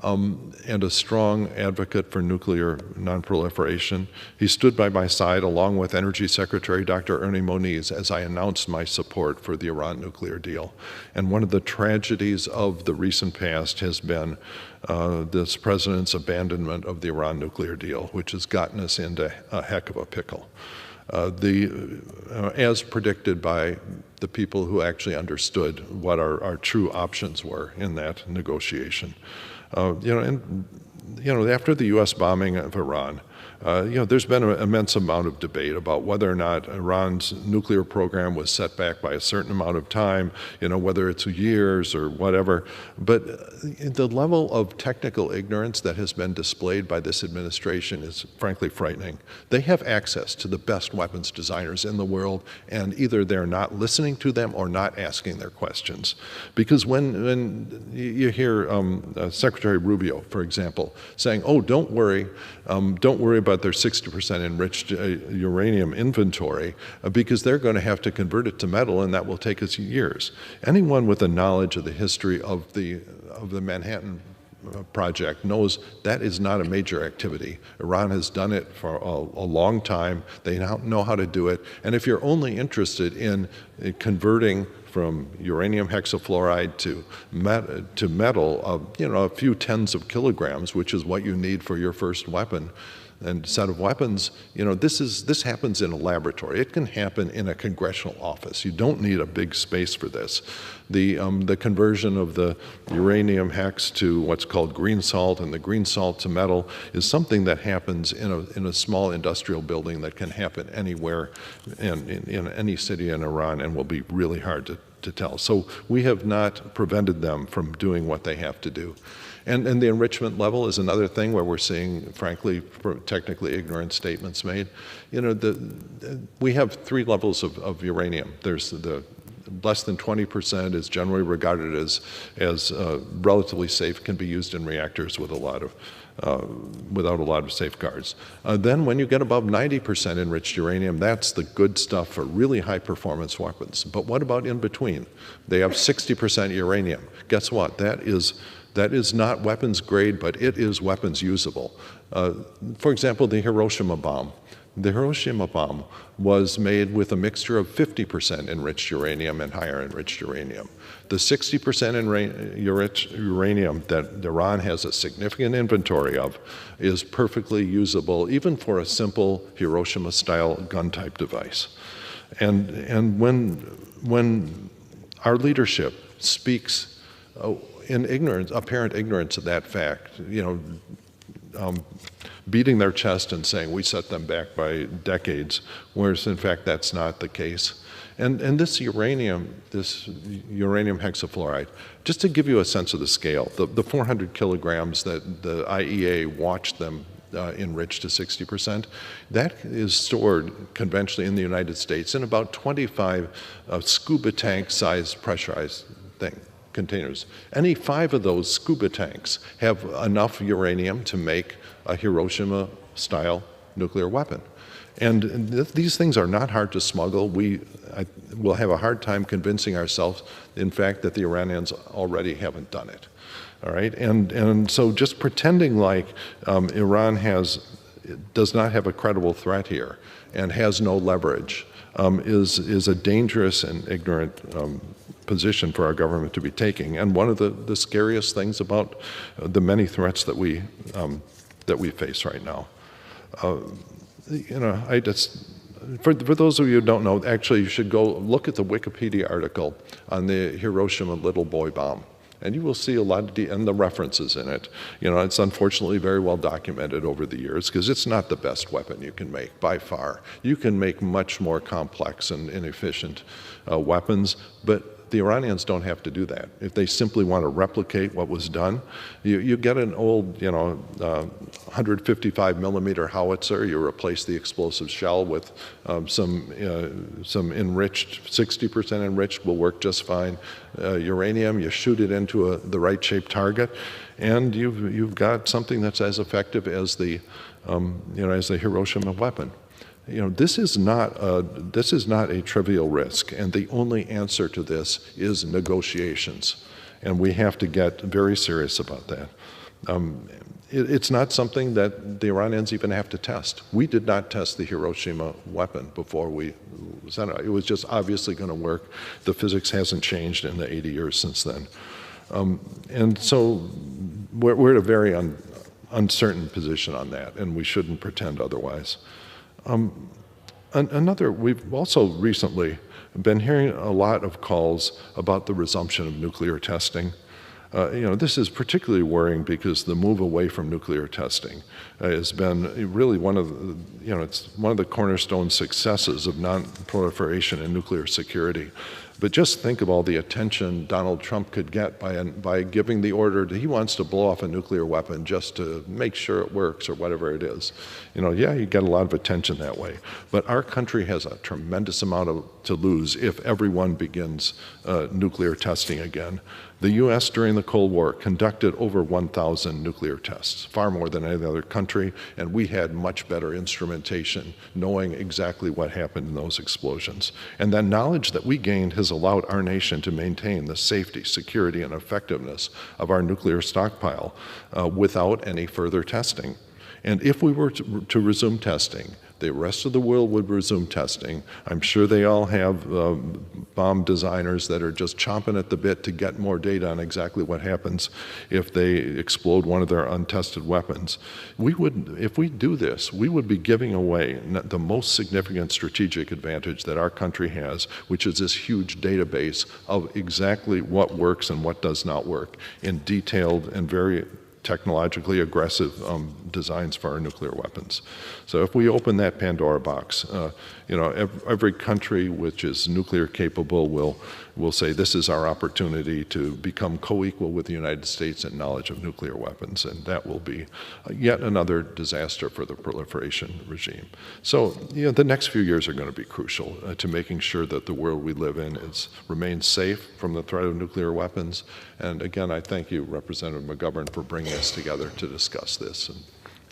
And a strong advocate for nuclear nonproliferation. He stood by my side along with Energy Secretary Dr. Ernie Moniz as I announced my support for the Iran nuclear deal. And one of the tragedies of the recent past has been this president's abandonment of the Iran nuclear deal, which has gotten us into a heck of a pickle. As predicted by the people who actually understood what our true options were in that negotiation. After the U.S. bombing of Iran, there's been an immense amount of debate about whether or not Iran's nuclear program was set back by a certain amount of time, whether it's years or whatever. But the level of technical ignorance that has been displayed by this administration is frankly frightening. They have access to the best weapons designers in the world, and either they're not listening to them or not asking their questions. Because when you hear Secretary Rubio, for example, saying, oh, don't worry about their 60% enriched uranium inventory because they're going to have to convert it to metal, and that will take us years. Anyone with a knowledge of the history of the Manhattan Project knows that is not a major activity. Iran has done it for a long time. They now know how to do it. And if you're only interested in converting from uranium hexafluoride to metal, a few tens of kilograms, which is what you need for your first weapon and set of weapons, this happens in a laboratory. It can happen in a congressional office. You don't need a big space for this. The conversion of the uranium hex to what's called green salt and the green salt to metal is something that happens in a small industrial building that can happen anywhere in any city in Iran and will be really hard to tell. So we have not prevented them from doing what they have to do. And the enrichment level is another thing where we're seeing, frankly, technically ignorant statements made. We have three levels of uranium. There's the less than 20% is generally regarded as relatively safe, can be used in reactors with without a lot of safeguards. Then when you get above 90% enriched uranium, that's the good stuff for really high performance weapons. But what about in between? They have 60% uranium. Guess what? That is not weapons grade, but it is weapons usable. For example, the Hiroshima bomb. The Hiroshima bomb was made with a mixture of 50% enriched uranium and higher enriched uranium. The 60% enriched uranium that Iran has a significant inventory of is perfectly usable even for a simple Hiroshima-style gun-type device. And when our leadership speaks in ignorance, apparent ignorance of that fact, beating their chest and saying we set them back by decades, whereas in fact that's not the case. And this uranium hexafluoride, just to give you a sense of the scale, the 400 kilograms that the IEA watched them enrich to 60%, that is stored conventionally in the United States in about 25 scuba tank-sized pressurized containers. Any 5 of those scuba tanks have enough uranium to make a Hiroshima-style nuclear weapon. And these things are not hard to smuggle. We'll have a hard time convincing ourselves, in fact, that the Iranians already haven't done it. All right, and so just pretending like Iran does not have a credible threat here and has no leverage is a dangerous and ignorant position for our government to be taking, and one of the scariest things about the many threats that we face right now. For those of you who don't know, actually you should go look at the Wikipedia article on the Hiroshima little boy bomb. And you will see a lot of and the references in it. It's unfortunately very well documented over the years because it's not the best weapon you can make by far. You can make much more complex and inefficient weapons, but the Iranians don't have to do that. If they simply want to replicate what was done, you get an old, 155 millimeter howitzer. You replace the explosive shell with some enriched, 60% enriched, will work just fine. Uranium, you shoot it into the right shaped target, and you've got something that's as effective as the Hiroshima weapon. This is not a trivial risk, and the only answer to this is negotiations, and we have to get very serious about that. It's not something that the Iranians even have to test. We did not test the Hiroshima weapon before we sent it. It was just obviously going to work. The physics hasn't changed in the 80 years since then, and so we're at a very uncertain position on that, and we shouldn't pretend otherwise. We've also recently been hearing a lot of calls about the resumption of nuclear testing. This is particularly worrying because the move away from nuclear testing has been really it's one of the cornerstone successes of non-proliferation and nuclear security. But just think of all the attention Donald Trump could get by giving the order that he wants to blow off a nuclear weapon just to make sure it works or whatever it is. You get a lot of attention that way. But our country has a tremendous amount to lose if everyone begins nuclear testing again. The U.S. during the Cold War conducted over 1,000 nuclear tests, far more than any other country, and we had much better instrumentation, knowing exactly what happened in those explosions. And that knowledge that we gained has allowed our nation to maintain the safety, security, and effectiveness of our nuclear stockpile without any further testing. And if we were to resume testing, the rest of the world would resume testing. I'm sure they all have bomb designers that are just chomping at the bit to get more data on exactly what happens if they explode one of their untested weapons. If we do this, we would be giving away the most significant strategic advantage that our country has, which is this huge database of exactly what works and what does not work in detailed and very technologically aggressive designs for our nuclear weapons. So if we open that Pandora box, every country which is nuclear capable will say this is our opportunity to become co-equal with the United States in knowledge of nuclear weapons, and that will be yet another disaster for the proliferation regime. So the next few years are going to be crucial to making sure that the world we live in remains safe from the threat of nuclear weapons. And again, I thank you, Representative McGovern, for bringing us together to discuss this. And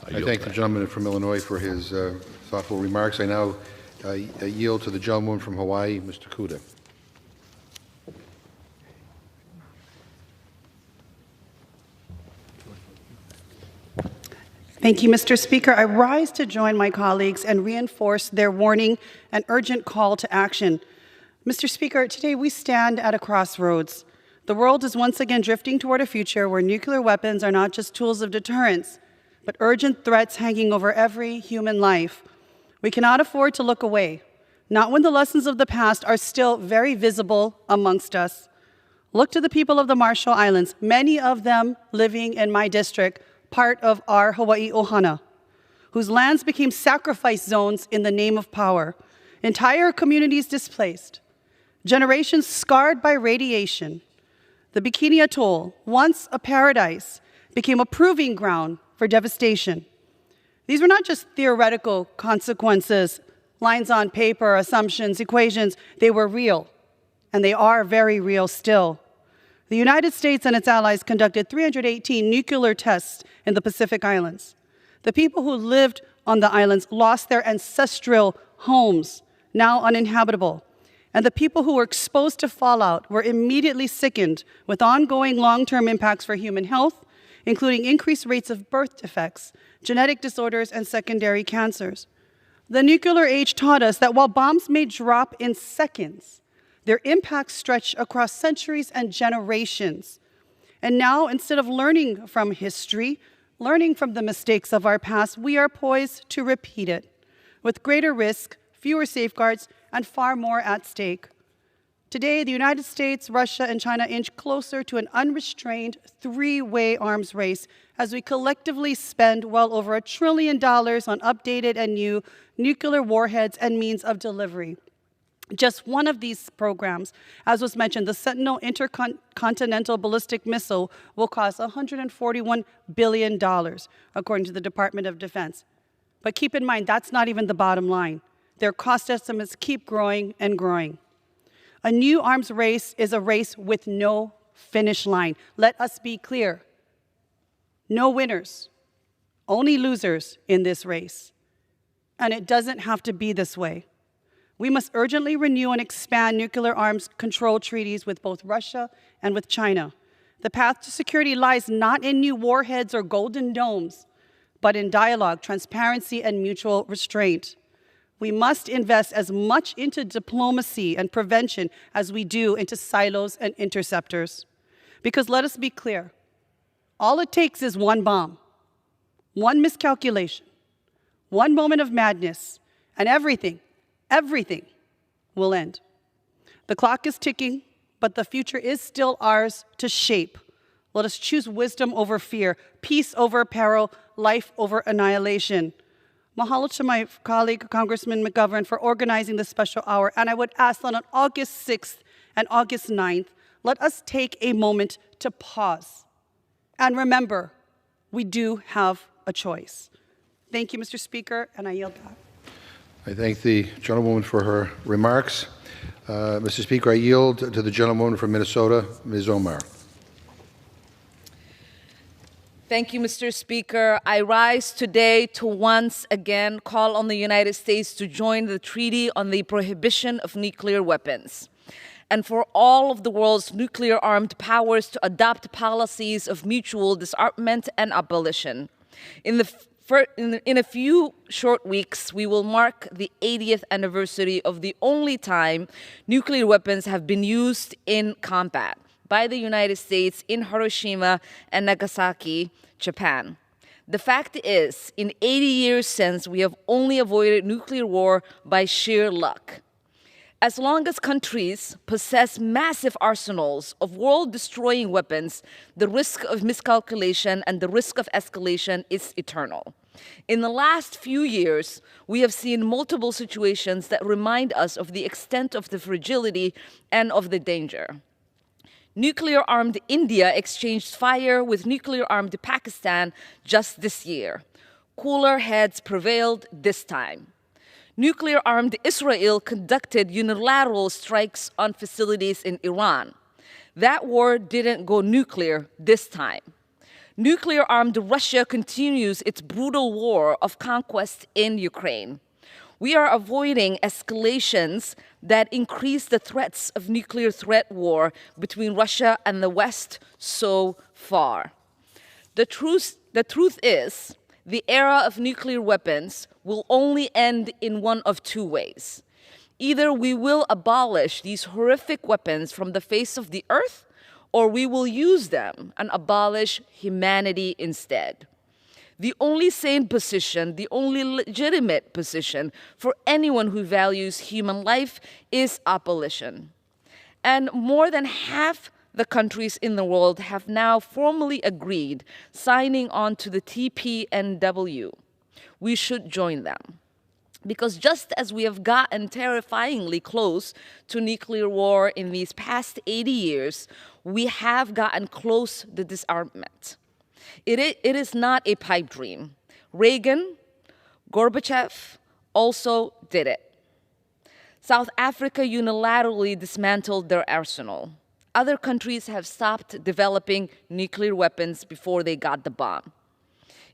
I thank the gentleman from Illinois for his thoughtful remarks. I now yield to the gentleman from Hawaii, Mr. Kuda. Thank you, Mr. Speaker. I rise to join my colleagues and reinforce their warning and urgent call to action. Mr. Speaker, today we stand at a crossroads. The world is once again drifting toward a future where nuclear weapons are not just tools of deterrence, but urgent threats hanging over every human life. We cannot afford to look away, not when the lessons of the past are still very visible amongst us. Look to the people of the Marshall Islands, many of them living in my district, part of our Hawaii Ohana, whose lands became sacrifice zones in the name of power, entire communities displaced, generations scarred by radiation. The Bikini Atoll, once a paradise, became a proving ground for devastation. These were not just theoretical consequences, lines on paper, assumptions, equations. They were real, and they are very real still. The United States and its allies conducted 318 nuclear tests in the Pacific Islands. The people who lived on the islands lost their ancestral homes, now uninhabitable. And the people who were exposed to fallout were immediately sickened with ongoing long-term impacts for human health, including increased rates of birth defects, genetic disorders, and secondary cancers. The nuclear age taught us that while bombs may drop in seconds, their impacts stretch across centuries and generations. And now, instead of learning from history, learning from the mistakes of our past, we are poised to repeat it, with greater risk, fewer safeguards, and far more at stake. Today, the United States, Russia, and China inch closer to an unrestrained three-way arms race as we collectively spend well over $1 trillion on updated and new nuclear warheads and means of delivery. Just one of these programs, as was mentioned, the Sentinel Intercontinental Ballistic Missile, will cost $141 billion, according to the Department of Defense. But keep in mind, that's not even the bottom line. Their cost estimates keep growing and growing. A new arms race is a race with no finish line. Let us be clear. No winners, only losers in this race. And it doesn't have to be this way. We must urgently renew and expand nuclear arms control treaties with both Russia and with China. The path to security lies not in new warheads or golden domes, but in dialogue, transparency, and mutual restraint. We must invest as much into diplomacy and prevention as we do into silos and interceptors. Because let us be clear, all it takes is one bomb, one miscalculation, one moment of madness, and everything will end. The clock is ticking, but the future is still ours to shape. Let us choose wisdom over fear, peace over peril, life over annihilation. Mahalo to my colleague, Congressman McGovern, for organizing this special hour. And I would ask that on August 6th and August 9th, let us take a moment to pause. And remember, we do have a choice. Thank you, Mr. Speaker, and I yield back. I thank the gentlewoman for her remarks. Mr. Speaker, I yield to the gentlewoman from Minnesota, Ms. Omar. Thank you, Mr. Speaker. I rise today to once again call on the United States to join the Treaty on the Prohibition of Nuclear Weapons, and for all of the world's nuclear-armed powers to adopt policies of mutual disarmament and abolition. In a few short weeks, we will mark the 80th anniversary of the only time nuclear weapons have been used in combat by the United States in Hiroshima and Nagasaki, Japan. The fact is, in 80 years since, we have only avoided nuclear war by sheer luck. As long as countries possess massive arsenals of world-destroying weapons, the risk of miscalculation and the risk of escalation is eternal. In the last few years, we have seen multiple situations that remind us of the extent of the fragility and of the danger. Nuclear-armed India exchanged fire with nuclear-armed Pakistan just this year. Cooler heads prevailed this time. Nuclear-armed Israel conducted unilateral strikes on facilities in Iran. That war didn't go nuclear this time. Nuclear-armed Russia continues its brutal war of conquest in Ukraine. We are avoiding escalations that increase the threats of nuclear threat war between Russia and the West so far. The truth is The era of nuclear weapons will only end in one of two ways. Either we will abolish these horrific weapons from the face of the earth, or we will use them and abolish humanity instead. The only sane position, the only legitimate position for anyone who values human life is abolition. And more than half the countries in the world have now formally agreed, signing on to the TPNW. We should join them. Because just as we have gotten terrifyingly close to nuclear war in these past 80 years, we have gotten close to disarmament. It is not a pipe dream. Reagan, Gorbachev also did it. South Africa unilaterally dismantled their arsenal. Other countries have stopped developing nuclear weapons before they got the bomb.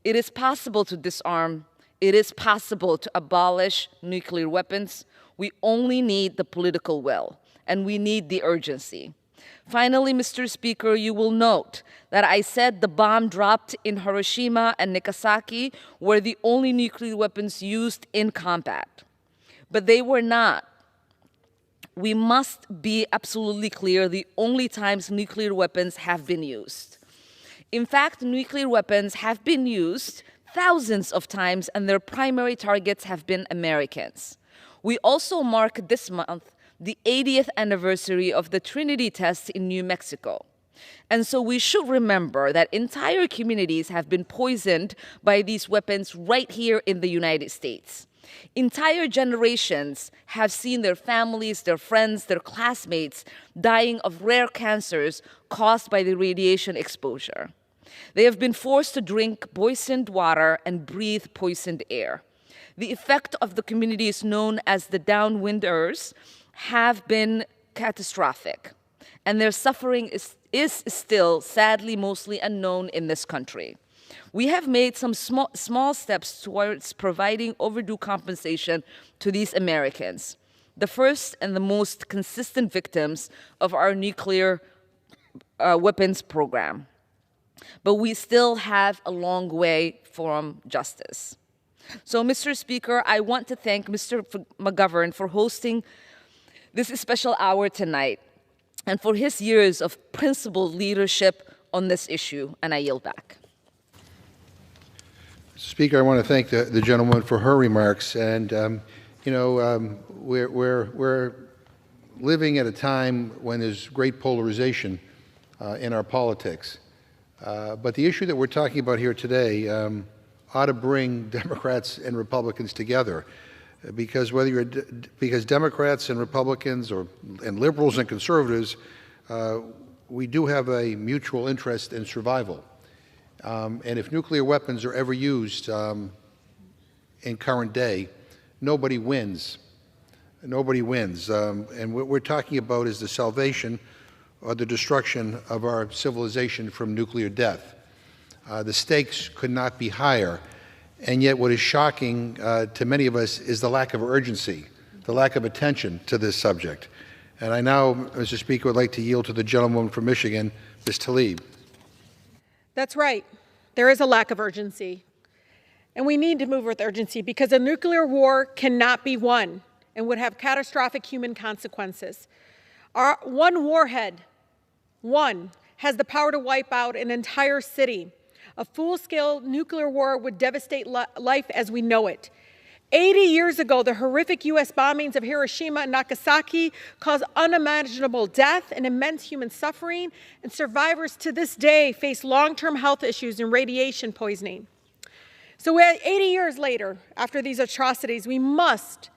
It is possible to disarm. It is possible to abolish nuclear weapons. We only need the political will, and we need the urgency. Finally, Mr. Speaker, you will note that I said the bomb dropped in Hiroshima and Nagasaki were the only nuclear weapons used in combat. But they were not. We must be absolutely clear the only times nuclear weapons have been used. In fact, nuclear weapons have been used thousands of times, and their primary targets have been Americans. We also mark this month the 80th anniversary of the Trinity test in New Mexico. And so we should remember that entire communities have been poisoned by these weapons right here in the United States. Entire generations have seen their families, their friends, their classmates dying of rare cancers caused by the radiation exposure. They have been forced to drink poisoned water and breathe poisoned air. The effect of the communities known as the downwinders have been catastrophic, and their suffering is still, sadly, mostly unknown in this country. We have made some small steps towards providing overdue compensation to these Americans, the first and the most consistent victims of our nuclear weapons program. But we still have a long way from justice. So, Mr. Speaker, I want to thank Mr. McGovern for hosting this special hour tonight and for his years of principled leadership on this issue, and I yield back. Speaker, I want to thank the gentlewoman for her remarks. And, we're living at a time when there's great polarization in our politics. But the issue that we're talking about here today ought to bring Democrats and Republicans together. Because because Democrats and Republicans and liberals and conservatives, we do have a mutual interest in survival. And if nuclear weapons are ever used in current day, nobody wins. Nobody wins. And what we're talking about is the salvation or the destruction of our civilization from nuclear death. The stakes could not be higher. And yet what is shocking to many of us is the lack of urgency, the lack of attention to this subject. And I now, Mr. Speaker, would like to yield to the gentlewoman from Michigan, Ms. Tlaib. That's right. There is a lack of urgency. And we need to move with urgency because a nuclear war cannot be won and would have catastrophic human consequences. Our one warhead, has the power to wipe out an entire city. A full-scale nuclear war would devastate life as we know it. 80 years ago, the horrific U.S. bombings of Hiroshima and Nagasaki caused unimaginable death and immense human suffering, and survivors to this day face long-term health issues and radiation poisoning. So 80 years later, after these atrocities, we must,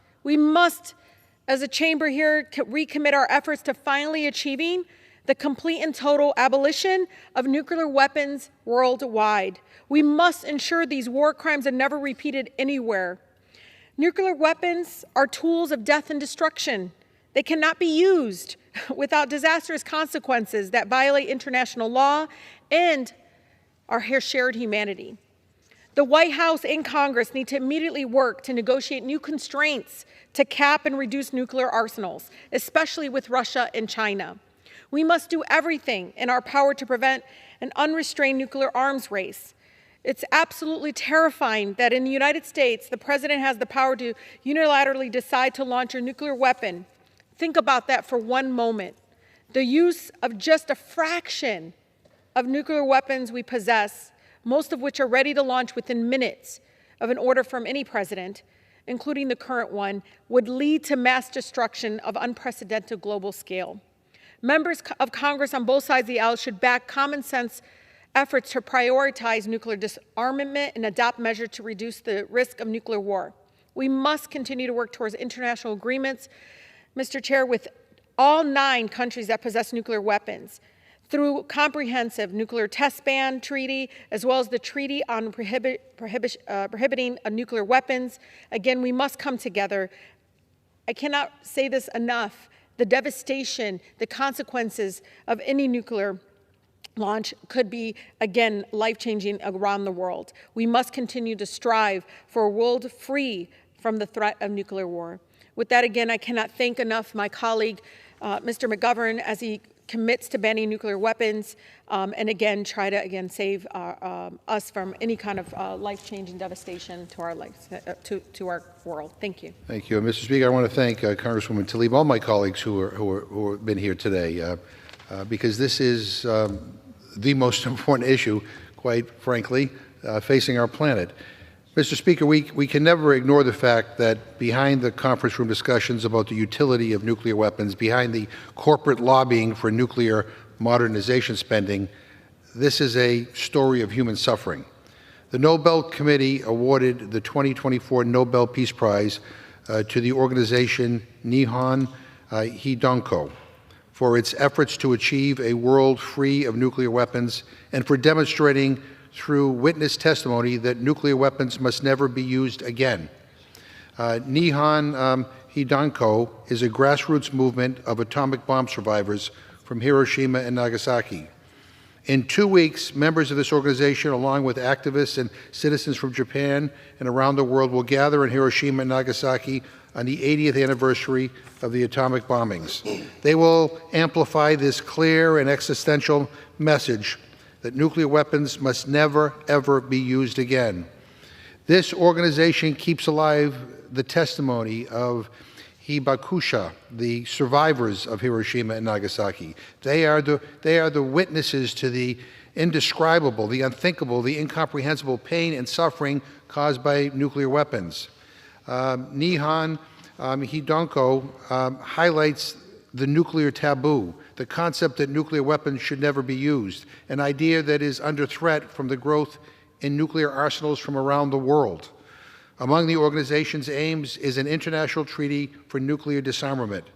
as a chamber here, recommit our efforts to finally achieving the complete and total abolition of nuclear weapons worldwide. We must ensure these war crimes are never repeated anywhere. Nuclear weapons are tools of death and destruction. They cannot be used without disastrous consequences that violate international law and our shared humanity. The White House and Congress need to immediately work to negotiate new constraints to cap and reduce nuclear arsenals, especially with Russia and China. We must do everything in our power to prevent an unrestrained nuclear arms race. It's absolutely terrifying that in the United States, the president has the power to unilaterally decide to launch a nuclear weapon. Think about that for one moment. The use of just a fraction of nuclear weapons we possess, most of which are ready to launch within minutes of an order from any president, including the current one, would lead to mass destruction of unprecedented global scale. Members of Congress on both sides of the aisle should back common sense efforts to prioritize nuclear disarmament and adopt measures to reduce the risk of nuclear war. We must continue to work towards international agreements, Mr. Chair, with all 9 countries that possess nuclear weapons through comprehensive nuclear test ban treaty, as well as the treaty on prohibiting nuclear weapons. Again, we must come together. I cannot say this enough. The devastation, the consequences of any nuclear launch could be, again, life-changing around the world. We must continue to strive for a world free from the threat of nuclear war. With that, again, I cannot thank enough my colleague, Mr. McGovern, as he commits to banning nuclear weapons, and again, try to save us from any kind of life-changing devastation to our lives, to our world. Thank you. Thank you, Mr. Speaker. I want to thank Congresswoman Tlaib, all my colleagues who have been here today, because this is the most important issue, quite frankly, facing our planet. Mr. Speaker, we can never ignore the fact that behind the conference room discussions about the utility of nuclear weapons, behind the corporate lobbying for nuclear modernization spending, this is a story of human suffering. The Nobel Committee awarded the 2024 Nobel Peace Prize to the organization Nihon Hidanko for its efforts to achieve a world free of nuclear weapons and for demonstrating through witness testimony that nuclear weapons must never be used again. Nihon Hidanko is a grassroots movement of atomic bomb survivors from Hiroshima and Nagasaki. In 2 weeks, members of this organization, along with activists and citizens from Japan and around the world, will gather in Hiroshima and Nagasaki on the 80th anniversary of the atomic bombings. They will amplify this clear and existential message that nuclear weapons must never, ever be used again. This organization keeps alive the testimony of Hibakusha, the survivors of Hiroshima and Nagasaki. They are the witnesses to the indescribable, the unthinkable, the incomprehensible pain and suffering caused by nuclear weapons. Nihon Hidanko highlights the nuclear taboo, the concept that nuclear weapons should never be used, an idea that is under threat from the growth in nuclear arsenals from around the world. Among the organization's aims is an international treaty for nuclear disarmament.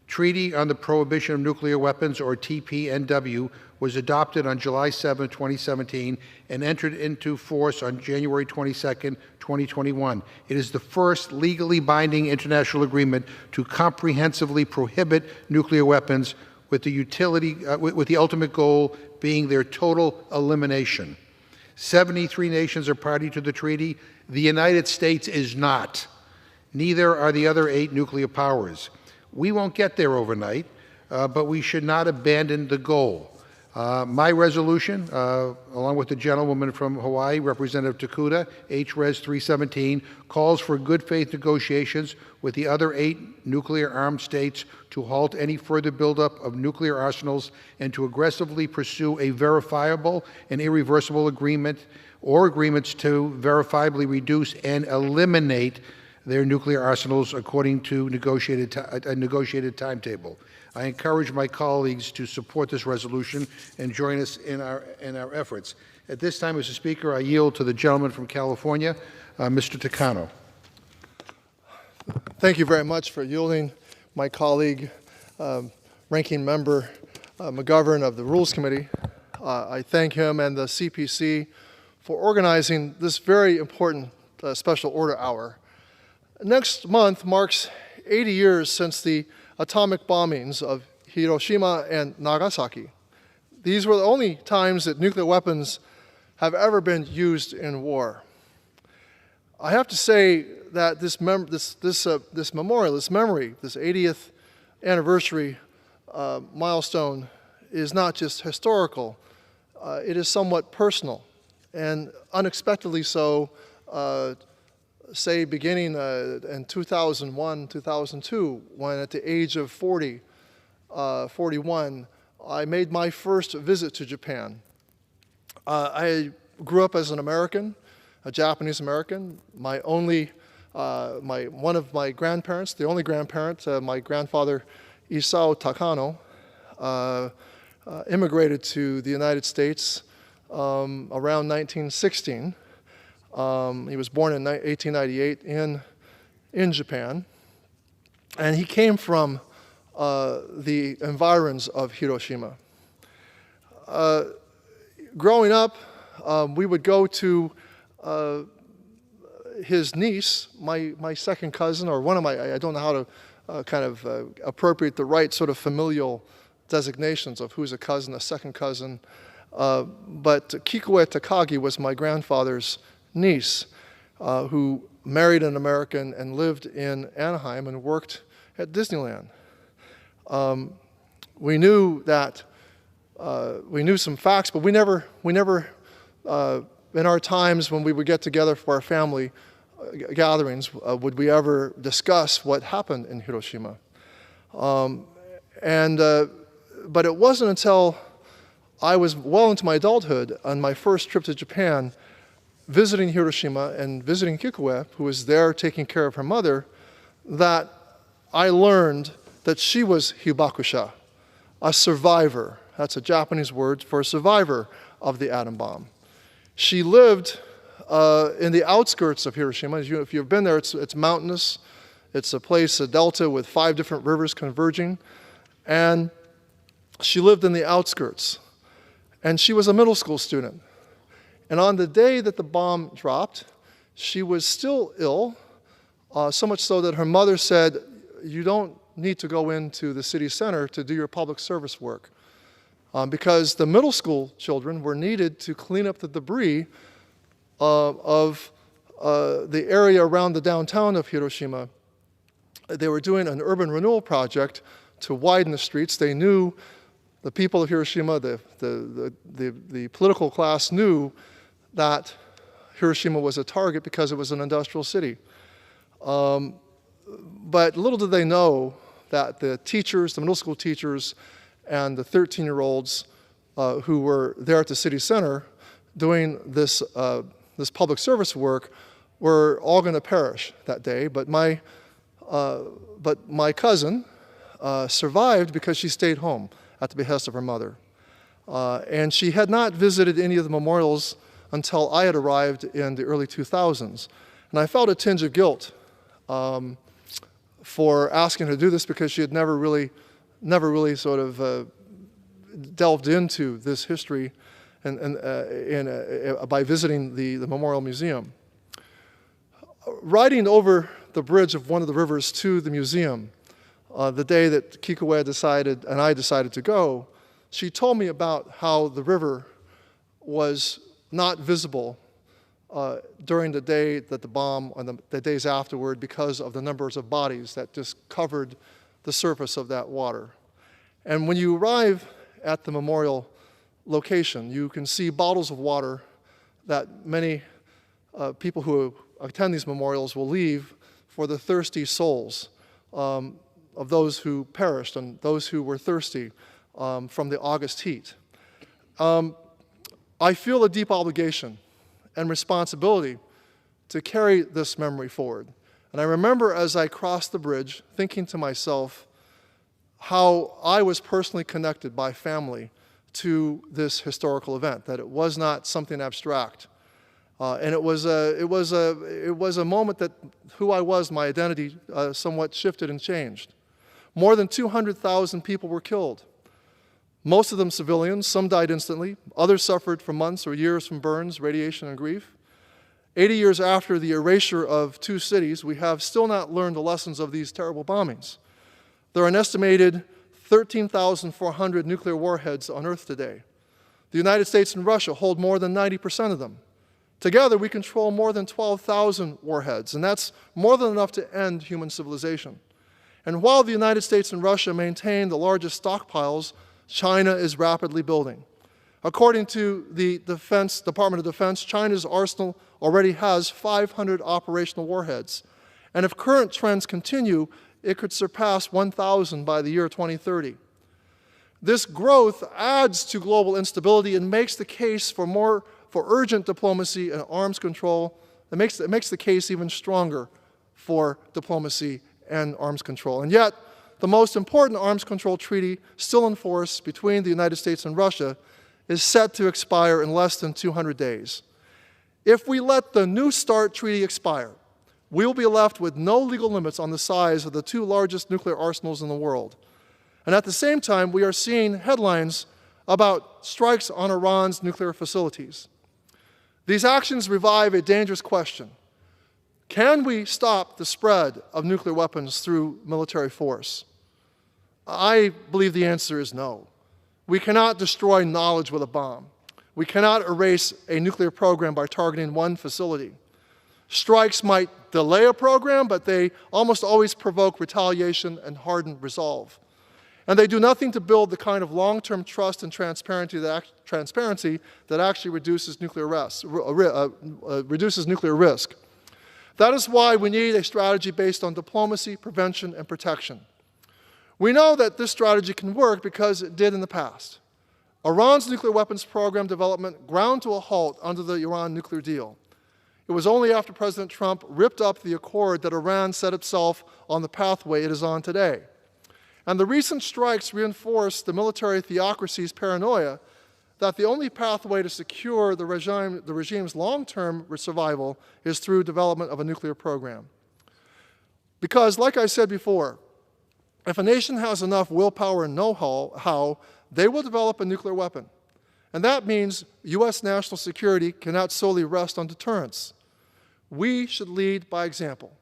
Treaty on the Prohibition of Nuclear Weapons, or TPNW, was adopted on July 7, 2017, and entered into force on January 22, 2021. It is the first legally binding international agreement to comprehensively prohibit nuclear weapons, with the ultimate goal being their total elimination. 73 nations are party to the treaty. The United States is not. Neither are the other 8 nuclear powers. We won't get there overnight, but we should not abandon the goal. My resolution, along with the gentlewoman from Hawaii, Representative Takuda, H-Res 317, calls for good faith negotiations with the other 8 nuclear-armed states to halt any further buildup of nuclear arsenals and to aggressively pursue a verifiable and irreversible agreement or agreements to verifiably reduce and eliminate their nuclear arsenals according to a negotiated timetable. I encourage my colleagues to support this resolution and join us in our efforts. At this time, Mr. Speaker, I yield to the gentleman from California, Mr. Takano. Thank you very much for yielding. My colleague, Ranking Member McGovern of the Rules Committee. I thank him and the CPC for organizing this very important special order hour. Next month marks 80 years since the atomic bombings of Hiroshima and Nagasaki. These were the only times that nuclear weapons have ever been used in war. I have to say that this memorial, this memory, this 80th anniversary milestone is not just historical, it is somewhat personal. and unexpectedly so, say beginning in 2001, 2002, when at the age of 41, I made my first visit to Japan. I grew up as an American, a Japanese American. One of my grandparents, the only grandparent, my grandfather Isao Takano, immigrated to the United States around 1916. He was born in 1898 in Japan, and he came from the environs of Hiroshima. Growing up, we would go to his niece, my second cousin, or one of my, I don't know how to appropriate the right sort of familial designations of who's a cousin, a second cousin, but Kikue Takagi was my grandfather's niece, who married an American and lived in Anaheim and worked at Disneyland. We knew that, we knew some facts, but we never in our times when we would get together for our family gatherings, would we ever discuss what happened in Hiroshima. But it wasn't until I was well into my adulthood on my first trip to Japan, visiting Hiroshima and visiting Kikue, who was there taking care of her mother, that I learned that she was hibakusha, a survivor. That's a Japanese word for a survivor of the atom bomb. She lived in the outskirts of Hiroshima. If you've been there, it's mountainous. It's a place, a delta with 5 different rivers converging. And she lived in the outskirts. And she was a middle school student. And on the day that the bomb dropped, she was still ill, so much so that her mother said, "You don't need to go into the city center to do your public service work." Because the middle school children were needed to clean up the debris of the area around the downtown of Hiroshima. They were doing an urban renewal project to widen the streets. They knew, the people of Hiroshima, the political class knew that Hiroshima was a target because it was an industrial city. But little did they know that the teachers, the middle school teachers, and the 13-year-olds who were there at the city center doing this public service work were all going to perish that day. But my cousin survived because she stayed home at the behest of her mother. And she had not visited any of the memorials until I had arrived in the early 2000s. And I felt a tinge of guilt for asking her to do this, because she had never really sort of delved into this history by visiting the Memorial Museum. Riding over the bridge of one of the rivers to the museum, the day that Kikue decided and I decided to go, she told me about how the river was not visible during the day that the bomb, and the days afterward, because of the numbers of bodies that just covered the surface of that water. And when you arrive at the memorial location, you can see bottles of water that many people who attend these memorials will leave for the thirsty souls of those who perished and those who were thirsty from the August heat. I feel a deep obligation and responsibility to carry this memory forward. And I remember as I crossed the bridge thinking to myself how I was personally connected by family to this historical event, that it was not something abstract. And it was a moment that who I was, my identity, somewhat shifted and changed. More than 200,000 people were killed. Most of them civilians, some died instantly, others suffered for months or years from burns, radiation, and grief. 80 years after the erasure of 2 cities, we have still not learned the lessons of these terrible bombings. There are an estimated 13,400 nuclear warheads on Earth today. The United States and Russia hold more than 90% of them. Together, we control more than 12,000 warheads, and that's more than enough to end human civilization. And while the United States and Russia maintain the largest stockpiles, China is rapidly building. According to the Department of Defense, China's arsenal already has 500 operational warheads. And if current trends continue, it could surpass 1,000 by the year 2030. This growth adds to global instability and makes the case for urgent diplomacy and arms control. It makes the case even stronger for diplomacy and arms control. And yet, the most important arms control treaty still in force between the United States and Russia is set to expire in less than 200 days. If we let the New START treaty expire, we will be left with no legal limits on the size of the two largest nuclear arsenals in the world. And at the same time, we are seeing headlines about strikes on Iran's nuclear facilities. These actions revive a dangerous question. Can we stop the spread of nuclear weapons through military force? I believe the answer is no. We cannot destroy knowledge with a bomb. We cannot erase a nuclear program by targeting one facility. Strikes might delay a program, but they almost always provoke retaliation and harden resolve. And they do nothing to build the kind of long-term trust and transparency that actually reduces nuclear risk. That is why we need a strategy based on diplomacy, prevention, and protection. We know that this strategy can work because it did in the past. Iran's nuclear weapons program development ground to a halt under the Iran nuclear deal. It was only after President Trump ripped up the accord that Iran set itself on the pathway it is on today. And the recent strikes reinforced the military theocracy's paranoia that the only pathway to secure the regime's long-term survival is through development of a nuclear program. Because, like I said before, if a nation has enough willpower and know-how, they will develop a nuclear weapon. And that means U.S. national security cannot solely rest on deterrence. We should lead by example.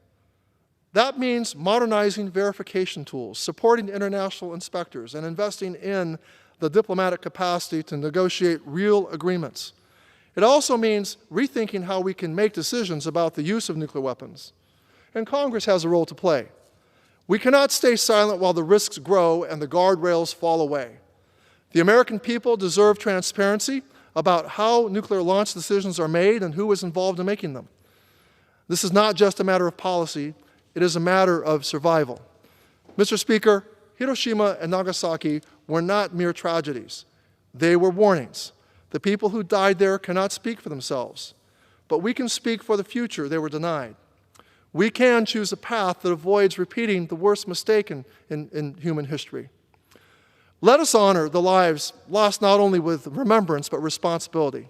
That means modernizing verification tools, supporting international inspectors, and investing in the diplomatic capacity to negotiate real agreements. It also means rethinking how we can make decisions about the use of nuclear weapons. And Congress has a role to play. We cannot stay silent while the risks grow and the guardrails fall away. The American people deserve transparency about how nuclear launch decisions are made and who is involved in making them. This is not just a matter of policy, it is a matter of survival. Mr. Speaker, Hiroshima and Nagasaki were not mere tragedies. They were warnings. The people who died there cannot speak for themselves, but we can speak for the future they were denied. We can choose a path that avoids repeating the worst mistake in human history. Let us honor the lives lost not only with remembrance but responsibility.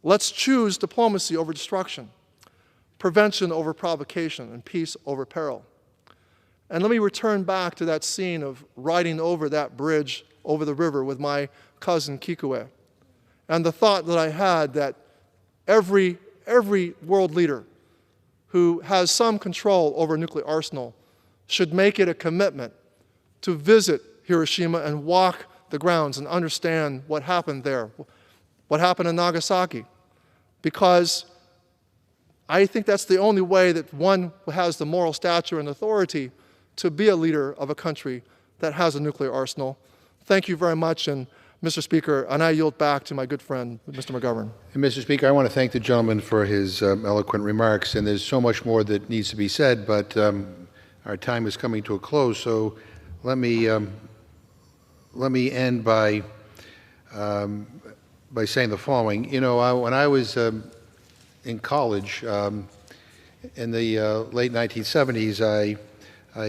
Let's choose diplomacy over destruction, prevention over provocation, and peace over peril. And let me return back to that scene of riding over that bridge over the river with my cousin Kikue, and the thought that I had that every world leader who has some control over a nuclear arsenal should make it a commitment to visit Hiroshima and walk the grounds and understand what happened there, what happened in Nagasaki, because I think that's the only way that one has the moral stature and authority to be a leader of a country that has a nuclear arsenal. Thank you very much, and Mr. Speaker, and I yield back to my good friend, Mr. McGovern. And Mr. Speaker, I want to thank the gentleman for his eloquent remarks, and there's so much more that needs to be said, but our time is coming to a close, so let me end by saying the following. You know, when I was in college in the late 1970s, I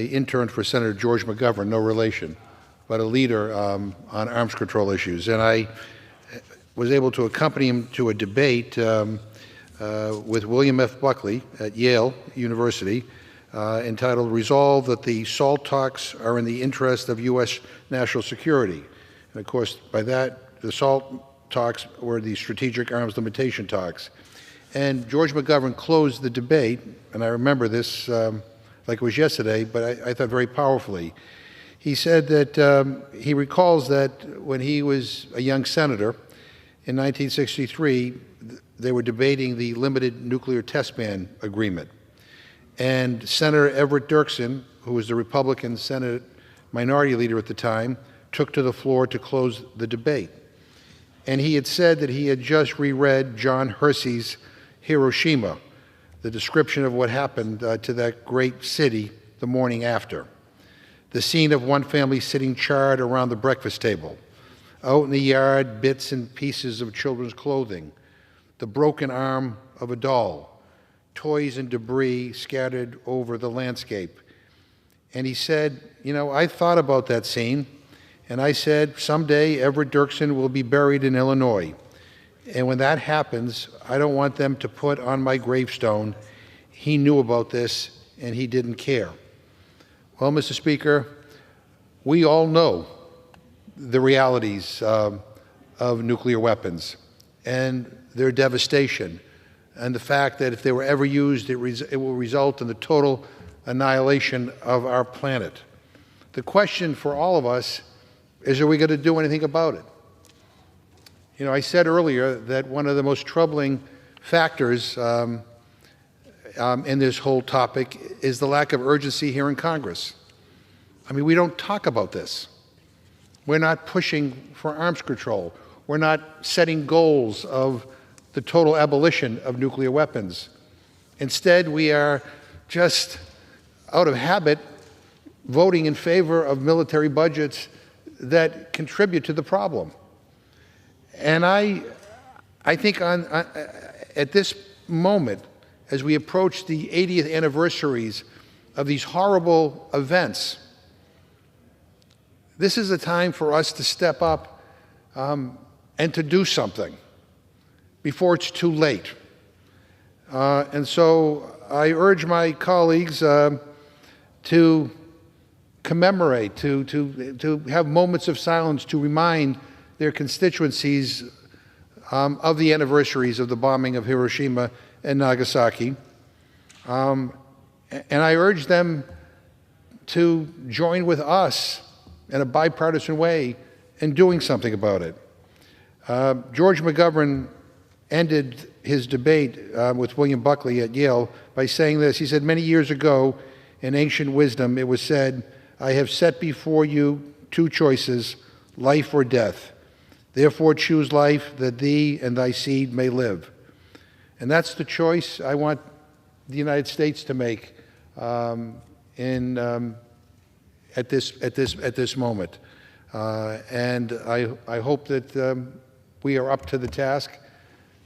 interned for Senator George McGovern, no relation, but a leader on arms control issues. And I was able to accompany him to a debate with William F. Buckley at Yale University entitled "Resolve that the SALT talks are in the interest of U.S. national security." And of course, by that, the SALT talks were the strategic arms limitation talks. And George McGovern closed the debate, and I remember this like it was yesterday, but I thought very powerfully. He said that he recalls that when he was a young senator in 1963, they were debating the limited nuclear test ban agreement. And Senator Everett Dirksen, who was the Republican Senate minority leader at the time, took to the floor to close the debate. and he had said that he had just reread John Hersey's Hiroshima, the description of what happened to that great city the morning after. The scene of one family sitting charred around the breakfast table. Out in the yard, bits and pieces of children's clothing, the broken arm of a doll, toys and debris scattered over the landscape. And he said, you know, I thought about that scene, and I said, someday Everett Dirksen will be buried in Illinois. And when that happens, I don't want them to put on my gravestone, he knew about this and he didn't care. Well, Mr. Speaker, we all know the realities of nuclear weapons and their devastation, and the fact that if they were ever used, it will result in the total annihilation of our planet. The question for all of us is, are we going to do anything about it? You know, I said earlier that one of the most troubling factors in this whole topic is the lack of urgency here in Congress. I mean, we don't talk about this. We're not pushing for arms control. We're not setting goals of the total abolition of nuclear weapons. Instead, we are just, out of habit, voting in favor of military budgets that contribute to the problem. And I think at this moment, as we approach the 80th anniversaries of these horrible events, this is a time for us to step up and to do something before it's too late. And so I urge my colleagues to commemorate, to have moments of silence to remind their constituencies of the anniversaries of the bombing of Hiroshima and Nagasaki. And I urge them to join with us in a bipartisan way in doing something about it. George McGovern ended his debate with William Buckley at Yale by saying this. He said, many years ago, in ancient wisdom, it was said, I have set before you two choices, life or death. Therefore choose life, that thee and thy seed may live. And that's the choice I want the United States to make at this moment. And I hope that we are up to the task,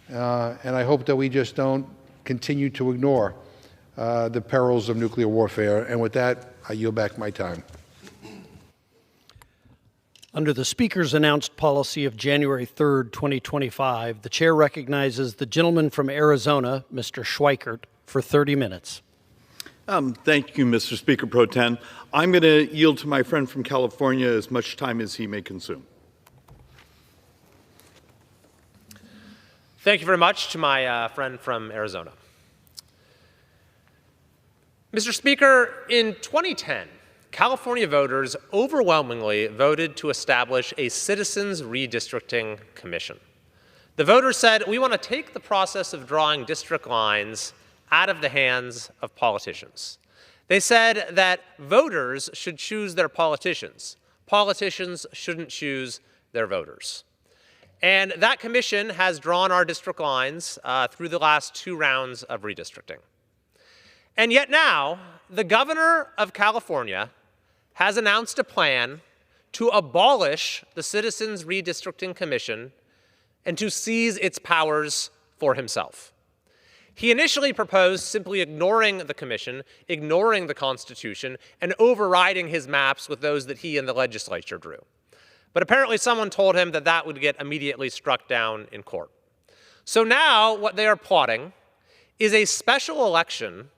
and I hope that we just don't continue to ignore the perils of nuclear warfare. And with that, I yield back my time. Under the Speaker's announced policy of January 3rd, 2025, the Chair recognizes the gentleman from Arizona, Mr. Schweikert, for 30 minutes. Thank you, Mr. Speaker Pro Tem. I'm going to yield to my friend from California as much time as he may consume. Thank you very much to my friend from Arizona. Mr. Speaker, in 2010, California voters overwhelmingly voted to establish a Citizens Redistricting Commission. The voters said, we want to take the process of drawing district lines out of the hands of politicians. They said that voters should choose their politicians. Politicians shouldn't choose their voters. And that commission has drawn our district lines through the last 2 rounds of redistricting. And yet now, the governor of California has announced a plan to abolish the Citizens Redistricting Commission and to seize its powers for himself. He initially proposed simply ignoring the commission, ignoring the Constitution, and overriding his maps with those that he and the legislature drew. But apparently someone told him that that would get immediately struck down in court. So now what they are plotting is a special election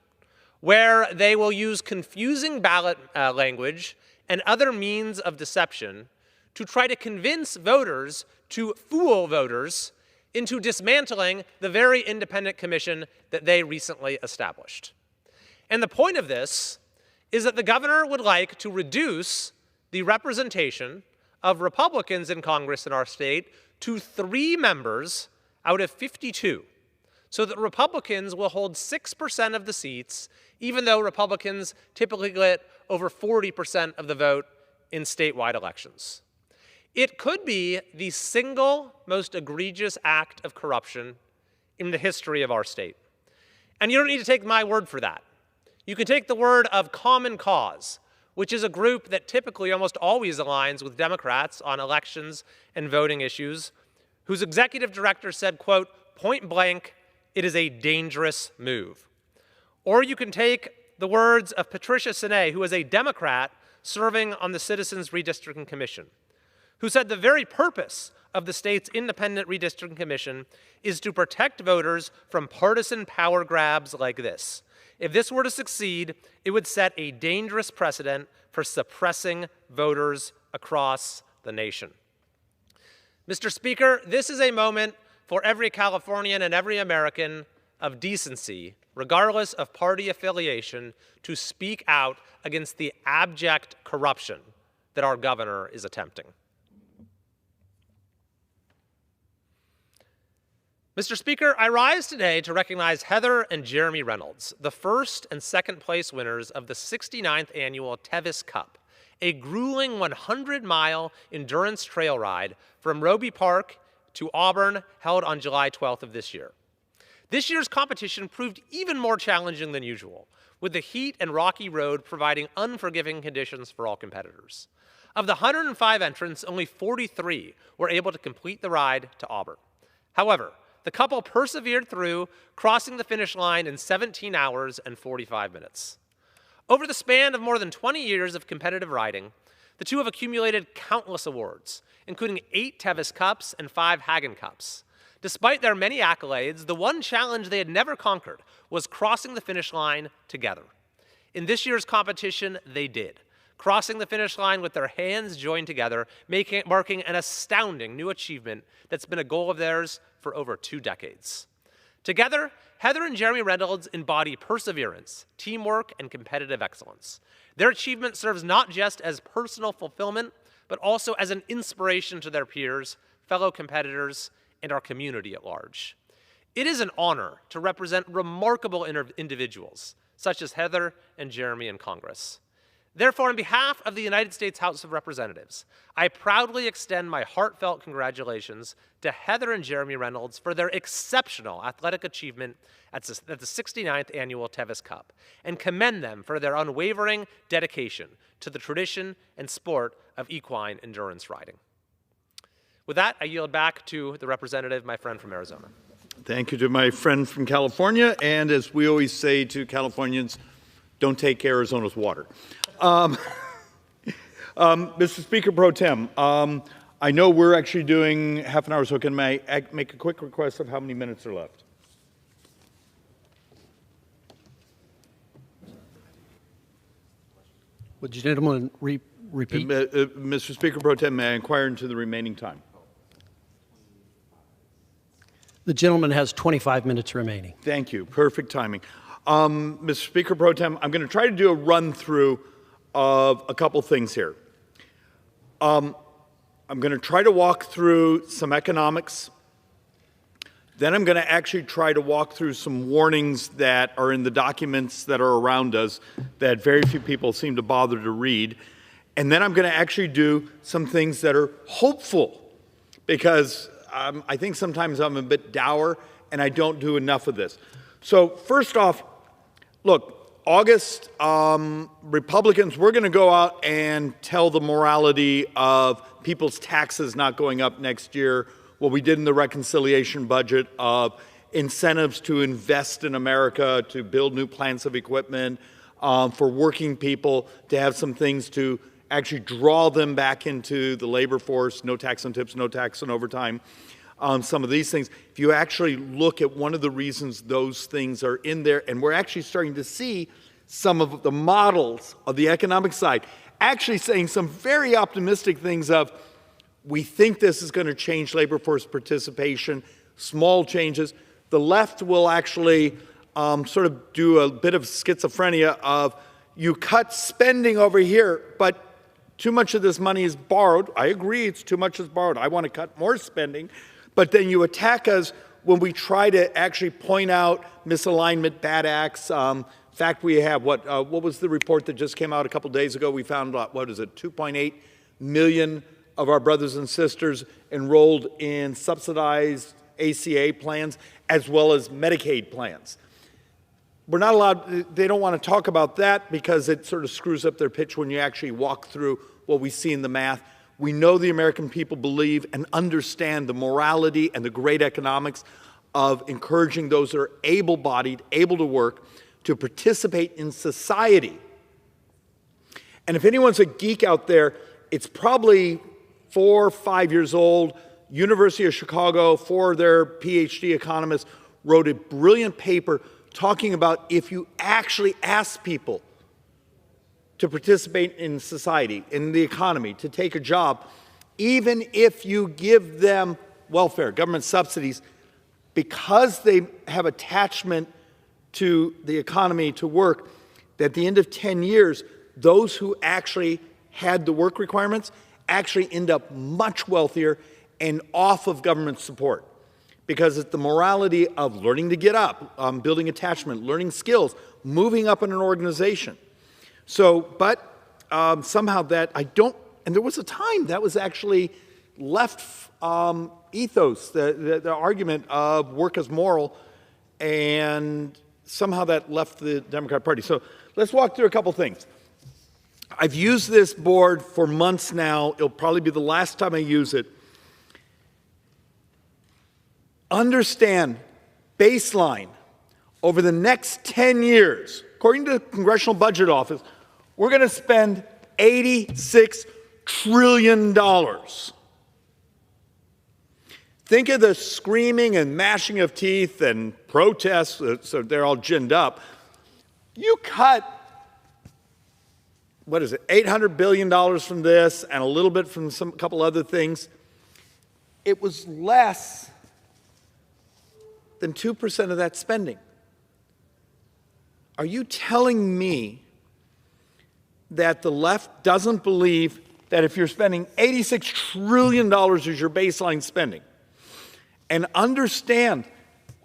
where they will use confusing ballot language and other means of deception to try to convince voters, to fool voters, into dismantling the very independent commission that they recently established. And the point of this is that the governor would like to reduce the representation of Republicans in Congress in our state to 3 members out of 52, so that Republicans will hold 6% of the seats, even though Republicans typically get over 40% of the vote in statewide elections. It could be the single most egregious act of corruption in the history of our state. And you don't need to take my word for that. You can take the word of Common Cause, which is a group that typically almost always aligns with Democrats on elections and voting issues, whose executive director said, quote, point blank, it is a dangerous move. Or you can take the words of Patricia Sine, who is a Democrat serving on the Citizens Redistricting Commission, who said the very purpose of the state's independent redistricting commission is to protect voters from partisan power grabs like this. If this were to succeed, it would set a dangerous precedent for suppressing voters across the nation. Mr. Speaker, this is a moment for every Californian and every American of decency, regardless of party affiliation, to speak out against the abject corruption that our governor is attempting. Mr. Speaker, I rise today to recognize Heather and Jeremy Reynolds, the first and second place winners of the 69th annual Tevis Cup, a grueling 100-mile endurance trail ride from Roby Park to Auburn, held on July 12th of this year. This year's competition proved even more challenging than usual, with the heat and rocky road providing unforgiving conditions for all competitors. Of the 105 entrants, only 43 were able to complete the ride to Auburn. However, the couple persevered through, crossing the finish line in 17 hours and 45 minutes. Over the span of more than 20 years of competitive riding, the two have accumulated countless awards, including 8 Tevis Cups and 5 Hagen Cups. Despite their many accolades, the one challenge they had never conquered was crossing the finish line together. In this year's competition, they did, crossing the finish line with their hands joined together, marking an astounding new achievement that's been a goal of theirs for over 2 decades. Together, Heather and Jeremy Reynolds embody perseverance, teamwork, and competitive excellence. Their achievement serves not just as personal fulfillment, but also as an inspiration to their peers, fellow competitors, and our community at large. It is an honor to represent remarkable individuals, such as Heather and Jeremy in Congress. Therefore, on behalf of the United States House of Representatives, I proudly extend my heartfelt congratulations to Heather and Jeremy Reynolds for their exceptional athletic achievement at the 69th Annual Tevis Cup, and commend them for their unwavering dedication to the tradition and sport of equine endurance riding. With that, I yield back to the representative, my friend from Arizona. Thank you to my friend from California, and as we always say to Californians, don't take Arizona's water. Mr. Speaker Pro Tem, I know we're actually doing half an hour, so can I make a quick request of how many minutes are left? Would you gentlemen repeat? Mr. Speaker Pro Tem, may I inquire into the remaining time? The gentleman has 25 minutes remaining. Thank you. Perfect timing. Mr. Speaker Pro Tem, I'm going to try to do a run-through of a couple things here. I'm going to try to walk through some economics. Then I'm going to actually try to walk through some warnings that are in the documents that are around us that very few people seem to bother to read. And then I'm going to actually do some things that are hopeful, because I think sometimes I'm a bit dour and I don't do enough of this. So first off, look, August, Republicans, we're going to go out and tell the morality of people's taxes not going up next year, what we did in the reconciliation budget of incentives to invest in America, to build new plants of equipment, for working people to have some things to actually draw them back into the labor force, no tax on tips, no tax on overtime. Some of these things, if you actually look at one of the reasons those things are in there, and we're actually starting to see some of the models of the economic side actually saying some very optimistic things of, we think this is going to change labor force participation, small changes. The left will actually sort of do a bit of schizophrenia of, you cut spending over here, but too much of this money is borrowed. I agree, it's too much is borrowed. I want to cut more spending. But then you attack us when we try to actually point out misalignment, bad acts. In fact, we have what was the report that just came out a couple days ago? We found, what is it, 2.8 million of our brothers and sisters enrolled in subsidized ACA plans as well as Medicaid plans. We're not allowed, they don't want to talk about that because it sort of screws up their pitch when you actually walk through what we see in the math. We know the American people believe and understand the morality and the great economics of encouraging those that are able-bodied, able to work, to participate in society. And if anyone's a geek out there, it's probably 4 or 5 years old. University of Chicago, 4 of their PhD economists wrote a brilliant paper talking about if you actually ask people to participate in society, in the economy, to take a job, even if you give them welfare, government subsidies, because they have attachment to the economy, to work, that at the end of 10 years, those who actually had the work requirements actually end up much wealthier and off of government support. Because it's the morality of learning to get up, building attachment, learning skills, moving up in an organization. So, but somehow that I don't, and there was a time that was actually left ethos, the argument of work as moral, and somehow that left the Democratic Party. So let's walk through a couple things. I've used this board for months now. It'll probably be the last time I use it. Understand, baseline, over the next 10 years, according to the Congressional Budget Office, we're going to spend $86 trillion. Think of the screaming and gnashing of teeth and protests, so they're all ginned up. You cut, what is it, $800 billion from this and a little bit from a couple other things. It was less than 2% of that spending. Are you telling me that the left doesn't believe that if you're spending $86 trillion as your baseline spending, and understand,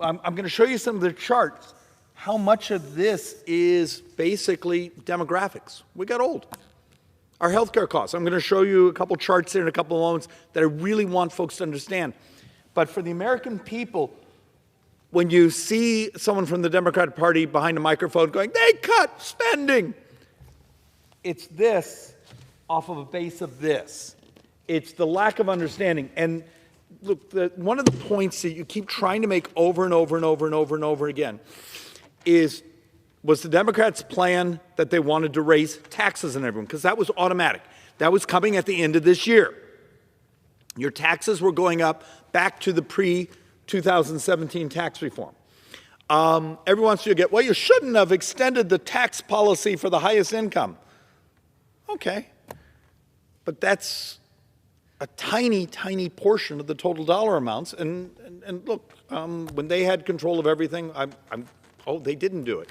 I'm going to show you some of the charts, how much of this is basically demographics. We got old. Our healthcare costs. I'm going to show you a couple charts here in a couple of moments that I really want folks to understand. But for the American people, when you see someone from the Democratic Party behind a microphone going, they cut spending, it's this off of a base of this. It's the lack of understanding. And look, one of the points that you keep trying to make over and over and over and over and over again was the Democrats' plan that they wanted to raise taxes on everyone, because that was automatic. That was coming at the end of this year. Your taxes were going up back to the pre-2017 tax reform. Everyone wants you to get, well, you shouldn't have extended the tax policy for the highest income. Okay, but that's a tiny, tiny portion of the total dollar amounts. And look, when they had control of everything, they didn't do it.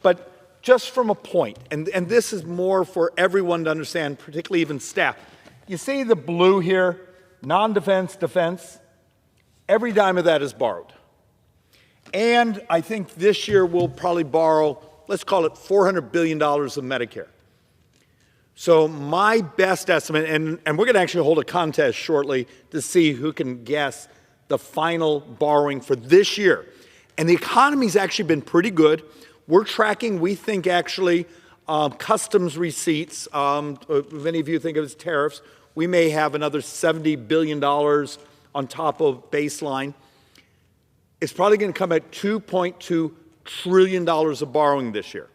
But just from a point, and this is more for everyone to understand, particularly even staff. You see the blue here, non-defense, defense, every dime of that is borrowed. And I think this year we'll probably borrow, let's call it $400 billion of Medicare. So my best estimate, and we're going to actually hold a contest shortly to see who can guess the final borrowing for this year. And the economy's actually been pretty good. We're tracking, we think actually, customs receipts. If any of you think of it as tariffs, we may have another $70 billion on top of baseline. It's probably going to come at $2.2 trillion of borrowing this year.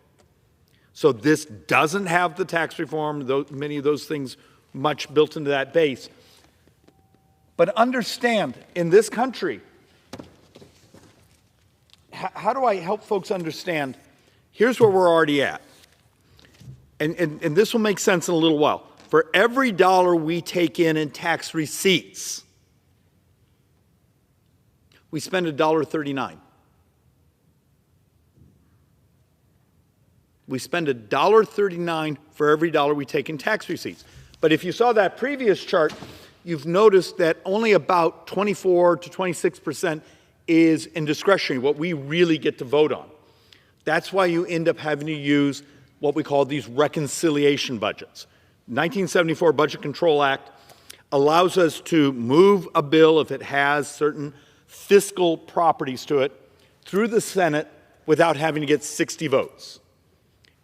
So this doesn't have the tax reform, many of those things much built into that base. But understand, in this country, how do I help folks understand? Here's where we're already at. And this will make sense in a little while. For every dollar we take in tax receipts, we spend $1.39. We spend $1.39 for every dollar we take in tax receipts. But if you saw that previous chart, you've noticed that only about 24 to 26% is in discretionary, what we really get to vote on. That's why you end up having to use what we call these reconciliation budgets. 1974 Budget Control Act allows us to move a bill if it has certain fiscal properties to it through the Senate without having to get 60 votes.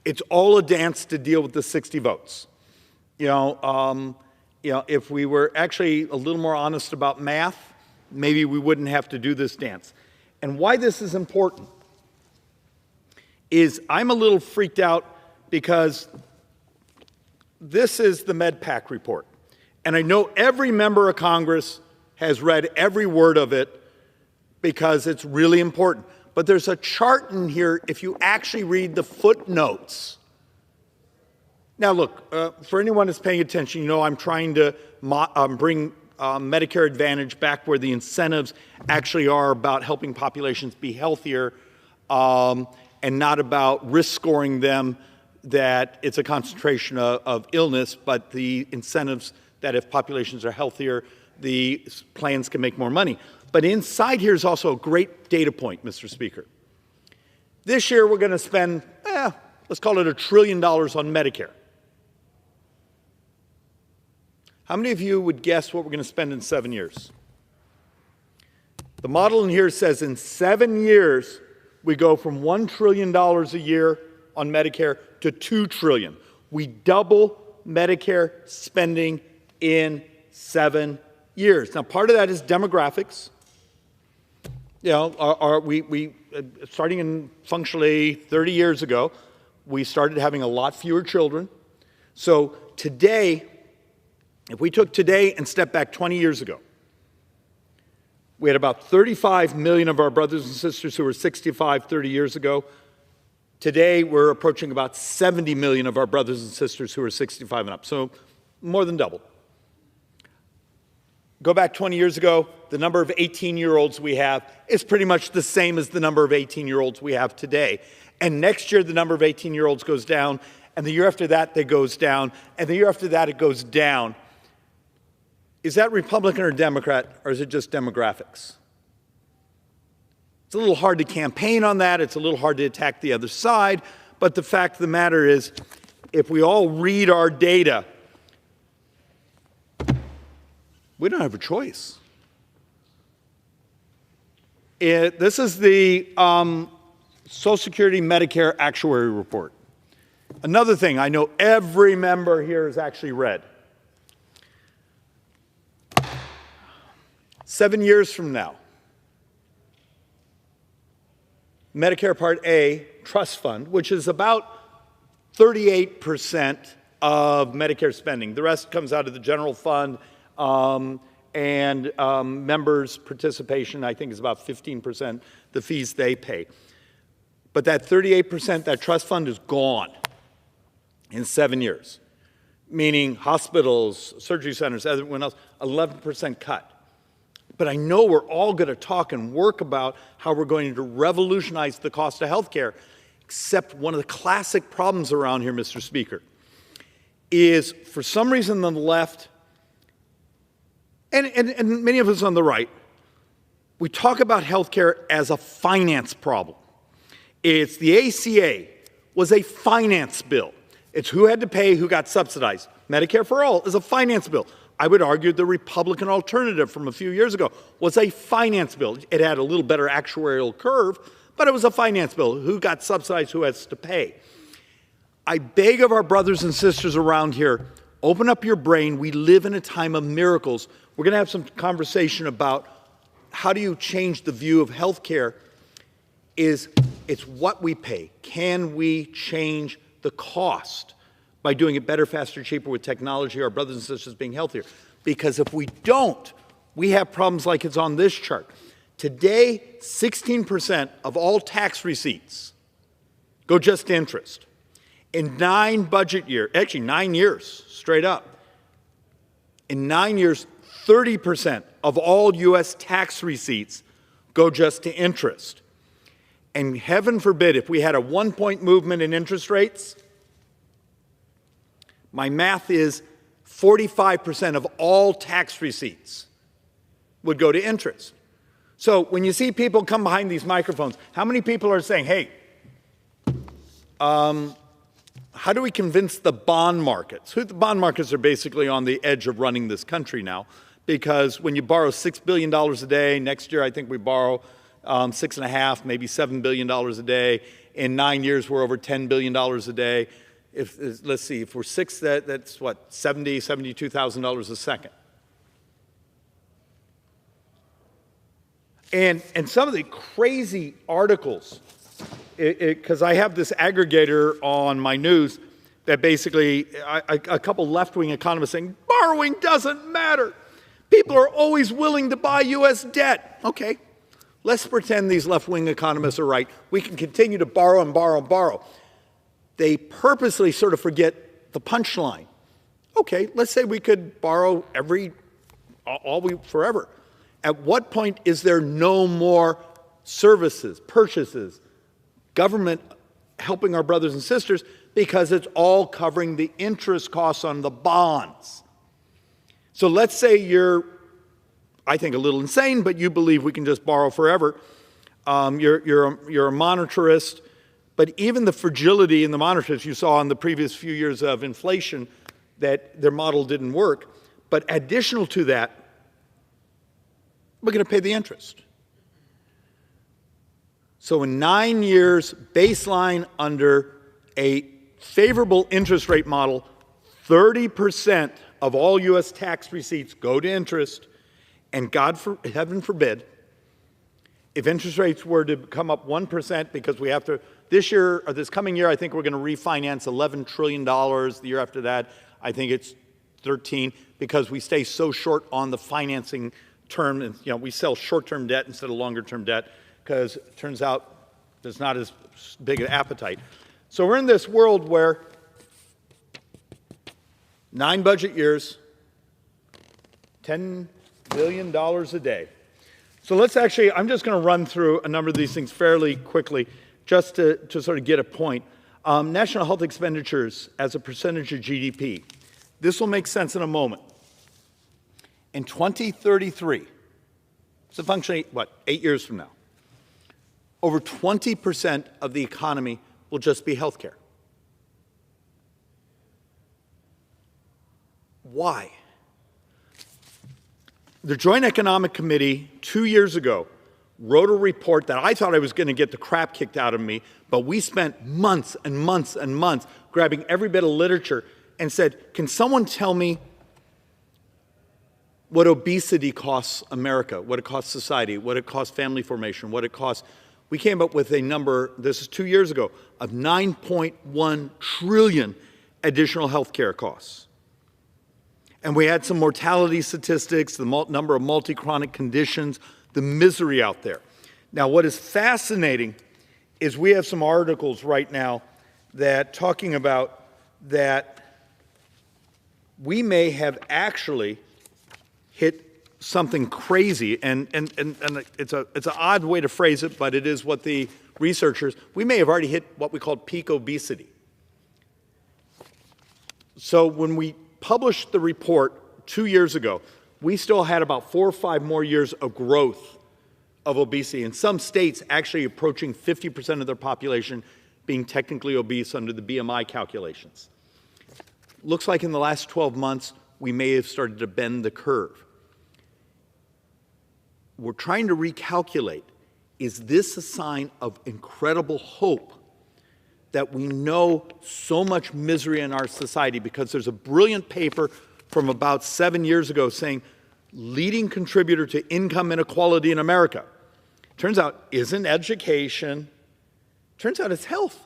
It's all a dance to deal with the 60 votes. If we were actually a little more honest about math, maybe we wouldn't have to do this dance. And why this is important is I'm a little freaked out because this is the MedPAC report. And I know every member of Congress has read every word of it because it's really important. But there's a chart in here if you actually read the footnotes. Now look, for anyone that's paying attention, you know I'm trying to bring Medicare Advantage back where the incentives actually are about helping populations be healthier and not about risk scoring them that it's a concentration of illness, but the incentives that if populations are healthier, the plans can make more money. But inside here is also a great data point, Mr. Speaker. This year we're going to spend, let's call it $1 trillion on Medicare. How many of you would guess what we're going to spend in 7 years? The model in here says in 7 years, we go from $1 trillion a year on Medicare to $2 trillion. We double Medicare spending in 7 years. Now, part of that is demographics. Starting in functionally 30 years ago, we started having a lot fewer children. So today, if we took today and stepped back 20 years ago, we had about 35 million of our brothers and sisters who were 65 30 years ago. Today, we're approaching about 70 million of our brothers and sisters who are 65 and up, so more than double. Go back 20 years ago, the number of 18-year-olds we have is pretty much the same as the number of 18-year-olds we have today. And next year, the number of 18-year-olds goes down, and the year after that, it goes down, and the year after that, it goes down. Is that Republican or Democrat, or is it just demographics? It's a little hard to campaign on that. It's a little hard to attack the other side. But the fact of the matter is, if we all read our data, we don't have a choice. This is the Social Security Medicare Actuary Report. Another thing I know every member here has actually read. 7 years from now, Medicare Part A trust fund, which is about 38% of Medicare spending. The rest comes out of the general fund, and members' participation, I think, is about 15%, the fees they pay. But that 38%, that trust fund is gone in 7 years, meaning hospitals, surgery centers, everyone else, 11% cut. But I know we're all going to talk and work about how we're going to revolutionize the cost of health care, except one of the classic problems around here, Mr. Speaker, is for some reason on the left, and many of us on the right, we talk about health care as a finance problem. It's the ACA was a finance bill. It's who had to pay, who got subsidized. Medicare for All is a finance bill. I would argue the Republican alternative from a few years ago was a finance bill. It had a little better actuarial curve, but it was a finance bill. Who got subsidized, who has to pay? I beg of our brothers and sisters around here, open up your brain. We live in a time of miracles. We're going to have some conversation about how do you change the view of health care. It's what we pay. Can we change the cost by doing it better, faster, cheaper with technology, our brothers and sisters being healthier? Because if we don't, we have problems like it's on this chart. Today, 16% of all tax receipts go just to interest. In 9 budget years, actually 9 years, straight up, in 9 years, 30% of all U.S. tax receipts go just to interest. And heaven forbid, if we had a 1-point movement in interest rates, my math is 45% of all tax receipts would go to interest. So when you see people come behind these microphones, how many people are saying, hey, how how do we convince the bond markets? The bond markets are basically on the edge of running this country now, because when you borrow $6 billion a day, next year I think we borrow $6.5, maybe $7 billion a day. In 9 years, we're over $10 billion a day. Let's see, if we're six, that's what, $72,000 a second. And some of the crazy articles, because I have this aggregator on my news that basically a couple left-wing economists saying, borrowing doesn't matter. People are always willing to buy U.S. debt. Okay, let's pretend these left-wing economists are right. We can continue to borrow and borrow and borrow. They purposely sort of forget the punchline. Okay, let's say we could borrow forever. At what point is there no more services, purchases, government helping our brothers and sisters, because it's all covering the interest costs on the bonds? So let's say you're, I think, a little insane, but you believe we can just borrow forever. You're a monetarist, but even the fragility in the monetarists you saw in the previous few years of inflation, that their model didn't work. But additional to that, we're going to pay the interest. So in 9 years, baseline under a favorable interest rate model, 30% of all U.S. tax receipts go to interest, and heaven forbid, if interest rates were to come up 1%, because we have to, this year, or this coming year, I think we're going to refinance $11 trillion. The year after that, I think it's 13, because we stay so short on the financing term, and we sell short-term debt instead of longer-term debt, because it turns out there's not as big an appetite. So we're in this world where 9 budget years, $10 billion a day. So let's actually, I'm just going to run through a number of these things fairly quickly, just to sort of get a point. National health expenditures as a percentage of GDP. This will make sense in a moment. In 2033, so functionally, 8 years from now, over 20% of the economy will just be healthcare. Why? The Joint Economic Committee 2 years ago wrote a report that I thought I was going to get the crap kicked out of me, but we spent months and months and months grabbing every bit of literature and said, can someone tell me what obesity costs America, what it costs society, what it costs family formation, what it costs. We came up with a number, this is 2 years ago, of 9.1 trillion additional health care costs. And we had some mortality statistics, the number of multi-chronic conditions, the misery out there. Now, what is fascinating is we have some articles right now that talking about that we may have actually hit something crazy, and it's an odd way to phrase it, but it is what the researchers, we may have already hit what we call peak obesity. So when we published the report 2 years ago, we still had about 4 or 5 more years of growth of obesity. In some states, actually approaching 50% of their population being technically obese under the BMI calculations. Looks like in the last 12 months, we may have started to bend the curve. We're trying to recalculate, is this a sign of incredible hope that we know so much misery in our society? Because there's a brilliant paper from about 7 years ago saying leading contributor to income inequality in America. Turns out isn't education, turns out it's health.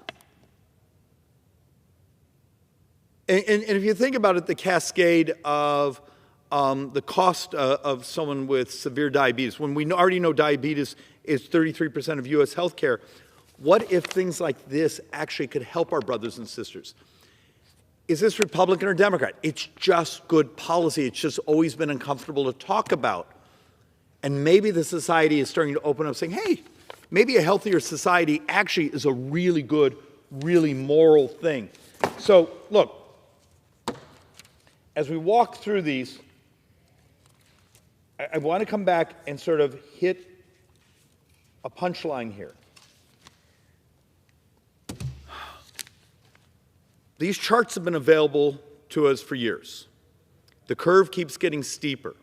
And if you think about it, the cascade of the cost of someone with severe diabetes, when we already know diabetes is 33% of U.S. healthcare, what if things like this actually could help our brothers and sisters? Is this Republican or Democrat? It's just good policy. It's just always been uncomfortable to talk about. And maybe the society is starting to open up saying, hey, maybe a healthier society actually is a really good, really moral thing. So, look, as we walk through these, I want to come back and sort of hit a punchline here. These charts have been available to us for years. The curve keeps getting steeper.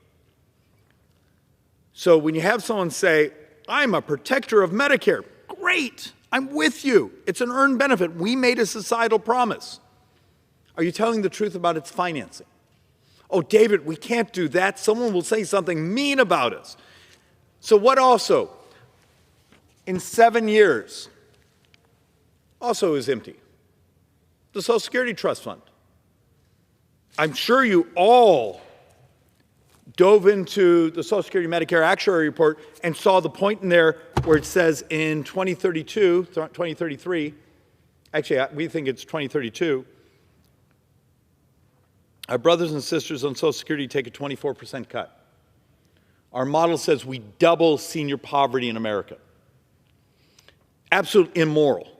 So when you have someone say, I'm a protector of Medicare, great, I'm with you. It's an earned benefit. We made a societal promise. Are you telling the truth about its financing? Oh, David, we can't do that. Someone will say something mean about us. So what also? In 7 years, also is empty. The Social Security Trust Fund. I'm sure you all dove into the Social Security Medicare Actuary Report and saw the point in there where it says in 2033, actually we think it's 2032, our brothers and sisters on Social Security take a 24% cut. Our model says we double senior poverty in America. Absolutely immoral.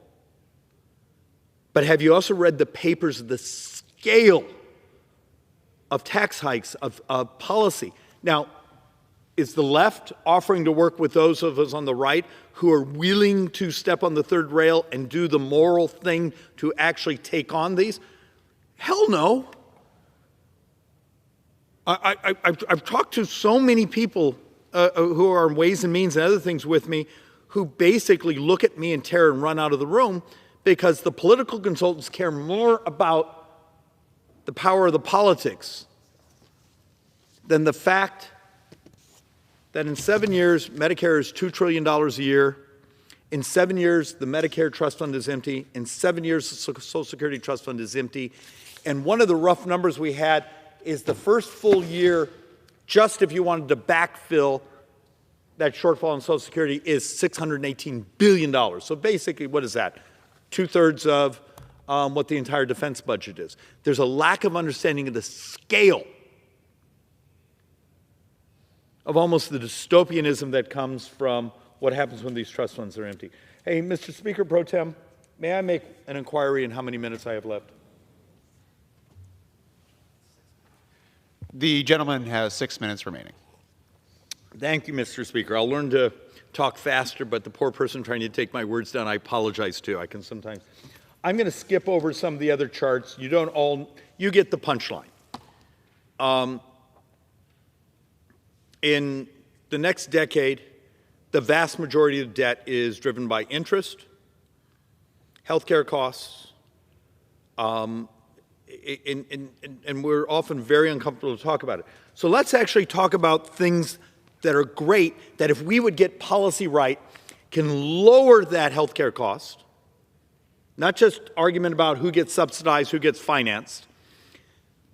But have you also read the papers of the scale of tax hikes, of policy? Now, is the left offering to work with those of us on the right who are willing to step on the third rail and do the moral thing to actually take on these? Hell no. I've talked to so many people who are in Ways and Means and other things with me who basically look at me in terror and run out of the room because the political consultants care more about the power of the politics than the fact that in 7 years, Medicare is $2 trillion a year. In 7 years, the Medicare Trust Fund is empty. In 7 years, the Social Security Trust Fund is empty. And one of the rough numbers we had is the first full year, just if you wanted to backfill that shortfall in Social Security, is $618 billion. So basically, what is that? 2/3 of what the entire defense budget is. There's a lack of understanding of the scale of almost the dystopianism that comes from what happens when these trust funds are empty. Hey, Mr. Speaker Pro Tem, may I make an inquiry in how many minutes I have left? The gentleman has 6 minutes remaining. Thank you, Mr. Speaker. I'll learn to talk faster, but the poor person trying to take my words down, I apologize too. I can sometimes. I'm going to skip over some of the other charts. You get the punchline. In the next decade, the vast majority of debt is driven by interest, healthcare costs, and we're often very uncomfortable to talk about it. So let's actually talk about things that are great, that if we would get policy right, can lower that healthcare cost, not just argument about who gets subsidized, who gets financed,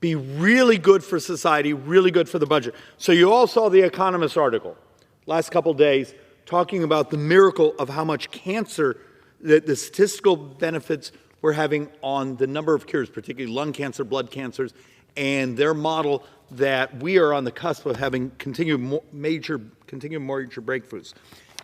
be really good for society, really good for the budget. So you all saw the Economist article last couple days talking about the miracle of how much cancer, the statistical benefits we're having on the number of cures, particularly lung cancer, blood cancers, and their model that we are on the cusp of having continued major breakthroughs.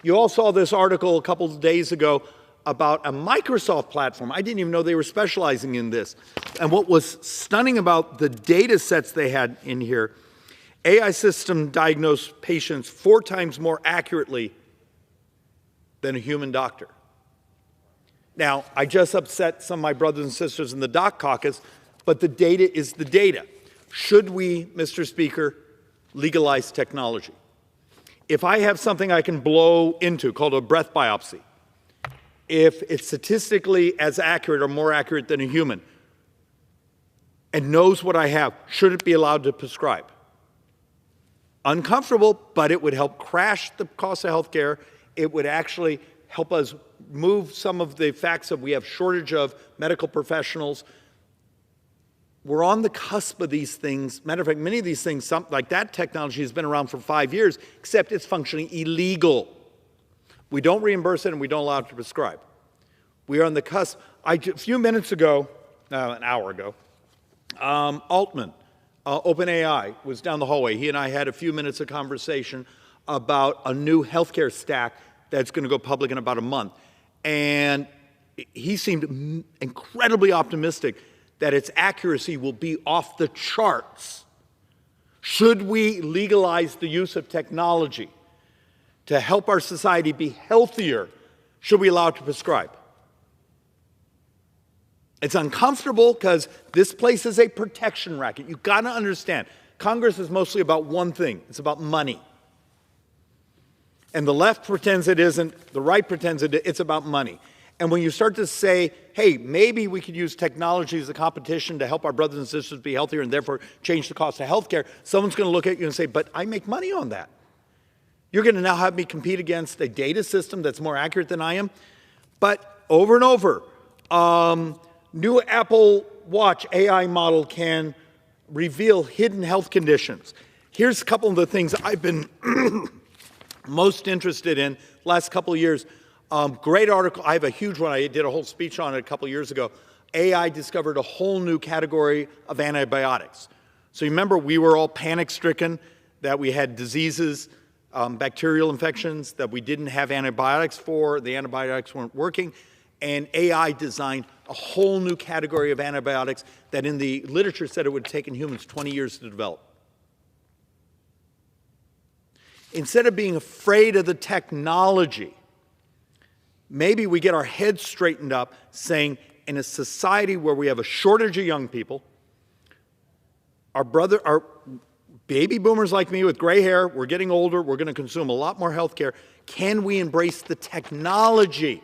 You all saw this article a couple of days ago about a Microsoft platform. I didn't even know they were specializing in this. And what was stunning about the data sets they had in here, AI system diagnosed patients 4 times more accurately than a human doctor. Now, I just upset some of my brothers and sisters in the Doc Caucus, but the data is the data. Should we, Mr. Speaker, legalize technology? If I have something I can blow into called a breath biopsy, if it's statistically as accurate or more accurate than a human and knows what I have, should it be allowed to prescribe? Uncomfortable, but it would help crash the cost of health care. It would actually help us move some of the facts that we have shortage of medical professionals. We're on the cusp of these things. Matter of fact, many of these things, like that technology has been around for 5 years, except it's functioning illegal. We don't reimburse it and we don't allow it to prescribe. We are on the cusp. A few minutes ago, an hour ago, Altman, OpenAI, was down the hallway. He and I had a few minutes of conversation about a new healthcare stack that's going to go public in about a month. And he seemed incredibly optimistic that its accuracy will be off the charts. Should we legalize the use of technology to help our society be healthier? Should we allow it to prescribe? It's uncomfortable because this place is a protection racket. You've got to understand, Congress is mostly about one thing. It's about money. And the left pretends it isn't, the right pretends it's about money. And when you start to say, hey, maybe we could use technology as a competition to help our brothers and sisters be healthier and therefore change the cost of health care, someone's going to look at you and say, but I make money on that. You're going to now have me compete against a data system that's more accurate than I am. But over and over, new Apple Watch AI model can reveal hidden health conditions. Here's a couple of the things I've been most interested in last couple of years. Great article. I have a huge one. I did a whole speech on it a couple of years ago. AI discovered a whole new category of antibiotics. So you remember we were all panic-stricken that we had diseases, bacterial infections that we didn't have antibiotics for. The antibiotics weren't working. And AI designed a whole new category of antibiotics that in the literature said it would have taken humans 20 years to develop. Instead of being afraid of the technology, maybe we get our heads straightened up saying, in a society where we have a shortage of young people, our baby boomers like me with gray hair, we're getting older, we're going to consume a lot more health care. Can we embrace the technology?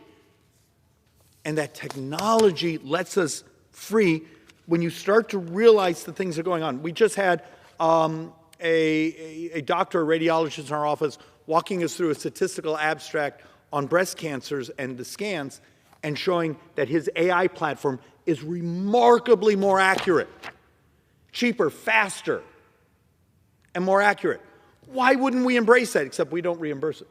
And that technology lets us free when you start to realize the things that are going on. We just had a doctor, a radiologist in our office, walking us through a statistical abstract on breast cancers and the scans and showing that his AI platform is remarkably more accurate, cheaper, faster, and more accurate. Why wouldn't we embrace that? Except we don't reimburse it.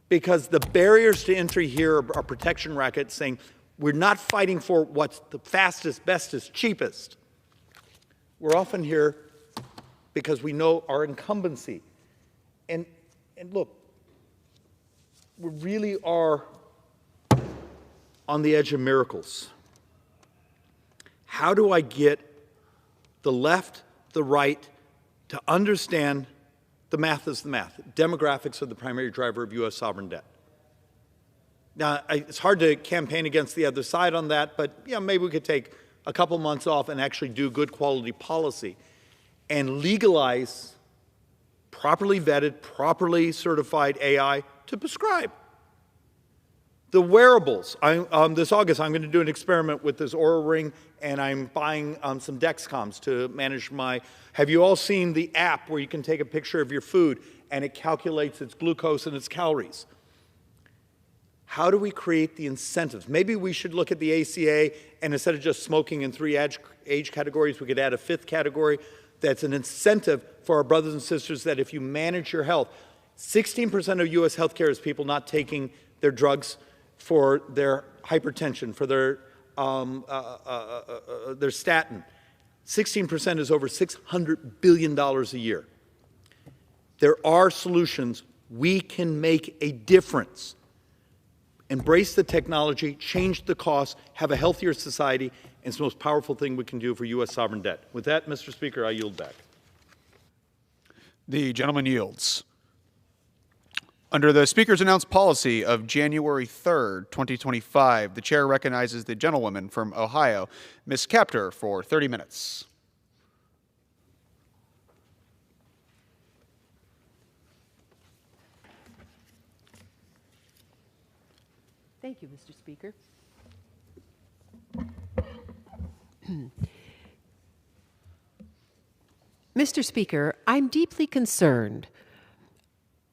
Because the barriers to entry here are protection rackets saying we're not fighting for what's the fastest, bestest, cheapest. We're often here because we know our incumbency. And look, we really are on the edge of miracles. How do I get the left, the right, to understand the math is the math? Demographics are the primary driver of U.S. sovereign debt. Now, it's hard to campaign against the other side on that, but maybe we could take a couple months off and actually do good quality policy and legalize properly vetted, properly certified AI to prescribe. The wearables. This August, I'm going to do an experiment with this Oura Ring, and I'm buying some Dexcoms to manage my... Have you all seen the app where you can take a picture of your food and it calculates its glucose and its calories? How do we create the incentives? Maybe we should look at the ACA, and instead of just smoking in 3 age categories, we could add a 5th category that's an incentive for our brothers and sisters that if you manage your health, 16% of U.S. healthcare is people not taking their drugs for their hypertension, for their statin. 16% is over $600 billion a year. There are solutions. We can make a difference. Embrace the technology, change the costs, have a healthier society, and it's the most powerful thing we can do for U.S. sovereign debt. With that, Mr. Speaker, I yield back. The gentleman yields. Under the Speaker's announced policy of January 3rd, 2025, the Chair recognizes the gentlewoman from Ohio, Ms. Kaptur, for 30 minutes. Thank you, Mr. Speaker. Mr. Speaker, I'm deeply concerned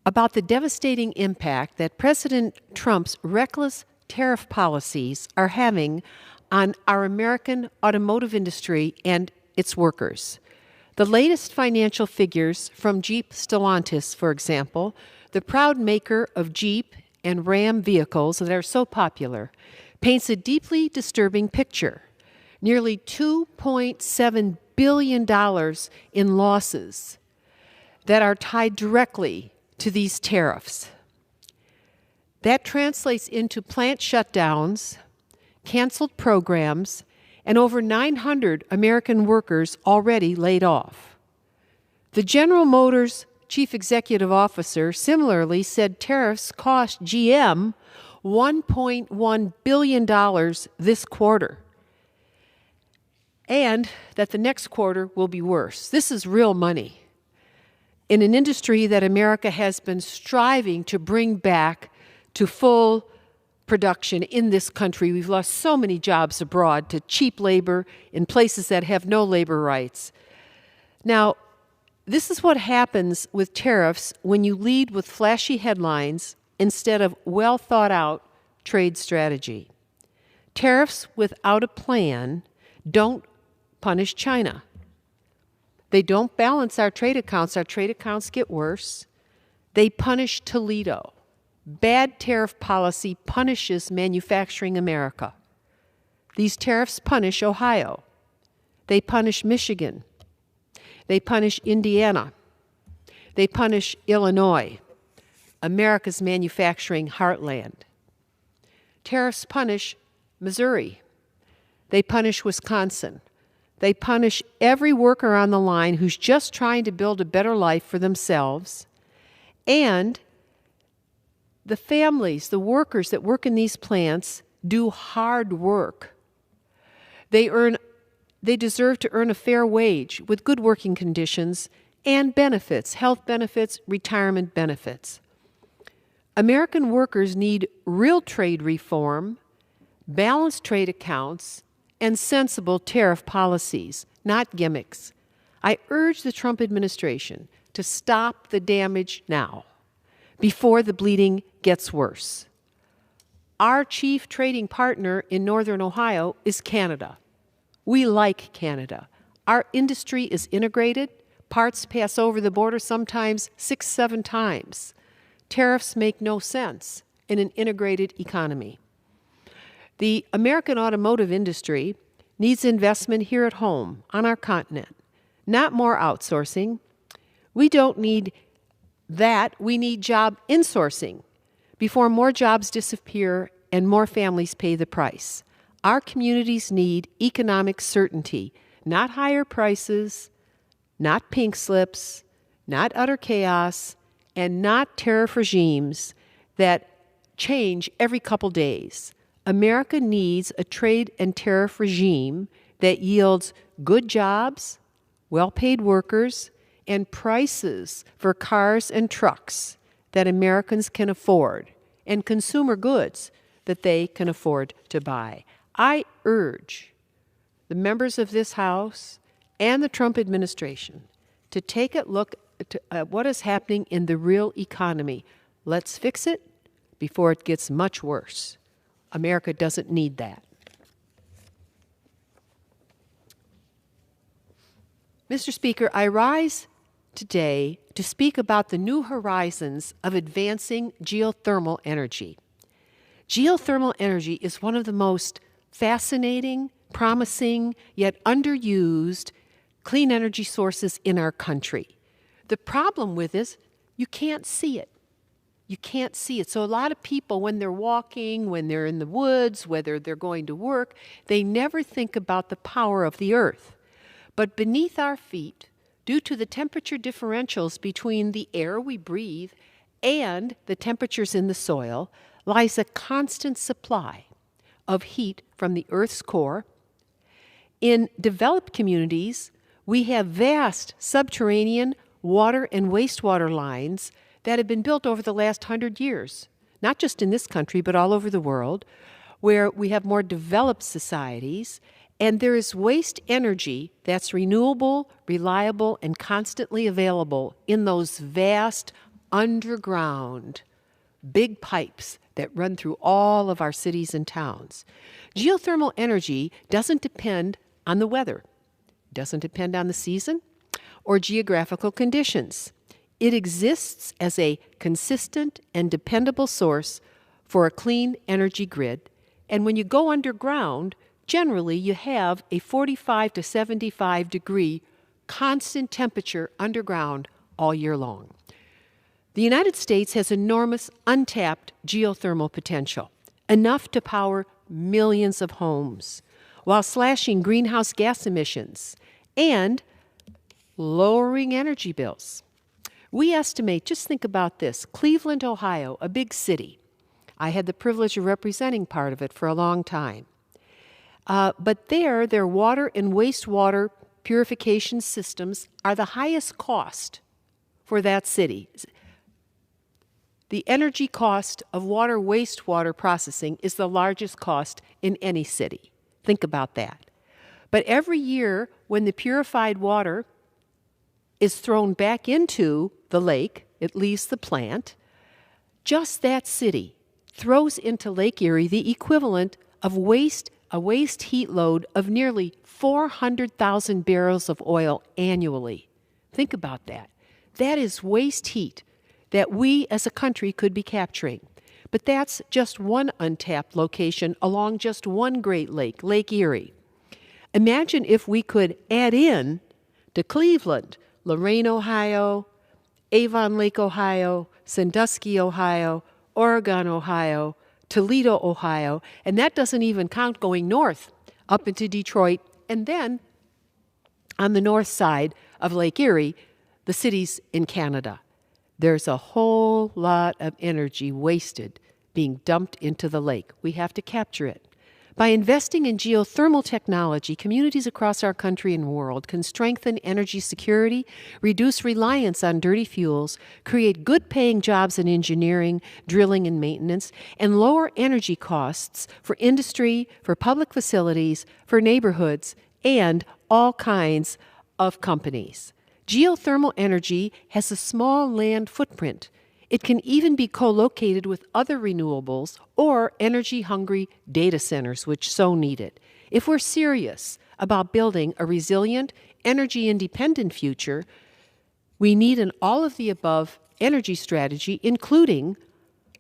about the devastating impact that President Trump's reckless tariff policies are having on our American automotive industry and its workers. The latest financial figures from Jeep Stellantis, for example, the proud maker of Jeep and Ram vehicles that are so popular, paints a deeply disturbing picture. Nearly $2.7 billion in losses that are tied directly to these tariffs. That translates into plant shutdowns, canceled programs, and over 900 American workers already laid off. The General Motors chief executive officer similarly said tariffs cost GM $1.1 billion this quarter, and that the next quarter will be worse. This is real money in an industry that America has been striving to bring back to full production in this country. We've lost so many jobs abroad to cheap labor in places that have no labor rights. Now, this is what happens with tariffs when you lead with flashy headlines instead of well-thought-out trade strategy. Tariffs without a plan don't punish China. They don't balance our trade accounts. Our trade accounts get worse. They punish Toledo. Bad tariff policy punishes manufacturing America. These tariffs punish Ohio. They punish Michigan. They punish Indiana. They punish Illinois, America's manufacturing heartland. Tariffs punish Missouri. They punish Wisconsin. They punish every worker on the line who's just trying to build a better life for themselves. And the families, the workers that work in these plants do hard work. They deserve to earn a fair wage with good working conditions and benefits, health benefits, retirement benefits. American workers need real trade reform, balanced trade accounts, and sensible tariff policies, not gimmicks. I urge the Trump administration to stop the damage now, before the bleeding gets worse. Our chief trading partner in northern Ohio is Canada. We like Canada. Our industry is integrated. Parts pass over the border sometimes 6, 7 times. Tariffs make no sense in an integrated economy. The American automotive industry needs investment here at home, on our continent, not more outsourcing. We don't need that. We need job insourcing before more jobs disappear and more families pay the price. Our communities need economic certainty, not higher prices, not pink slips, not utter chaos, and not tariff regimes that change every couple days. America needs a trade and tariff regime that yields good jobs, well-paid workers, and prices for cars and trucks that Americans can afford, and consumer goods that they can afford to buy. I urge the members of this House and the Trump administration to take a look at what is happening in the real economy. Let's fix it before it gets much worse. America doesn't need that. Mr. Speaker, I rise today to speak about the new horizons of advancing geothermal energy. Geothermal energy is one of the most fascinating, promising, yet underused clean energy sources in our country. The problem with this, you can't see it. You can't see it. So a lot of people, when they're walking, when they're in the woods, whether they're going to work, they never think about the power of the earth. But beneath our feet, due to the temperature differentials between the air we breathe and the temperatures in the soil, lies a constant supply of heat from the Earth's core. In developed communities, we have vast subterranean water and wastewater lines that have been built over the last 100 years, not just in this country, but all over the world, where we have more developed societies, and there is waste energy that's renewable, reliable, and constantly available in those vast underground big pipes that run through all of our cities and towns. Geothermal energy doesn't depend on the weather, doesn't depend on the season or geographical conditions. It exists as a consistent and dependable source for a clean energy grid, and when you go underground, generally you have a 45 to 75 degree constant temperature underground all year long. The United States has enormous untapped geothermal potential, enough to power millions of homes, while slashing greenhouse gas emissions and lowering energy bills. We estimate, just think about this, Cleveland, Ohio, a big city, I had the privilege of representing part of it for a long time. But their water and wastewater purification systems are the highest cost for that city. The energy cost of water wastewater processing is the largest cost in any city. Think about that. But every year when the purified water is thrown back into the lake, it leaves the plant, just that city throws into Lake Erie the equivalent of a waste heat load of nearly 400,000 barrels of oil annually. Think about that. That is waste heat that we as a country could be capturing. But that's just one untapped location along just one Great Lake, Lake Erie. Imagine if we could add in to Cleveland, Lorain, Ohio, Avon Lake, Ohio, Sandusky, Ohio, Oregon, Ohio, Toledo, Ohio, and that doesn't even count going north up into Detroit, and then on the north side of Lake Erie, the cities in Canada. There's a whole lot of energy wasted being dumped into the lake. We have to capture it. By investing in geothermal technology, communities across our country and world can strengthen energy security, reduce reliance on dirty fuels, create good-paying jobs in engineering, drilling, and maintenance, and lower energy costs for industry, for public facilities, for neighborhoods, and all kinds of companies. Geothermal energy has a small land footprint. It can even be co-located with other renewables or energy-hungry data centers, which so need it. If we're serious about building a resilient, energy-independent future, we need an all-of-the-above energy strategy, including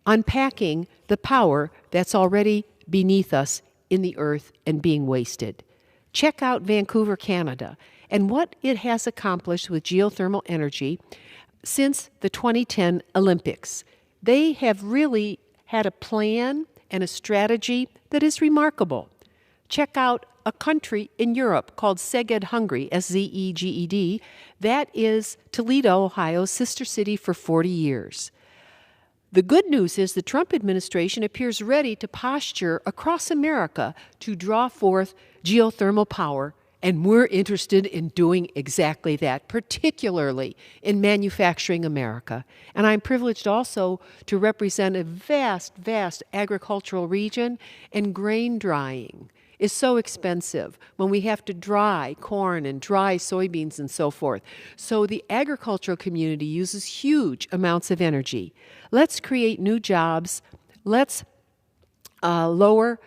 unpacking the power that's already beneath us in the earth and being wasted. Check out Vancouver, Canada, and what it has accomplished with geothermal energy since the 2010 Olympics. They have really had a plan and a strategy that is remarkable. Check out a country in Europe called Szeged, Hungary, Szeged. That is Toledo, Ohio's sister city for 40 years. The good news is the Trump administration appears ready to posture across America to draw forth geothermal power, and we're interested in doing exactly that, particularly in manufacturing America. And I'm privileged also to represent a vast, vast agricultural region, and grain drying is so expensive when we have to dry corn and dry soybeans and so forth. So the agricultural community uses huge amounts of energy. Let's create new jobs. Let's lower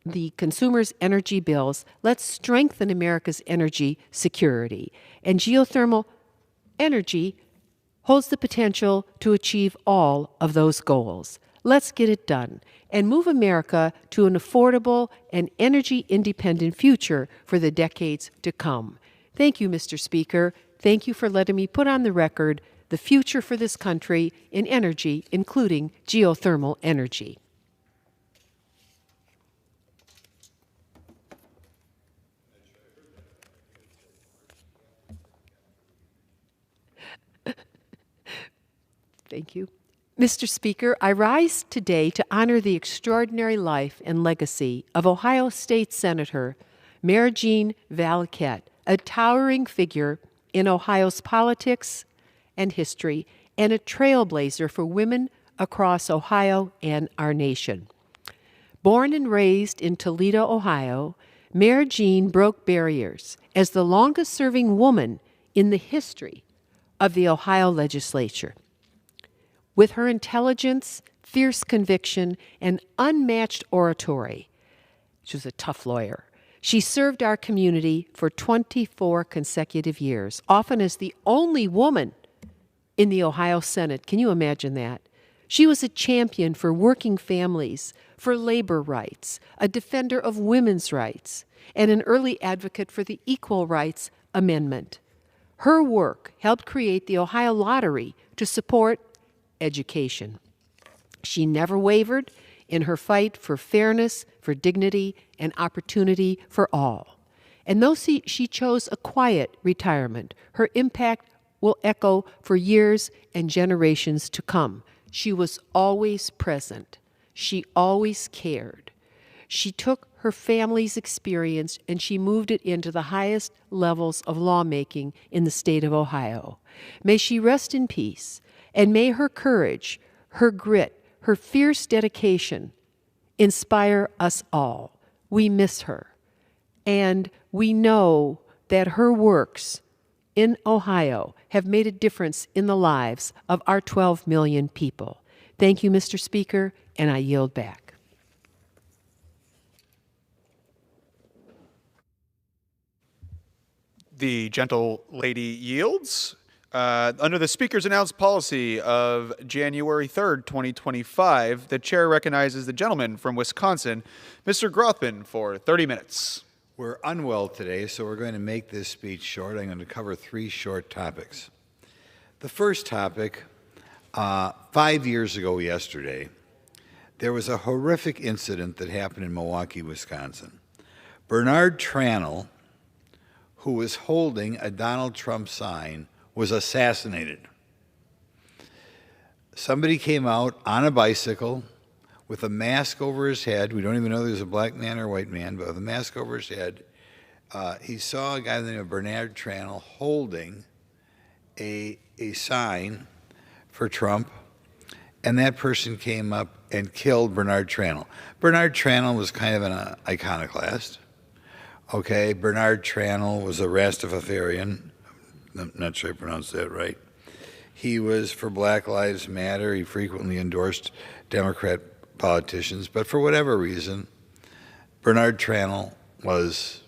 the consumers' energy bills. Let's strengthen America's energy security. And geothermal energy holds the potential to achieve all of those goals. Let's get it done and move America to an affordable and energy-independent future for the decades to come. Thank you, Mr. Speaker. Thank you for letting me put on the record the future for this country in energy, including geothermal energy. Thank you. Mr. Speaker, I rise today to honor the extraordinary life and legacy of Ohio State Senator Mary Jean Valquette, a towering figure in Ohio's politics and history and a trailblazer for women across Ohio and our nation. Born and raised in Toledo, Ohio, Mary Jean broke barriers as the longest-serving woman in the history of the Ohio legislature. With her intelligence, fierce conviction, and unmatched oratory, she was a tough lawyer. She served our community for 24 consecutive years, often as the only woman in the Ohio Senate. Can you imagine that? She was a champion for working families, for labor rights, a defender of women's rights, and an early advocate for the Equal Rights Amendment. Her work helped create the Ohio Lottery to support education. She never wavered in her fight for fairness, for dignity, and opportunity for all. And though she chose a quiet retirement, her impact will echo for years and generations to come. She was always present. She always cared. She took her family's experience and she moved it into the highest levels of lawmaking in the state of Ohio. May she rest in peace, and may her courage, her grit, her fierce dedication inspire us all. We miss her, and we know that her works in Ohio have made a difference in the lives of our 12 million people. Thank you, Mr. Speaker, and I yield back. The gentle lady yields. Under the Speaker's announced policy of January 3rd, 2025, the chair recognizes the gentleman from Wisconsin, Mr. Grothman, for 30 minutes. We're unwell today, so we're going to make this speech short. I'm going to cover 3 short topics. The first topic, 5 years ago yesterday, there was a horrific incident that happened in Milwaukee, Wisconsin. Bernard Tranel, who was holding a Donald Trump sign, was assassinated. Somebody came out on a bicycle with a mask over his head. We don't even know if he was a black man or a white man, but with a mask over his head. He saw a guy named Bernard Tranel holding a sign for Trump, and that person came up and killed Bernard Tranel. Bernard Tranel was kind of an iconoclast. Okay, Bernard Tranel was a Rastafarian. I'm not sure I pronounced that right. He was for Black Lives Matter. He frequently endorsed Democrat politicians, but for whatever reason, Bernard Tranel was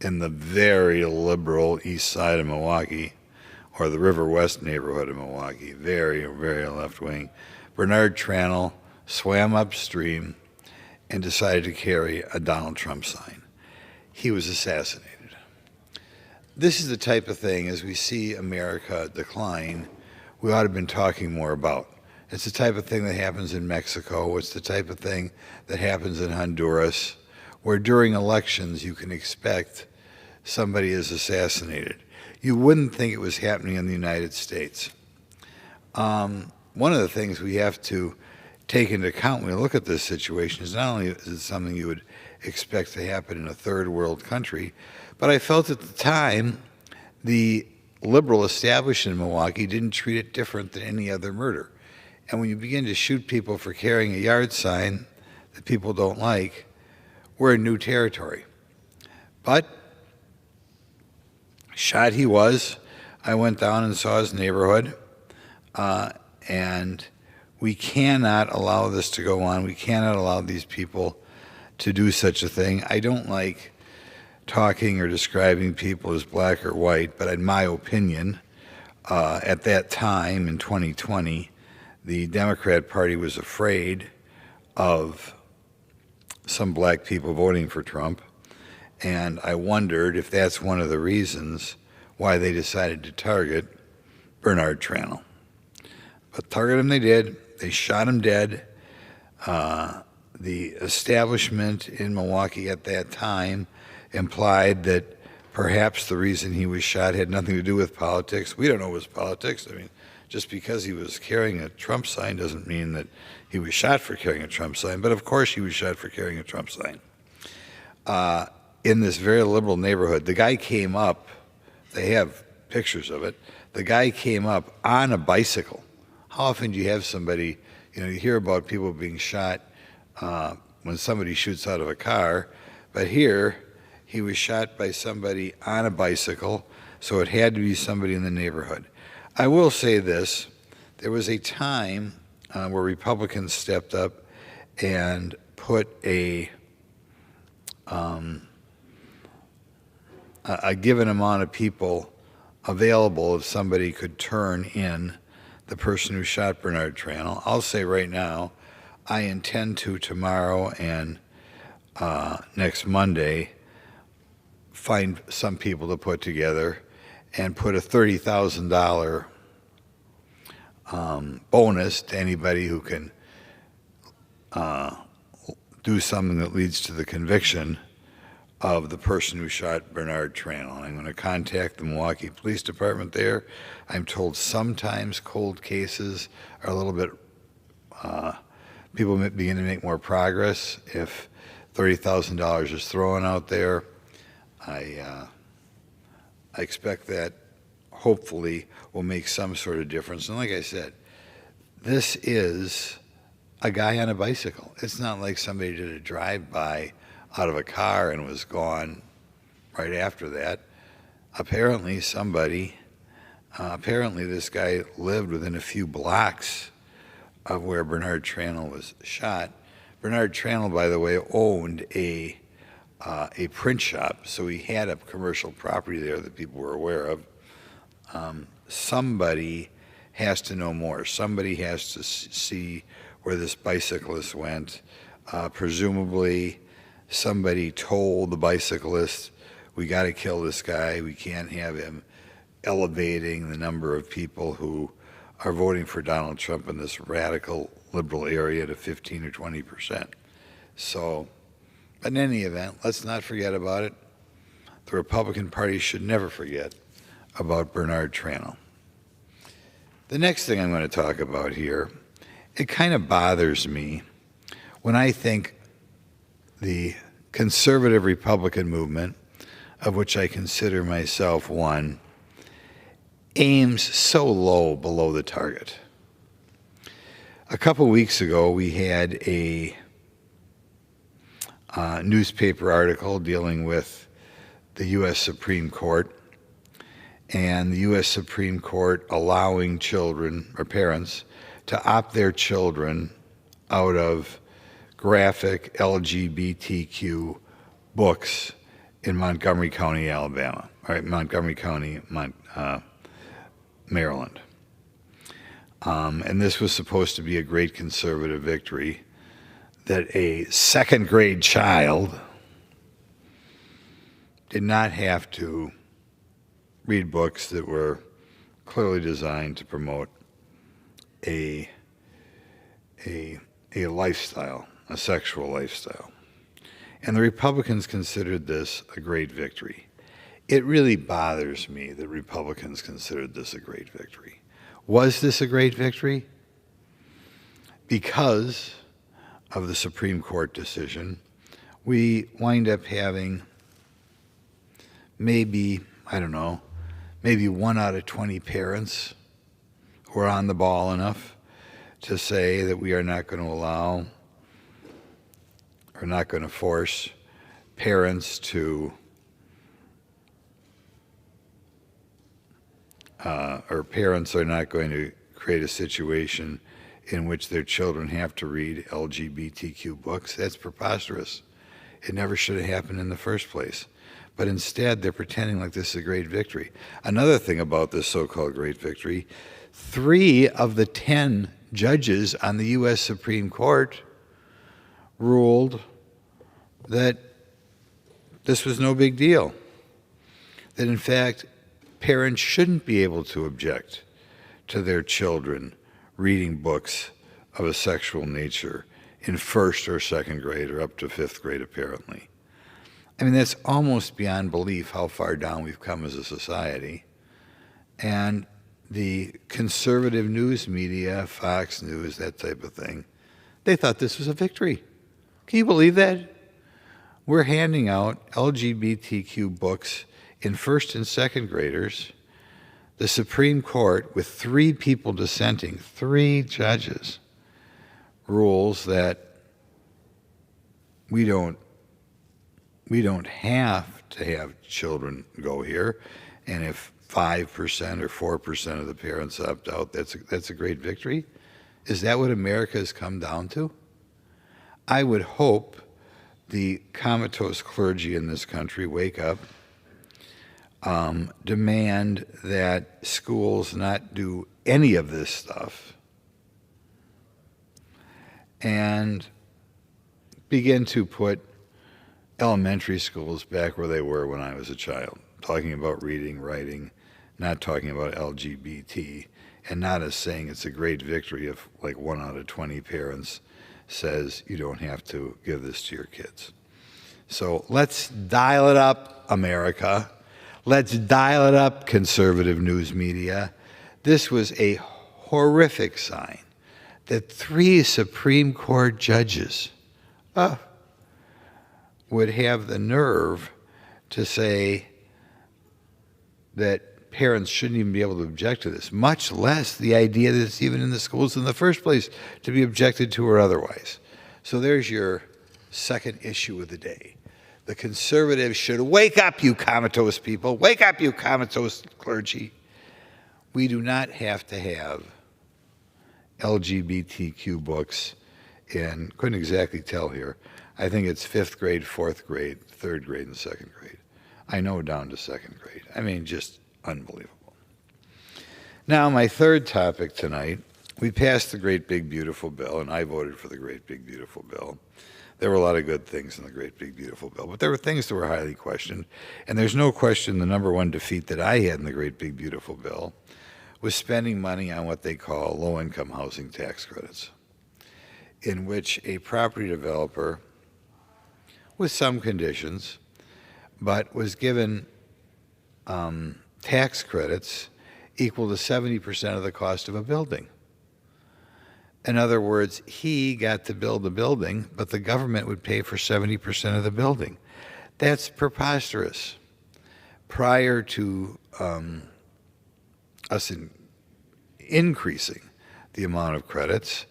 in the very liberal east side of Milwaukee, or the River West neighborhood of Milwaukee, very, very left-wing. Bernard Tranel swam upstream and decided to carry a Donald Trump sign. He was assassinated. This is the type of thing, as we see America decline, we ought to have been talking more about. It's the type of thing that happens in Mexico. It's the type of thing that happens in Honduras, where during elections you can expect somebody is assassinated. You wouldn't think it was happening in the United States. One of the things we have to take into account when we look at this situation is not only is it something you would expect to happen in a third world country, but I felt at the time the liberal establishment in Milwaukee didn't treat it different than any other murder. And when you begin to shoot people for carrying a yard sign that people don't like, we're in new territory. But shot he was. I went down and saw his neighborhood, and we cannot allow this to go on. We cannot allow these people to do such a thing. I don't like talking or describing people as black or white, but in my opinion, at that time in 2020, the Democrat Party was afraid of some black people voting for Trump, and I wondered if that's one of the reasons why they decided to target Bernard Tranel. But target him they did. They shot him dead. The establishment in Milwaukee at that time implied that perhaps the reason he was shot had nothing to do with politics. We don't know it was politics. I mean, just because he was carrying a Trump sign doesn't mean that he was shot for carrying a Trump sign. But of course he was shot for carrying a Trump sign. In this very liberal neighborhood, the guy came up, they have pictures of it, the guy came up on a bicycle. How often do you have somebody, you hear about people being shot when somebody shoots out of a car, but here he was shot by somebody on a bicycle, so it had to be somebody in the neighborhood. I will say this, there was a time where Republicans stepped up and put a given amount of people available if somebody could turn in the person who shot Bernard Tranel. I'll say right now, I intend to tomorrow and next Monday find some people to put together and put a $30,000 bonus to anybody who can do something that leads to the conviction of the person who shot Bernard Tranel. And I'm going to contact the Milwaukee Police Department there. I'm told sometimes cold cases are a little bit people begin to make more progress. If $30,000 is thrown out there, I expect that hopefully will make some sort of difference. And like I said, this is a guy on a bicycle. It's not like somebody did a drive-by out of a car and was gone right after that. Apparently this guy lived within a few blocks of where Bernard Tranel was shot. Bernard Tranel, by the way, owned a print shop, so he had a commercial property there that people were aware of. Somebody has to know more. Somebody has to see where this bicyclist went. Presumably, somebody told the bicyclist, we got to kill this guy. We can't have him elevating the number of people who are voting for Donald Trump in this radical liberal area to 15 or 20%. So, in any event, let's not forget about it. The Republican Party should never forget about Bernard Tranel. The next thing I'm going to talk about here, it kind of bothers me when I think the conservative Republican movement, of which I consider myself one, aims so low below the target. A couple weeks ago, we had a newspaper article dealing with the U.S. Supreme Court and the U.S. Supreme Court allowing children or parents to opt their children out of graphic LGBTQ books in Montgomery County, Alabama, or Montgomery County, Maryland. And this was supposed to be a great conservative victory, that a second grade child did not have to read books that were clearly designed to promote a lifestyle, a sexual lifestyle. And the Republicans considered this a great victory. It really bothers me that Republicans considered this a great victory. Was this a great victory? Because of the Supreme Court decision, we wind up having maybe, I don't know, maybe 1 out of 20 parents who are on the ball enough to say that we are not going to allow or not going to force parents to or parents are not going to create a situation in which their children have to read LGBTQ books. That's preposterous. It never should have happened in the first place. But instead, they're pretending like this is a great victory. Another thing about this so-called great victory, 3 of the 10 judges on the U.S. Supreme Court ruled that this was no big deal. That, in fact, parents shouldn't be able to object to their children reading books of a sexual nature in first or second grade or up to 5th grade, apparently. I mean, that's almost beyond belief how far down we've come as a society. And the conservative news media, Fox News, that type of thing, they thought this was a victory. Can you believe that? We're handing out LGBTQ books in first and second graders. The Supreme Court, with 3 people dissenting, 3 judges, rules that we don't have to have children go here, and if 5% or 4% of the parents opt out, that's a great victory. Is that what America has come down to? I would hope the comatose clergy in this country wake up, demand that schools not do any of this stuff, and begin to put elementary schools back where they were when I was a child, talking about reading, writing, not talking about LGBT, and not as saying it's a great victory if like 1 out of 20 parents says you don't have to give this to your kids. So let's dial it up, America. Let's dial it up, conservative news media. This was a horrific sign that 3 Supreme Court judges would have the nerve to say that parents shouldn't even be able to object to this, much less the idea that it's even in the schools in the first place to be objected to or otherwise. So there's your second issue of the day. The conservatives should wake up, you comatose people. Wake up, you comatose clergy. We do not have to have LGBTQ books in, couldn't exactly tell here. I think it's 5th grade, 4th grade, 3rd grade, and 2nd grade. I know down to 2nd grade. I mean, just unbelievable. Now, my third topic tonight, we passed the Great Big Beautiful Bill, and I voted for the Great Big Beautiful Bill. There were a lot of good things in the Great Big Beautiful Bill, but there were things that were highly questioned, and there's no question the number one defeat that I had in the Great Big Beautiful Bill was spending money on what they call low-income housing tax credits, in which a property developer, with some conditions, but was given tax credits equal to 70% of the cost of a building. In other words, he got to build the building, but the government would pay for 70% of the building. That's preposterous. Prior to us increasing the amount of credits,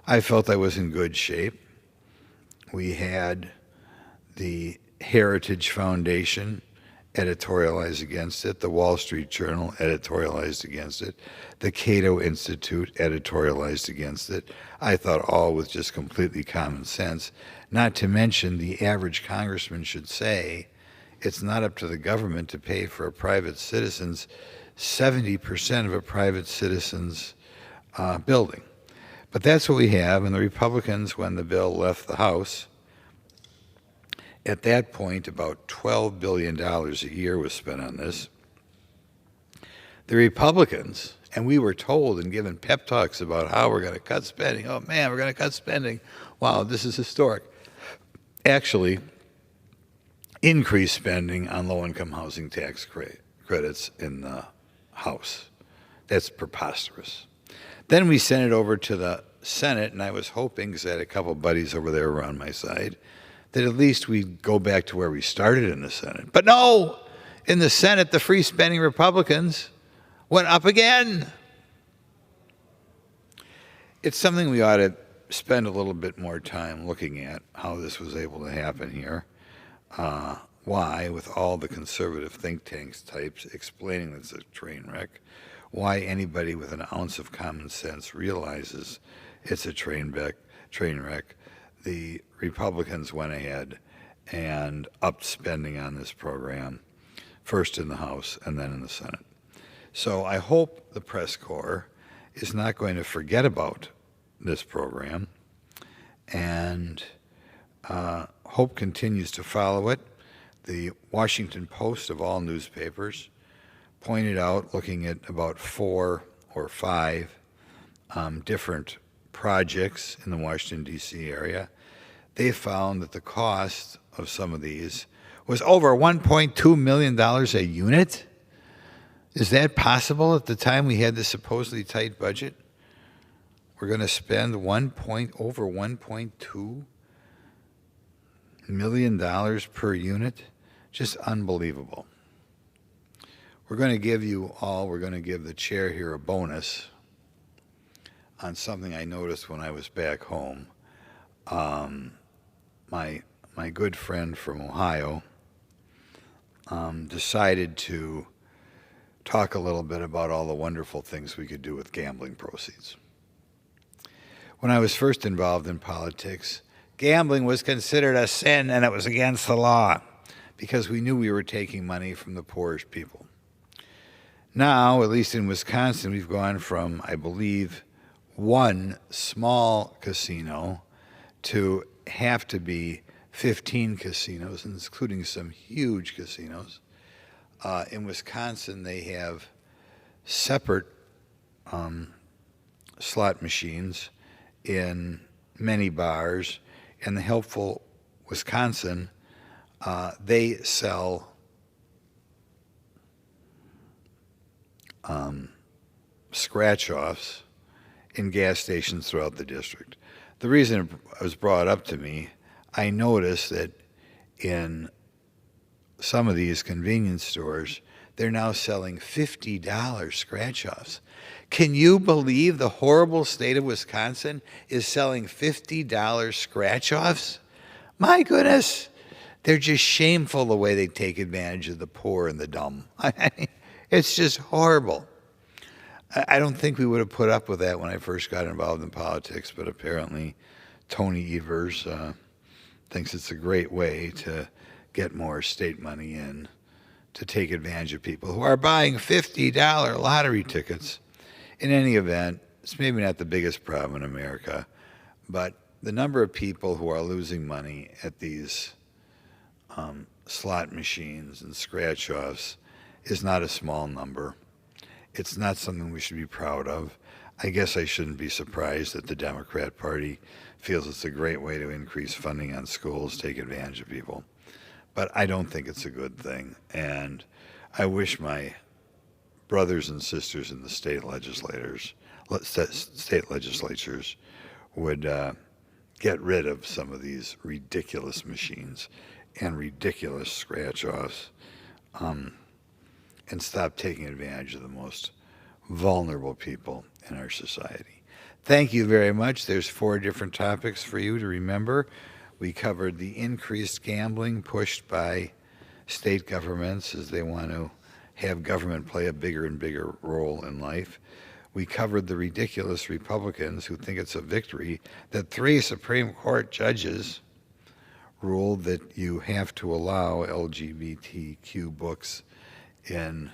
I felt I was in good shape. We had the Heritage Foundation editorialized against it, the Wall Street Journal editorialized against it, the Cato Institute editorialized against it. I thought all with just completely common sense, not to mention the average congressman should say it's not up to the government to pay for a private citizen's 70% of a private citizen's building. But that's what we have, and the Republicans, when the bill left the House, at that point, about $12 billion a year was spent on this. The Republicans, and we were told and given pep talks about how we're going to cut spending. Oh, man, we're going to cut spending. Wow, this is historic. Actually, increased spending on low-income housing tax credits in the House. That's preposterous. Then we sent it over to the Senate, and I was hoping, because I had a couple buddies over there around my side, that at least we'd go back to where we started in the Senate. But no, in the Senate, the free spending Republicans went up again. It's something we ought to spend a little bit more time looking at, how this was able to happen here. Why, with all the conservative think tanks types explaining it's a train wreck, why anybody with an ounce of common sense realizes it's a train wreck. The Republicans went ahead and upped spending on this program, first in the House and then in the Senate. So I hope the press corps is not going to forget about this program, and hope continues to follow it. The Washington Post, of all newspapers, pointed out, looking at about 4 or 5 different projects in the Washington, D.C. area, they found that the cost of some of these was over $1.2 million a unit. Is that possible at the time we had this supposedly tight budget? We're going to spend over $1.2 million per unit? Just unbelievable. We're going to give the chair here a bonus on something I noticed when I was back home. My good friend from Ohio decided to talk a little bit about all the wonderful things we could do with gambling proceeds. When I was first involved in politics, gambling was considered a sin and it was against the law because we knew we were taking money from the poorest people. Now, at least in Wisconsin, we've gone from, I believe, 1 small casino to have to be 15 casinos, including some huge casinos. In Wisconsin, they have separate slot machines in many bars. In the helpful Wisconsin, they sell scratch-offs in gas stations throughout the district. The reason it was brought up to me, I noticed that in some of these convenience stores, they're now selling $50 scratch-offs. Can you believe the horrible state of Wisconsin is selling $50 scratch-offs? My goodness, they're just shameful the way they take advantage of the poor and the dumb. It's just horrible. I don't think we would have put up with that when I first got involved in politics, but apparently Tony Evers thinks it's a great way to get more state money in to take advantage of people who are buying $50 lottery tickets. In any event, it's maybe not the biggest problem in America, but the number of people who are losing money at these slot machines and scratch-offs is not a small number. It's not something we should be proud of. I guess I shouldn't be surprised that the Democrat Party feels it's a great way to increase funding on schools, take advantage of people. But I don't think it's a good thing. And I wish my brothers and sisters in the state legislatures would get rid of some of these ridiculous machines and ridiculous scratch-offs and stop taking advantage of the most vulnerable people in our society. Thank you very much. There's 4 different topics for you to remember. We covered the increased gambling pushed by state governments as they want to have government play a bigger and bigger role in life. We covered the ridiculous Republicans who think it's a victory that 3 Supreme Court judges ruled that you have to allow LGBTQ books in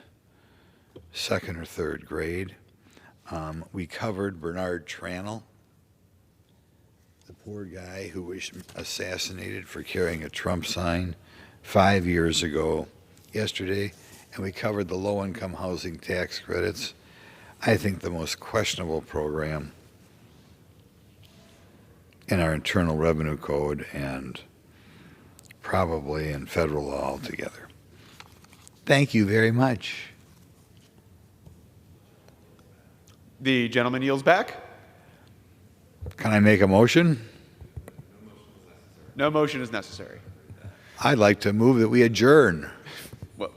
2nd or 3rd grade. We covered Bernard Tranel, the poor guy who was assassinated for carrying a Trump sign 5 years ago yesterday, and we covered the low-income housing tax credits. I think the most questionable program in our Internal Revenue Code and probably in federal law altogether. Thank you very much. The gentleman yields back. Can I make a motion? No motion is necessary. I'd like to move that we adjourn. Well,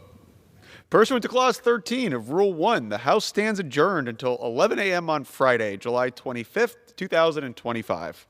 pursuant to Clause 13 of Rule 1, the House stands adjourned until 11 a.m. on Friday, July 25th, 2025.